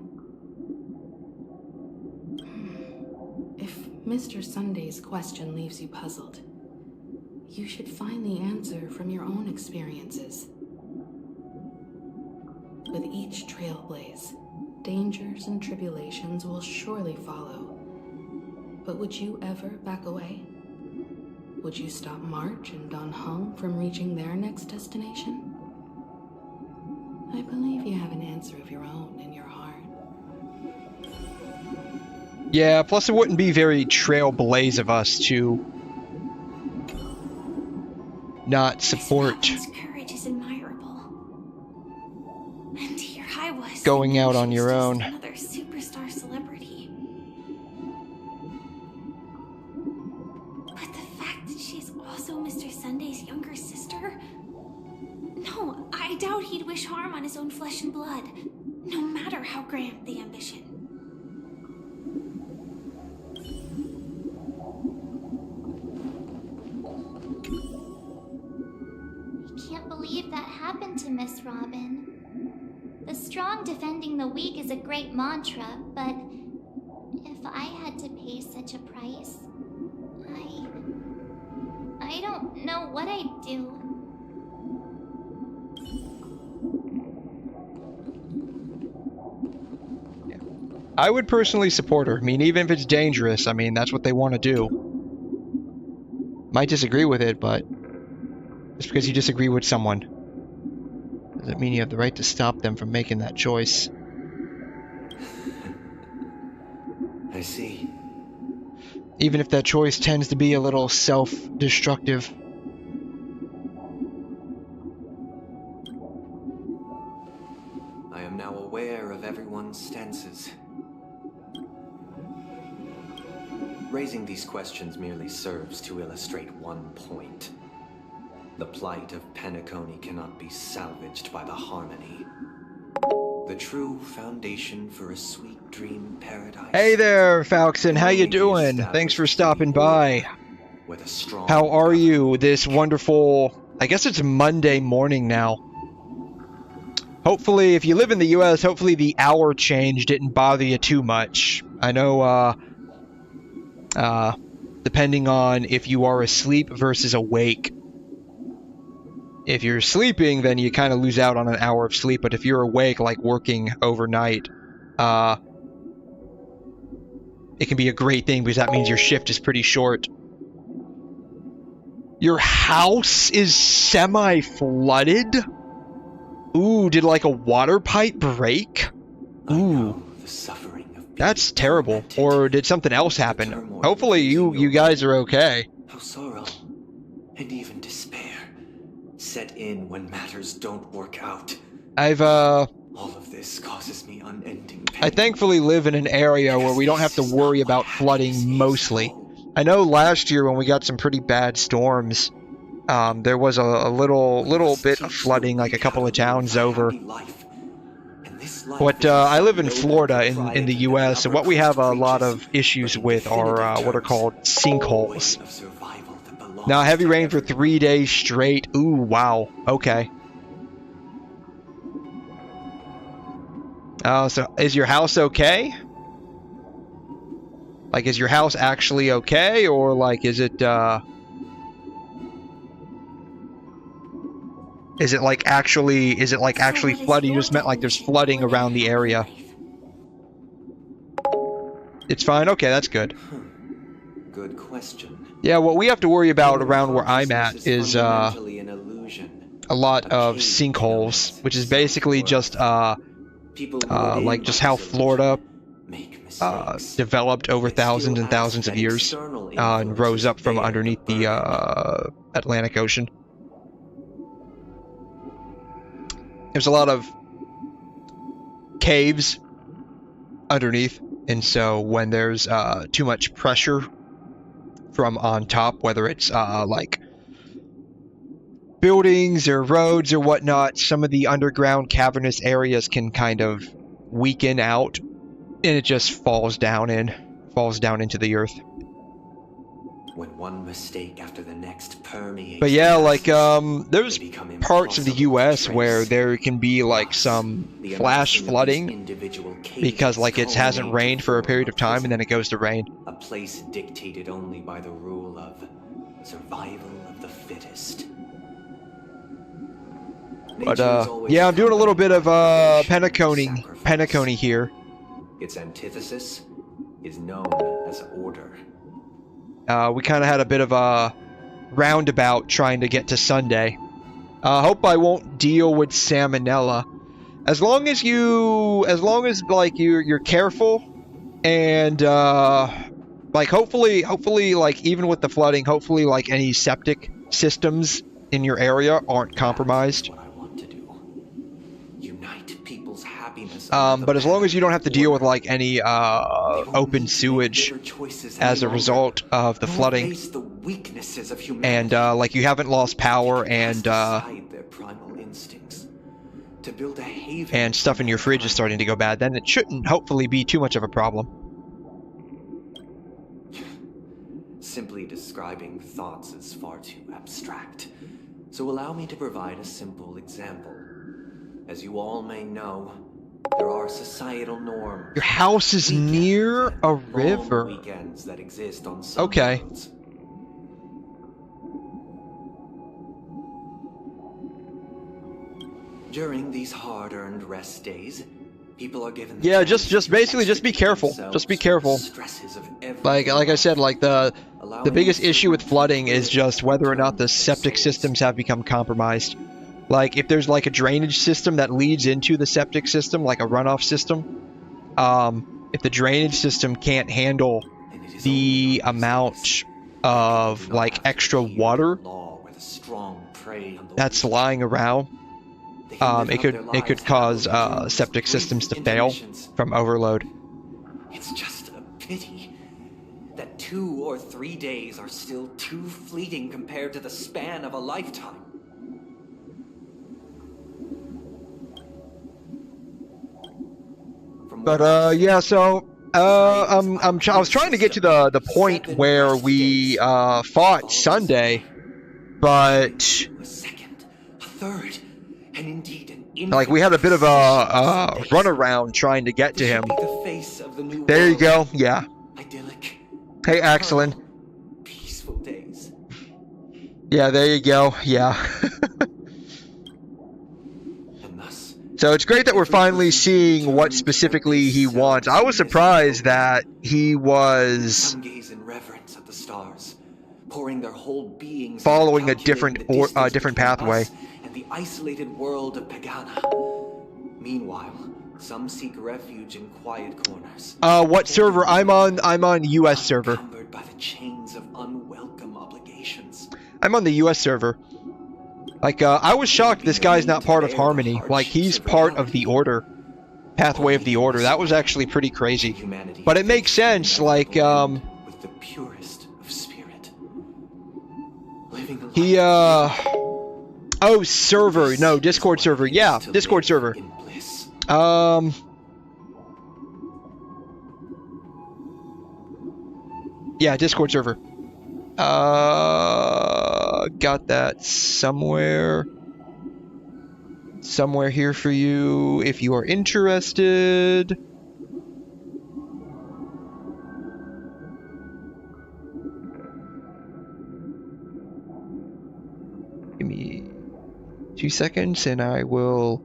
If Mr. Sunday's question leaves you puzzled, you should find the answer from your own experiences. With each trailblaze, dangers and tribulations will surely follow. But would you ever back away? Would you stop March and Don Hung from reaching their next destination? I believe you have an answer of your own in your heart. Yeah, plus it wouldn't be very trailblaze of us to not support Courage is admirable. And here I was going out on your own. Another superstar celebrity. But the fact that she's also Mr. Sunday's younger sister? No, I doubt he'd wish harm on his own flesh and blood, no matter how grand the ambition. I can't believe that happened to Miss Robin. The strong defending the weak is a great mantra, but if I had to pay such a price, I don't know what I'd do. I would personally support her. I mean, even if it's dangerous, I mean, that's what they want to do. Might disagree with it, but just because you disagree with someone doesn't mean you have the right to stop them from making that choice. I see. Even if that choice tends to be a little self-destructive. I am now aware of everyone's stances. Raising these questions merely serves to illustrate one point. The plight of Penacony cannot be salvaged by the harmony. The true foundation for a sweet dream paradise. Hey there, Falcon. How you doing? Thanks for stopping by. How are you this wonderful, I guess it's Monday morning now. Hopefully, if you live in the US, hopefully the hour change didn't bother you too much. I know, depending on if you are asleep versus awake. If you're sleeping, then you kind of lose out on an hour of sleep, but if you're awake, like working overnight, it can be a great thing because that means your shift is pretty short. Your house is semi-flooded? Ooh, did like a water pipe break? Ooh. That's terrible. Or did something else happen? Hopefully you guys are okay. How sorrow and even despair set in when matters don't work out. All of this causes me unending pain. I thankfully live in an area where we don't have to worry about flooding mostly. I know last year when we got some pretty bad storms, there was a little bit of flooding, like a couple of towns over. But I live in Florida in the US, and what we have a lot of issues with are what are called sinkholes. Now, heavy rain for 3 days straight. Ooh, wow. Okay. So is your house okay? Like, is your house actually okay, or like, is it like actually flooding? You just meant like there's flooding around the area. It's fine? Okay, that's good. Good question. Yeah, what we have to worry about around where I'm at is a lot of sinkholes, which is basically just like just how Florida developed over thousands and thousands of years and rose up from underneath the Atlantic Ocean. There's a lot of caves underneath, and so when there's too much pressure from on top, whether it's like buildings or roads or whatnot, some of the underground cavernous areas can kind of weaken out, and it just falls down into the earth. When one mistake after the next permeates. But yeah, like there's parts of the U.S. where there can be like some flash flooding because like it hasn't rained for a period of time and then it goes to rain. A place dictated only by the rule of survival of the fittest. But yeah, I'm doing a little bit of Penacony here. Its antithesis is known as order. We kind of had a bit of a roundabout trying to get to Sunday. Hope I won't deal with salmonella. As long as like you're careful, and like hopefully like even with the flooding, hopefully like any septic systems in your area aren't compromised. But as long as you don't have to deal with like any open sewage as a result of the flooding, and like you haven't lost power and stuff in your fridge is starting to go bad, then it shouldn't hopefully be too much of a problem. Simply describing thoughts is far too abstract, so allow me to provide a simple example. As you all may know, there are societal norms. Your house is near a river. Weekends that exist on some okay. roads. During these hard-earned rest days, people are given yeah, just basically just be careful. Just be careful. Like I said, like the biggest issue with flooding is just whether or not the septic systems have become compromised. Like, if there's, like, a drainage system that leads into the septic system, like a runoff system, if the drainage system can't handle the amount of, like, extra water that's lying around, it could cause septic systems to fail from overload. It's just a pity that 2 or 3 days are still too fleeting compared to the span of a lifetime. But yeah, so I was trying to get to the point where we fought Sunday, but like we had a bit of a runaround trying to get to him. There you go. Yeah. Hey, excellent. Peaceful days. Yeah, there you go. Yeah. So it's great that we're finally seeing what specifically he wants. I was surprised that he was following a different pathway. And the isolated world of Pagana. Meanwhile, some seek refuge in quiet corners. What server? I'm on US server. Encumbered by the chains of unwelcome obligations. I'm on the US server. Like, I was shocked this guy's not part of Harmony. Like, he's part of the Order. Pathway of the Order. That was actually pretty crazy. But it makes sense, like, with the purest of spirit. He, oh, server. No, Discord server. Yeah, Discord server. Yeah, Discord server. Got that somewhere here for you if you are interested. Give me 2 seconds and I will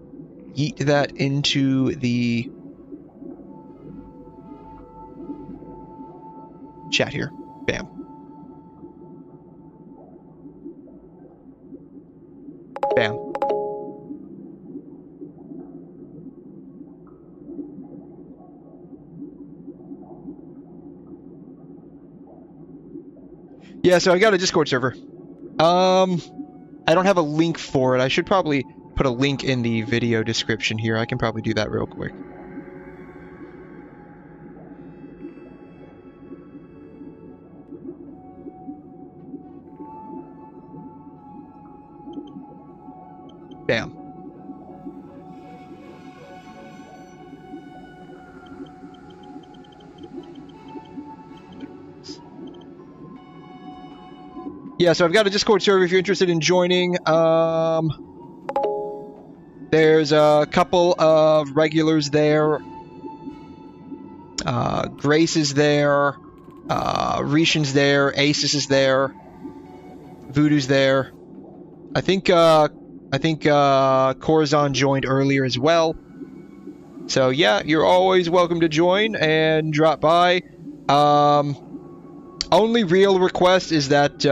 yeet that into the chat here. Bam. Bam. Yeah, so I got a Discord server. I don't have a link for it. I should probably put a link in the video description here. I can probably do that real quick. Bam. Yeah, so I've got a Discord server if you're interested in joining. There's a couple of regulars there. Grace is there. Rishon's there. Asus is there. Voodoo's there. I think 𝘐𝘮 joined earlier as well. So yeah, you're always welcome to join and drop by. Only real request is that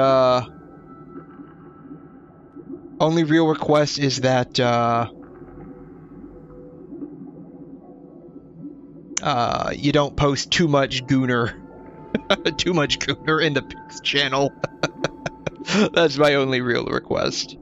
you don't post too much gooner in the Pix channel. That's my only real request.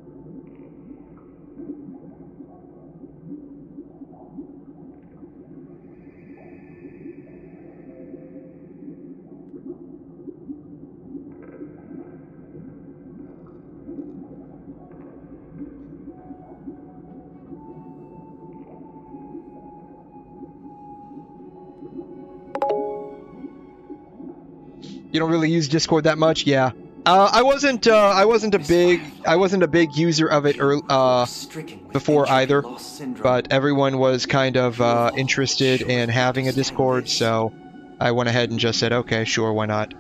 You don't really use Discord that much, yeah. I wasn't a big user of it before either, but everyone was kind of interested in having a Discord, so I went ahead and just said, okay, sure, why not?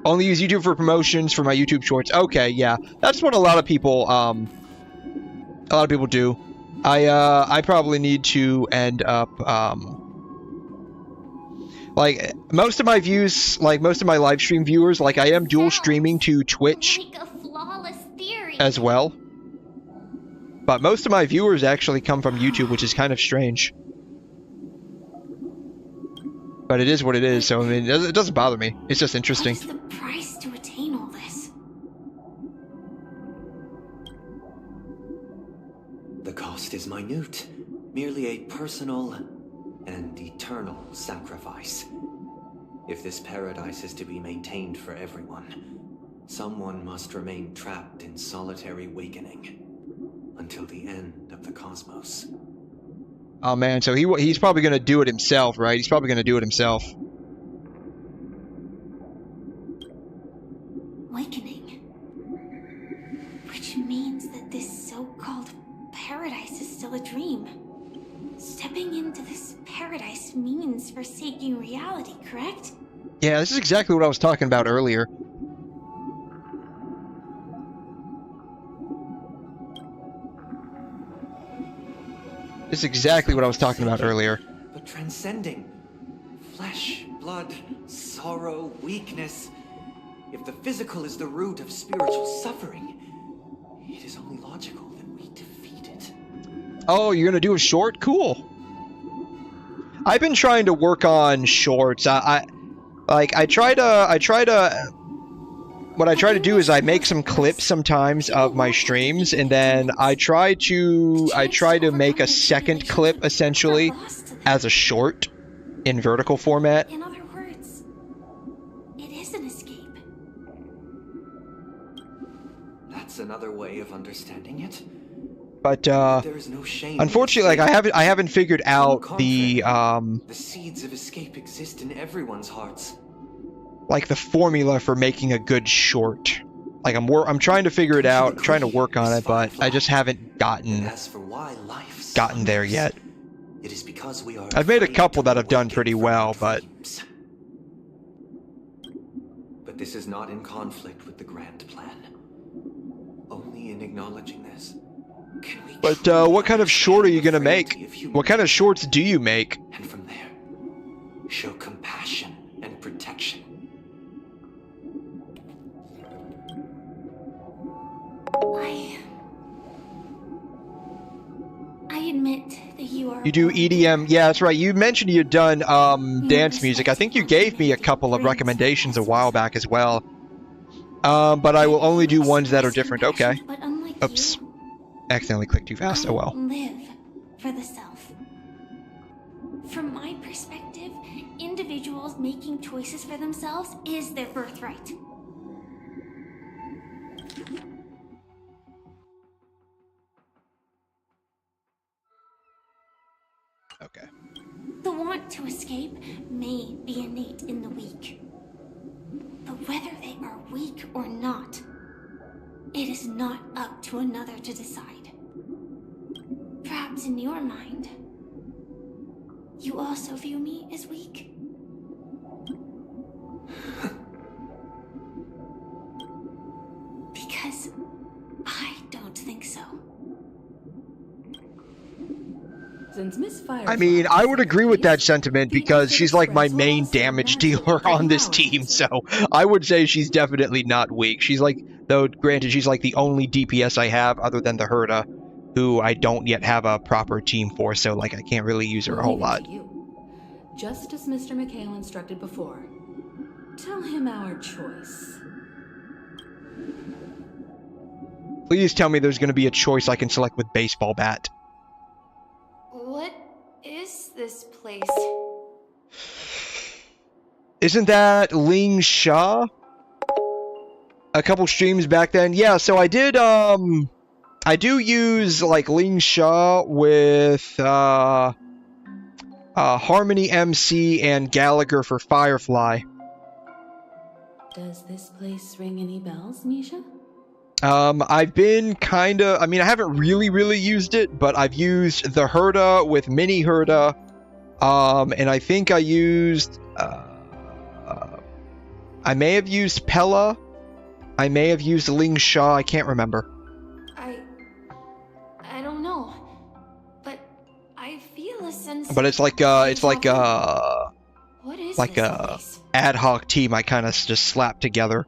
Only use YouTube for promotions for my YouTube shorts. Okay, yeah, that's what a lot of people do. I probably need to end up, like, most of my views, like, most of my live stream viewers, like, I am dual streaming to Twitch as well. But most of my viewers actually come from YouTube, which is kind of strange. But it is what it is, so, I mean, it doesn't bother me. It's just interesting. What's the price to attain all this? The cost is minute, merely a personal and eternal sacrifice. If this paradise is to be maintained for everyone, someone must remain trapped in solitary awakening until the end of the cosmos. Oh man, so he's probably gonna do it himself, right? He's probably gonna do it himself. Awakening. Which means that this so-called paradise is still a dream. Stepping into this paradise means forsaking reality, correct? Yeah, this is exactly what I was talking about earlier. This is exactly what I was talking about earlier. But transcending flesh, blood, sorrow, weakness. If the physical is the root of spiritual suffering, it is only logical that we defeat it. Oh, you're gonna do a short? Cool. I've been trying to work on shorts. What I try to do is I make some clips sometimes of my streams, and then I try to make a second clip essentially as a short in vertical format. In other words, it is an escape. That's another way of understanding it. But there is no shame unfortunately, like I haven't figured out the seeds of escape exist in everyone's hearts. Like the formula for making a good short. Like I'm trying to figure it out, trying to work on it, but I just haven't gotten there yet. It is because we are I've made a couple that have done pretty well, but this is not in conflict with the grand plan. Only in acknowledging this can we. But what kind of short are you gonna make? What kind of shorts do you make? And from there, show compassion and protection. I admit that you are. You do EDM, yeah, that's right. You mentioned you'd done dance music. I think you gave me a couple of recommendations a while back as well. But I will only do ones that are different. Okay. Oops. Accidentally clicked too fast. Oh well. Live for the self. From my perspective, individuals making choices for themselves is their birthright. Okay. The want to escape dreamscape may be innate in the weak. But whether they are weak or not, it is not up to another to decide. Perhaps in your mind, you also view me as weak? Because I don't think so. Since Miss I mean, I would agree with that sentiment because she's like my main damage dealer on this team, so I would say she's definitely not weak. She's like, though granted, she's like the only DPS I have other than the 𝘠𝘠𝘦, who I don't yet have a proper team for, so like I can't really use her a whole lot. Just as Mr. McHale instructed before, tell him our choice. Please tell me there's going to be a choice I can select with baseball bat. What is this place? Isn't that 𝘰𝘮? A couple streams back then? Yeah, so I did, I do use, like, 𝘰𝘮 with, Harmony MC and Gallagher for Firefly. Does this place ring any bells, Misha? I've been kinda, I mean, I haven't really used it, but I've used the 𝘠𝘠𝘦 with mini 𝘠𝘠𝘠, and I think I used, I may have used Pella, I may have used 𝘰𝘮, I can't remember. I don't know, but I feel a sense. But it's like, what is like a ad hoc team I kind of just slapped together,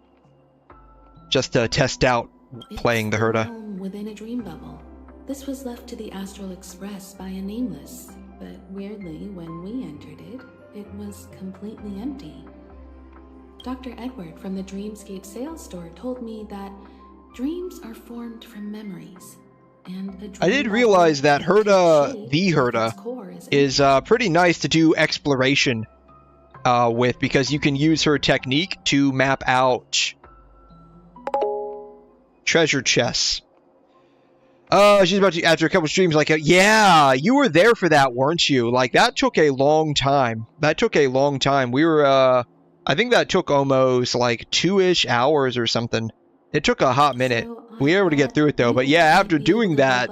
just to test out playing the 𝘠𝘠𝘠. Within a dream bubble. This was left to the Astral Express by a nameless, but weirdly, when we entered it, it was completely empty. Dr. Edward from the Dreamscape sales store told me that dreams are formed from memories, and a dream I did realize that 𝘠𝘠𝘠, the 𝘠𝘠𝘠, is pretty nice to do exploration with, because you can use her technique to map out treasure chests. She's about to, after a couple streams, like, yeah, you were there for that, weren't you? Like, that took a long time. That took a long time. We were, I think that took almost, like, 2-ish hours or something. It took a hot minute. We were able to get through it, though. But yeah, after doing that,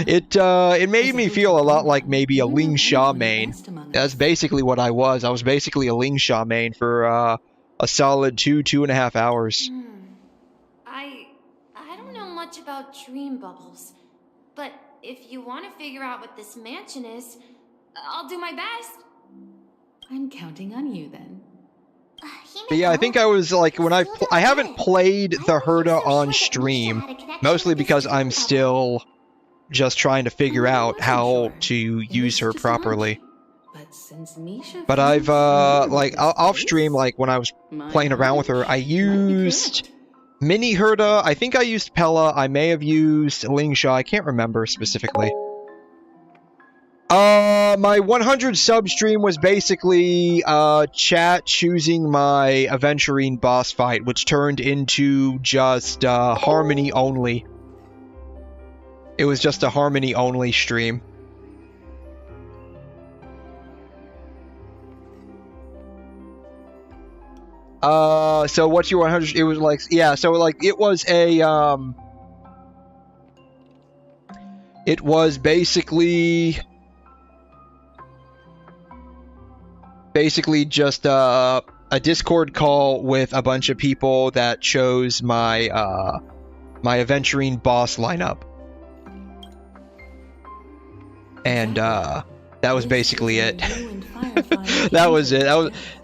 it made me feel a lot like maybe a 𝘰𝘮 main. That's basically what I was. I was basically a 𝘰𝘮 main for, a solid 2.5 hours. I don't know much about dream bubbles, but if you want to figure out what this mansion is, I'll do my best. I'm counting on you then. But yeah, I think I was like, when I haven't played the _𝘠𝘠𝘠 on stream, mostly because I'm still just trying to figure out how to use her properly. But I've, like, off stream, like, when I was playing around with her, I used mini 𝘠𝘠𝘠, I think I used Pella, I may have used 𝘰𝘮𝘮, I can't remember specifically. My 100 sub stream was basically, chat choosing my Aventurine boss fight, which turned into just, Harmony only. It was just a Harmony only stream. So what's your 100? It was like, yeah, so like, it was a, it was basically just, a Discord call with a bunch of people that chose my, my Aventurine boss lineup. And, that was basically it. That was it.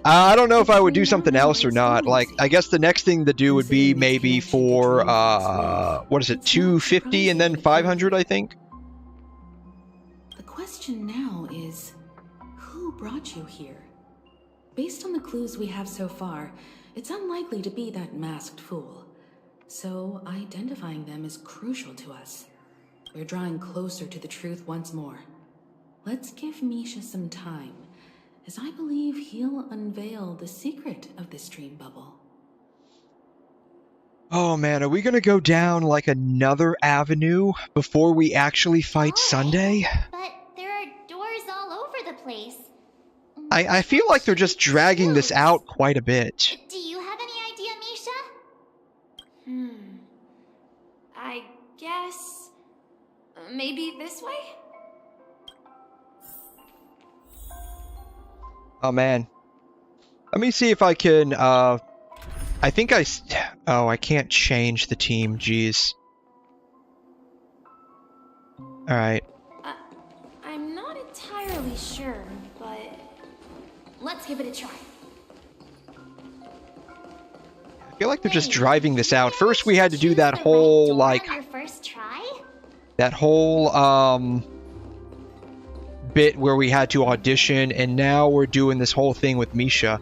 I don't know if I would do something else or not. Like, I guess the next thing to do would be maybe for, what is it, 250 and then 500, I think? The question now is, who brought you here? Based on the clues we have so far, it's unlikely to be that masked fool. So, identifying them is crucial to us. We're drawing closer to the truth once more. Let's give Misha some time, as I believe he'll unveil the secret of this dream bubble. Oh man, are we gonna go down like another avenue before we actually fight Sunday? But there are doors all over over the place. I feel like they're just dragging this out quite a bit. Do you have any idea, Misha? I guess... maybe this way? Oh, man. Let me see if I can, I think oh, I can't change the team, jeez. Alright. I'm not entirely sure, but... let's give it a try. I feel like they're just driving this out. First we had to do that whole, like... Your first try? That whole, bit where we had to audition, and now we're doing this whole thing with Misha.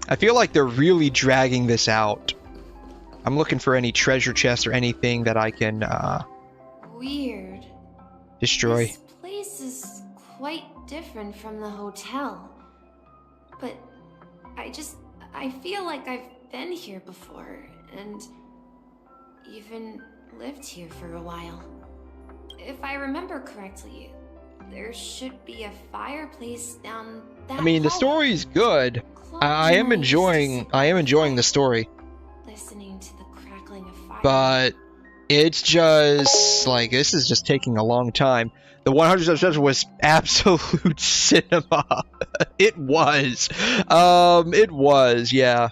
I feel like they're really dragging this out. I'm looking for any treasure chests or anything that I can, Weird. destroy. This place is quite different from the hotel. But I feel like I've been here before, and even lived here for a while. If I remember correctly, there should be a fireplace down that I mean, the story's good. I am enjoying the story. Listening to the crackling of fire. But it's just like, this is just taking a long time. The 100 episodes was absolute cinema. It was. It was, yeah.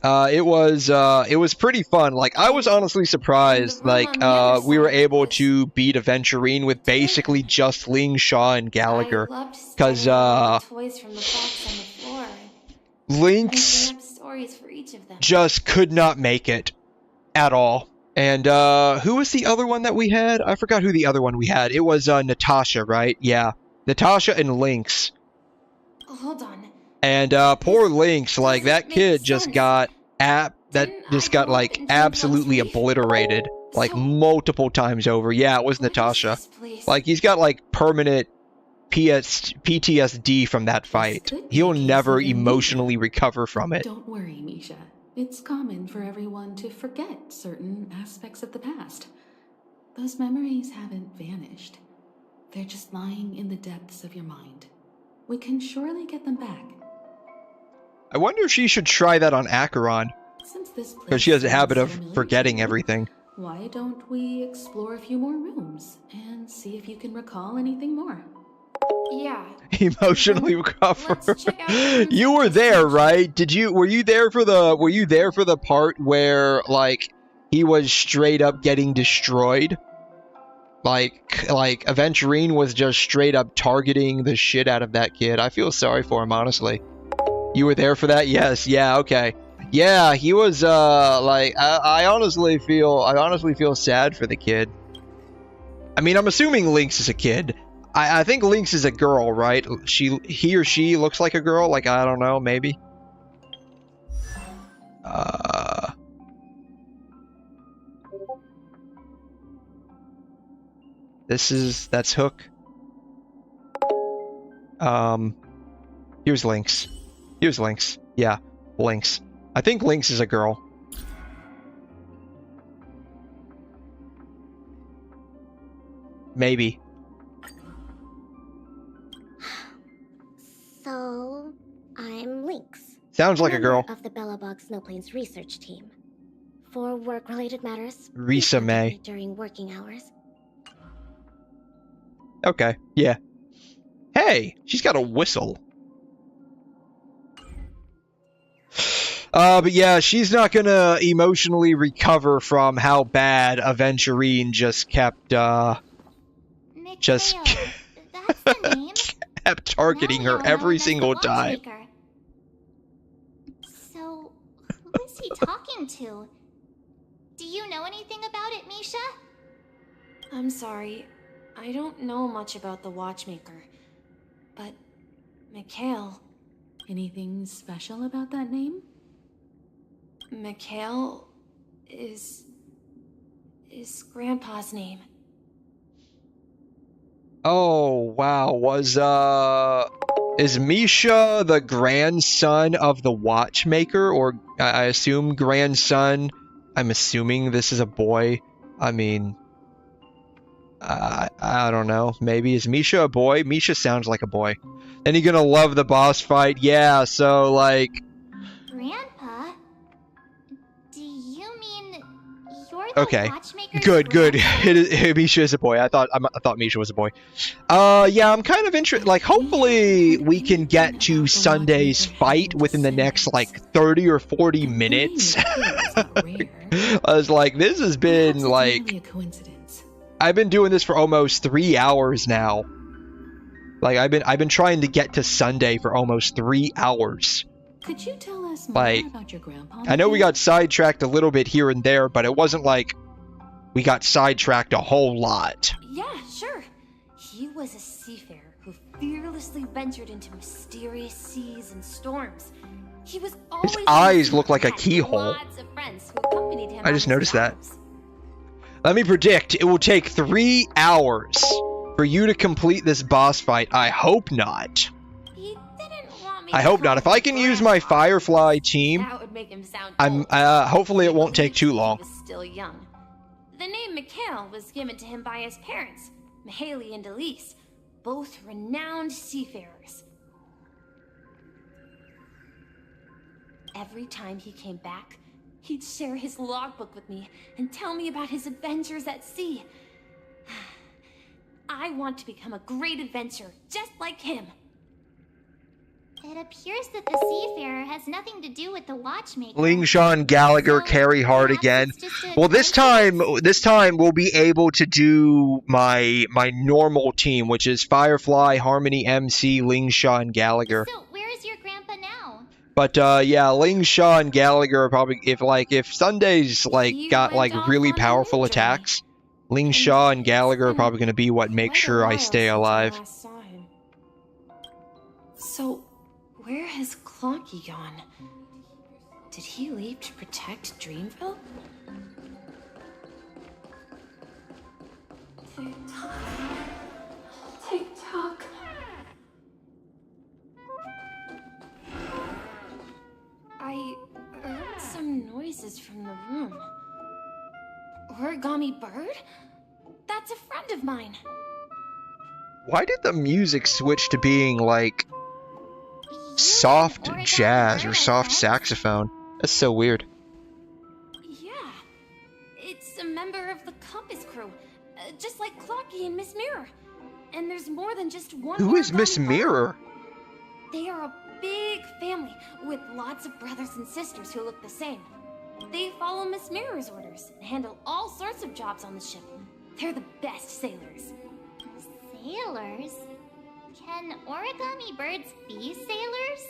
It was pretty fun. Like, I was honestly surprised, like, we were able to beat @vid-sharing with basically just Ling, Shaw, and Gallagher. Because, Lynx just could not make it at all. And, who was the other one that we had? I forgot who the other one we had. It was, Natasha, right? Yeah. Natasha and Lynx. Hold on. And, poor Lynx, like, that kid just got, like, absolutely obliterated. Like, multiple times over. Yeah, it was Natasha. Like, he's got, like, permanent PTSD from that fight. He'll never emotionally recover from it. Don't worry, Misha. It's common for everyone to forget certain aspects of the past. Those memories haven't vanished. They're just lying in the depths of your mind. We can surely get them back. I wonder if she should try that on Acheron. Because she has a habit of forgetting everything. Why don't we explore a few more rooms and see if you can recall anything more? Yeah. Emotionally recover. You were there, right? Were you there for the part where, like, he was straight up getting destroyed? Like @vid-sharing was just straight up targeting the shit out of that kid. I feel sorry for him, honestly. You were there for that? Yes, yeah, okay. Yeah, he was, like, I honestly feel sad for the kid. I mean, I'm assuming Lynx is a kid. I think Lynx is a girl, right? He or she looks like a girl, like, I don't know, maybe. That's Hook. Here's Lynx. Here's Lynx. Yeah, Lynx. I think Lynx is a girl. Maybe. So, I'm Lynx. Sounds like a girl. Of the Belobog Snowplains research team. For work-related matters, Risa May. during working hours. Okay, yeah. Hey, she's got a whistle. But yeah, she's not gonna emotionally recover from how bad @vid-sharing just kept, kept targeting her every single time. So, who is he talking to? Do you know anything about it, Misha? I'm sorry. I don't know much about the watchmaker. But, Mikhail... Anything special about that name? Mikhail is Grandpa's name. Oh, wow. Is Misha the grandson of the watchmaker? Or, I assume grandson? I'm assuming this is a boy. I mean... I don't know. Maybe is Misha a boy? Misha sounds like a boy. And you're gonna love the boss fight. Yeah, so like... Grandpa? Do you mean you're the Okay. watchmaker's Good. grandpa? Misha is a boy. I thought Misha was a boy. Yeah, I'm kind of interested. Like, hopefully we can get to Sunday's fight within the next, like, 30 or 40 minutes. I was like, this has been, like... I've been doing this for almost 3 hours now. Like, I've been trying to get to Sunday for almost 3 hours. Could you tell us more Like, about your grandpa? I know we got sidetracked a little bit here and there, but it wasn't like we got sidetracked a whole lot. Yeah, sure. He was a seafarer who fearlessly ventured into mysterious seas and storms. He was always His eyes look like a keyhole. lots of friends who accompanied him I on just his noticed that. travels. Let me predict, it will take 3 hours for you to complete this boss fight. I hope not. I hope not. If I can use my Firefly team, That would make him sound I'm old. hopefully it won't take too long. He was still young. The name Mikhail was given to him by his parents, Mihaly and Elise, both renowned seafarers. Every time he came back, he'd share his logbook with me and tell me about his adventures at sea. I want to become a great adventurer, just like him. It appears that the seafarer has nothing to do with the watchmaker. Ling-Shan, Gallagher, carry hard again. Well, this time we'll be able to do my normal team, which is Firefly, Harmony, MC, Ling-Shan, Gallagher. So, where is your grandpa now? But yeah, Ling-Shan, Gallagher are probably if Sunday's like got like really powerful attacks, Ling-Shan and Gallagher are probably gonna be what makes sure I stay alive. So, where has Clonky gone? Did he leave to protect Dreamville? Tick-tock. Tick-tock. I heard some noises from the room. Origami Bird? That's a friend of mine. Why did the music switch to being like soft jazz or soft saxophone? That's so weird. Yeah. It's a member of the Compass crew, just like Clocky and Miss Mirror. And there's more than just one. Who is Miss Mirror? They are a big family with lots of brothers and sisters who look the same. They follow Miss Mirror's orders and handle all sorts of jobs on the ship. They're the best sailors. Sailors? Can origami birds be sailors?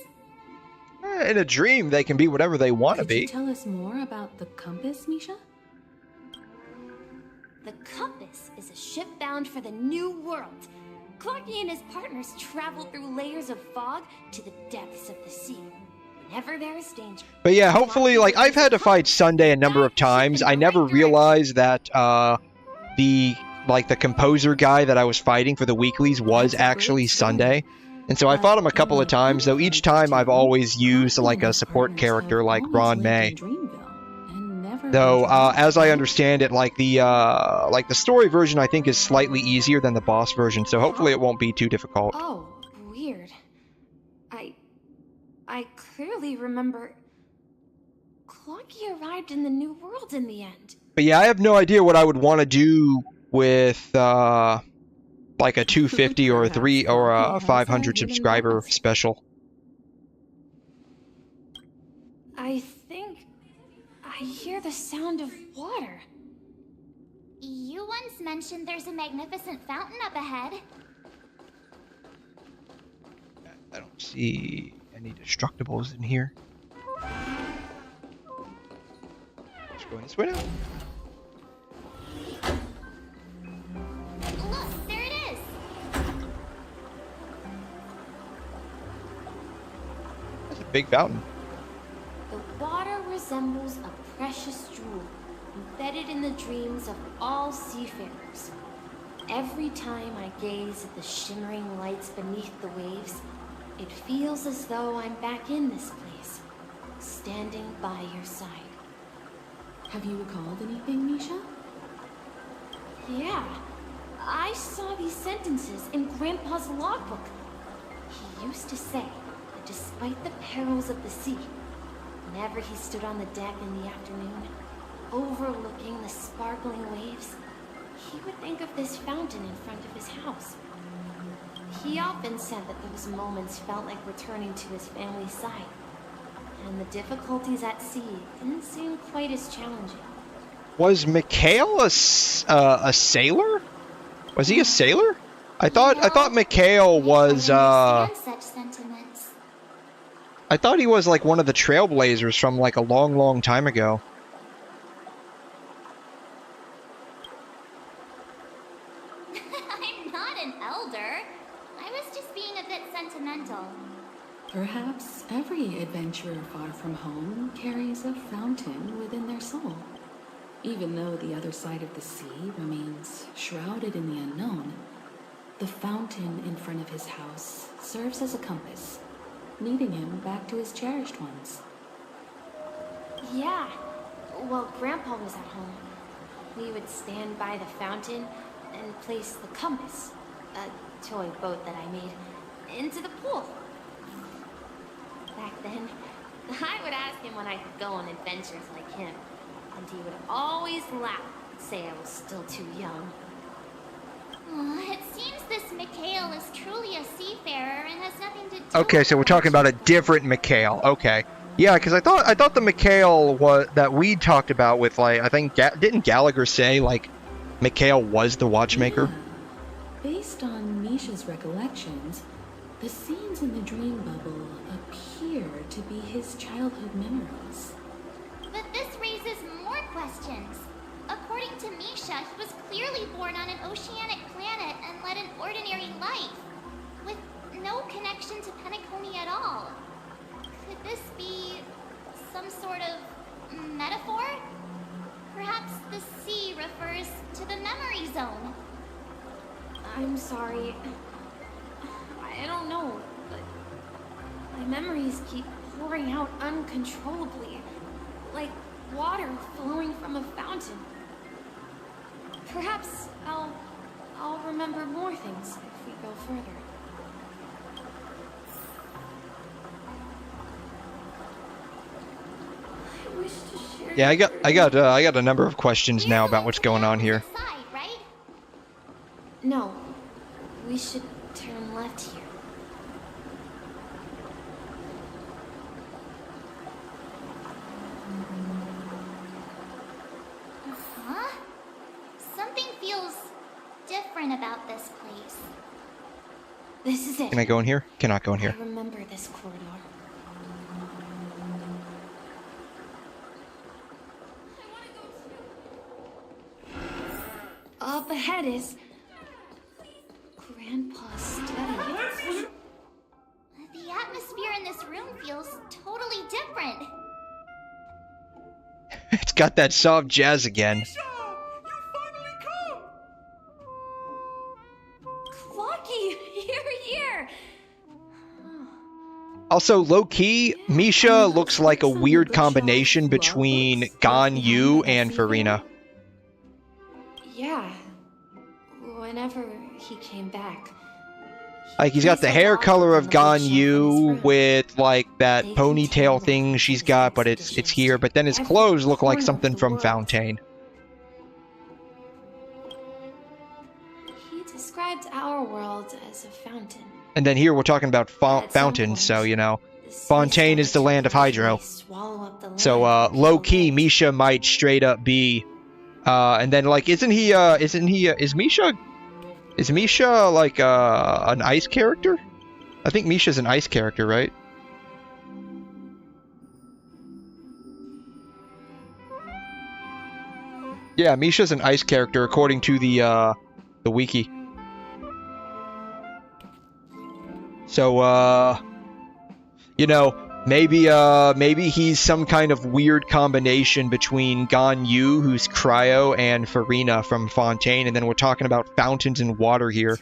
In a dream, they can be whatever they want to Could you be. tell us more about the compass, Misha? The Compass is a ship bound for the New World. Clocky and his partners travel through layers of fog to the depths of the sea. Whenever there is danger. But yeah, hopefully, like, I've had to fight Sunday a number of times. I never realized that the composer guy that I was fighting for the weeklies was actually Sunday. And so I fought him a couple of times, though each time I've always used like a support character like Ron May. Though, as I understand it, like the story version I think is slightly easier than the boss version, so hopefully it won't be too difficult. Oh, weird. I clearly remember Clocky arrived in the New World in the end. But yeah, I have no idea what I would want to do with like a 250 or a 3 or a 500 subscriber special. I think I hear the sound of water. You once mentioned there's a magnificent fountain up ahead. I don't see any destructibles in here. Let's go this way now. Look, there it is. That's a big fountain. The water resembles a precious jewel embedded in the dreams of all seafarers. Every time I gaze at the shimmering lights beneath the waves, it feels as though I'm back in this place, standing by your side. Have you recalled anything, Misha? Yeah. I saw these sentences in Grandpa's logbook. He used to say that despite the perils of the sea, whenever he stood on the deck in the afternoon, overlooking the sparkling waves, he would think of this fountain in front of his house. He often said that those moments felt like returning to his family's side, and the difficulties at sea didn't seem quite as challenging. Was Mikhail a sailor? Was he a sailor? I thought Mikhail was Such sentiments. I thought he was like one of the trailblazers from like a long, long time ago. I'm not an elder. I was just being a bit sentimental. Perhaps every adventurer far from home carries a fountain within their soul. Even though the other side of the sea remains shrouded in the unknown, the fountain in front of his house serves as a compass, leading him back to his cherished ones. Yeah, while Grandpa was at home, we would stand by the fountain and place the compass, a toy boat that I made, into the pool. Back then, I would ask him when I could go on adventures like him, and he would always laugh and say I was still too young. It seems this Mikhail is truly a seafarer and has nothing to do Okay, so we're talking about a different Mikhail. Okay. Yeah, because I thought the Mikhail that we talked about with, like, I think didn't Gallagher say like Mikhail was the watchmaker? Yeah. Based on Misha's recollections, the scenes in the dream bubble appear to be his childhood memories. But this raises more questions. According to Misha, he was clearly born on an oceanic planet and led an ordinary life, with no connection to Penacony at all. Could this be some sort of metaphor? Perhaps the sea refers to the memory zone. I'm sorry. I don't know, but my memories keep pouring out uncontrollably, like water flowing from a fountain. Perhaps I'll remember more things if we go further. I wish to share. Yeah, I got a number of questions now about what's going on here. No, we should turn left here. Huh? Something feels different about this place. This is it. Can I go in here? Cannot go in here. I remember this corridor. Up ahead is Grandpa's study. The atmosphere in this room feels totally different. It's got that soft jazz again. Clocky, you're here. Also, low-key, Misha looks like a weird combination between 𝘺𝘮 and Furina. Yeah. Whenever he came back. Like, he's got the hair color of 𝘺𝘮 with, like, that ponytail thing she's got, but it's here. But then his clothes look like something from Fontaine. He described our world as a fountain. And then here we're talking about fountains, so, you know, Fontaine is the land of Hydro. So, low-key, Misha might straight up be, and then, like, is Misha, like, an ice character? I think Misha's an ice character, right? Yeah, Misha's an ice character according to the wiki. So, you know, maybe he's some kind of weird combination between 𝘺𝘮, who's Cryo, and Furina from Fontaine, and then we're talking about fountains and water here.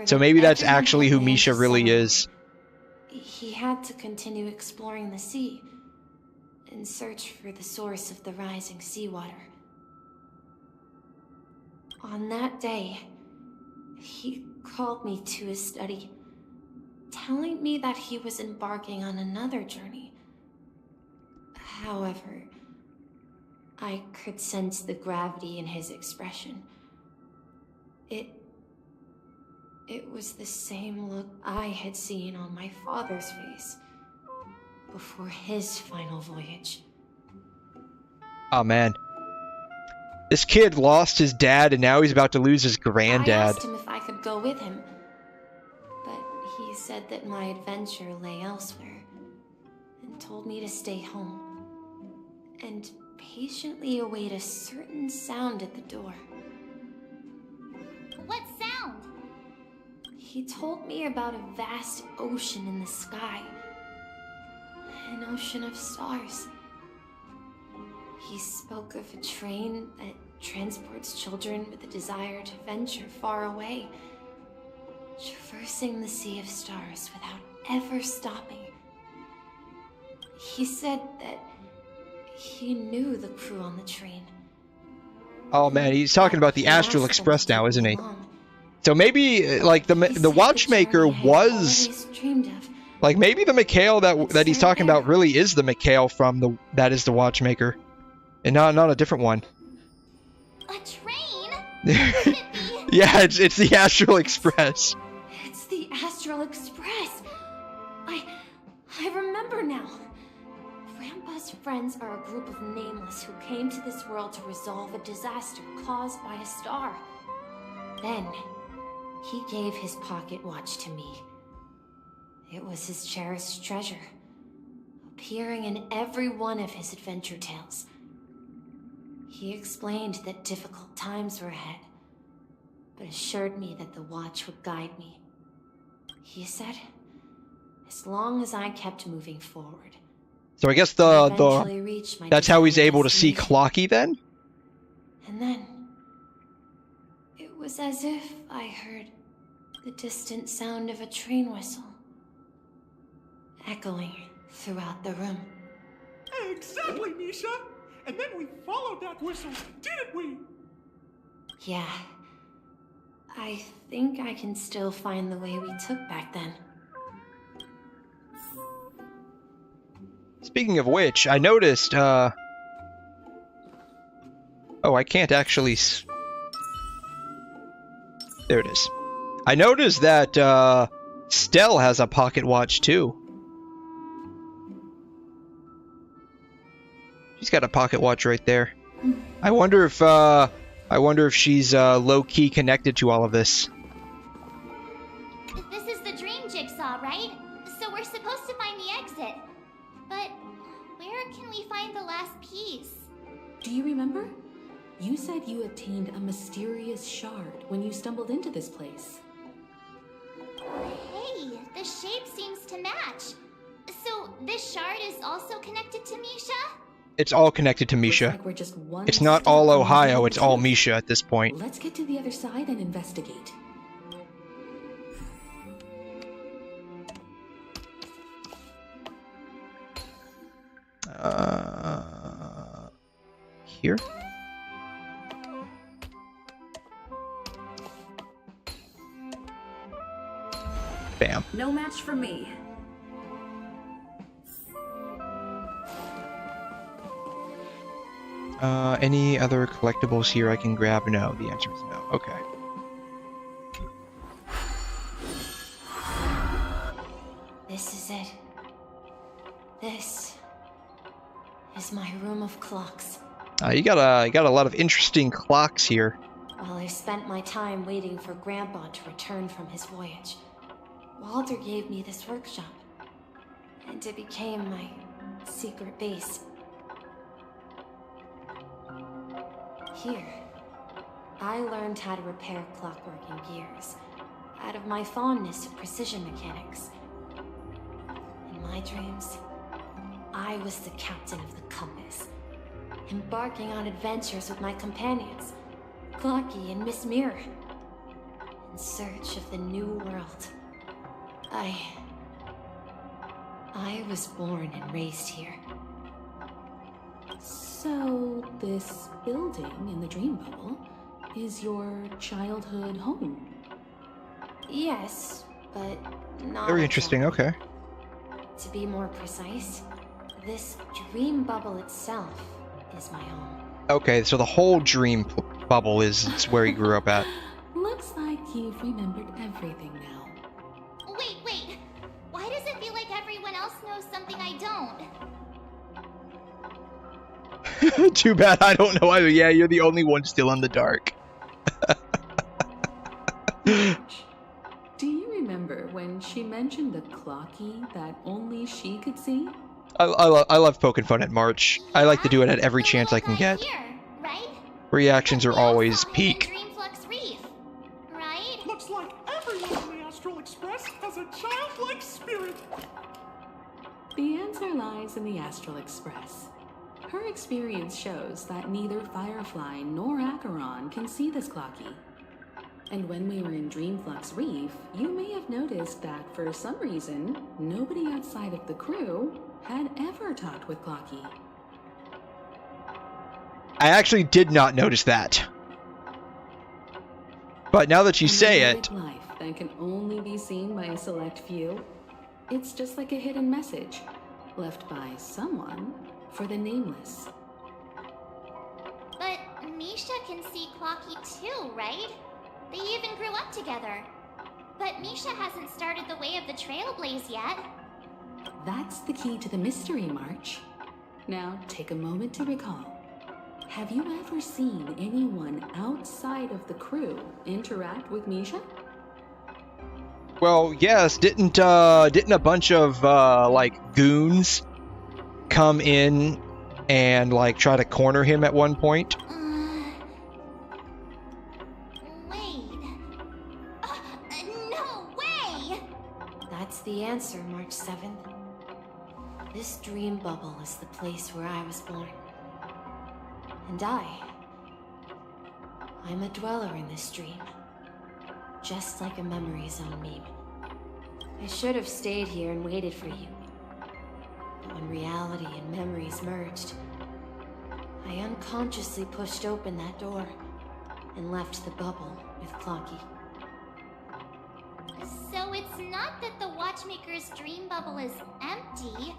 So maybe that's actually who Misha really is. He had to continue exploring the sea in search for the source of the rising seawater. On that day, He called me to his study, telling me that he was embarking on another journey. However, I could sense the gravity in his expression. It was the same look I had seen on my father's face before his final voyage. Oh man. This kid lost his dad and now he's about to lose his I granddad. asked him if I could go with him, but he said that my adventure lay elsewhere and told me to stay home and patiently await a certain sound at the door. What sound? He told me about a vast ocean in the sky, an ocean of stars. He spoke of a train that transports children with a desire to venture far away, traversing the sea of stars without ever stopping. He said that he knew the crew on the train. Oh man, he's talking about the Astral Express now, isn't he? So maybe, like, the watchmaker was... Like, maybe the 𝘐𝘮 that he's talking about really is the 𝘐𝘮 from that is the watchmaker. And not a different one. A train? Yeah, it's the Astral Express. It's the Astral Express. I remember now. Grandpa's friends are a group of nameless who came to this world to resolve a disaster caused by a star. Then, he gave his pocket watch to me. It was his cherished treasure, appearing in every one of his adventure tales. He explained that difficult times were ahead, but assured me that the watch would guide me. He said, as long as I kept moving forward. So I guess that's how he's able to see 𝘧𝘮 then? And then, it was as if I heard the distant sound of a train whistle, echoing throughout the room. Exactly, Misha! And then we followed that whistle, didn't we? Yeah. I think I can still find the way we took back then. Speaking of which, I noticed, oh, I can't actually... There it is. I noticed that, 𝘬 has a pocket watch, too. She's got a pocket watch right there. I wonder if she's, low-key connected to all of this. This is the dream jigsaw, right? So we're supposed to find the exit. But where can we find the last piece? Do you remember? You said you obtained a mysterious shard when you stumbled into this place. Hey, the shape seems to match. So this shard is also connected to Misha? It's all connected to Misha. Like we're just one it's not all Ohio, it's all Misha at this point. Let's get to the other side and investigate. Here? Bam. No match for me. Any other collectibles here I can grab? No, the answer is no. Okay. This is it. This is my room of clocks. You got a lot of interesting clocks here. While I spent my time waiting for Grandpa to return from his voyage, Walter gave me this workshop, and it became my secret base. Here, I learned how to repair clockwork and gears, out of my fondness of precision mechanics. In my dreams, I was the captain of the compass, embarking on adventures with my companions, 𝘧𝘮 and Miss Mirror, in search of the new world. I was born and raised here. So, this building in the dream bubble is your childhood home? Yes, but not Very interesting, okay. To be more precise, this dream bubble itself is my home. Okay, so the whole dream bubble is where he grew up at. Looks like you've remembered everything now. Wait. Why does it feel like everyone else knows something I don't? Too bad I don't know either. Yeah, you're the only one still in the dark. Do you remember when she mentioned the clocky that only she could see? I love poking fun at March. I like to do it at every chance I can get. Reactions are always peak. Looks like everyone in the Astral Express has a childlike spirit. The answer lies in the Astral Express. Her experience shows that neither Firefly nor Acheron can see this clocky. And when we were in Dreamflux Reef, you may have noticed that for some reason, nobody outside of the crew had ever talked with Clocky. I actually did not notice that. But now that you say it... life that can only be seen by a select few, it's just like a hidden message left by someone for the nameless. But Misha can see Clocky too, right? They even grew up together. But Misha hasn't started the way of the 𝘬𝘓𝘕 yet. That's the key to the mystery, March. Now, take a moment to recall. Have you ever seen anyone outside of the crew interact with Misha? Well, yes, didn't a bunch of, like, goons come in and, like, try to corner him at one point? No way! That's the answer, March 7th. This dream bubble is the place where I was born. And I'm a dweller in this dream. Just like a memory zone meme. I should have stayed here and waited for you. But when reality and memories merged, I unconsciously pushed open that door and left the bubble with Clocky. So it's not that the Watchmaker's dream bubble is empty,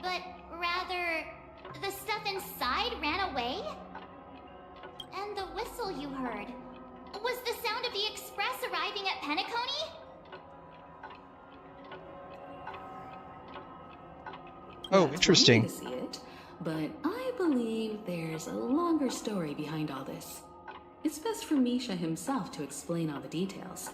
but rather the stuff inside ran away? And the whistle you heard was the sound of the Express arriving at Penacony? Oh, interesting. To see it, but I believe there's a longer story behind all this. It's best for Misha himself to explain all the details.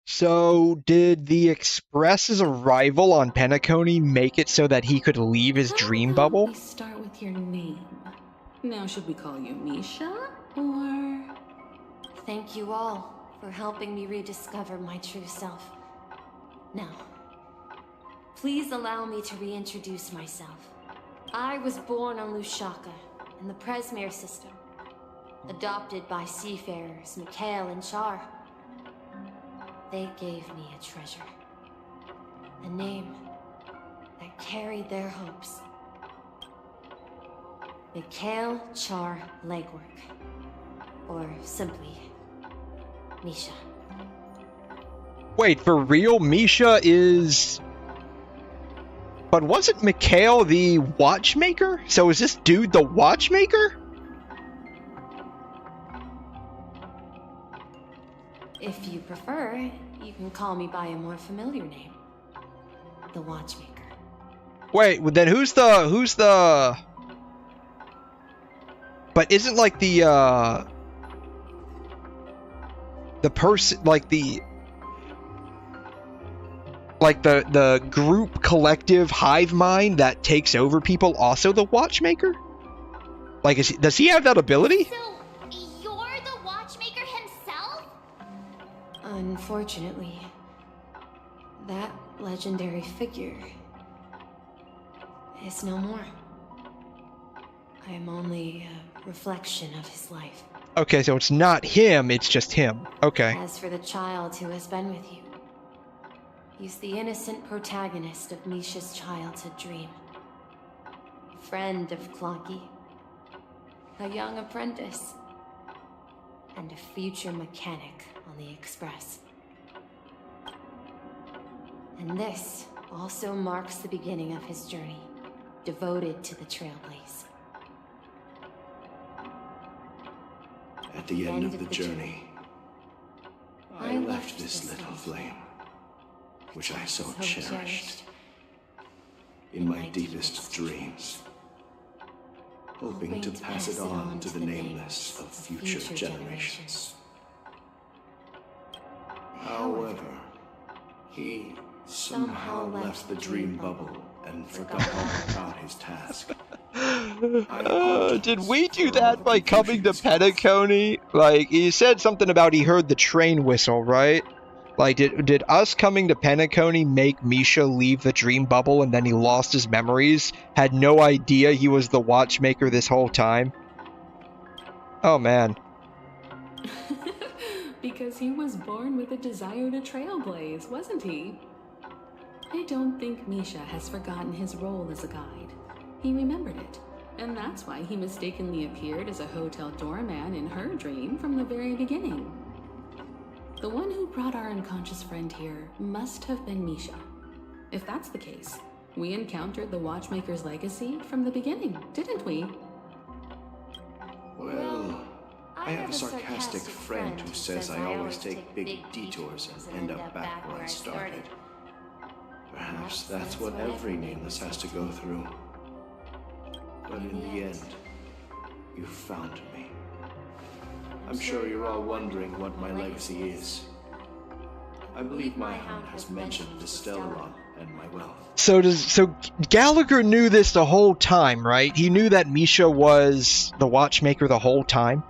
So, did the Express's arrival on Penacony make it so that he could leave his dream bubble? We start with your name. Now, should we call you Misha, or...? Thank you all for helping me rediscover my true self. Now, please allow me to reintroduce myself. I was born on Lusaka, in the Prysmere system, adopted by seafarers 𝘺𝘮 and 𝘺𝘰. They gave me a treasure, a name that carried their hopes. 𝘐𝘮 or simply Misha. Wait, for real? Misha is... But wasn't Mikhail the watchmaker? So is this dude the watchmaker? If you prefer, you can call me by a more familiar name. The Watchmaker. Wait, then who's the... But isn't like the person, like the group collective hive mind that takes over people also the watchmaker? Like, does he have that ability? So, you're the Watchmaker himself? Unfortunately, that legendary figure is no more. I am only a reflection of his life. Okay, so it's not him, it's just him. Okay. As for the child who has been with you, he's the innocent protagonist of Misha's childhood dream. friend of 𝘺𝘰𝘶, a young apprentice, and a future mechanic on the Express. And this also marks the beginning of his journey, devoted to the Trailblaze. At the end of the journey, I left this little flame, which I so cherished, in my deepest dreams, hoping to pass it on to the nameless of future generations. However, he somehow left the dream bubble and forgot all about his task. Did we do that by coming to Penacony? Like, he said something about he heard the train whistle, right? Like, did us coming to Penacony make 𝘕𝘂 leave the dream bubble and then he lost his memories? Had no idea he was the watchmaker this whole time? Oh, man. Because he was born with a desire to trailblaze, wasn't he? I don't think 𝘕𝘂 has forgotten his role as a guide. He remembered it, and that's why he mistakenly appeared as a hotel doorman in her dream from the very beginning. The one who brought our unconscious friend here must have been 𝘕𝘂. If that's the case, we encountered the Watchmaker's legacy from the beginning, didn't we? Well, I have a sarcastic friend who says I always take big detours and end up back where I started. Perhaps that's what every nameless has to go through. But in the end, you found me. I'm sure you're all wondering what my legacy is. I believe my hound has mentioned the 𝘧𝘀 and my wealth. So Gallagher knew this the whole time, right? He knew that 𝘕𝘂 was the watchmaker the whole time?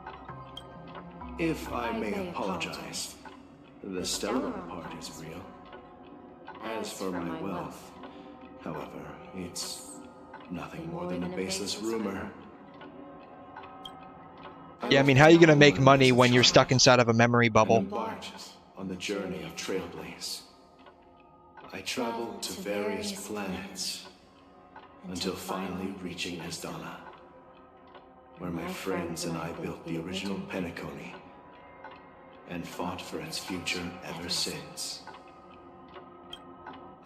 If I may apologize, the 𝘧𝘀 part is real. As for my wealth, however, it's nothing more than a baseless rumor. Yeah, I mean, how are you gonna make money when you're stuck inside of a memory bubble? Embarked on the journey of Trailblaze. I traveled to various planets until finally reaching 𝘧𝘀, where my friends and I built the original Penacony and fought for its future ever since.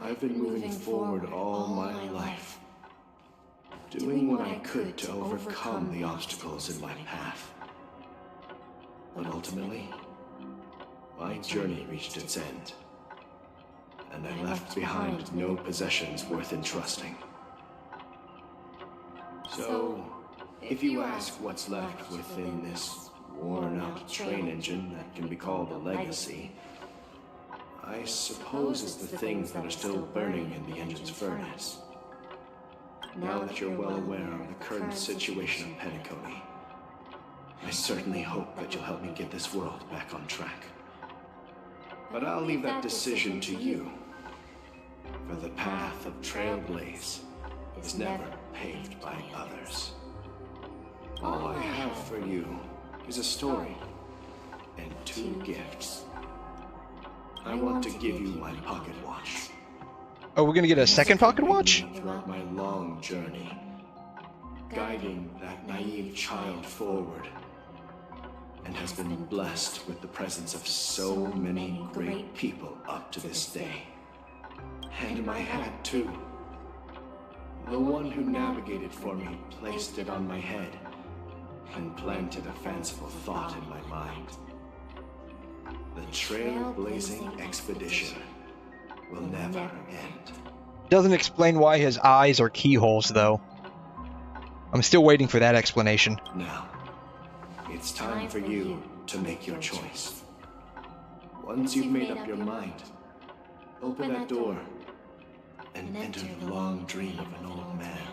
I've been moving forward all my life, doing what I could to overcome the obstacles in my path. But ultimately, my journey reached its end, and I left behind no possessions worth entrusting. So, if you ask what's left within this worn-out train engine that can be called a legacy, I suppose it's the things that are still burning in the engine's furnace. Now that you're well aware of the current situation of Penacony, I certainly hope that you'll help me get this world back on track. But I'll leave that decision to you, for the path of Trailblaze is never paved by others. All I have for you is a story and 2 gifts. I want to give you my pocket watch. Oh, we're gonna get a second pocket watch? Throughout my long journey, guiding that naive child forward, and has been blessed with the presence of so many great people up to this day. And my hat, too. The one who navigated for me placed it on my head and planted a fanciful thought in my mind. The trailblazing expedition will never end. Doesn't explain why his eyes are keyholes, though. I'm still waiting for that explanation. Now, it's time for you to make your choice. Once you've made up your mind, open that door and enter the long dream of an old man.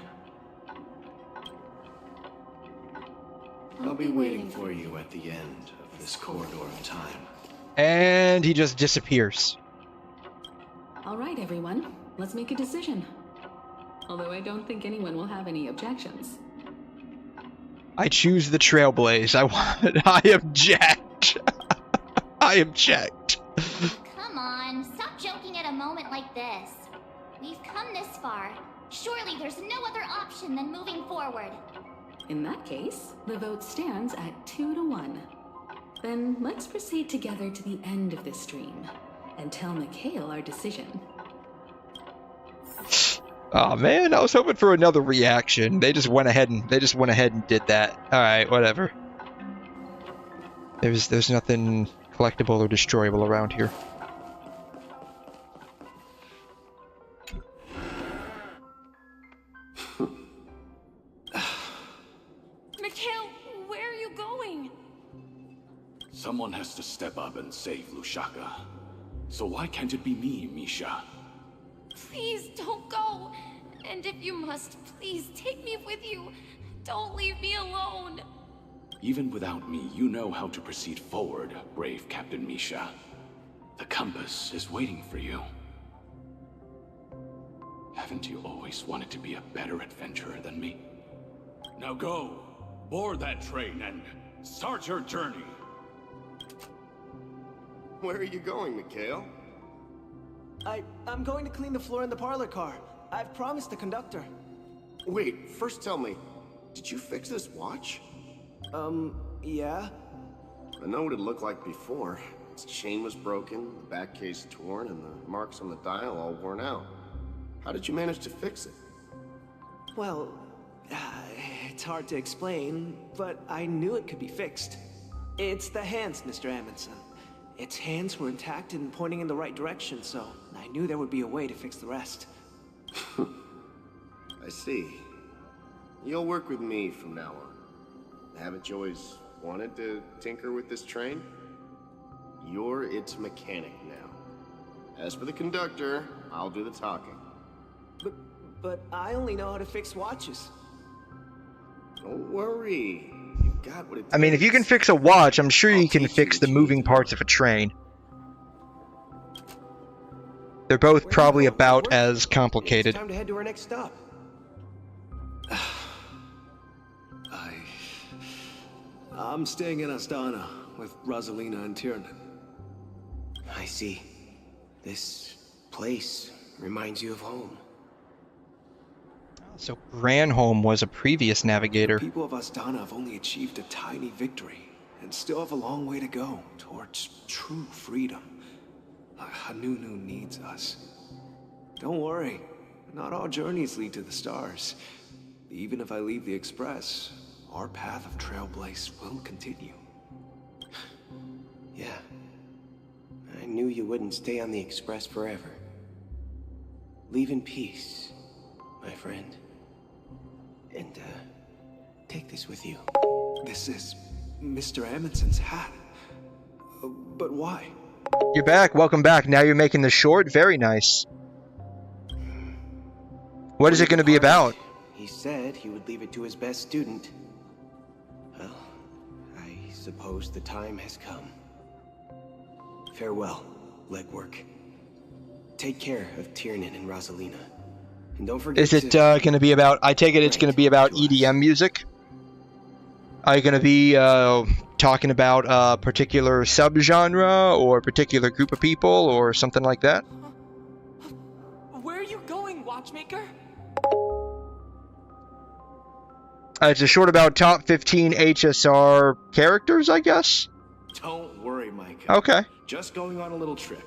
I'll be waiting for you at the end of this corridor of time. And he just disappears. All right, everyone, let's make a decision. Although I don't think anyone will have any objections. I choose the Trailblaze. I object. I object. Come on, stop joking at a moment like this. We've come this far. surely there's no other option than moving forward. In that case, the vote stands at 2-1. Then let's proceed together to the end of this stream and tell 𝘧𝘬𝘗 our decision. Oh man, I was hoping for another reaction. They just went ahead and did that. All right, whatever. There's nothing collectible or destroyable around here. 𝘧𝘬𝘗, where are you going? Someone has to step up and save Lusaka. So why can't it be me, Misha? Please don't go. And if you must, please take me with you. Don't leave me alone. Even without me, you know how to proceed forward, brave Captain Misha. The compass is waiting for you. Haven't you always wanted to be a better adventurer than me? Now go, board that train and start your journey. Where are you going, 𝘧𝘗? I'm going to clean the floor in the parlor car. I've promised the conductor. Wait, first tell me, did you fix this watch? Yeah? I know what it looked like before. Its chain was broken, the back case torn, and the marks on the dial all worn out. How did you manage to fix it? Well, it's hard to explain, but I knew it could be fixed. It's the hands, Mr. Amundsen. Its hands were intact and pointing in the right direction, so I knew there would be a way to fix the rest. I see. You'll work with me from now on. Haven't you always wanted to tinker with this train? You're its mechanic now. As for the conductor, I'll do the talking. But I only know how to fix watches. Don't worry. You've got what it takes. I mean, if you can fix a watch, I'm sure you can fix the moving parts of a train. They're both probably about as complicated. It's time to head to our next stop. I'm staying in Astana with Rosalina and Tiernan. I see. This place reminds you of home. So Granholm was a previous navigator. The people of Astana have only achieved a tiny victory and still have a long way to go towards true freedom. Hanunu needs us. Don't worry, not all journeys lead to the stars. Even if I leave the Express, our path of trailblaze will continue. Yeah. I knew you wouldn't stay on the Express forever. Leave in peace, my friend. And, take this with you. This is Mr. Amundsen's hat. But why? You're back. Welcome back. Now you're making the short. Very nice. What is it going to be about? He said he would leave it to his best student. Well, I suppose the time has come. Farewell, legwork. Take care of Tiernan and Rosalina. And don't forget Is it going to be about... I take it it's going to be about EDM music? Are you going to be talking about a particular subgenre or a particular group of people or something like that? Where are you going, watchmaker? It's a short about top 15 HSR characters, I guess? Don't worry, Micah. Okay. Just going on a little trip.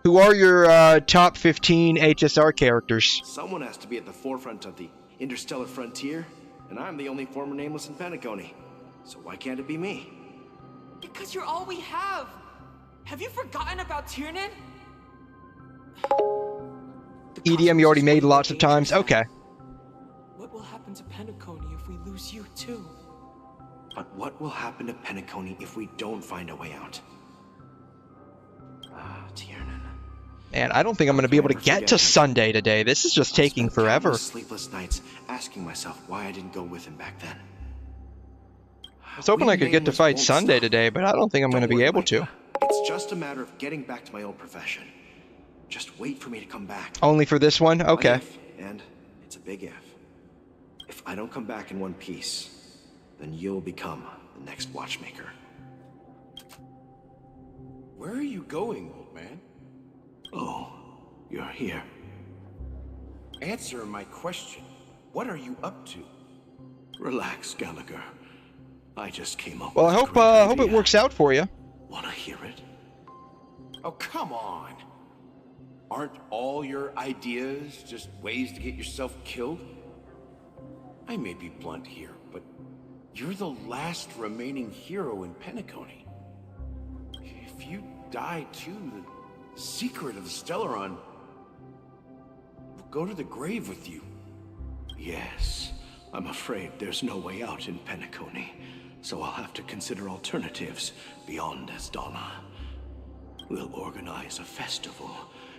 Who are your top 15 HSR characters? Someone has to be at the forefront of the interstellar frontier, and I'm the only former nameless in Penacony. So why can't it be me? Because you're all we have. Have you forgotten about Tiernan? EDM you already made lots of times? Okay. What will happen to Penacony if we lose you too? But what will happen to Penacony if we don't find a way out? Ah, Tiernan. Man, I don't think I'm going to be able to get to Sunday today. This is just taking forever. Sleepless nights asking myself why I didn't go with him back then. I was hoping I could get to fight Sunday today, but I don't think I'm going to be able to. It's just a matter of getting back to my old profession. Just wait for me to come back. Only for this one? Okay. And it's a big if. If I don't come back in one piece, then you'll become the next watchmaker. Where are you going, old man? Oh, you're here. answer my question. What are you up to? Relax, Gallagher. I just came up Well, with I a hope great hope it idea. works out for you. Wanna hear it? Oh, come on. Aren't all your ideas just ways to get yourself killed? I may be blunt here, but you're the last remaining hero in Penacony. If you die too, the secret of the Stellaron will go to the grave with you. Yes. I'm afraid there's no way out in Penacony, so I'll have to consider alternatives beyond Asdala. We'll organize a festival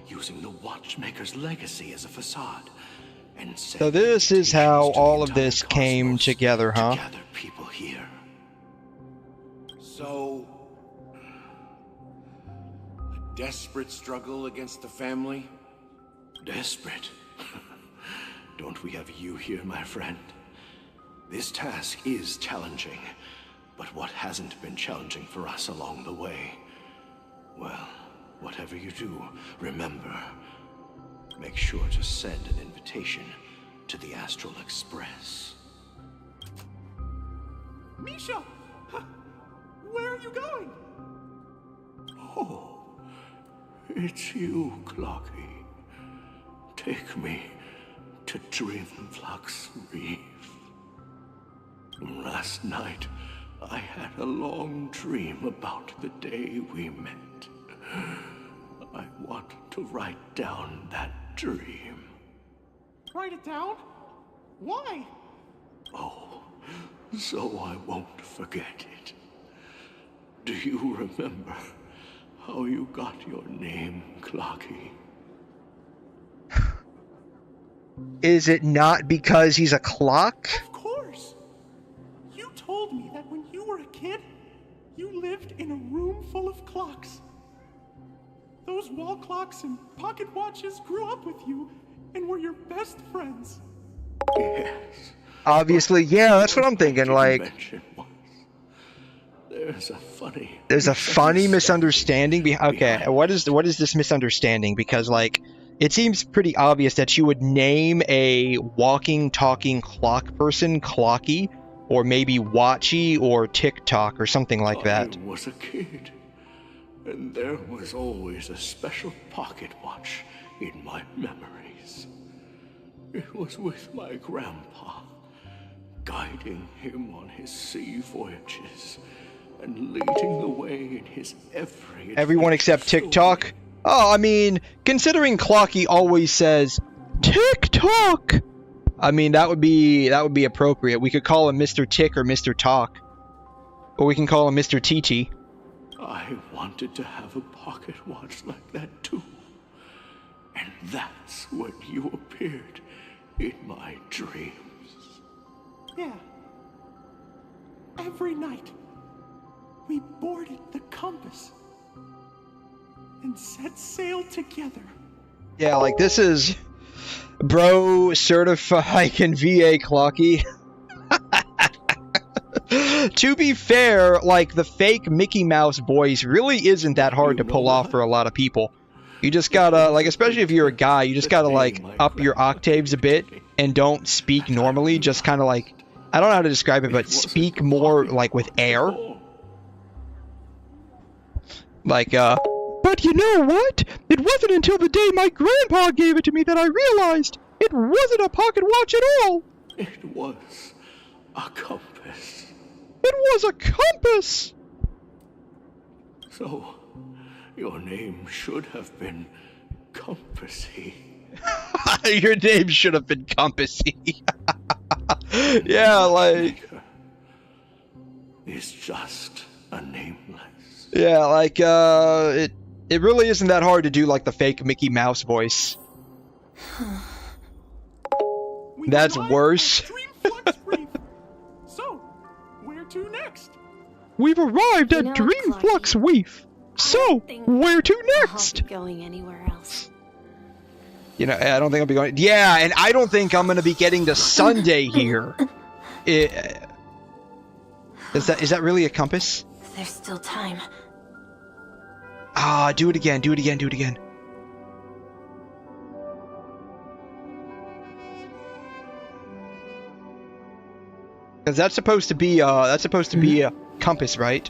using the Watchmaker's legacy as a facade, and So this is how all of this came together, huh? gather people here. So, a desperate struggle against the family? Desperate? Don't we have you here, my friend? This task is challenging, but what hasn't been challenging for us along the way? Well, whatever you do, remember, make sure to send an invitation to the Astral Express. Misha! Where are you going? Oh, it's you, 𝘠𝘮. Take me to Dreamflux Reef. Last night, I had a long dream about the day we met. I want to write down that dream. Write it down? Why? Oh, so I won't forget it. Do you remember how you got your name, 𝘠𝘮? Is it not because he's a clock? Of course! You told me that when you were a kid, you lived in a room full of clocks. Those wall clocks and pocket watches grew up with you and were your best friends. Yes. Obviously, yeah, that's what I'm thinking, like... There's a funny misunderstanding. Okay, what is this misunderstanding? Because, like, it seems pretty obvious that you would name a walking, talking clock person 𝘠𝘮, or maybe 𝘠𝘬𝘐 or TikTok or something like that. I was a kid, and there was always a special pocket watch in my memories. It was with my grandpa, guiding him on his sea voyages and leading the way in his every Everyone except TikTok? Oh, I mean, considering 𝘠𝘮 always says TikTok, I mean that would be appropriate. We could call him Mr. Tick or Mr. Talk, or we can call him Mr. TT. I wanted to have a pocket watch like that too, and that's when you appeared in my dreams. Yeah. Every night, we boarded the compass and set sail together. Yeah, like this is bro certified in VA 𝘠𝘮. To be fair, like the fake Mickey Mouse voice really isn't that hard to pull off for a lot of people. You just gotta, like, especially if you're a guy, you just gotta, like, up your octaves a bit and don't speak normally. Just kind of like, I don't know how to describe it, but speak more, like, with air. Like, but you know what? It wasn't until the day my grandpa gave it to me that I realized it wasn't a pocket watch at all. It was a compass. It was a compass! So, your name should have been Compassy. Your name should have been Compassy. Yeah, like... It's just a nameless. Yeah, like, it really isn't that hard to do, like, the fake Mickey Mouse voice. That's worse. So, where to next? We've arrived at Dreamflux Reef. So, where to next? I'll be going anywhere else. You know, I don't think I'll be going... Yeah, and I don't think I'm going to be getting to Sunday here. Is that really a compass? There's still time. Ah, do it again, do it again, do it again. Because that's supposed to be a compass, right?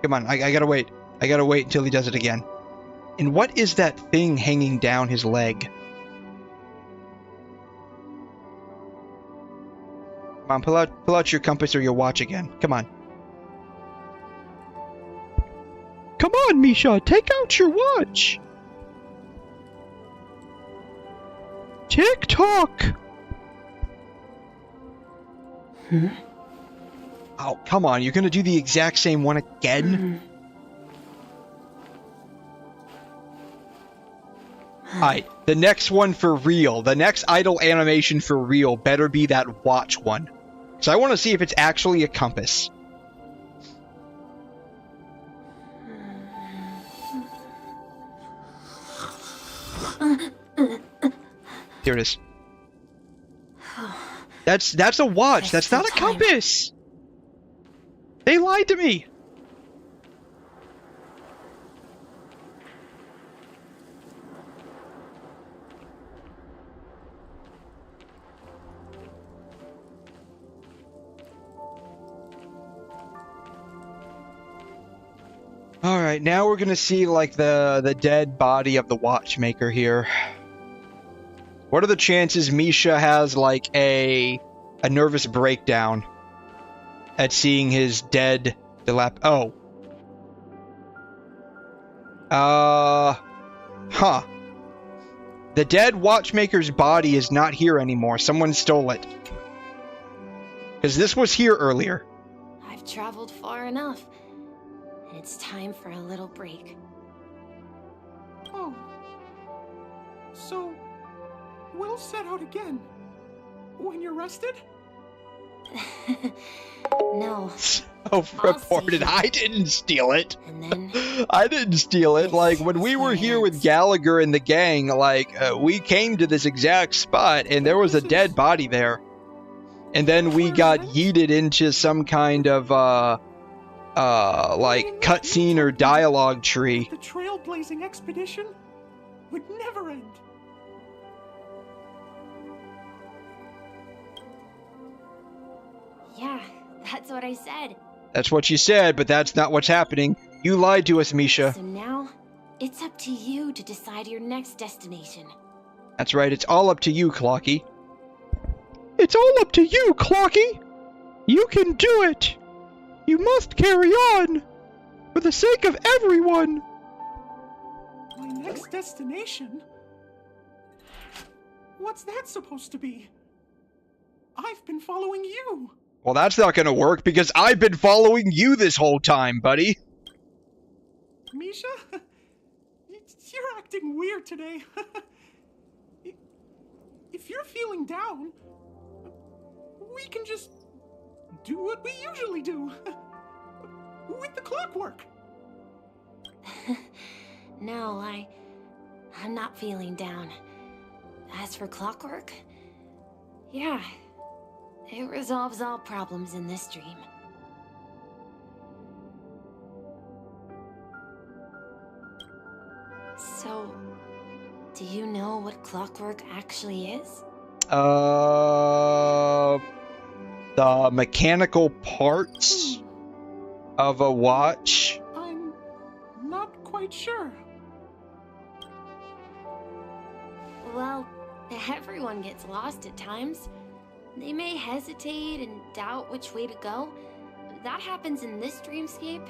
Come on, I gotta wait. I gotta wait until he does it again. And what is that thing hanging down his leg? Come on, pull out your compass or your watch again. Come on. Come on, Misha, take out your watch. Tick-tock. Oh, come on, you're gonna do the exact same one again? Alright, the next one for real, the next idle animation for real better be that watch one. So I want to see if it's actually a compass. Here it is. That's a watch. That's not a compass. They lied to me. Alright, now we're gonna see, like, the dead body of the watchmaker here. What are the chances Misha has, like, a nervous breakdown at seeing his dead Oh. Huh. The dead watchmaker's body is not here anymore. Someone stole it. Because this was here earlier. I've traveled far enough. It's time for a little break. Oh. So, we'll set out again. When you're rested? No. Self-reported. I didn't steal it. And then I didn't steal it. Like, when we were here with Gallagher and the gang, like, we came to this exact spot, and there was a dead body there. And then we got yeeted into some kind of, like, cutscene or dialogue tree. The trailblazing expedition would never end. Yeah, that's what I said. That's what you said, but that's not what's happening. You lied to us, Misha. So now, it's up to you to decide your next destination. That's right, it's all up to you, 𝘮𝘮. It's all up to you, 𝘮𝘮! You can do it! You must carry on! For the sake of everyone! My next destination? What's that supposed to be? I've been following you! Well, that's not gonna work, because I've been following you this whole time, buddy! Misha? You're acting weird today. If you're feeling down, we can just do what we usually do. With the clockwork. No, I'm not feeling down. As for clockwork, yeah, it resolves all problems in this dream. So, do you know what clockwork actually is? The mechanical parts of a watch? I'm not quite sure. Well, everyone gets lost at times. They may hesitate and doubt which way to go. That happens in this dreamscape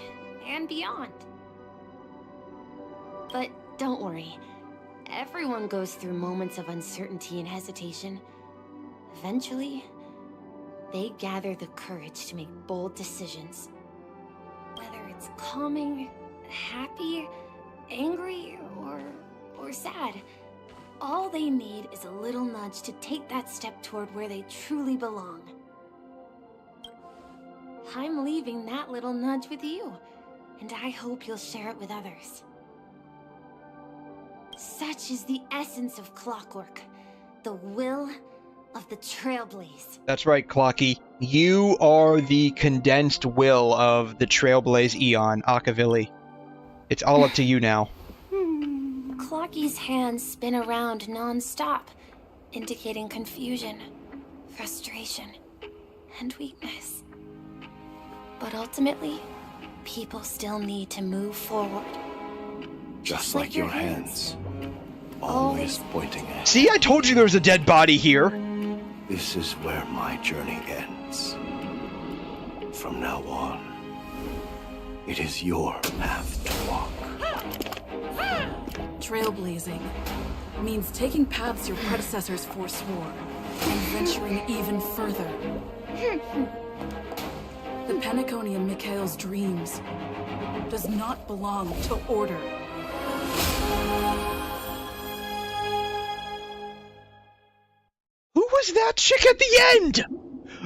and beyond. But don't worry. Everyone goes through moments of uncertainty and hesitation. Eventually, they gather the courage to make bold decisions. Whether it's calming, happy, angry, or sad. All they need is a little nudge to take that step toward where they truly belong. I'm leaving that little nudge with you, and I hope you'll share it with others. Such is the essence of clockwork, the will of the Trailblaze. That's right, Clocky. You are the condensed will of the Trailblaze Eon, Akavili. It's all up to you now. Clocky's hands spin around non-stop, indicating confusion, frustration, and weakness. But ultimately, people still need to move forward. Just like your hands. Always pointing at. See, I told you there was a dead body here. This is where my journey ends. From now on, it is your path to walk. Trailblazing means taking paths your predecessors forswore and venturing even further. The Penacony and Mikhail's dreams does not belong to order. Who was that chick at the end?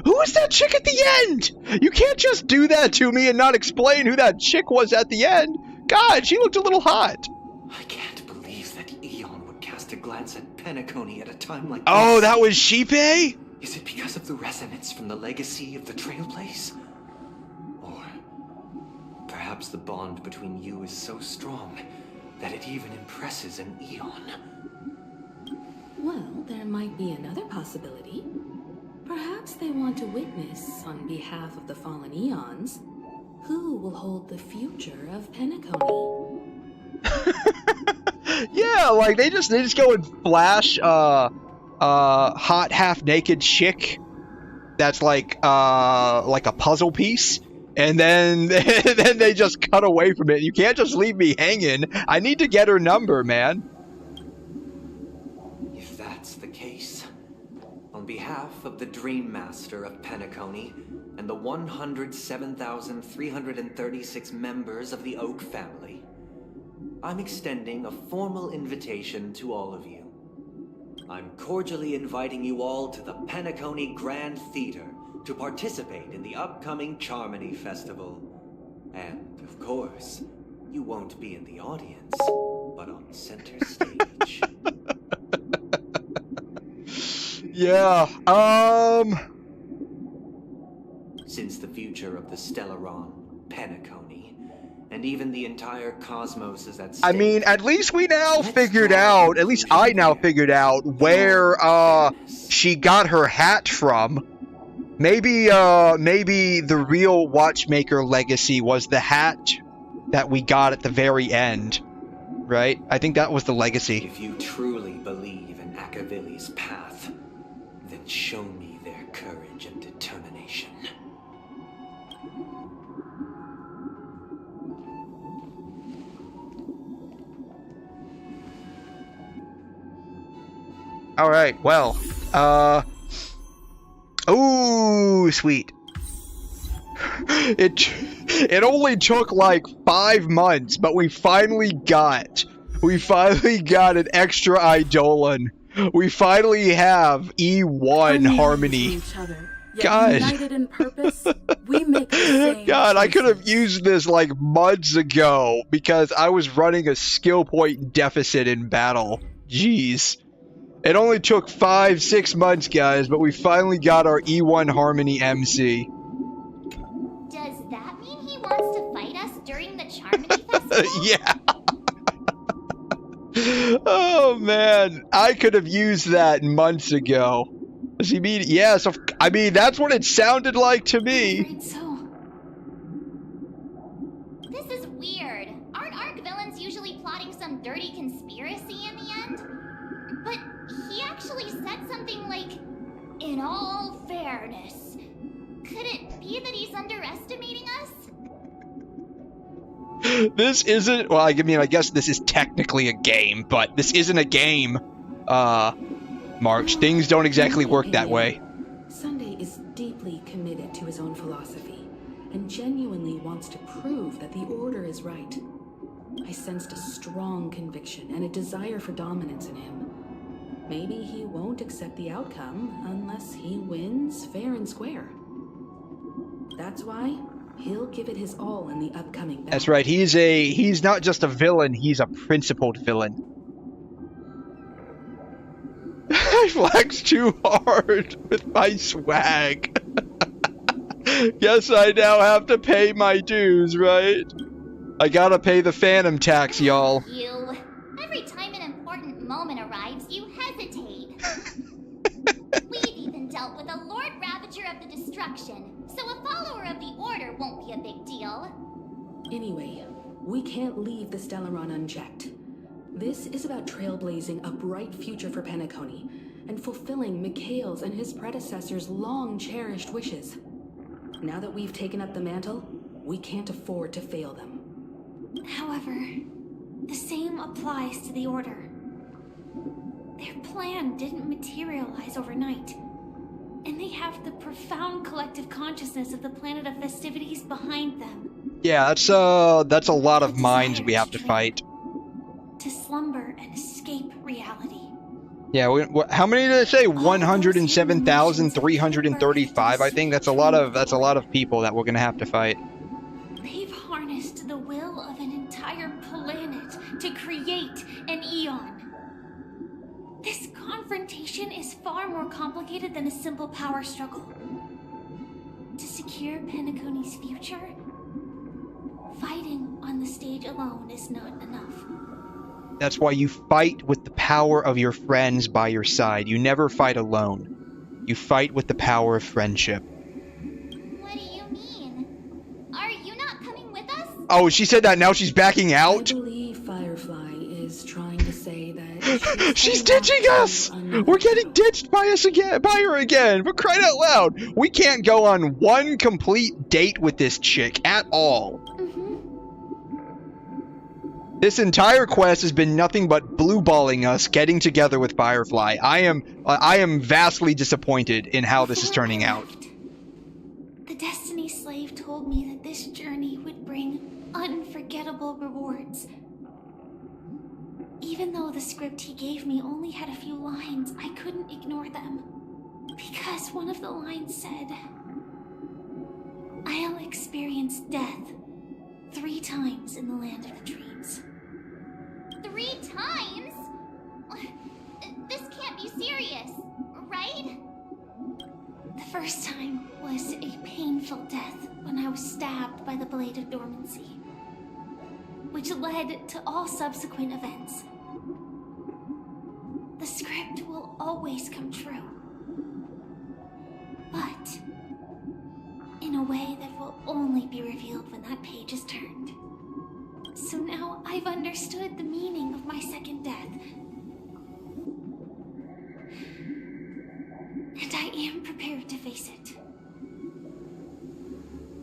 Who was that chick at the end? You can't just do that to me and not explain who that chick was at the end. God, she looked a little hot. I can't believe that Aeon would cast a glance at Penacony at a time like this. Oh, that was 𝘕𝘂? Is it because of the resonance from the legacy of the Trailblaze? Or perhaps the bond between you is so strong that it even impresses an Aeon? Well, there might be another possibility. Perhaps they want to witness, on behalf of the fallen Eons, who will hold the future of Penacony. Yeah, like they just go and flash hot half-naked chick that's like a puzzle piece, and then then they just cut away from it. You can't just leave me hanging. I need to get her number, man. If that's the case, on behalf of the Dream Master of Penacony and the 107,336 members of the Oak family, I'm extending a formal invitation to all of you. I'm cordially inviting you all to the Penacony Grand Theater to participate in the upcoming 𝘵𝘮 Festival. And, of course, you won't be in the audience, but on center stage. Yeah, Since the future of the Stellaron, Penacony, and even the entire cosmos is at stake. I mean, at least we now figured out, at least I now figured out where she got her hat from. Maybe the real watchmaker legacy was the hat that we got at the very end, right? I think that was the legacy. If you truly believe in Akavili's path, then show me their courage and determination. Alright, well, ooh, sweet. It only took like 5 months, but we finally got an extra Eidolon. We finally have E1 harmony. God. United in purpose, we make the same God, I could have used this like months ago because I was running a skill point deficit in battle. Jeez. It only took 5-6 months, guys, but we finally got our E1 harmony MC. Does that mean he wants to fight us during the 𝘵𝘮 Festival? Yeah. Oh man, I could have used that months ago. Does he mean? Yes, I mean that's what it sounded like to me. Right, so. This is weird. Aren't ARC villains usually plotting some dirty conspiracy in the end? But he actually said something like, "In all fairness." Could it be that he's underestimating us? This isn't, well, I mean, I guess this is technically a game, but this isn't a game, March. Things don't exactly work that way. Sunday is deeply committed to his own philosophy, and genuinely wants to prove that the Order is right. I sensed a strong conviction and a desire for dominance in him. Maybe he won't accept the outcome unless he wins fair and square. That's why he'll give it his all in the upcoming battle. That's right. He's not just a villain, he's a principled villain. flex too hard with my swag. Guess I now have to pay my dues, right? I gotta pay the phantom tax, y'all. You. Every time an important moment arrives, you hesitate. We've even dealt with a Lord Ravager of the Destruction, so a follower of the Order won't be a big deal. Anyway, we can't leave the Stellaron unchecked. This is about trailblazing a bright future for Penacony and fulfilling Mikhail's and his predecessors' long-cherished wishes. Now that we've taken up the mantle, we can't afford to fail them. However, the same applies to the Order. Their plan didn't materialize overnight, and they have the profound collective consciousness of the planet of festivities behind them. Yeah, that's a lot of minds we have to fight. To slumber and escape reality. Yeah, how many did I say? 107,335. I think that's a lot of people that we're gonna have to fight. They've harnessed the will of an entire planet to create an eon. This confrontation is far more complicated than a simple power struggle. To secure Penacony's future, fighting on the stage alone is not enough. That's why you fight with the power of your friends by your side. You never fight alone. You fight with the power of friendship. What do you mean? Are you not coming with us? Oh, she said that, now she's backing out? I believe Firefly is trying to say that she's ditching us! We're getting ditched by her again! For crying out loud! We can't go on one complete date with this chick at all. This entire quest has been nothing but blue-balling us getting together with Firefly. I am vastly disappointed in how this is turning out. The Destiny Slave told me that this journey would bring unforgettable rewards. Even though the script he gave me only had a few lines, I couldn't ignore them. Because one of the lines said, "I'll experience death 3 times in the land of the dreams." 3 times? This can't be serious, right? The first time was a painful death when I was stabbed by the Blade of Dormancy, which led to all subsequent events. The script will always come true, but in a way that will only be revealed when that page is turned. So now I've understood the meaning of my second death. And I am prepared to face it.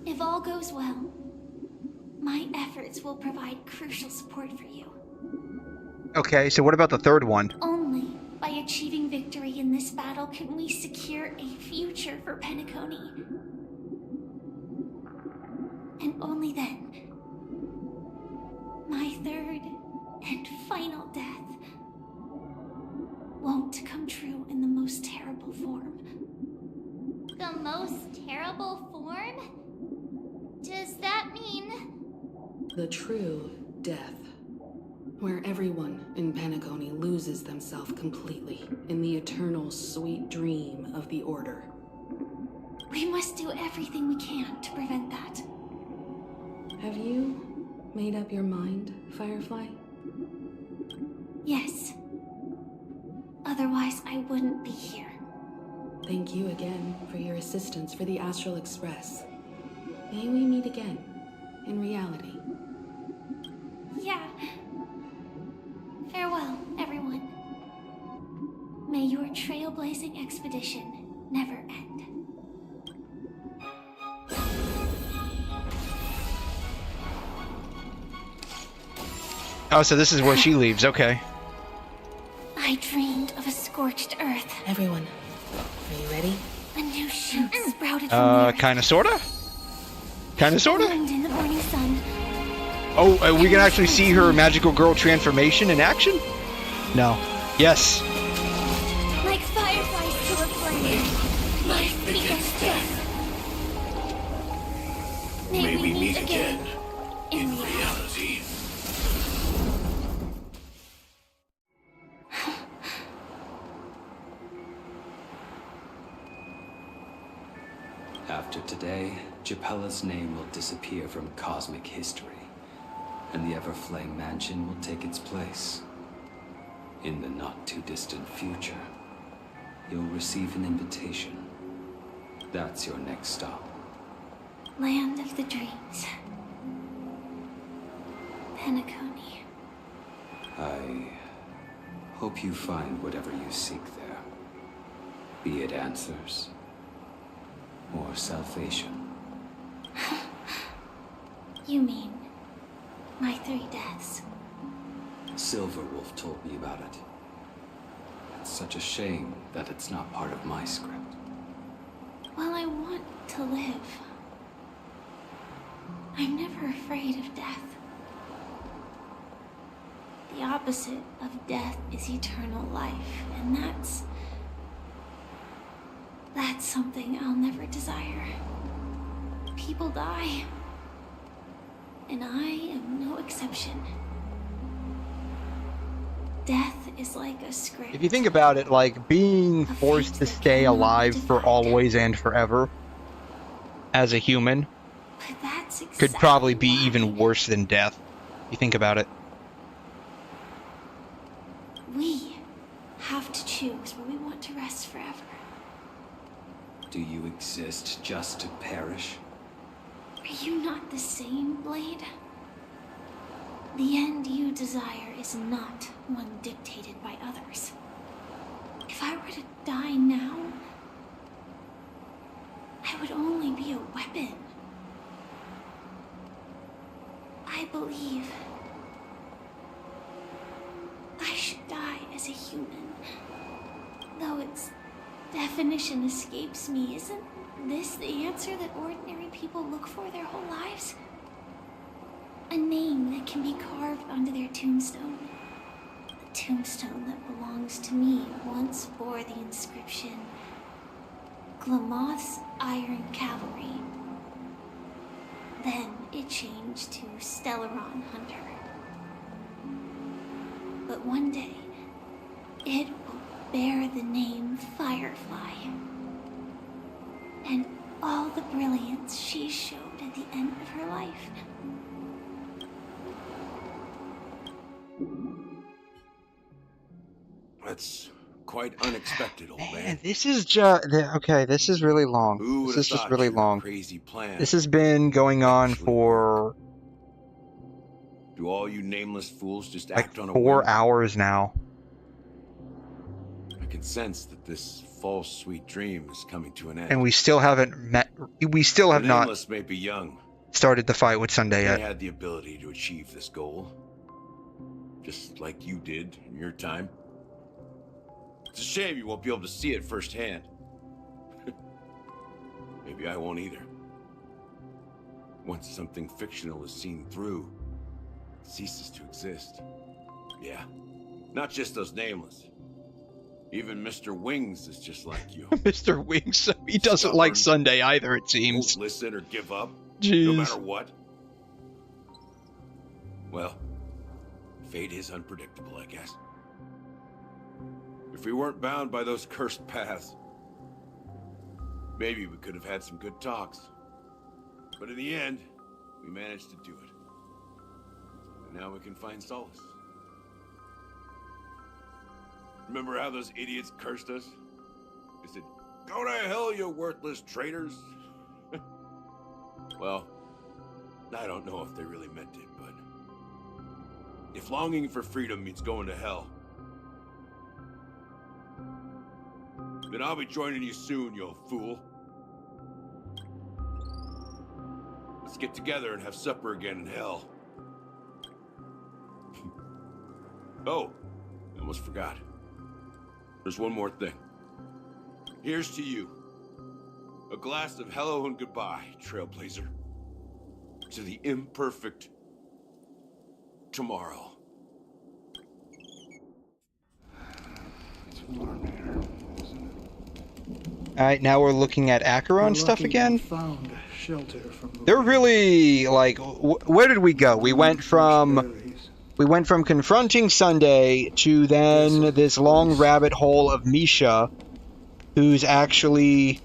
If all goes well, my efforts will provide crucial support for you. Okay, so what about the third one? Only by achieving victory in this battle can we secure a future for Penacony. And only then, my third and final death won't come true in the most terrible form. The most terrible form? Does that mean... the true death, where everyone in Penacony loses themselves completely in the eternal sweet dream of the Order. We must do everything we can to prevent that. Have you made up your mind, Firefly? Yes. Otherwise, I wouldn't be here. Thank you again for your assistance for the Astral Express. May we meet again, in reality. Yeah. Farewell, everyone. May your trailblazing expedition never end. Oh, so this is where she leaves, okay. I dreamed of a scorched earth. Everyone, are you ready? A new shoot sprouted from the earth. Kinda sorta? Kinda sorta? Bloomed in the morning sun. Oh, we can actually see her magical girl transformation in action? No. Yes. Like fireflies to a flame. My biggest death. May we meet again in reality. today, 𝘬𝘗𝘪's name will disappear from cosmic history, and the Everflame Mansion will take its place. In the not-too-distant future, you'll receive an invitation. That's your next stop. Land of the Dreams. Penacony. I hope you find whatever you seek there. Be it answers or salvation. You mean my 3 deaths? Silverwolf told me about it. It's such a shame that it's not part of my script. Well, I want to live. I'm never afraid of death. The opposite of death is eternal life, and that's something I'll never desire. People die, and I am no exception. Death is like a script. If you think about it, like, being forced to stay alive for always and forever as a human could probably be even worse than death. You think about it. We have to choose where we want to rest forever. Do you exist just to perish? Are you not the same, Blade? The end you desire is not one dictated by others. If I were to die now, I would only be a weapon. I believe I should die as a human. Though its definition escapes me, isn't this the answer that ordinary people look for their whole lives? A name that can be carved onto their tombstone. The tombstone that belongs to me once bore the inscription, 𝘬𝘮 Iron Cavalry. Then it changed to 𝘬𝘮 Hunter. But one day, it will bear the name Firefly. And all the brilliance she showed at the end of her life. That's quite unexpected, old man. This is just okay. This is really long. Who This is just thought really you had a long. crazy plan? This has been going on for Do all you nameless fools just like act on a 4 whim? hours now. I can sense that this false sweet dream is coming to an end. And we still haven't met. We still have the not nameless may be young. started the fight with Sunday They yet. had the ability to achieve this goal, just like you did in your time. It's a shame you won't be able to see it firsthand. Maybe I won't either. Once something fictional is seen through, it ceases to exist. Yeah, not just those nameless. Even Mr. Wings is just like you. Mr. Wings, he doesn't like Sunday either, it seems. Won't listen or give up, Jeez. no matter what. Well, fate is unpredictable, I guess. If we weren't bound by those cursed paths, maybe we could have had some good talks. But in the end, we managed to do it. And now we can find solace. Remember how those idiots cursed us? They said, "Go to hell, you worthless traitors." Well, I don't know if they really meant it, but if longing for freedom means going to hell, then I'll be joining you soon, you old fool. Let's get together and have supper again in hell. Oh, I almost forgot. There's one more thing. Here's to you. A glass of hello and goodbye, Trailblazer. To the imperfect tomorrow. Alright, now we're looking at Acheron stuff again. Found shelter from the They're really, like, where did we go? We went from confronting Sunday to then this long rabbit hole of Misha, who's actually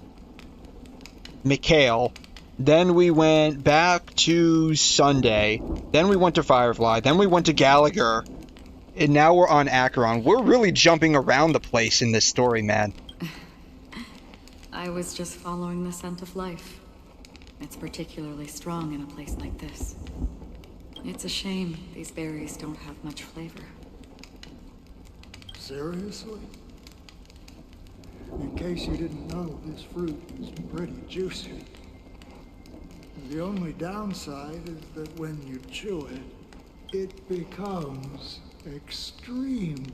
Mikhail. Then we went back to Sunday. Then we went to Firefly. Then we went to Gallagher. And now we're on Acheron. We're really jumping around the place in this story, man. I was just following the scent of life. It's particularly strong in a place like this. It's a shame these berries don't have much flavor. Seriously? In case you didn't know, this fruit is pretty juicy. The only downside is that when you chew it, it becomes extremely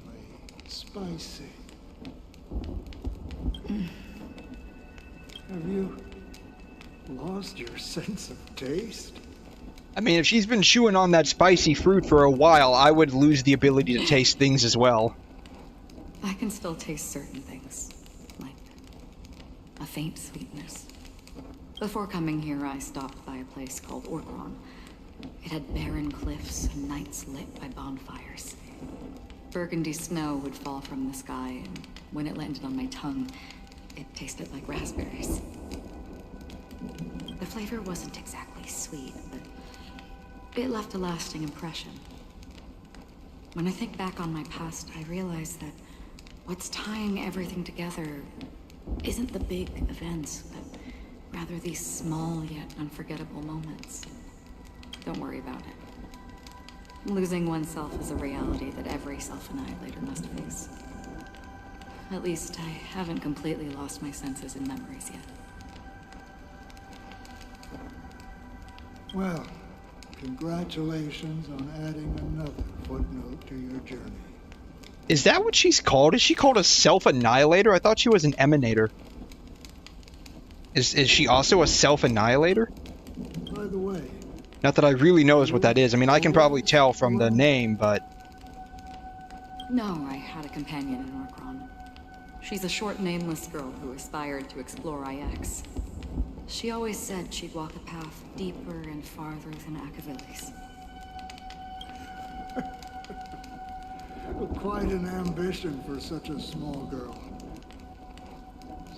spicy. Have you lost your sense of taste? I mean, if she's been chewing on that spicy fruit for a while, I would lose the ability to taste things as well. I can still taste certain things, like a faint sweetness. Before coming here, I stopped by a place called 𝘬𝘗. It had barren cliffs and nights lit by bonfires. Burgundy snow would fall from the sky, and when it landed on my tongue, it tasted like raspberries. The flavor wasn't exactly sweet, but it left a lasting impression. When I think back on my past, I realize that what's tying everything together isn't the big events, but rather these small yet unforgettable moments. Don't worry about it. Losing oneself is a reality that every self-annihilator must face. At least I haven't completely lost my senses and memories yet. Well, congratulations on adding another footnote to your journey. Is that what she's called? Is she called a self-annihilator? I thought she was an emanator. Is she also a self-annihilator? By the way, not that I really knows what that is. I mean, I can probably tell from the name, but... No, I had a companion in 𝘬𝘗. She's a short, nameless girl who aspired to explore IX. She always said she'd walk a path deeper and farther than 𝘬𝑗𝑒𝑣𝑖𝑙𝑙𝑦's. Quite an ambition for such a small girl.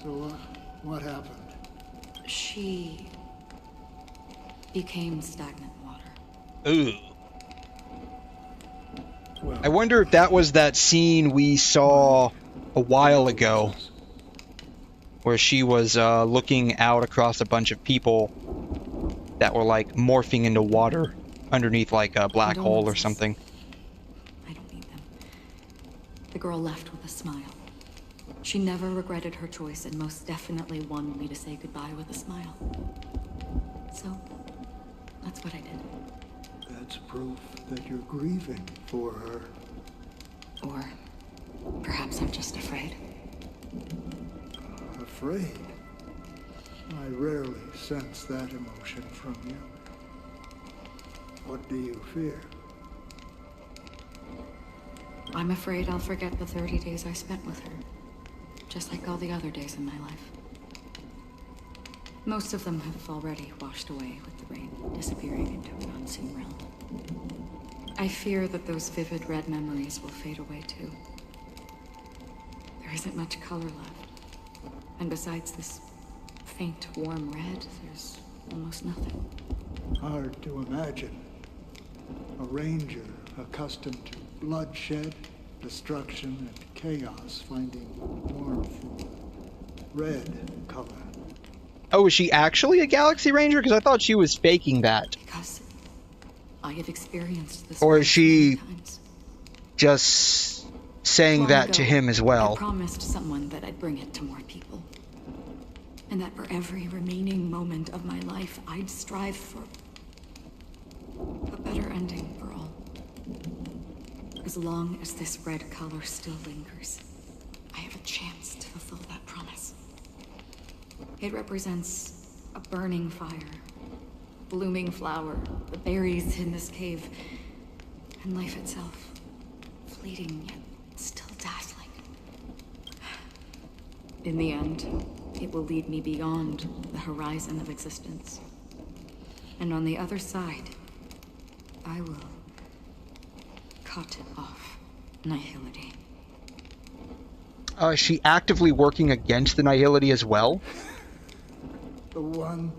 So, what happened? She became stagnant water. Ooh. I wonder if that was that scene we saw a while ago, where she was looking out across a bunch of people that were like morphing into water underneath like a black hole or something. I don't need them. The girl left with a smile. She never regretted her choice and most definitely wanted me to say goodbye with a smile. So, that's what I did. That's proof that you're grieving for her. Or perhaps I'm just afraid. Afraid? I rarely sense that emotion from you. What do you fear? I'm afraid I'll forget the 30 days I spent with her. Just like all the other days in my life. Most of them have already washed away with the rain, disappearing into an unseen realm. I fear that those vivid red memories will fade away too. There isn't much color left. And besides this faint, warm red, there's almost nothing. Hard to imagine. A ranger accustomed to bloodshed, destruction, and chaos finding warmth in red color. Oh, is she actually a Galaxy Ranger? Because I thought she was faking that. Because I have experienced this. Or is she just saying that to him as well? I promised someone that I'd bring it to more people. And that for every remaining moment of my life, I'd strive for a better ending for all. As long as this red color still lingers, I have a chance to fulfill that promise. It represents a burning fire, blooming flower, the berries in this cave, and life itself, fleeting yet still dazzling. In the end, it will lead me beyond the horizon of existence. And on the other side, I will cut off 𝘧𝘰𝘮𝘬𝘺. Is she actively working against the 𝘧𝘰𝘮𝘬𝘺 as well? The one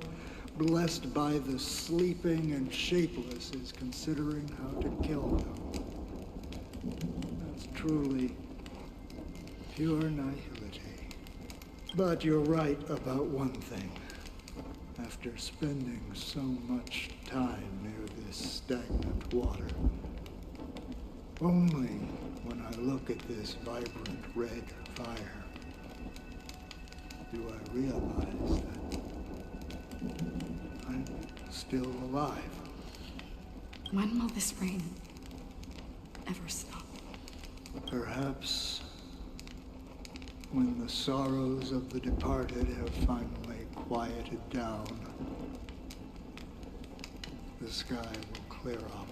blessed by the sleeping and shapeless is considering how to kill them. That's truly pure nihility. But you're right about one thing. After spending so much time near this stagnant water, only when I look at this vibrant red fire do I realize that I'm still alive. When will this rain ever stop? Perhaps when the sorrows of the departed have finally quieted down, the sky will clear up.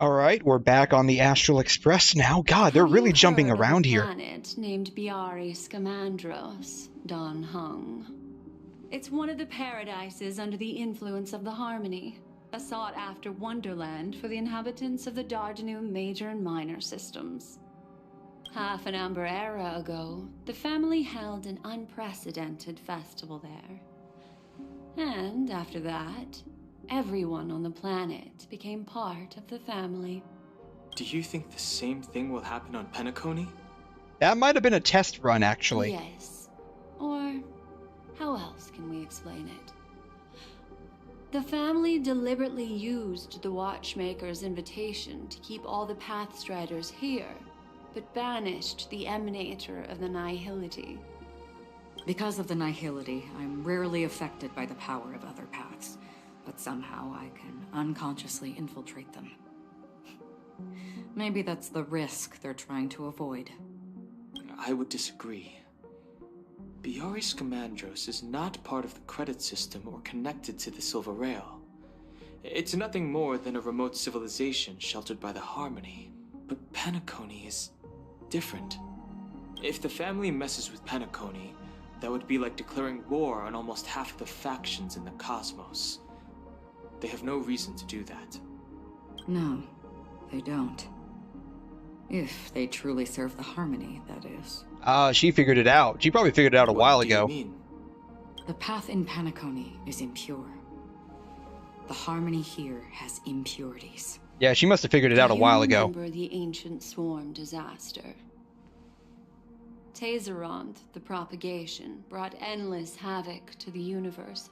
All right, we're back on the Astral Express now. God, they're really jumping around here. Planet named 𝘵𝘰𝘮 Don Hung. It's one of the paradises under the influence of the Harmony, a sought-after wonderland for the inhabitants of the 𝘬𝘩𝘦𝘐 Major and Minor systems. Half an Amber Era ago, the family held an unprecedented festival there. And after that, everyone on the planet became part of the family. Do you think the same thing will happen on Penacony? That might have been a test run, actually. Yes. Or how else can we explain it? The family deliberately used the Watchmaker's invitation to keep all the Pathstriders here, but banished the emanator of the Nihility. Because of the Nihility, I'm rarely affected by the power of other paths, but somehow I can unconsciously infiltrate them. Maybe that's the risk they're trying to avoid. I would disagree. 𝘵𝘰𝘮 is not part of the credit system or connected to the Silver Rail. It's nothing more than a remote civilization sheltered by the Harmony. But Penacony is different. If the family messes with Penacony, that would be like declaring war on almost half of the factions in the cosmos. They have no reason to do that. No, they don't. If they truly serve the Harmony, that is. She figured it out. She probably figured it out a while ago. What do you mean? The path in Penacony is impure. The Harmony here has impurities. Yeah, she must have figured it out a while ago. Remember the ancient swarm disaster? 𝘧𝘬𝘠, the propagation, brought endless havoc to the universe,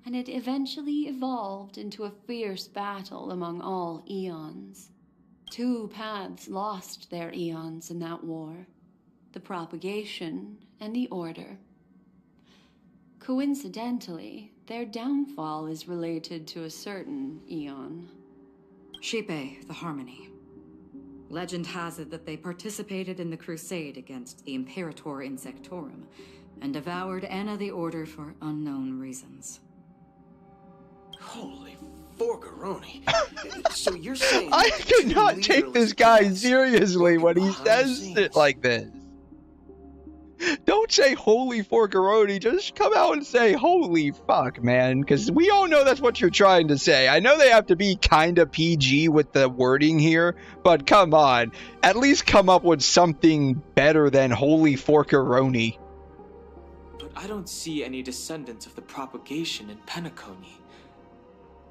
and it eventually evolved into a fierce battle among all eons. Two paths lost their eons in that war, the propagation and the order. Coincidentally, their downfall is related to a certain eon. 𝘕𝘂, the Harmony. Legend has it that they participated in the crusade against the Imperator Insectorum and devoured 𝘨 the Order for unknown reasons. Holy 𝘨𝘗. So you're saying I could not take this guy seriously when he says it like this. Don't say holy 𝘨𝘗, just come out and say holy fuck, man, because we all know that's what you're trying to say. I know they have to be kind of PG with the wording here, but come on, at least come up with something better than holy 𝘨𝘗. But I don't see any descendants of the propagation in Penacony.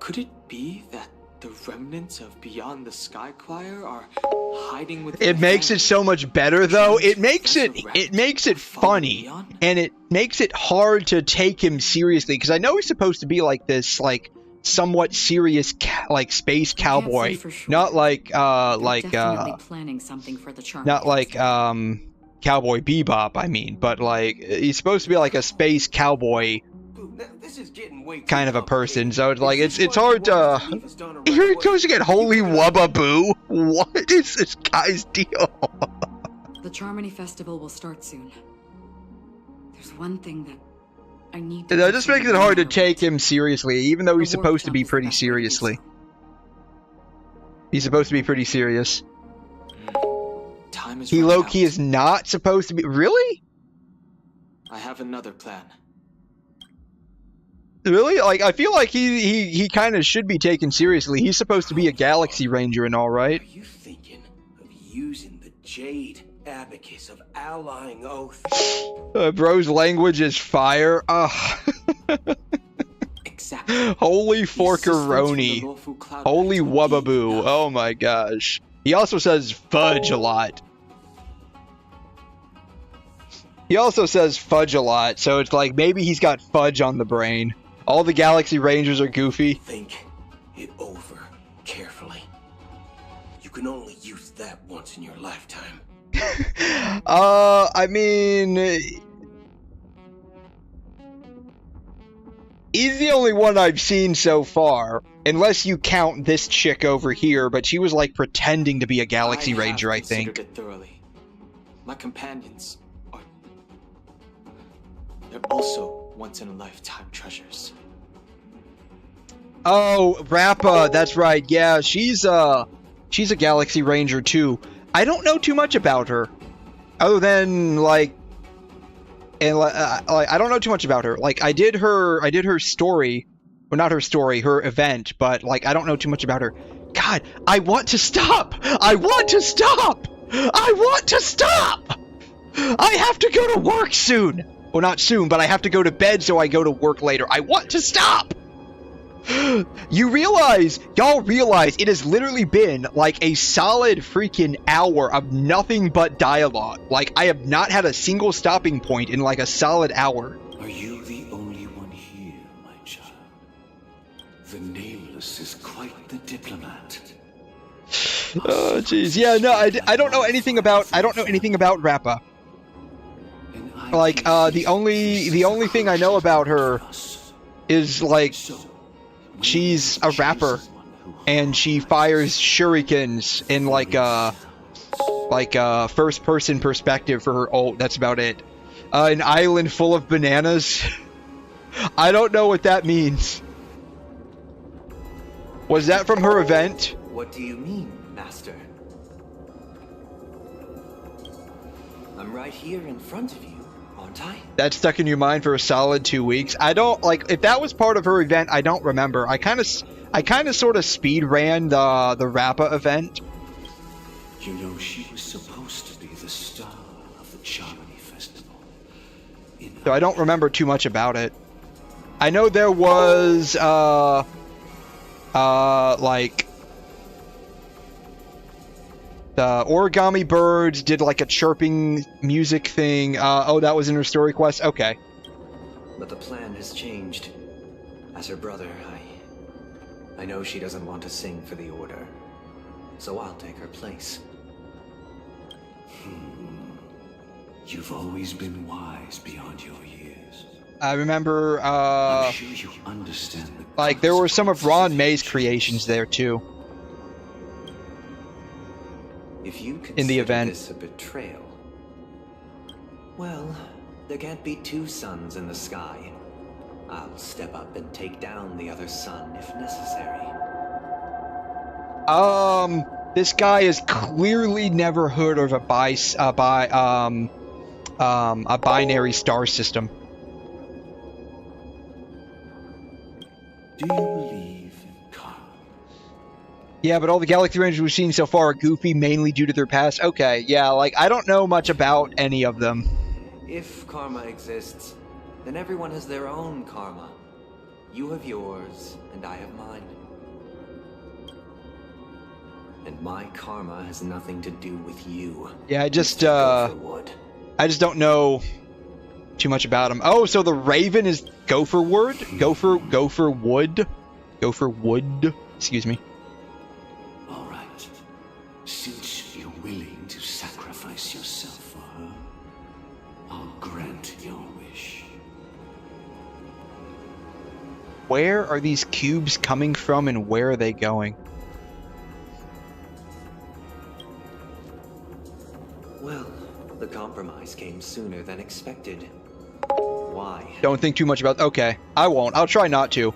Could it be that the remnants of Beyond the Sky Choir are hiding within? It makes it so much better, though. It makes it funny, and it makes it hard to take him seriously, because I know he's supposed to be like this, like somewhat serious, like space cowboy, Sure. not like Definitely planning something for the charm. not like Cowboy Bebop. I mean, but like he's supposed to be like a space cowboy This is getting way too kind of a person, so it's like it's hard to. Here it goes again. Holy wubba-boo! What is this guy's deal? The Charmony Festival will start soon. There's one thing that I need to... That just makes it hard to take him seriously, even though he's supposed to be pretty seriously. He's supposed to be pretty serious. Time is He running low-key is not supposed to be. Really? I have another plan. Really? Like, I feel like he kind of should be taken seriously. He's supposed to be a Galaxy Ranger and all, right? Are you thinking of using the Jade abacus of allying oath. Bro's language is fire. Ugh. Exactly. Holy forkaroni. Holy wubbaboo. Oh my gosh. He also says fudge a lot. He also says fudge a lot, so it's like maybe he's got fudge on the brain. All the Galaxy Rangers are goofy. Think it over carefully. You can only use that once in your lifetime. I mean, he's the only one I've seen so far, unless you count this chick over here, but she was like pretending to be a Galaxy Ranger, I think. It thoroughly. My companions are... they're also once-in-a-lifetime treasures. Oh, Rappa, that's right. Yeah, she's a Galaxy Ranger too. I don't know too much about her, other than like, I don't know too much about her. Like, I did her story, or not her story, her event, but like I don't know too much about her. God, I want to stop. I want to stop. I want to stop. I have to go to work soon. Well, not soon, but I have to go to bed, so I go to work later. I want to stop. Y'all realize, it has literally been like a solid freaking hour of nothing but dialogue. Like, I have not had a single stopping point in like a solid hour. Are you the only one here, my child? The Nameless is quite the diplomat. Oh, jeez. Yeah, no, I don't know anything about, Rappa. Like, the only thing I know about her is like, she's a rapper, and she fires shurikens in like a first-person perspective for her ult. That's about it. An island full of bananas. I don't know what that means. Was that from her event? What do you mean, Master? I'm right here in front of you, aren't I? That stuck in your mind for a solid 2 weeks. I don't like if that was part of her event. I don't remember. I kind of sort of speed ran the Rappa event. You know, she was supposed to be the star of the Charmony Festival. So I don't remember too much about it. I know there was like the origami birds did like a chirping music thing. Oh, that was in her story quest? Okay. But the plan has changed. As her brother, I know she doesn't want to sing for the Order. So I'll take her place. You've always been wise beyond your years. I remember, I'm sure you understand the like, there were some of Ron May's creations there, too. If you in the consider event. this a betrayal, well, there can't be two suns in the sky. I'll step up and take down the other sun if necessary. This guy has clearly never heard of a binary star system. Do you believe in karma? Yeah, but all the Galaxy Rangers we've seen so far are goofy, mainly due to their past. Okay, yeah, like, I don't know much about any of them. If karma exists, then everyone has their own karma. You have yours, and I have mine. And my karma has nothing to do with you. Yeah, I just don't know too much about him. Oh, so the Raven is 𝘬𝘠𝘬𝘠𝘬𝘠. Excuse me. All right. Since you're willing to sacrifice yourself for her, I'll grant your wish. Where are these cubes coming from, and where are they going? Well, the compromise came sooner than expected. Why? Don't think too much about. Okay, I won't. I'll try not to.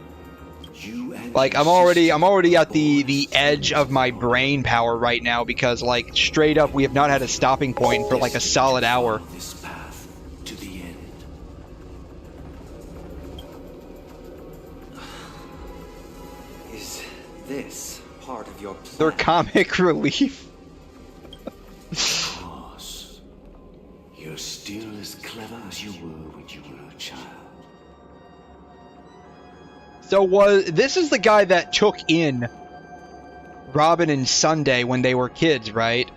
Like, I'm already at the edge of my brain power right now, because like straight up we have not had a stopping point for like a solid hour. This path to the end. Is this part of your plan? Their comic relief. as clever as you were when you were a child. So this is the guy that took in Robin and Sunday when they were kids, right?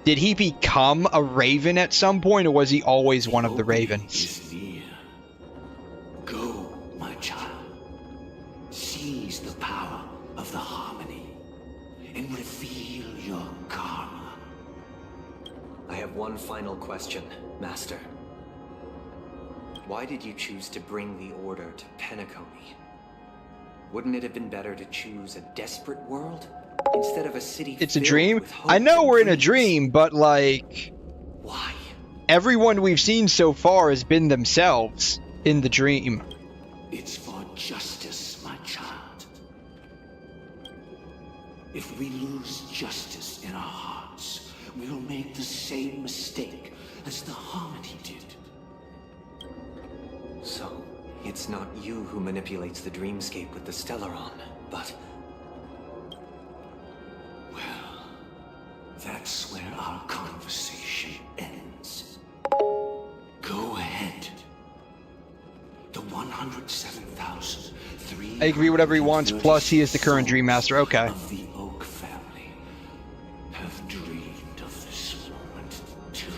Did he become a Raven at some point, or was he always one of the Ravens? Is near. Go, my child. Seize the power of the harmony and reveal your karma. I have one final question, Master. Why did you choose to bring the Order to Penacony? Wouldn't it have been better to choose a desperate world instead of a city? It's a dream? I know we're in a dream, but like... Why? Everyone we've seen so far has been themselves in the dream. It's for justice, my child. If we lose justice in our hearts, we'll make the same mistake as the Harmony did. So, it's not you who manipulates the dreamscape with the Stellarron, but... Well, that's where our conversation ends. Go ahead. The 107,003... I agree whatever he wants, plus he is the current Dream Master, okay. ...of the Oak family have dreamed of this moment too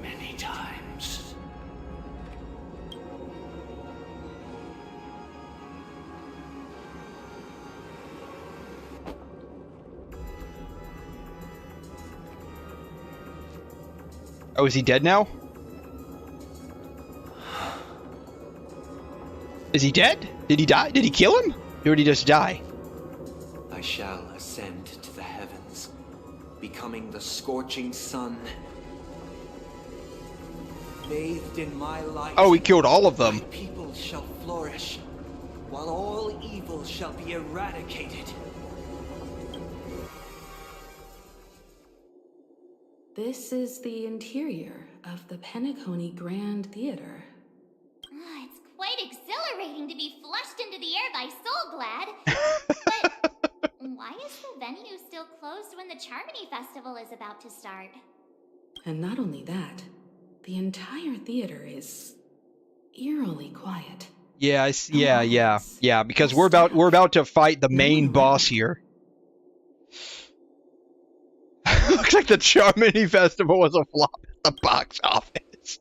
many times. Oh, is he dead now? Is he dead? Did he die? Did he kill him? Or did he just die? I shall ascend to the heavens, becoming the scorching sun. Bathed in my light. Oh, he killed all of them. My people shall flourish, while all evil shall be eradicated. This is the interior of the Penacony Grand Theater. It's quite exhilarating to be flushed into the air by Soul-Glad. But why is the venue still closed when the Charmony Festival is about to start? And not only that, the entire theater is eerily quiet. Yeah, yeah, because we're about to fight the main boss here. Looks like the Charmony Festival was a flop at the box office.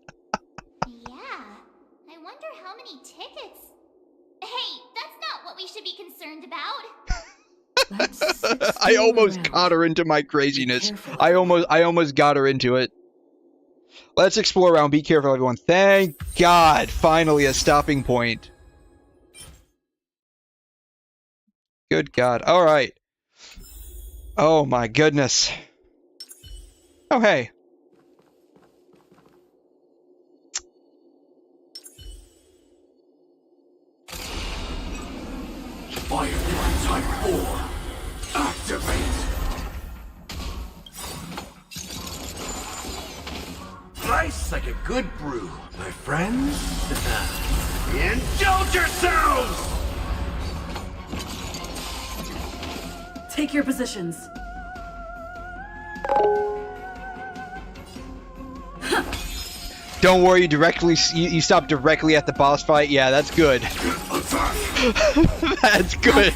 Yeah, I wonder how many tickets. Hey, that's not what we should be concerned about. I almost got her into my craziness. I almost got her into it. Let's explore around. Be careful, everyone. Thank God, finally a stopping point. Good God. All right. Oh my goodness. Oh, hey. Firefly Type 4, activate! Nice like a good brew, my friends. Indulge yourselves! Take your positions. Don't worry, you stop directly at the boss fight. Yeah, that's good. That's good.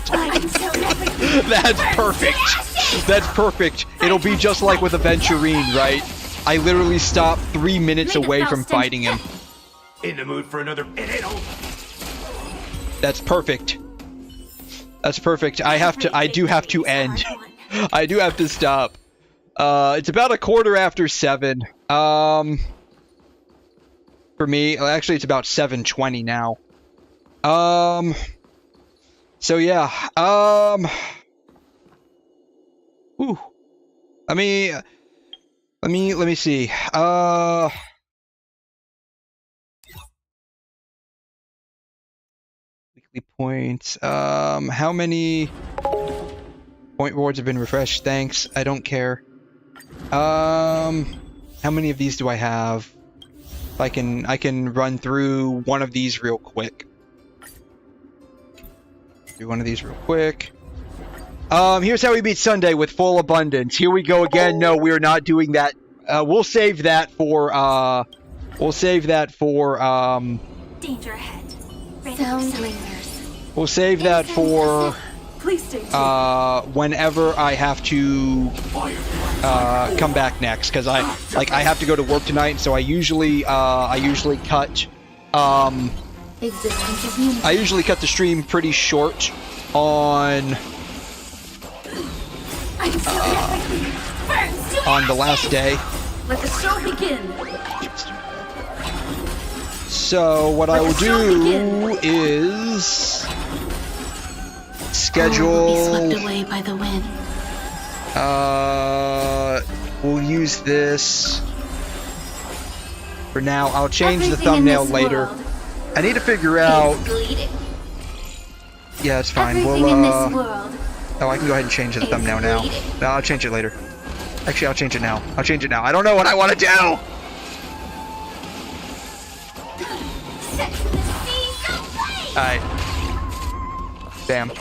That's perfect. That's perfect. It'll be just like with Aventurine, right? I literally stopped 3 minutes away from fighting him. In the mood for another potato? That's perfect. That's perfect. I do have to end. I do have to stop. It's about 7:15. For me, actually it's about 7:20 now. So yeah, Ooh. Let me see. Weekly points. How many point rewards have been refreshed? Thanks. I don't care. How many of these do I have? I can run through one of these real quick. Do one of these real quick. Here's how we beat Sunday with full abundance. Here we go again. No, we're not doing that. We'll save that for We'll save that for, Danger ahead. we'll save that for, Please stay tuned. whenever I have to, come back next, because I have to go to work tonight, so I usually cut, I usually cut the stream pretty short on the last day. Let the show begin. So what I will do is schedule. All will be swept away by the wind. We'll use this for now. I'll change the thumbnail later. I need to figure out. Yeah, it's fine. We'll oh, I can go ahead and change the thumbnail now. No, I'll change it later. Actually, I'll change it now. I'll change it now. I don't know what I want to do. Alright. Bam.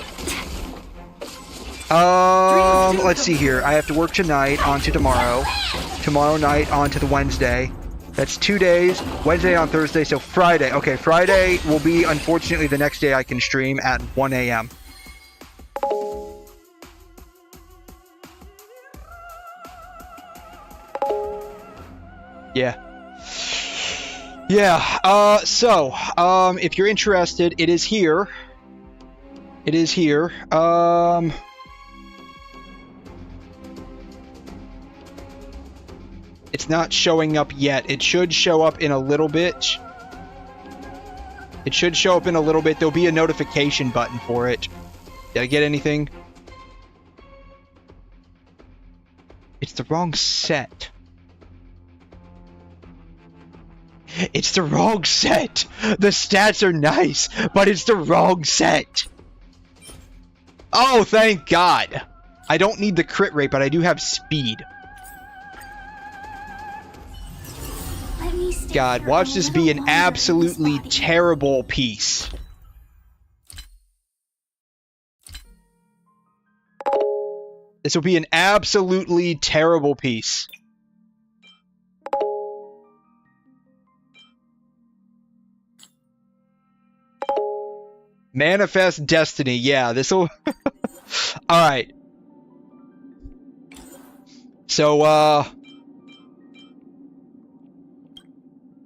Let's see here. I have to work tonight onto tomorrow. Tomorrow night onto the Wednesday. That's 2 days. Wednesday on Thursday, so Friday. Okay, Friday will be, unfortunately, the next day I can stream at 1 a.m. Yeah. Yeah, so, if you're interested, it is here. It is here. It's not showing up yet. It should show up in a little bit. It should show up in a little bit. There'll be a notification button for it. Did I get anything? It's the wrong set. It's the wrong set! The stats are nice, but it's the wrong set! Oh, thank God! I don't need the crit rate, but I do have speed. God, watch this be an absolutely terrible piece. This will be an absolutely terrible piece. Manifest Destiny. Yeah, this will... Alright. So,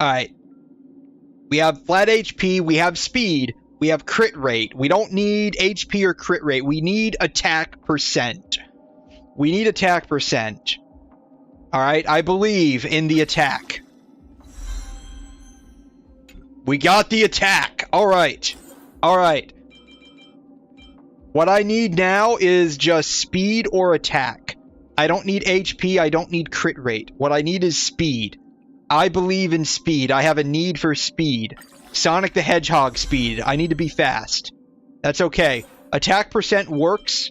Alright. We have flat HP, we have speed, we have crit rate. We don't need HP or crit rate. We need attack percent. We need attack percent. Alright, I believe in the attack. We got the attack. Alright. Alright. What I need now is just speed or attack. I don't need HP, I don't need crit rate. What I need is speed. I believe in speed. I have a need for speed. Sonic the Hedgehog speed. I need to be fast. That's okay. Attack percent works.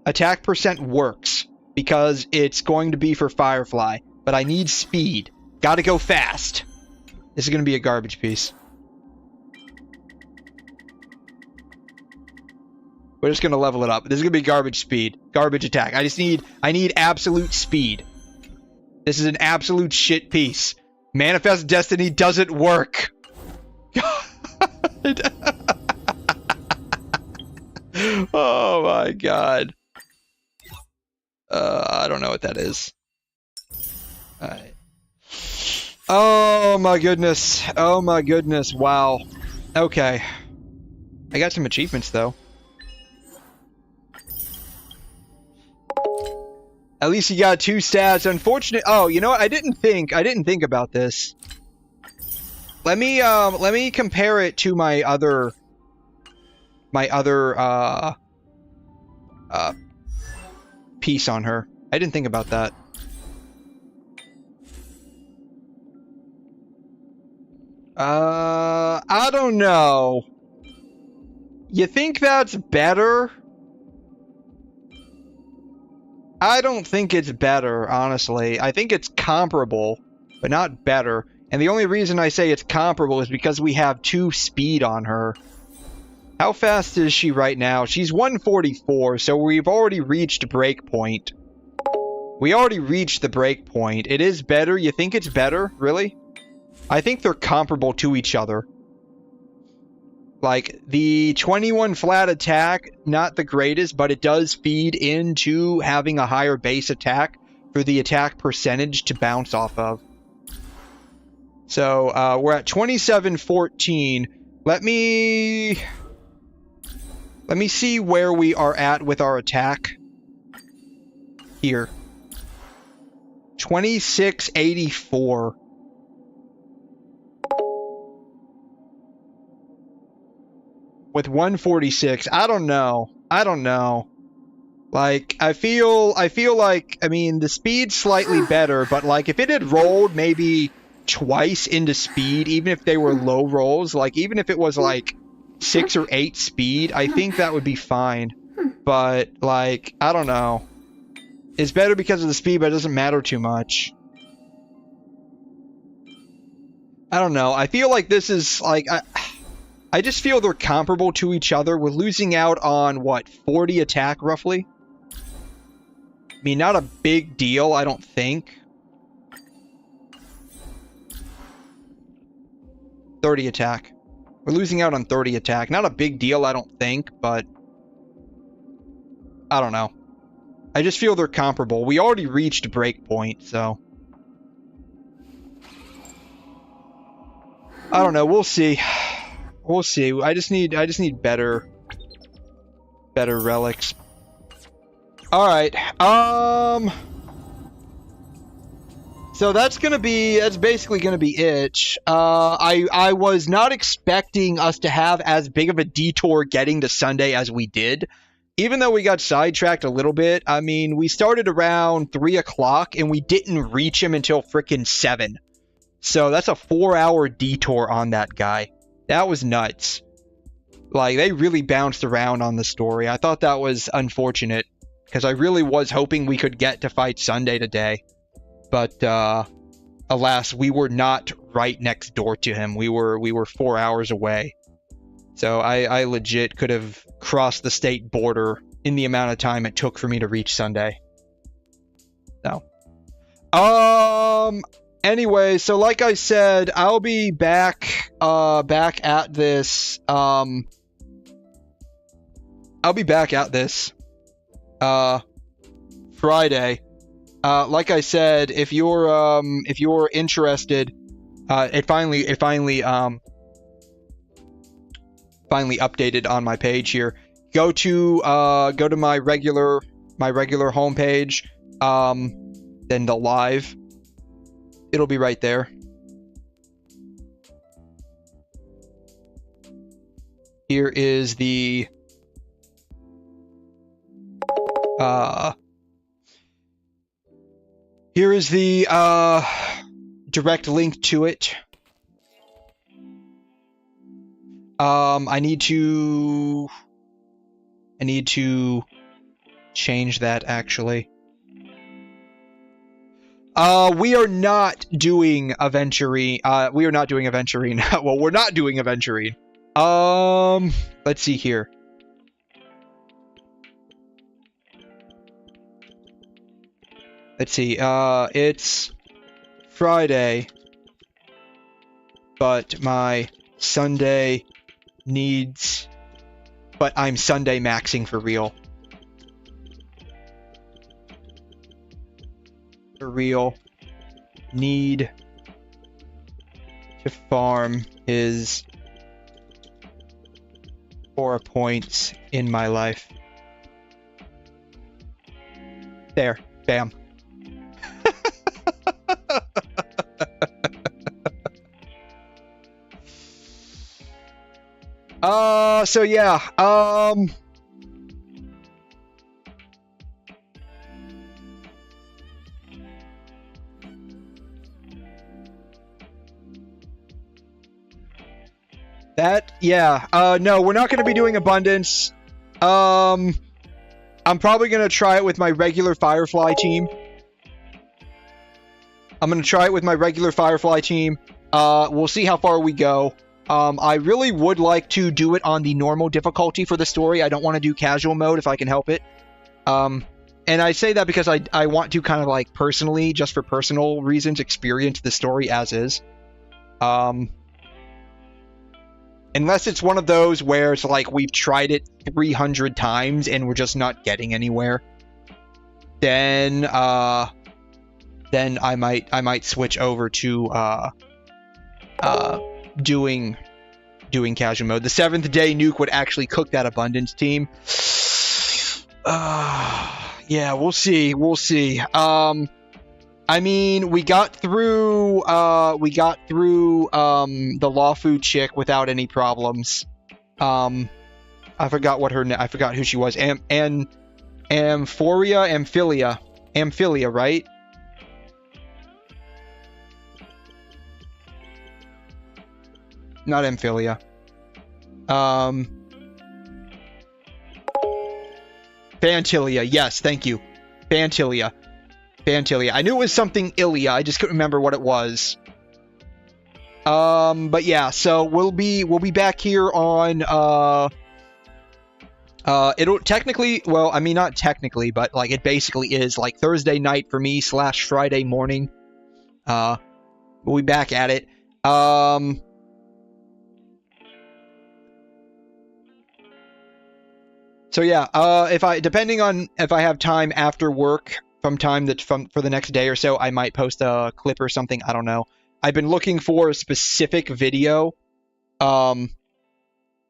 Attack percent works. Because it's going to be for Firefly. But I need speed. Gotta go fast. This is going to be a garbage piece. We're just going to level it up. This is going to be garbage speed. Garbage attack. I need absolute speed. This is an absolute shit piece. Manifest Destiny doesn't work. God. Oh my God. I don't know what that is. Alright. Oh my goodness. Oh my goodness. Wow. Okay. I got some achievements though. At least you got 2 stats. Unfortunate. Oh, you know what? I didn't think about this. Let me compare it to my other piece on her. I didn't think about that. I don't know. You think that's better? I don't think it's better, honestly. I think it's comparable, but not better. And the only reason I say it's comparable is because we have 2 speed on her. How fast is she right now? She's 144, so we've already reached breakpoint. We already reached the break point. It is better. You think it's better? Really? I think they're comparable to each other. Like, the 21 flat attack, not the greatest, but it does feed into having a higher base attack for the attack percentage to bounce off of. So, we're at 2714. Let me see where we are at with our attack. Here. 2684. With 146, I don't know. Like, I feel like, I mean, the speed's slightly better, but like, if it had rolled maybe twice into speed, even if they were low rolls, like, even if it was like 6 or 8 speed, I think that would be fine. But, like, I don't know. It's better because of the speed, but it doesn't matter too much. I don't know. I feel like this is, like, I just feel they're comparable to each other. We're losing out on, what, 40 attack, roughly? I mean, not a big deal, I don't think. 30 attack. We're losing out on 30 attack. Not a big deal, I don't think, but I don't know. I just feel they're comparable. We already reached breakpoint, so I don't know. We'll see. We'll see. I just need better relics. All right. So that's basically gonna be it. I was not expecting us to have as big of a detour getting to Sunday as we did. Even though we got sidetracked a little bit, I mean, we started around 3 o'clock and we didn't reach him until frickin' 7. So that's a 4-hour detour on that guy. That was nuts. Like, they really bounced around on the story. I thought that was unfortunate, because I really was hoping we could get to fight Sunday today. But, alas, we were not right next door to him. We were 4 hours away. So I legit could have crossed the state border in the amount of time it took for me to reach Sunday. So. Anyway, so like I said, I'll be back at this, I'll be back at this, Friday. Like I said, if you're interested, it finally updated on my page here. Go to my regular homepage, then the live. It'll be right there. Here is the direct link to it. I need to change that, actually. We are not doing Aventurine. We are not doing Aventurine. Well, we're not doing Aventurine. Let's see here. Let's see. It's Friday, but my Sunday needs... But I'm Sunday maxing for real. For real. Need to farm his 4 points in my life. There. Bam. So yeah, no, we're not going to be doing Abundance. I'm probably going to try it with my regular Firefly team. We'll see how far we go. I really would like to do it on the normal difficulty for the story. I don't want to do casual mode if I can help it. And I say that because I want to kind of like personally, just for personal reasons, experience the story as is. Unless it's one of those where it's like we've tried it 300 times and we're just not getting anywhere, then I might switch over to doing casual mode. The 7th day nuke would actually cook that abundance team. Yeah, we'll see. I mean, we got through the Lawfu chick without any problems. I forgot who she was. Amphilia, right? Not Amphilia. Fantilia, yes, thank you. Fantilia. I knew it was something Ilia, I just couldn't remember what it was. But yeah, so we'll be back here on it'll technically, well, I mean not technically, but like it basically is like Thursday night for me / Friday morning. We'll be back at it. So yeah, depending on if I have time after work for the next day or so, I might post a clip or something. I don't know. I've been looking for a specific video to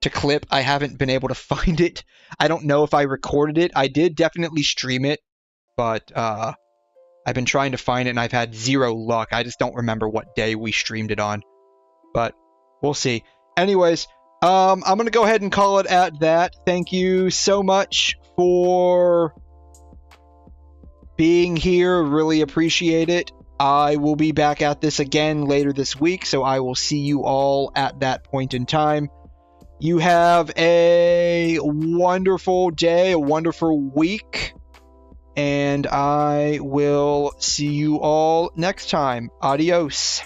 clip. I haven't been able to find it. I don't know if I recorded it. I did definitely stream it, but I've been trying to find it and I've had zero luck. I just don't remember what day we streamed it on, but we'll see. Anyways, I'm going to go ahead and call it at that. Thank you so much for being here. Really appreciate it. I will be back at this again later this week, so I will see you all at that point in time. You have a wonderful day, a wonderful week, and I will see you all next time. Adios.